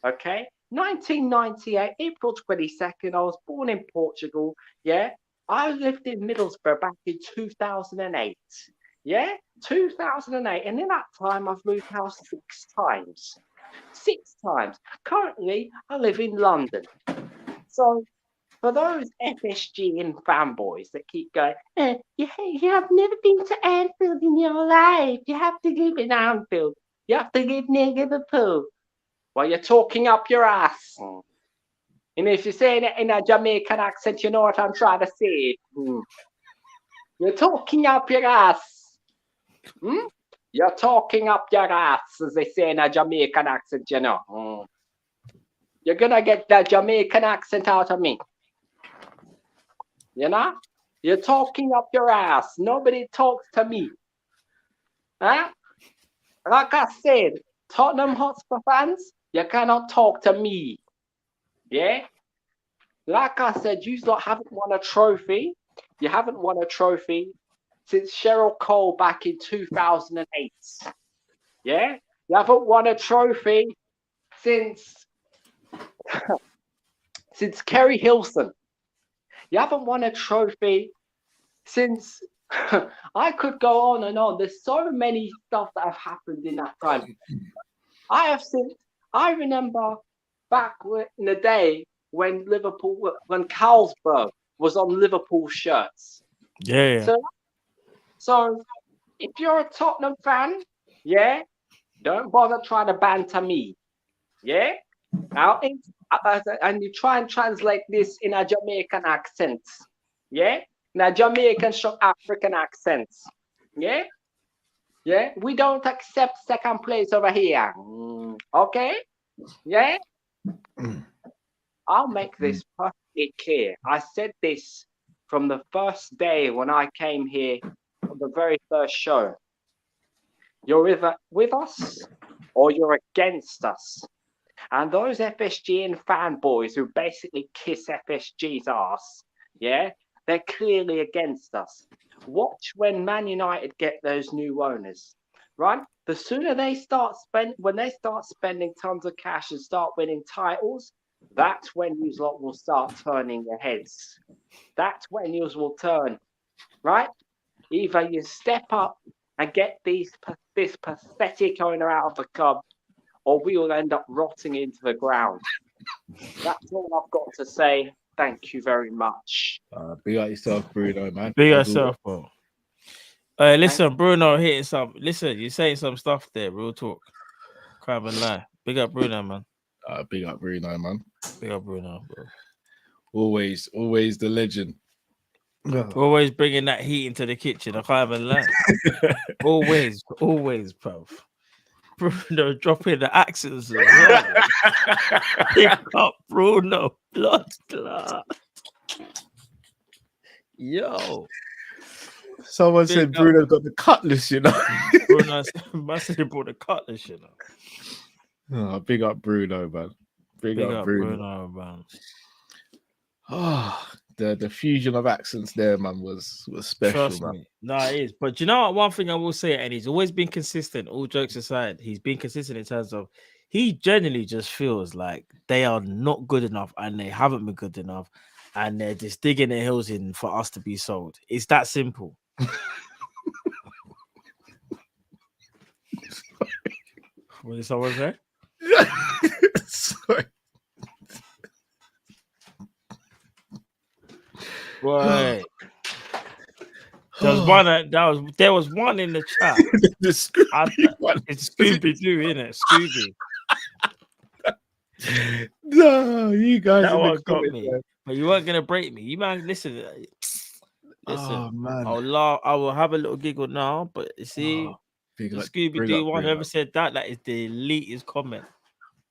okay? 1998, April 22nd, I was born in Portugal, yeah? I lived in Middlesbrough back in 2008. Yeah, 2008. And in that time, I've moved house 6 times. 6 times. Currently, I live in London. So, for those FSG and fanboys that keep going, you have never been to Anfield in your life. You have to live in Anfield. You have to live near Liverpool. Well, you're talking up your ass. And if you're saying it in a Jamaican accent, you know what I'm trying to say. You're talking up your ass. You're talking up your ass, as they say in a Jamaican accent, you know. You're gonna get that Jamaican accent out of me. You know? You're talking up your ass. Nobody talks to me. Huh? Like I said, Tottenham Hotspur fans, you cannot talk to me. Yeah? Like I said, you haven't won a trophy. You haven't won a trophy since Cheryl Cole back in 2008. Yeah? You haven't won a trophy since Kerry Hilson. You haven't won a trophy since I could go on and on. There's so many stuff that have happened in that time. I remember back in the day when Carlsberg was on Liverpool shirts. Yeah. So if you're a Tottenham fan, yeah, don't bother trying to banter me. Yeah? And you try and translate this in a Jamaican accent. Yeah? In a Jamaican African accent. Yeah? Yeah? We don't accept second place over here. Okay? Yeah? I'll make this perfectly clear. I said this from the first day when I came here on the very first show. You're either with us or you're against us. And those FSG and fanboys who basically kiss FSG's ass, yeah, they're clearly against us. Watch when Man United get those new owners, right? The sooner they start spending tons of cash and start winning titles, that's when you lot will start turning your heads. That's when you will turn, right? Either you step up and get this pathetic owner out of the club, or we will end up rotting into the ground. That's all I've got to say. Thank you very much. Big up yourself, Bruno, man. Big up yourself, bro. Listen, Bruno hitting some. Listen, you're saying some stuff there. Real talk. Can't even lie. Big up Bruno, man. Big up Bruno, man. Big up Bruno, bro. Always the legend. Always bringing that heat into the kitchen. I can't even lie. always, bro. Bruno dropping the accents as well. Pick up Bruno, blood clot. Yo. Someone said Bruno got the cutlass, you know. Bruno said he brought the cutlass, you know. Oh, big up Bruno, man. Big up Bruno, man. Oh, the fusion of accents there, man, was special. Trust man. me. No, it is. But you know what? One thing I will say, and he's always been consistent, all jokes aside, he's been consistent in terms of he genuinely just feels like they are not good enough and they haven't been good enough and they're just digging their heels in for us to be sold. It's that simple. What did someone say? Sorry. Right. There was one in the chat. The Scooby one. It's Scooby-Doo, innit? Scooby. No, you guys. That one got me. But you weren't gonna break me. You man, listen. Oh man. I'll laugh. I will have a little giggle now, but you see, the Scooby-Doo one, whoever said that is the elitist comment.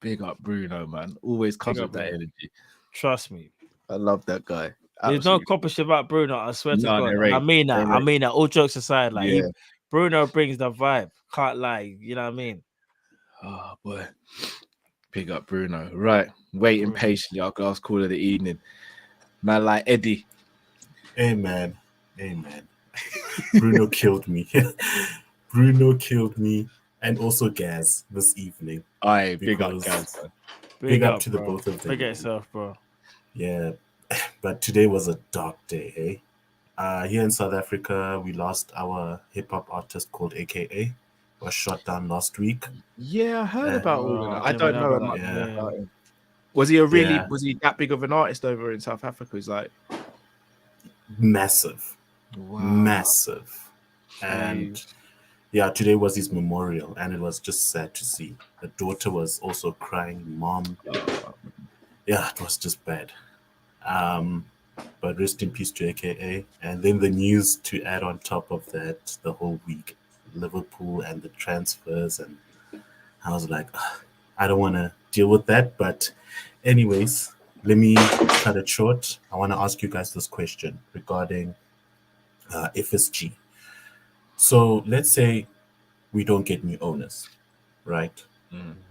Big up Bruno, man. Always comes with that energy. Trust me. I love that guy. There's no Kopish about Bruno, I swear to God. Right. I mean that. All jokes aside, like Yeah. Bruno brings the vibe. Can't lie. You know what I mean? Oh boy. Big up Bruno. Right. Waiting patiently. Our last call of the evening. Man like Eddie. Amen. Bruno killed me. Bruno killed me. And also Gaz this evening. Aye, big up Gaz. Big up to the both of them. Forget yourself, bro. Yeah. But today was a dark day, eh? Here in South Africa, we lost our hip-hop artist called AKA. Was shot down last week. Yeah, I heard about all of that. I don't know much about him. Was he that big of an artist over in South Africa? He's like massive. Wow. Massive. And yeah, today was his memorial, and it was just sad to see. The daughter was also crying, mom. Yeah, it was just bad. But rest in peace to AKA. And then the news to add on top of that the whole week. Liverpool and the transfers, and I was like, I don't want to deal with that. But anyways, let me cut it short. I want to ask you guys this question regarding FSG. So let's say we don't get new owners, right?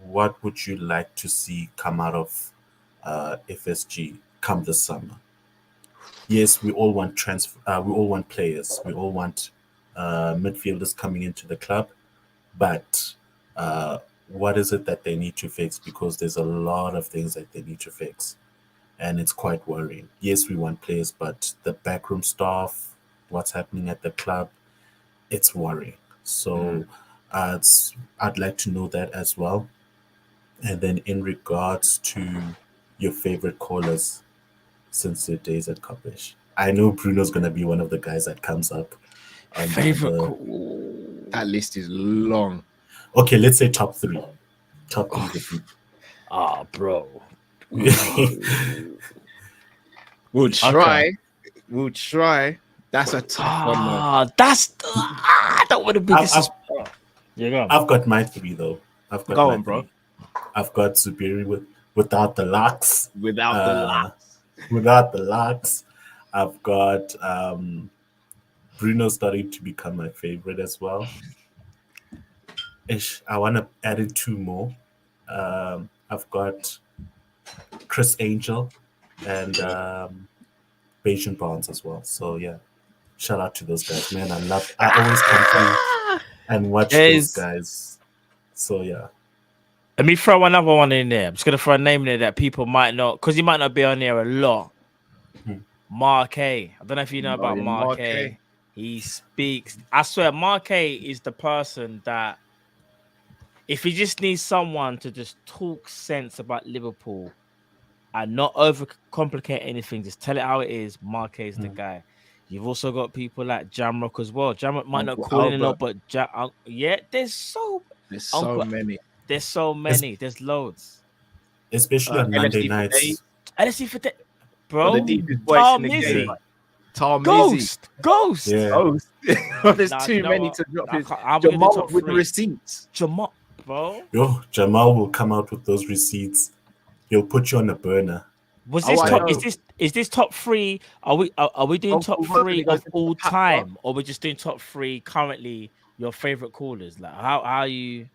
What would you like to see come out of FSG come this summer? Yes, we all want we all want players. We all want midfielders coming into the club. But what is it that they need to fix? Because there's a lot of things that they need to fix. And it's quite worrying. Yes, we want players, but the backroom staff, what's happening at the club, it's worrying. So I'd like to know that as well. And then in regards to your favorite callers since your days at Kopish, I know Bruno's going to be one of the guys that comes up. That list is long. Okay, let's say top three. Top three. Would be... bro. We'll try. Okay. We'll try. That's a tough one, man. I don't want to be this. I've got my three though. I've got go on, bro. I've got Zubiri without the locks. Without the locks. I've got Bruno starting to become my favorite as well. I want to add in two more. I've got Chris Angel and Bayesian Barnes as well. So yeah, shout out to those guys, man. I always come through and watch those guys. So yeah. Let me throw another one in there. I'm just gonna throw a name in there that people might not, because he might not be on there a lot. Mark A. I don't know if you know about Mark A. He speaks. I swear, Mark A is the person that if he just needs someone to just talk sense about Liverpool and not overcomplicate anything, just tell it how it is, Mark A is the guy. You've also got people like Jamrock as well. Jamrock might not call in a lot, but there's so many. There's so many. There's loads. Especially on Monday nights. LSC for that, bro. Tom Mizzy. Ghost. Yeah. Ghost. There's too many to drop. Jamal with the receipts. Jamal, bro. Yo, Jamal will come out with those receipts. He'll put you on a burner. Was this top? Is this top three? Are we doing top three of all time, or we're just doing top three currently? Your favorite callers, like how you?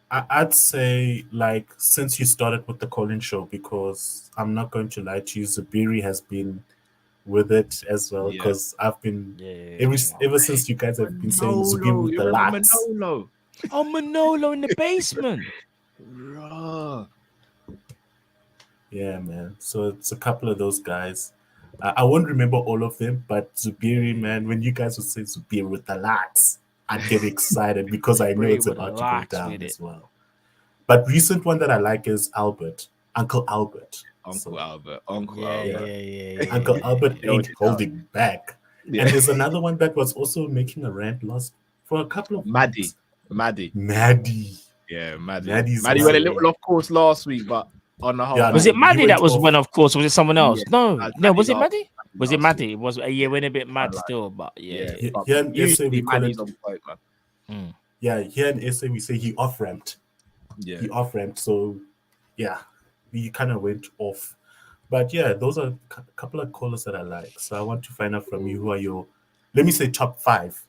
I'd say like since you started with the Kall-in show, because I'm not going to lie to you, Zubiri has been with it as well, because I've been ever since you guys have been saying Zubiri with the locks. Manolo in the basement. Yeah, man. So it's a couple of those guys. I won't remember all of them, but Zubiri, man, when you guys would say Zubiri with the locks, I'd get excited because I know it's about to go down as well. But recent one that I like is Uncle Albert. Uncle Albert. Uncle Albert ain't holding back. Yeah. And there's another one that was also making a rant for a couple of Maddie. Yeah, Maddie went a little off course last week, but on the whole, was it Maddie that was went off course? Or was it someone else? No, was it Maddie? Was it Maddie? It was went a bit mad still, but usually Maddie's on point, man. Yeah, here in SA we say he off ramped. Yeah, he off ramped. So yeah, he kind of went off. But yeah, those are a couple of callers that I like. So I want to find out from you who are your, let me say top 5.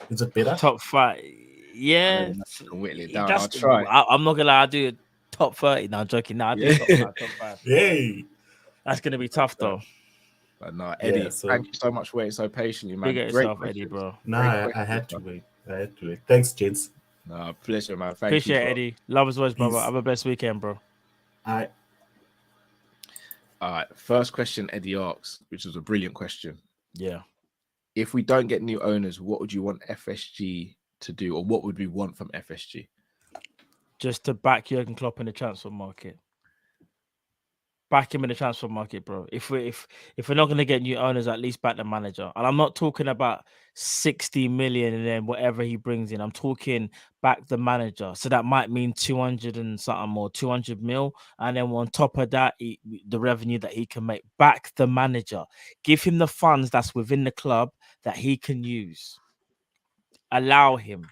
Is it better? Top 5. Yeah, I'll try. I'm not gonna lie. I'll do top 30. No, I'm joking. No, I'll do top 5. Yay! That's gonna be tough though. But no, Eddie, thank you so much for waiting so patiently, man. Big at yourself, Eddie, bro. No, I had to wait. Thanks, gents. No, pleasure, man. Appreciate it, Eddie. Love as always, brother. Have a blessed weekend, bro. All right. First question Eddie asks, which was a brilliant question. Yeah. If we don't get new owners, what would you want FSG to do, or what would we want from FSG? Just to back Jurgen Klopp in the transfer market. Back him in the transfer market, bro. If we're not going to get new owners, at least back the manager. And I'm not talking about 60 million and then whatever he brings in. I'm talking back the manager. So that might mean 200 and something or 200 mil. And then on top of that, the revenue that he can make. Back the manager. Give him the funds that's within the club that he can use. Allow him.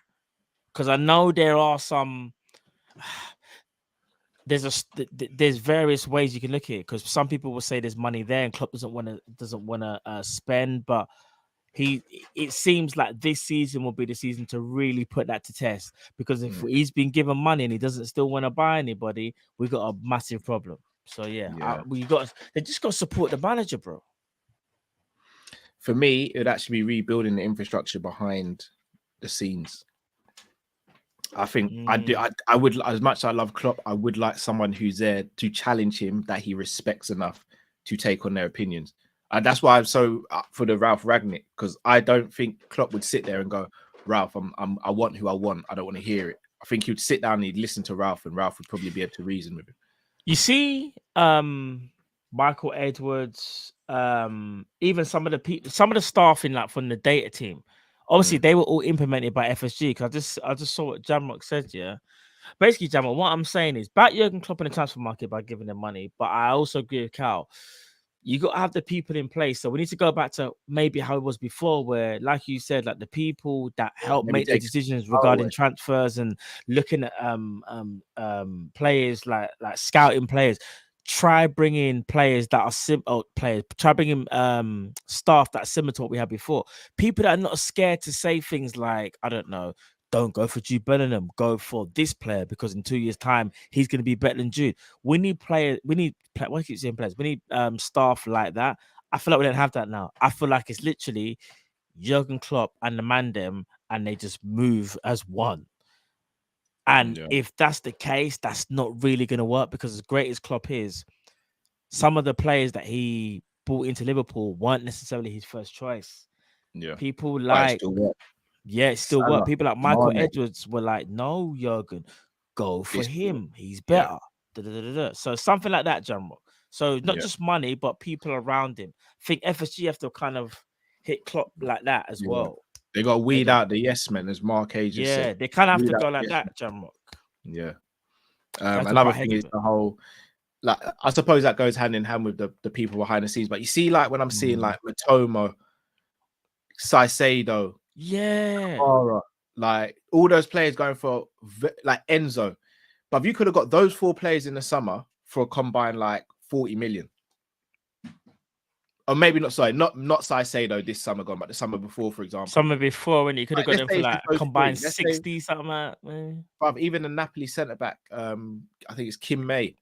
because I know there are some. There's various ways you can look at it, because some people will say there's money there and Klopp doesn't want to spend, but it seems like this season will be the season to really put that to test, because if he's been given money and he doesn't still want to buy anybody, we've got a massive problem. So they just got to support the manager, bro. For me, it would actually be rebuilding the infrastructure behind the scenes. I think I would, as much as I love Klopp, I would like someone who's there to challenge him, that he respects enough to take on their opinions. And that's why I'm so up for the Ralph Rangnick, because I don't think Klopp would sit there and go, Ralph, I want who I want. I don't want to hear it. I think he would sit down and he'd listen to Ralph, and Ralph would probably be able to reason with him. You see, Michael Edwards, even some of the staff from the data team. Obviously, they were all implemented by FSG, because I just saw what Jamrock said. Yeah, basically, Jamrock, what I'm saying is back Jurgen Klopp in the transfer market by giving them money. But I also agree with Cal. You got to have the people in place. So we need to go back to maybe how it was before, where, like you said, like the people that help make the decisions regarding transfers and looking at players, like scouting players. Try bringing players that are Try bringing staff that's similar to what we had before. People that are not scared to say things like, I don't know, don't go for Jude Bellingham, go for this player, because in 2 years' time he's going to be better than Jude. We need players. Why keep saying players? We need staff like that. I feel like we don't have that now. I feel like it's literally Jurgen Klopp and the Mandem, and they just move as one. And if that's the case, that's not really going to work, because as great as Klopp is, some of the players that he brought into Liverpool weren't necessarily his first choice. Yeah, people like it still work. People like Michael Edwards were like, no, Jurgen, go for him. He's better. So something like that, General. So not just money, but people around him. I think FSG have to kind of hit Klopp like that as well. They got to weed out the yes men, as Mark A just said. They kind of have to go like that, Jamrock. Yeah. Another thing is the whole, like, I suppose that goes hand in hand with the people behind the scenes. But you see, like when I'm seeing like Matoma, Caicedo, Kamara, like all those players going for like Enzo. But if you could have got those 4 players in the summer for a combined like 40 million. Or maybe not Caicedo this summer gone, but the summer before, for example. Summer before, when you could have got them for like combined 60 something like that. But even the Napoli centre back, I think it's Kim May.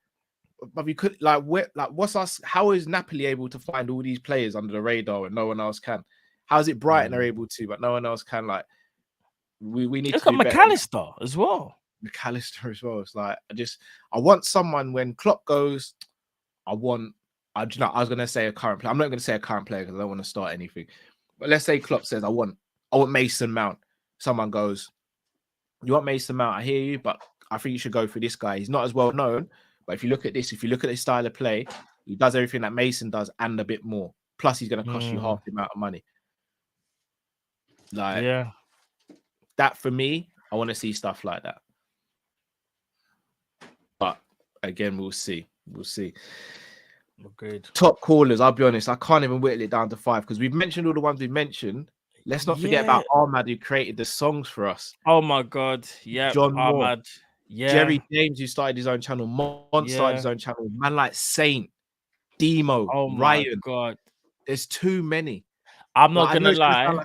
But you could how is Napoli able to find all these players under the radar and no one else can? How is it Brighton are able to, but no one else can? Like we need look to at McAllister as well. McAllister as well. It's like I want someone when Klopp goes, I was going to say a current player. I'm not going to say a current player because I don't want to start anything. But let's say Klopp says, I want Mason Mount. Someone goes, you want Mason Mount? I hear you, but I think you should go for this guy. He's not as well known, but if you look at this, if you look at his style of play, he does everything that Mason does and a bit more. Plus, he's going to cost you half the amount of money. Like, that for me, I want to see stuff like that. But again, we'll see. We'll see. Agreed. Top callers, I'll be honest, I can't even whittle it down to 5 because we've mentioned all the ones we've mentioned. Let's not forget about Ahmad, who created the songs for us. Oh my God. Yeah. John Ahmad. Moore. Jerry James, who started his own channel. Mon started his own channel. Man like Saint, Demo, Ryan. God. There's too many. I'm not gonna lie.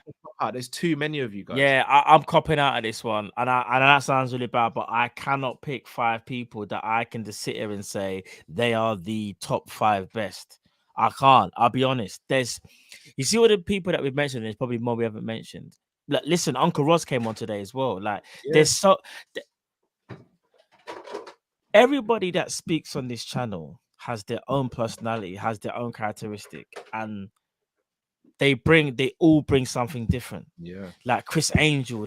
There's too many of you guys. Yeah, I'm copping out of this one, and that sounds really bad, but I cannot pick 5 people that I can just sit here and say they are the top 5 best. I can't. I'll be honest. You see all the people that we've mentioned. There's probably more we haven't mentioned. Like, listen, Uncle Ross came on today as well. Like, everybody that speaks on this channel has their own personality, has their own characteristic, and they all bring something different. Yeah. Like Chris Angel,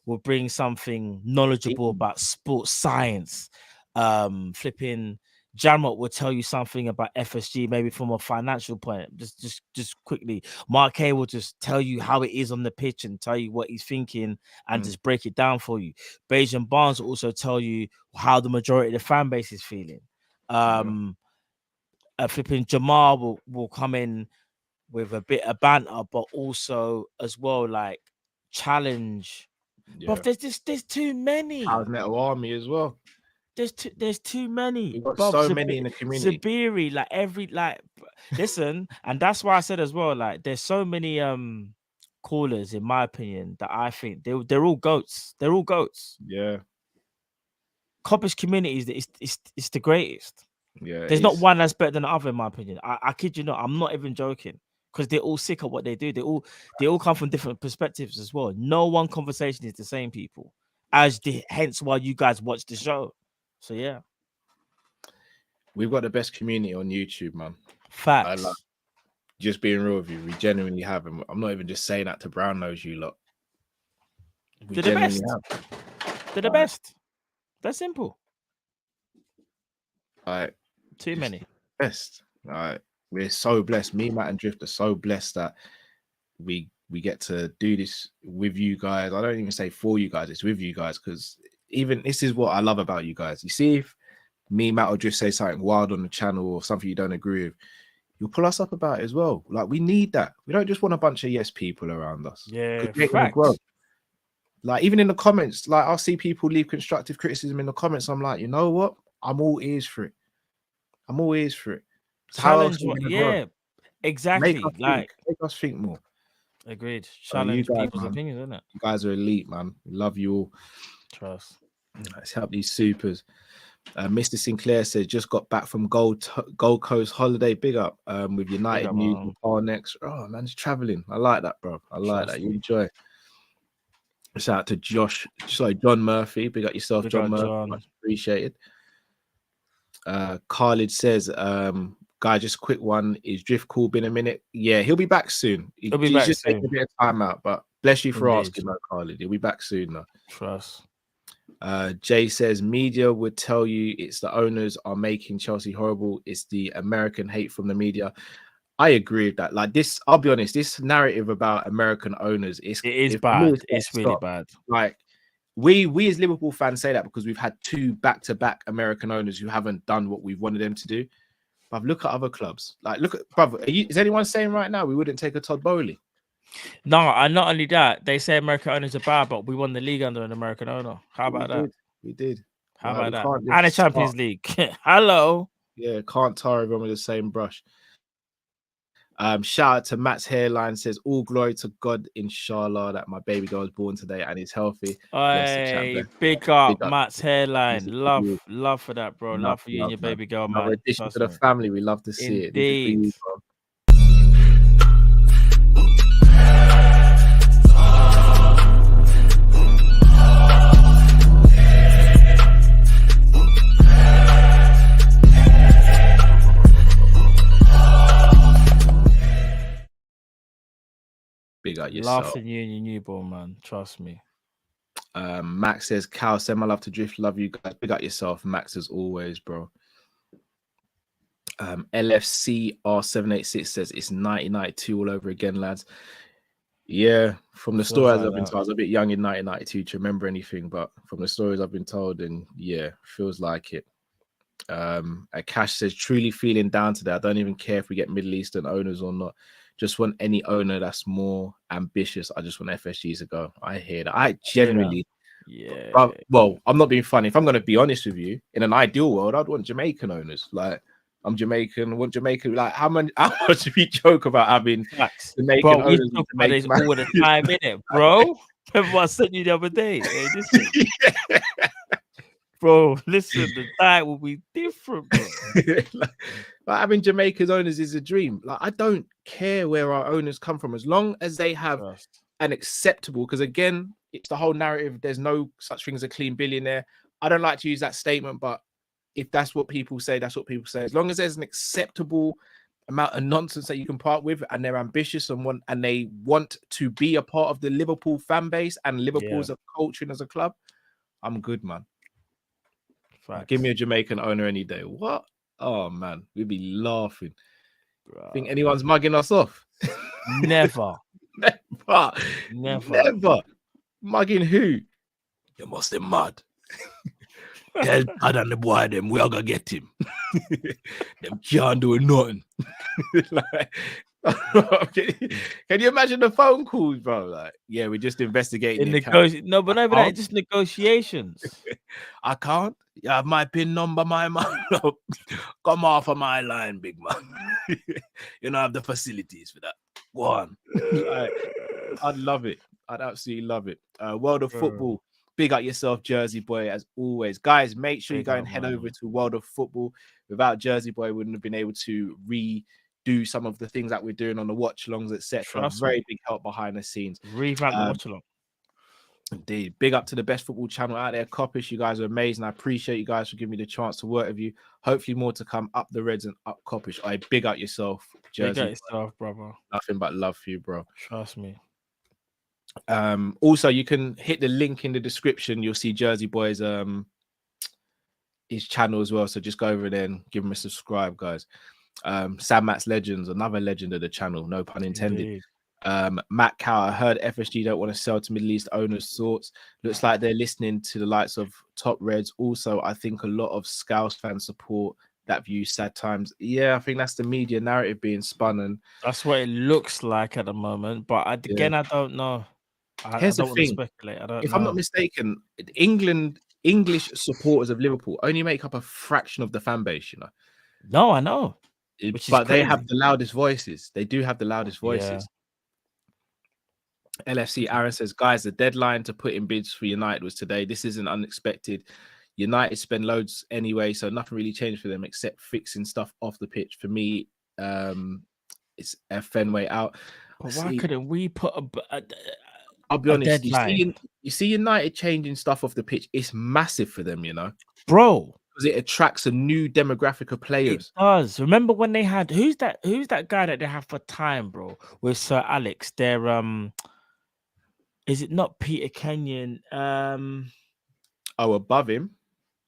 will bring something knowledgeable about sports science. Flipping Jamrock will tell you something about FSG, maybe from a financial point. Just quickly. Mark A will just tell you how it is on the pitch and tell you what he's thinking and just break it down for you. Beige and Barnes will also tell you how the majority of the fan base is feeling. Flipping Jamal will come in with a bit of banter, but also as well like challenge But there's too many. How's Metal Army as well? There's too many. We've got so many in the community. Sabiri, listen, and that's why I said as well, like there's so many callers, in my opinion, that I think they're all goats. They're all goats. Yeah. Kop-ish community is the greatest. Yeah. There's not one that's better than the other, in my opinion. I kid you not, I'm not even joking. Because they're all sick at what they do. They all come from different perspectives as well. No one conversation is the same, people. Hence why you guys watch the show. So yeah. We've got the best community on YouTube, man. Facts. Just being real with you, we genuinely have them. I'm not even just saying that to brown nose you lot. They're the best. They're the best. That's simple. All right. Too many. Best. All right. We're so blessed. Me, Matt, and Drift are so blessed that we get to do this with you guys. I don't even say for you guys, it's with you guys, because even this is what I love about you guys. You see, if me, Matt, or Drift say something wild on the channel or something you don't agree with, you'll pull us up about it as well. Like, we need that. We don't just want a bunch of yes people around us. Yeah, grow. Like, even in the comments, like, I'll see people leave constructive criticism in the comments. I'm like, you know what? I'm all ears for it. I'm all ears for it. Challenge, exactly. Make us think more. Agreed. Challenge people's opinions, isn't it? You guys are elite, man. We love you all. Trust. Let's help these supers. Mr. Sinclair says just got back from Gold Coast holiday. Big up with United news and Paul next. Oh man, it's traveling. I like that, bro. I like that. You enjoy. Shout out to John Murphy. Big up yourself, John Murphy. Much appreciated. Khalid says, guy, just a quick one. Is Drift cool? Been a minute? Yeah, he'll be back soon. He's just taking a bit of time out, but bless you for asking, though, Khalid. He'll be back soon, though. Trust. Jay says, media would tell you it's the owners are making Chelsea horrible. It's the American hate from the media. I agree with that. Like this, I'll be honest, this narrative about American owners, it is bad. It's really bad. Like, we as Liverpool fans say that because we've had 2 back-to-back American owners who haven't done what we've wanted them to do. But look at other clubs. Like, look at, brother, is anyone saying right now we wouldn't take a Todd Bowley? No, and not only that, they say American owners are bad, but we won the league under an American owner. How about that? We did. How about that? And a Champions League. Hello. Yeah, can't tar everyone with the same brush. Shout out to Matt's hairline, says all glory to God, inshallah, that my baby girl is born today and is healthy. Hey, big up Matt's hairline. Love for that, bro. Love for you and your baby girl, man. Another addition to the family, we love to see it. Indeed. Big up yourself. Laughing you and your newborn, man. Trust me. Max says, Cal, send my love to Drift. Love you guys. Big up yourself, Max, as always, bro. LFC R786 says it's 1992 all over again, lads. Yeah, from the stories I've been told, I was a bit young in 1992 to remember anything, but from the stories I've been told, and yeah, feels like it. Akash says, truly feeling down today. I don't even care if we get Middle Eastern owners or not. Just want any owner that's more ambitious. I just want FSG to go. I hear that. I genuinely, well, I'm not being funny. If I'm going to be honest with you, in an ideal world, I'd want Jamaican owners. Like, I'm Jamaican. Want Jamaican? Like, how much do we joke about having Jamaican owners? Talk about this all the time, innit, bro? Remember what I sent you the other day? Hey, bro, listen, the diet will be different, bro. like having Jamaica's owners is a dream. Like, I don't care where our owners come from, as long as they have an acceptable, because again, it's the whole narrative. There's no such thing as a clean billionaire. I don't like to use that statement, but if that's what people say, that's what people say. As long as there's an acceptable amount of nonsense that you can part with, and they're ambitious and they want to be a part of the Liverpool fan base and Liverpool as a culture and as a club, I'm good, man. Give me a Jamaican owner any day. What? Oh man, we'd be laughing. Bro. Think anyone's mugging us off? Never. Never. Mugging who? You must be mad. Tell Dad and the boy them we are gonna get him. Them can't do nothing. Like, Can you imagine the phone calls, bro? Like, yeah, we're just investigating. No, but over that, just negotiations. I can't. You have my PIN number, my man. Come off of my line, big man. You don't have the facilities for that. Go on. Like, I'd love it. I'd absolutely love it. World of Football. Big up yourself, Jersey Boy, as always. Guys, make sure you go and head over to World of Football. Without Jersey Boy, we wouldn't have been able to redo some of the things that we're doing on the watch-alongs, etc. Very big help behind the scenes. Revamp the watch-along. Indeed. Big up to the best football channel out there, Kopish. You guys are amazing. I appreciate you guys for giving me the chance to work with you. Hopefully more to come. Up the Reds and up Kopish. I big up yourself, Jersey. Big up yourself, brother. Nothing but love for you, bro. Trust me. Also, you can hit the link in the description. You'll see Jersey Boy's his channel as well. So just go over there and give him a subscribe, guys. Sam Matt's Legends, another legend of the channel, no pun intended. Indeed. Matt Cow, I heard FSG don't want to sell to Middle East owners' thoughts. Looks like they're listening to the likes of Top Reds. Also, I think a lot of Scouse fans support that view. Sad times. Yeah, I think that's the media narrative being spun, and that's what it looks like at the moment. But I don't know. Here's I don't the want thing. to speculate. If I'm not mistaken, English supporters of Liverpool only make up a fraction of the fan base. You know. No, I know. But they have the loudest voices. They do have the loudest voices. LFC Aaron says, guys, the deadline to put in bids for United was today. This isn't unexpected. United spend loads anyway, so nothing really changed for them except fixing stuff off the pitch. For me, it's a Fenway out. But why couldn't we put I'll be honest. Deadline? You see United changing stuff off the pitch. It's massive for them, you know, bro, because it attracts a new demographic of players. It does. Remember when they had who's that guy that they have for time, bro? With Sir Alex. They're is it not Peter Kenyon? Oh, above him.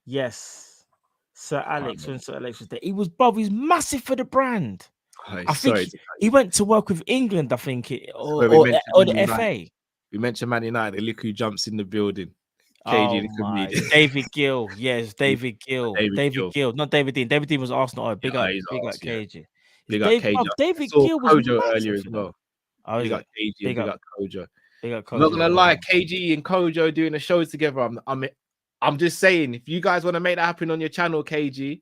Yes, Sir Alex. When Sir Alex was there, he was massive for the brand. I think he went to work with England. I think or the FA. We mentioned Man United. Look who jumps in the building. KG, the comedian. David Gill. Yes, David Gill. David Gill. Not David Dean. David Dean was Arsenal. Big up KG. Big up KG. David Gill was Kojo earlier as well. Big up KG. Big up Kojo. I'm not gonna lie, KG and Kojo doing the shows together. I'm just saying, if you guys want to make that happen on your channel, KG,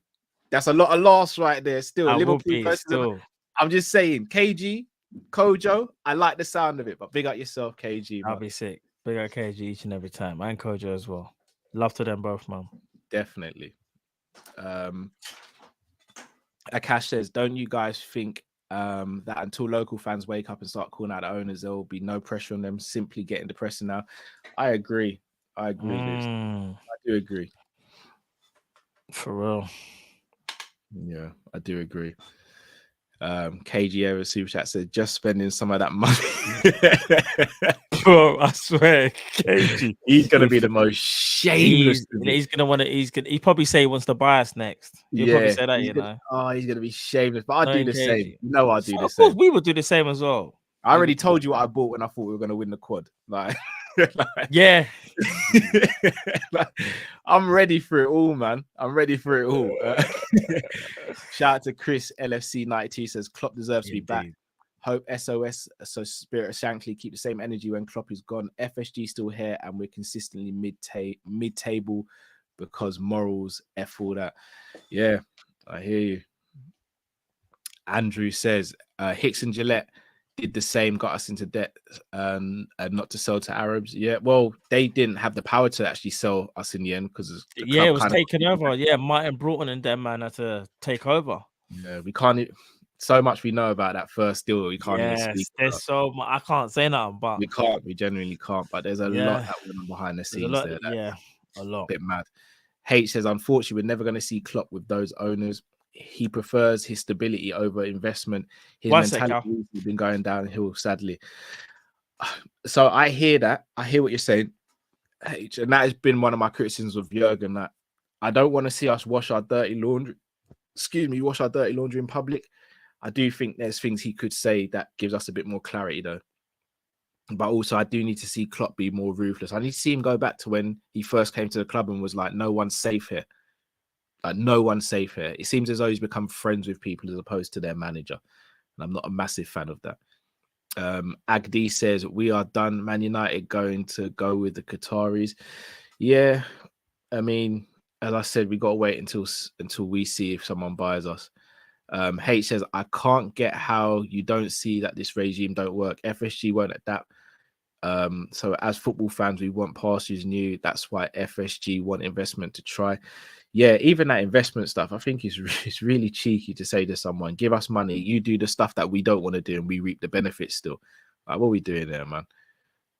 that's a lot of laughs right there. Still, Liverpool versus. I'm just saying, KG, Kojo, I like the sound of it, but big up yourself, KG. I'll be sick. Big up KG each and every time, and Kojo as well. Love to them both, man. Definitely. Akash says, don't you guys think that until local fans wake up and start calling out the owners, there will be no pressure on them simply getting the pressing now? I agree. I do agree. For real. Yeah, I do agree. KG Ever Super Chat said, just spending some of that money. Bro, I swear, KG. He's gonna be the most shameless. He's probably say he wants to buy us next. He'll probably say that, you know. He's gonna be shameless. But I'll do the same. You know, I'll do the of same. course, we would do the same as well. I already told you what I bought when I thought we were gonna win the quad. Yeah. I'm ready for it all, man. I'm ready for it all. Shout out to Chris LFC 92 says Klopp deserves to be back. Hope SOS, so Spirit of Shankly, keep the same energy when Klopp is gone. FSG still here, and we're consistently mid-table because morals, F all that. Yeah, I hear you. Andrew says Hicks and Gillette did the same, got us into debt and not to sell to Arabs. Yeah, well, they didn't have the power to actually sell us in the end because it was taken over. Yeah, Martin Broughton and them man had to take over. Yeah, we can't. So much we know about that first deal. We can't even speak. There's so much. I can't say nothing, but we can't. We genuinely can't. But there's a lot that went on behind the scenes there. A lot. A bit mad. H says, unfortunately, we're never going to see Klopp with those owners. He prefers his stability over investment. His mentality has been going downhill, sadly. So I hear that. I hear what you're saying, H, and that has been one of my criticisms of Jurgen. That I don't want to see us wash our dirty laundry. Wash our dirty laundry in public. I do think there's things he could say that gives us a bit more clarity, though. But also, I do need to see Klopp be more ruthless. I need to see him go back to when he first came to the club and was like, "No one's safe here." Like, no one's safe here. It seems as though he's become friends with people as opposed to their manager. and I'm not a massive fan of that. Agdi says we are done. Man United going to go with the Qataris. Yeah, I mean, as I said, we got to wait until we see if someone buys us. H says I can't get how you don't see that this regime don't work. FSG won't adapt. So as football fans, we want pastures new. That's why FSG want investment to try. Yeah, even that investment stuff, I think it's really cheeky to say to someone, give us money, you do the stuff that we don't want to do, and we reap the benefits still. Like, what are we doing there, man?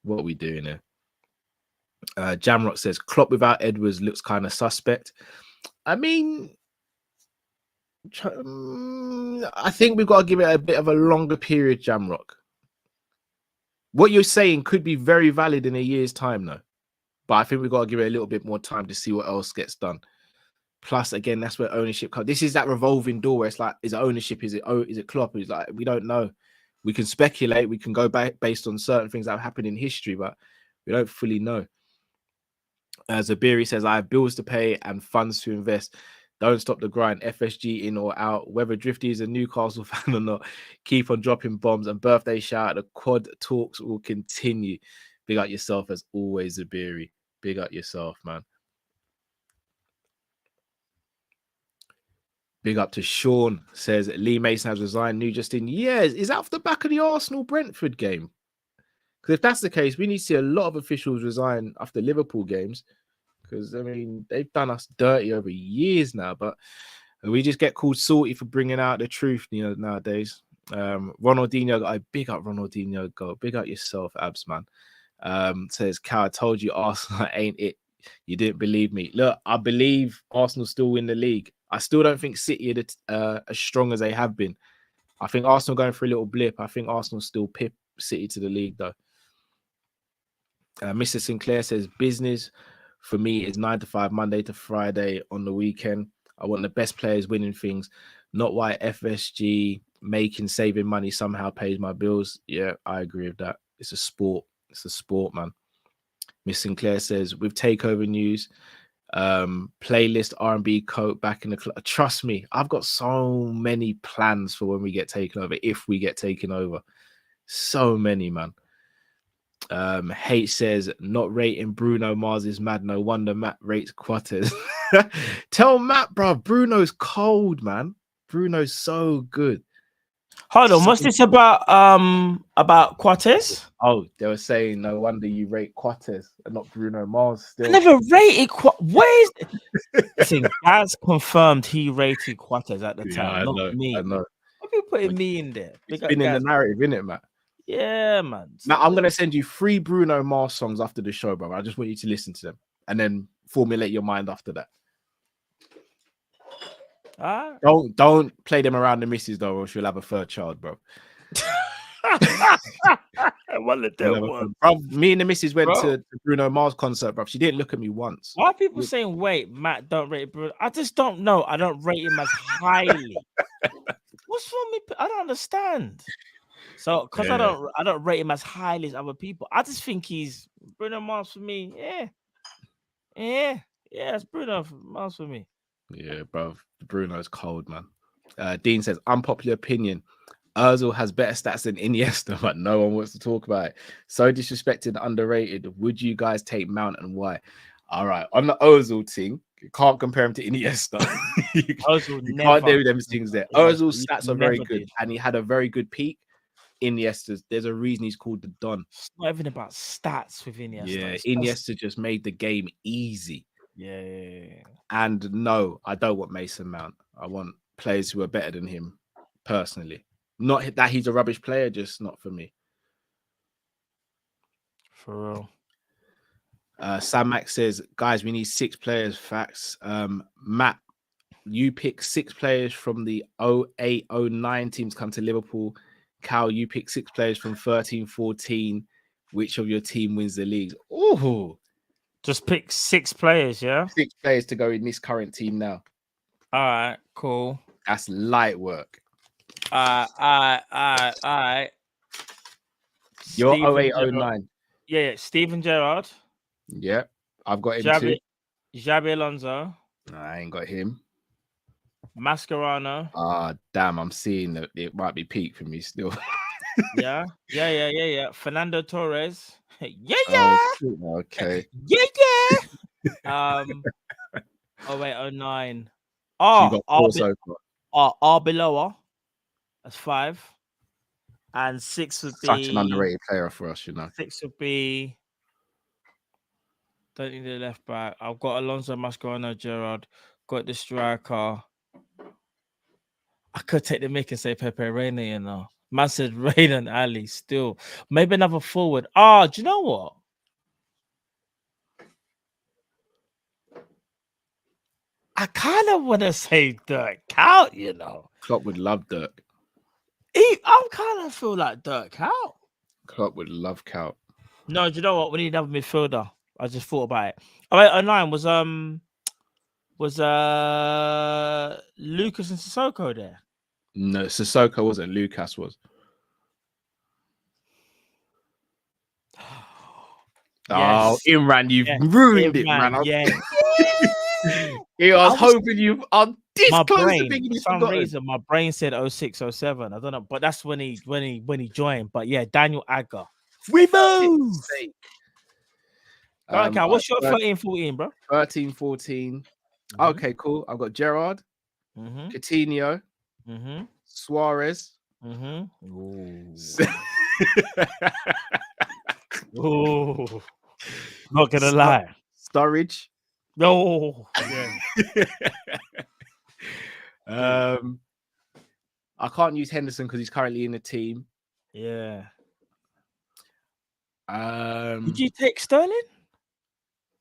What are we doing there? Jamrock says, Klopp without Edwards looks kind of suspect. I mean, I think we've got to give it a bit of a longer period, Jamrock. What you're saying could be very valid in a year's time, though. But I think we've got to give it a little bit more time to see what else gets done. Plus, again, that's where ownership comes. This is that revolving door where it's like, is it ownership? Is it Klopp? It's like, we don't know. We can speculate. We can go back based on certain things that have happened in history, but we don't fully know. Zabiri says, I have bills to pay and funds to invest. Don't stop the grind. FSG in or out. Whether Drifty is a Newcastle fan or not, keep on dropping bombs and birthday shout. The quad talks will continue. Big up yourself as always, Zabiri. Big up yourself, man. Big up to Sean, says Lee Mason has resigned. New Justin, yes. Is that off the back of the Arsenal-Brentford game? Because if that's the case, we need to see a lot of officials resign after Liverpool games. Because, I mean, they've done us dirty over years now. But we just get called salty for bringing out the truth, nowadays. Ronaldinho, I big up Ronaldinho. Go big up yourself, Abs, man. Says, Cal, I told you Arsenal ain't it. You didn't believe me. Look, I believe Arsenal still win the league. I still don't think City are as strong as they have been. I think Arsenal going for a little blip. I think Arsenal still pip City to the league, though. Mr. Sinclair says, business for me is 9 to 5, Monday to Friday on the weekend. I want the best players winning things, not why FSG saving money somehow pays my bills. Yeah, I agree with that. It's a sport. It's a sport, man. Miss Sinclair says, with Takeover news, playlist R&B coat back in the club. Trust me, I've got so many plans for when we get taken over, if we get taken over. So many, man. Hate says, not rating Bruno Mars is mad. No wonder Matt rates Quatters. Tell Matt, bro, Bruno's cold, man. Bruno's so good. Hold on, what's this about Quatters? Oh, they were saying no wonder you rate Quatters and not Bruno Mars. Still, I never rated Where is Listen, Gaz confirmed he rated Quatters at the time, not me. I know. Why are you putting me in there? It's been in the narrative, innit, Matt? Yeah, man. Now I'm gonna send you 3 Bruno Mars songs after the show, bro. I just want you to listen to them and then formulate your mind after that. Don't play them around the missus though, or she'll have a third child, bro. Bro, me and the missus went to the Bruno Mars concert, bro. She didn't look at me once. Why are people saying, wait, Matt don't rate Bruno? I just don't know. I don't rate him as highly. What's wrong with me? I don't understand. So, because I don't rate him as highly as other people. I just think he's Bruno Mars for me. Yeah, it's Bruno Mars for me. Yeah, bro. Bruno's cold, man. Dean says, unpopular opinion. Ozil has better stats than Iniesta, but no one wants to talk about it. So disrespected and underrated. Would you guys take Mount and why? All right, on the Ozil thing, you can't compare him to Iniesta. you can't do them things there. Ozil's stats are very good, and he had a very good peak. Iniesta's, there's a reason he's called the Don. It's not even about stats with Iniesta. Yeah, Iniesta just made the game easy. Yeah. And no, I don't want Mason Mount. I want players who are better than him, personally. Not that he's a rubbish player, just not for me. For real. Sam Max says, guys, we need 6 players. Facts. Matt, you pick 6 players from the 08-09 teams come to Liverpool. Cal, you pick 6 players from 13-14. Which of your team wins the league? Oh, just pick 6 players, yeah? 6 players to go in this current team now. All right, cool. That's light work. All right. You're 08-09. Yeah, Steven Gerrard. Yeah, I've got him too. Xabi Alonso. No, I ain't got him. Mascherano. Ah, damn! I'm seeing that it might be peak for me still. Yeah. Fernando Torres. Yeah. Okay. Yeah. 0809. So you got 4 so far. Arbeloa. That's 5. And 6 would be Such an underrated player for us, 6 would be. Don't need the left back. I've got Alonso, Mascherano, Gerrard. Got the striker. I could take the mic and say Pepe Reina, Man said Rain and Ali still. Maybe another forward. Do you know what? I kind of want to say Dirk Out, Klopp would love Dirk. I kind of feel like Dirk Out. Klopp would love Cout. No, do you know what? We need another midfielder. I just thought about it. 0809 was Lucas and Sissoko there? No, Sissoko wasn't. Lucas was. Oh, Imran, you've ruined it, man. I was hoping you are this close to thinking he's for some forgotten. reason, my brain said 06, 07. I don't know, but that's when he joined. But yeah, Daniel Agger. We move. Okay, what's your 13-14, bro? 13-14. Okay, cool. I've got Gerrard, Coutinho, Suarez. Oh, not gonna lie. Sturridge. No. I can't use Henderson because he's currently in the team. Yeah. Would you take Sterling?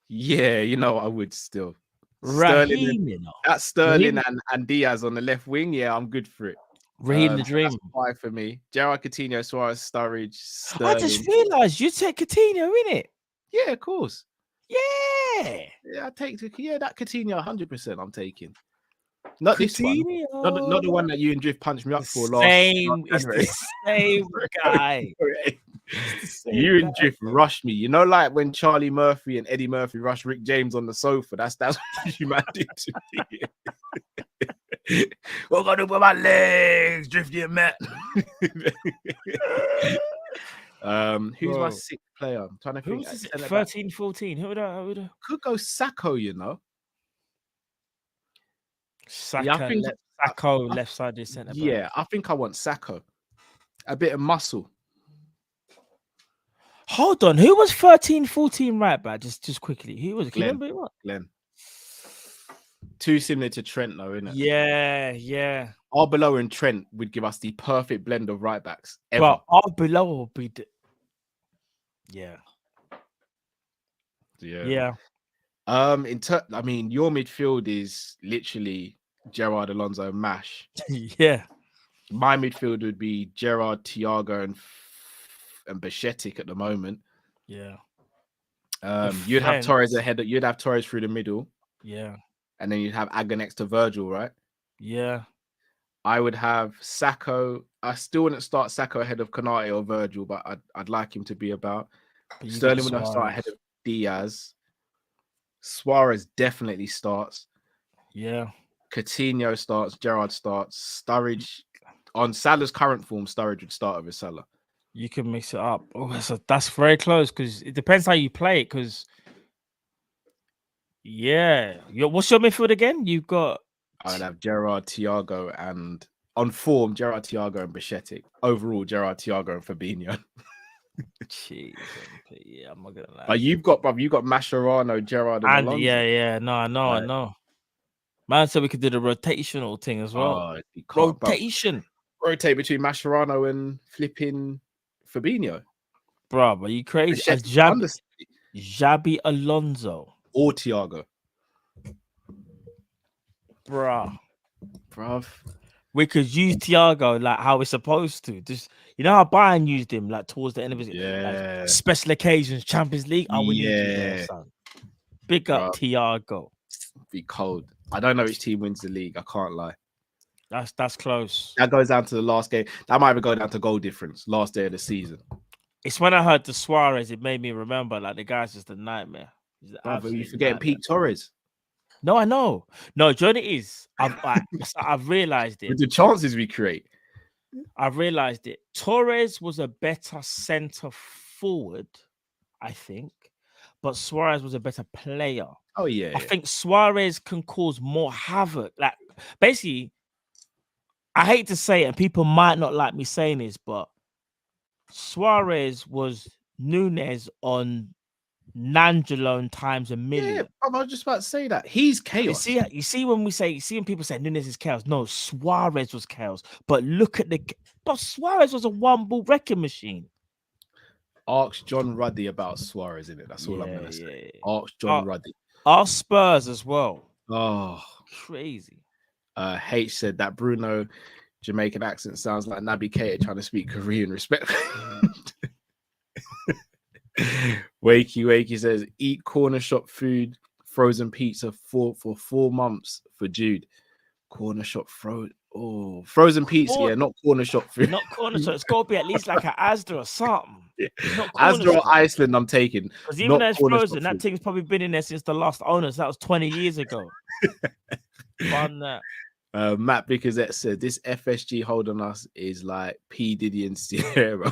Yeah, I would still. Raheem, That's Sterling and Diaz on the left wing. Yeah, I'm good for it. Raheem the Dream. 5 for me. Gerrard, Coutinho, Suarez, Sturridge, Sterling. I just realised you take Coutinho, innit? Yeah, of course. Yeah. Yeah, that Coutinho 100% I'm taking. Not this one. Not the one that you and Drift punched me up for last. It's the same guy. You and Drift rushed me. Like when Charlie Murphy and Eddie Murphy rushed Rick James on the sofa. That's what you man did to me. What gonna do with my legs, Drifty and Matt? Who's my 6th player? I'm trying to think. 13-14. Who would I? Could go Sacco, Sacco, left-sided centre back. Yeah, I think I want Sacco. A bit of muscle. Hold on, who was 13-14 right back? Just quickly, who was it? Can you remember what? Glenn. Too similar to Trent, though, isn't it? Yeah. Arbeloa and Trent would give us the perfect blend of right backs ever. But Arbeloa would be Yeah. Your midfield is literally Gerrard, Alonso, Mash. Yeah. My midfield would be Gerrard, Thiago, and Bichetic at the moment. Yeah. You'd have Torres ahead. You'd have Torres through the middle. Yeah. And then you'd have Agger next to Virgil, right? Yeah. I would have Sacco. I still wouldn't start Sacco ahead of Konate or Virgil, but I'd like him to be about. Sterling would start ahead of Diaz. Suarez definitely starts. Yeah. Coutinho starts. Gerrard starts. Sturridge. On Salah's current form, Sturridge would start over Salah. You can mix it up. Oh, that's very close because it depends how you play it. Because what's your midfield again? You've got. I'd have Gerrard, Thiago, and on form, Gerrard, Thiago, and Bichetic. Overall, Gerrard, Thiago, and Fabinho. Jeez, yeah, I'm not gonna lie. But you've got Mascherano, Gerrard, and Alonso. Yeah. No, I know. Man said we could do the rotational thing as well. Rotation. Rotate between Mascherano and flipping Fabinho. Bro, are you crazy? Xabi Alonso. Or Thiago. Bruh. Bruv. We could use Thiago like how we're supposed to. Just how Bayern used him like towards the end of his like, special occasions, Champions League. I would use him there, son. Big up Thiago. Be cold. I don't know which team wins the league. I can't lie. That's close. That goes down to the last game. That might even go down to goal difference. Last day of the season. It's when I heard the Suarez, it made me remember like the guy's just a nightmare. Brother, you forgetting Pete Torres. No, I know. No, John, it is. I've realized it. With the chances we create. I've realized it. Torres was a better centre forward, I think, but Suarez was a better player. Oh, yeah. I think Suarez can cause more havoc. Like, basically, I hate to say it, and people might not like me saying this, but Suarez was Nunes on Nandrolone times a million. Yeah, I was just about to say that. He's chaos. You see when people say Nunes is chaos. No, Suarez was chaos. But look at but Suarez was a one-ball wrecking machine. Ask John Ruddy about Suarez, in it. That's all I'm gonna say. Ask John Ruddy. Our Spurs as well. Oh, crazy. H said that Bruno Jamaican accent sounds like Naby Keita trying to speak Korean. Respect. Wakey says eat corner shop food, frozen pizza for 4 months for Jude. Corner shop frozen pizza, yeah, not corner shop food. Not corner shop. It's got to be at least like an Asda or something. Asda or Iceland, I'm taking. Because even though it's frozen, that thing's probably been in there since the last owners. That was 20 years ago. Fun that. Matt Bickerzette said this FSG hold on us is like P Diddy and Sierra.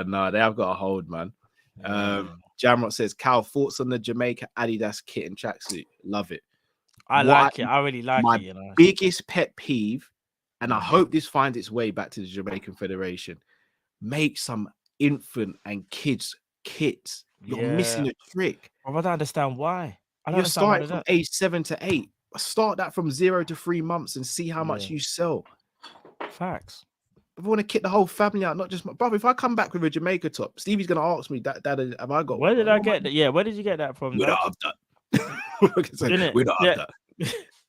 No, they have got a hold, man. Jamrock says Cal, thoughts on the Jamaica Adidas kit and tracksuit? Love it. I like it. I really like my it. You know, biggest pet peeve, and I hope this finds its way back to the Jamaican Federation. Make some infant and kids kits. You're missing a trick. I don't understand why. You're starting from age 7 to 8. Start that from 0 to 3 months and see how much you sell. Facts. I want to kick the whole family out, not just my brother. If I come back with a Jamaica top, Stevie's gonna ask me that have I got? Where did I get that? Yeah, where did you get that from? We don't have that. We don't have that.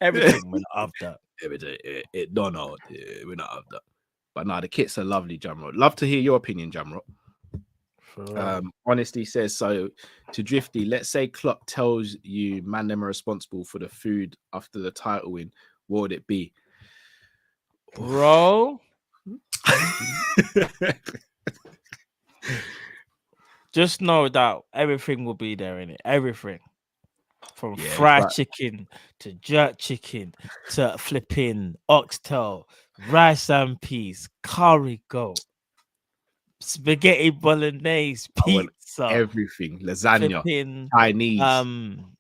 Everything we don't have that. Everything. No, we don't have that. But no, the kits are lovely, Jamrock. Love to hear your opinion, Jamrock. Honesty says so to Drifty. Let's say Klopp tells you man them are responsible for the food after the title win. What would it be, bro? Just know that everything will be there in it. Everything from fried chicken to jerk chicken to flipping oxtail, rice and peas, curry goat, spaghetti bolognese, pizza, everything, lasagna, flipping, Chinese,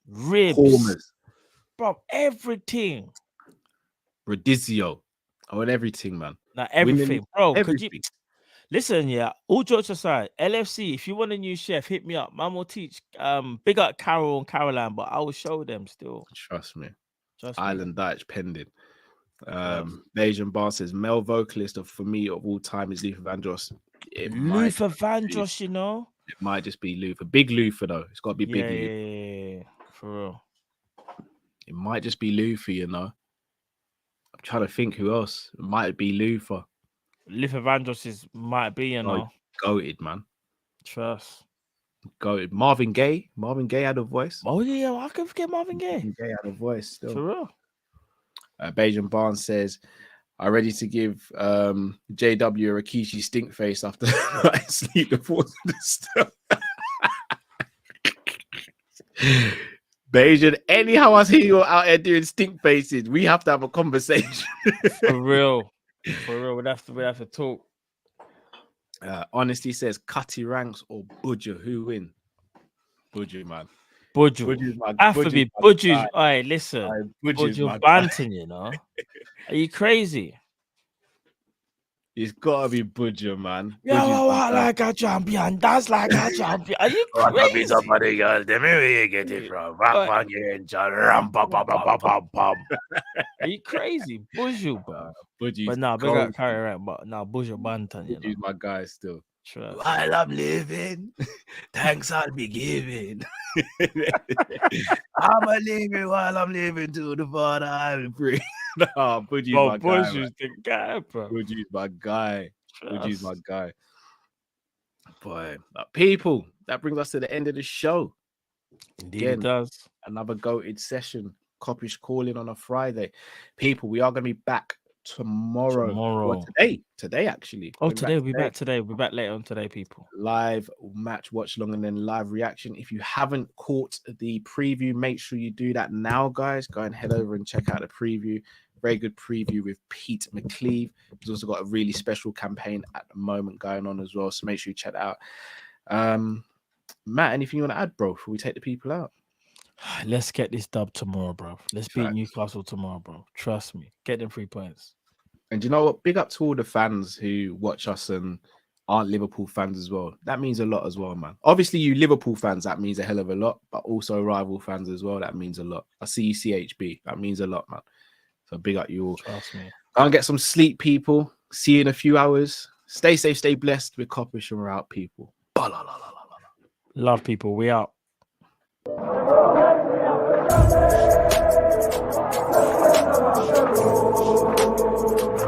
ribs, kormas, bro, everything. Radizio. I want everything, man. Like everything, bro. Everything. Listen, yeah. All jokes aside, LFC. If you want a new chef, hit me up. Man will teach. Big up Carol and Caroline, but I will show them still. Trust me. Trust Island Dutch pending. Asian Bar says male vocalist for me of all time is Luther Vandross. Luther Vandross, you know. It might just be Luther. Big Luther though. It's got to be big Luther. Yeah, for real. It might just be Luther, you know. I'm trying to think who else. It might be Luther. Luther Vandross might be, you know. Goated, man. Trust. Goated. Marvin Gaye. Marvin Gaye had a voice. Oh, yeah. I can forget Marvin Gaye. Marvin Gaye had a voice still. For real. Bajan Barnes says, I'm ready to give JW a Rikishi stink face after I sleep the force of the stuff. Bajan, anyhow, I see you out here doing stink faces. We have to have a conversation. For real. For real. We'd have to talk. Honesty says, Cutty Ranks or Budger, who win? Budger, man. Budger. Have to be Budger. All right, listen. Budger banting, you know. Are you crazy? It's gotta be Budger, man. Yeah, like a champion. That's like a champion. Are you crazy? Somebody else. Tell me where you get it from. Are you crazy? Budger, bro. But nah, big up carry right, but nah, Budger banting, you know. He's my guy still. Trust. While I'm living, thanks I'll be giving. I'm a living while I'm living to the Father I will pray. No, Budgie's my guy. Budgie's the guy, bro. Budgie's my guy. Budgie's my guy. Boy, people, that brings us to the end of the show. Indeed, it does. Another goated session. Kop-ish Kall-in on a Friday. People, we are going to be back tomorrow. Tomorrow. Today actually. Oh, today we'll be back today. We'll be back later on today, people. Live match watch along and then live reaction. If you haven't caught the preview, make sure you do that now, guys. Go and head over and check out the preview. Very good preview with Pete McCleave. He's also got a really special campaign at the moment going on as well. So make sure you check that out. Matt, anything you want to add, bro, before we take the people out? Let's get this dub tomorrow, bro. Let's beat Newcastle tomorrow, bro. Trust me. Get them 3 points. And you know what? Big up to all the fans who watch us and aren't Liverpool fans as well. That means a lot as well, man. Obviously, you Liverpool fans, that means a hell of a lot. But also rival fans as well, that means a lot. I see you CHB. That means a lot, man. So big up you all. Trust me. Go and get some sleep, people. See you in a few hours. Stay safe, stay blessed. We're Kopish and we're out, people. Love, people. We out.